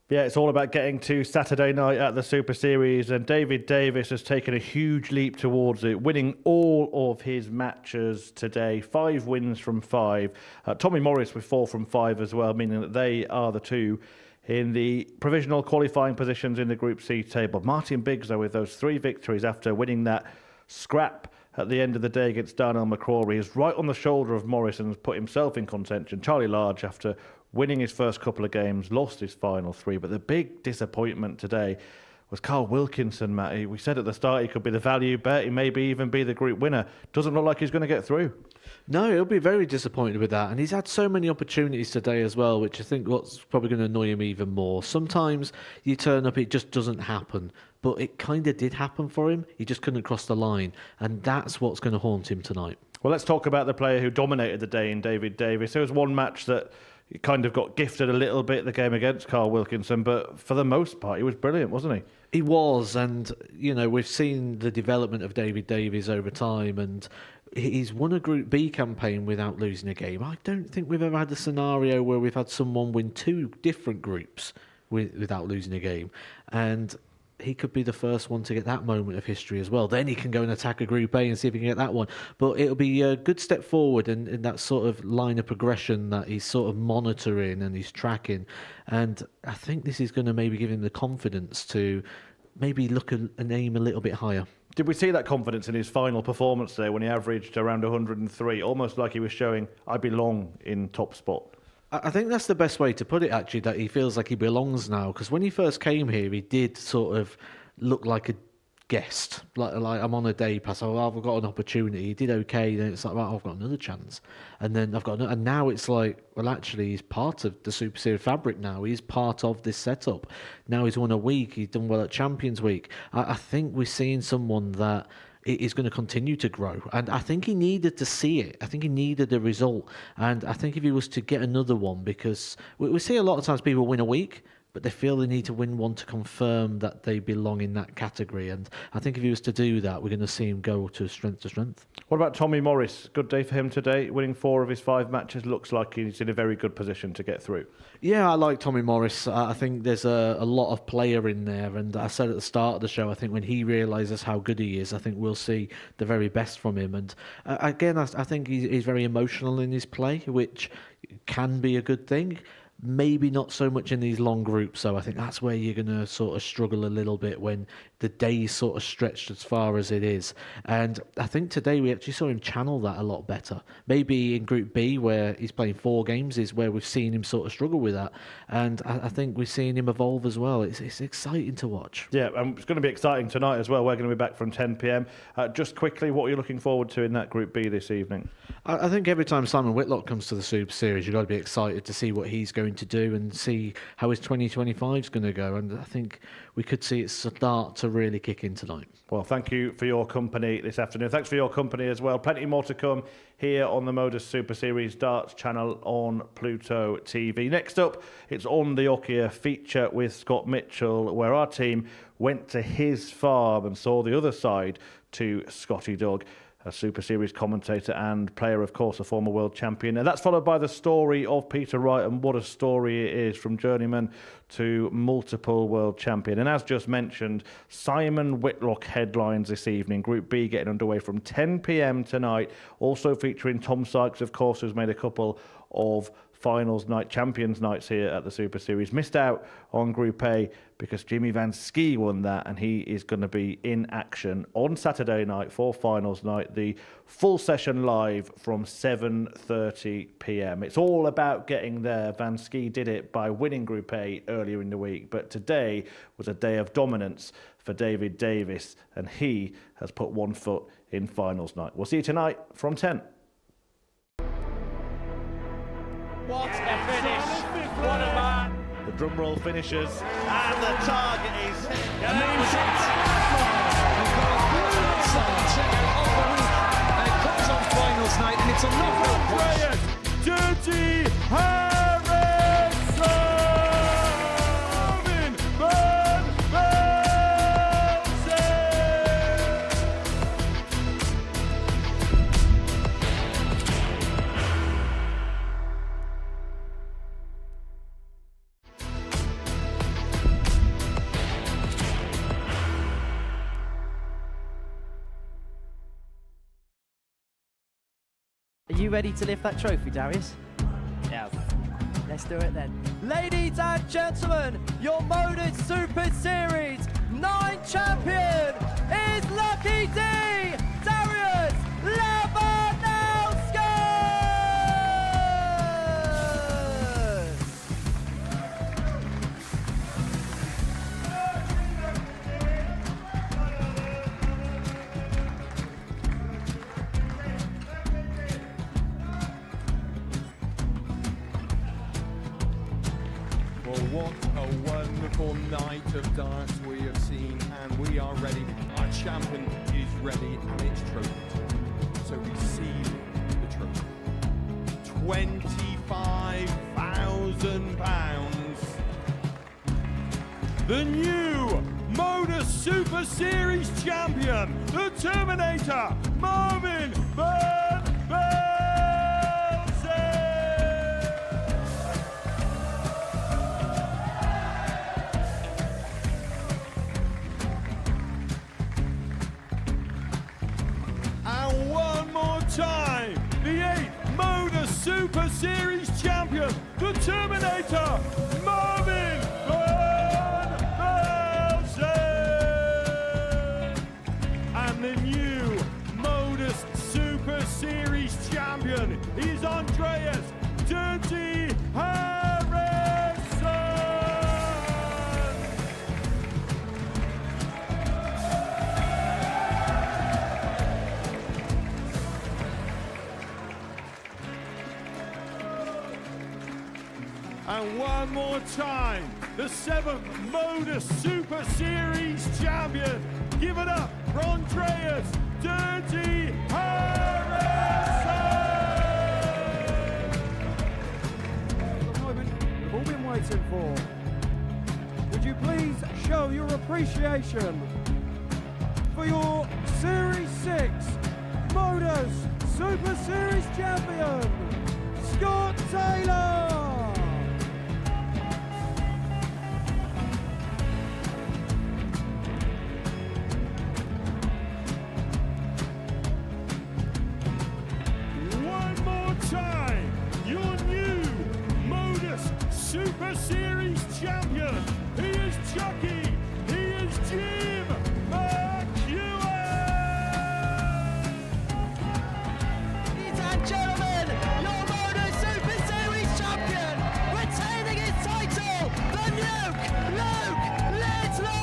Yeah, it's all about getting to Saturday night at the Super Series, and David Davis has taken a huge leap towards it, winning all of his matches today. 5 wins from 5. Tommy Morris with 4 from 5 as well, meaning that they are the 2 in the provisional qualifying positions in the Group C table. Martin Biggs, though, with those 3 victories after winning that scrap at the end of the day against Darnell McCrory, is right on the shoulder of Morris and has put himself in contention. Charlie Large, after winning his first couple of games, lost his final 3. But the big disappointment today was Carl Wilkinson, Matty. We said at the start he could be the value bet. He may even be the group winner. Doesn't look like he's going to get through. No, he'll be very disappointed with that. And he's had so many opportunities today as well, which I think what's probably going to annoy him even more. Sometimes you turn up, it just doesn't happen. But it kind of did happen for him. He just couldn't cross the line. And that's what's going to haunt him tonight. Well, let's talk about the player who dominated the day in David Davis. There was one match that he kind of got gifted a little bit, the game against Carl Wilkinson, but for the most part, he was brilliant, wasn't he? He was, and, you know, we've seen the development of David Davies over time, and he's won a Group B campaign without losing a game. I don't think we've ever had a scenario where we've had someone win 2 different groups without losing a game, and he could be the first one to get that moment of history as well. Then he can go and attack a Group A and see if he can get that one. But it'll be a good step forward in that sort of line of progression that he's sort of monitoring and he's tracking. And I think this is going to maybe give him the confidence to maybe look and aim a little bit higher. Did we see that confidence in his final performance there when he averaged around 103, almost like he was showing, I belong in top spot? I think that's the best way to put it, actually, that he feels like he belongs now. Because when he first came here, he did sort of look like a guessed. Like I'm on a day pass. Oh, I've got an opportunity. He did okay. Then it's like, well, I've got another chance. And then I've got another, and now it's like, well, actually, he's part of the Super Series fabric now. He's part of this setup. Now he's won a week. He's done well at Champions Week. I think we're seeing someone that is going to continue to grow. And I think he needed to see it. I think he needed a result. And I think if he was to get another one, because we see a lot of times people win a week, but they feel they need to win one to confirm that they belong in that category. And I think if he was to do that, we're going to see him go to strength. What about Tommy Morris? Good day for him today, winning 4 of his 5 matches. Looks like he's in a very good position to get through. Yeah, I like Tommy Morris. I think there's a lot of player in there. And I said at the start of the show, I think when he realises how good he is, I think we'll see the very best from him. And again, I think he's very emotional in his play, which can be a good thing. Maybe not so much in these long groups, so I think that's where you're going to sort of struggle a little bit when the day's sort of stretched as far as it is. And I think today we actually saw him channel that a lot better. Maybe in Group B, where he's playing 4 games, is where we've seen him sort of struggle with that. And I think we're seeing him evolve as well. It's exciting to watch. Yeah, and it's going to be exciting tonight as well. We're going to be back from 10 p.m. Just quickly, what are you looking forward to in that Group B this evening? I think every time Simon Whitlock comes to the Super Series, you've got to be excited to see what he's going to do and see how his 2025 is going to go. And I think we could see it start to really kick in tonight. Well, thank you for your company this afternoon. Thanks for your company as well. Plenty more to come here on the Modus Super Series Darts channel on Pluto TV. Next up, it's On the Okia feature with Scott Mitchell, where our team went to his farm and saw the other side to Scotty Doug, a Super Series commentator and player, of course, a former world champion. And that's followed by the story of Peter Wright, and what a story it is, from journeyman to multiple world champion. And as just mentioned, Simon Whitlock headlines this evening. Group B getting underway from 10 p.m. tonight. Also featuring Tom Sykes, of course, who's made a couple of finals night, champions nights here at the Super Series. Missed out on Group A because Jimmy Van Schie won that, and he is going to be in action on Saturday night for finals night. The full session live from 7:30 p.m. It's all about getting there. Van Schie did it by winning Group A earlier in the week, but today was a day of dominance for David Davis, and he has put one foot in finals night. We'll see you tonight from 10. What a finish! What a man! The drum roll finishes, and the target is And that was it. We've got a brilliant start of the week, and it comes on finals night, and it's a knockout push. Dirty Harrison! Van Velzen! Are you ready to lift that trophy, Darius? Yes. Let's do it then. Ladies and gentlemen, your Modus Super Series 9 champion is Lucky D, Darius Labanowski! Well, what a wonderful night of darts we have seen, and we are ready. Our champion is ready, and it's trophy time. So receive the trophy. £25,000. The new Modus Super Series champion, the Terminator, Marvin Van Velzen. And one more time, the 8th Modus Super Series champion, the Terminator, Marvin Van Velzen. And the new Modus Super Series champion is Andreas Dirty Harrison. And one more time, the 7th Modus Super Series champion. Give it up for Andreas Dirty Harrison! The moment we've all been waiting for. Would you please show your appreciation for your Series 6 Modus Super Series champion, Scott Taylor! One more time, your new Modus Super Series champion. He is Chucky. He is Jim McEwen. Ladies and gentlemen, your Modus Super Series champion, retaining his title, the Nuke, Luke Littler!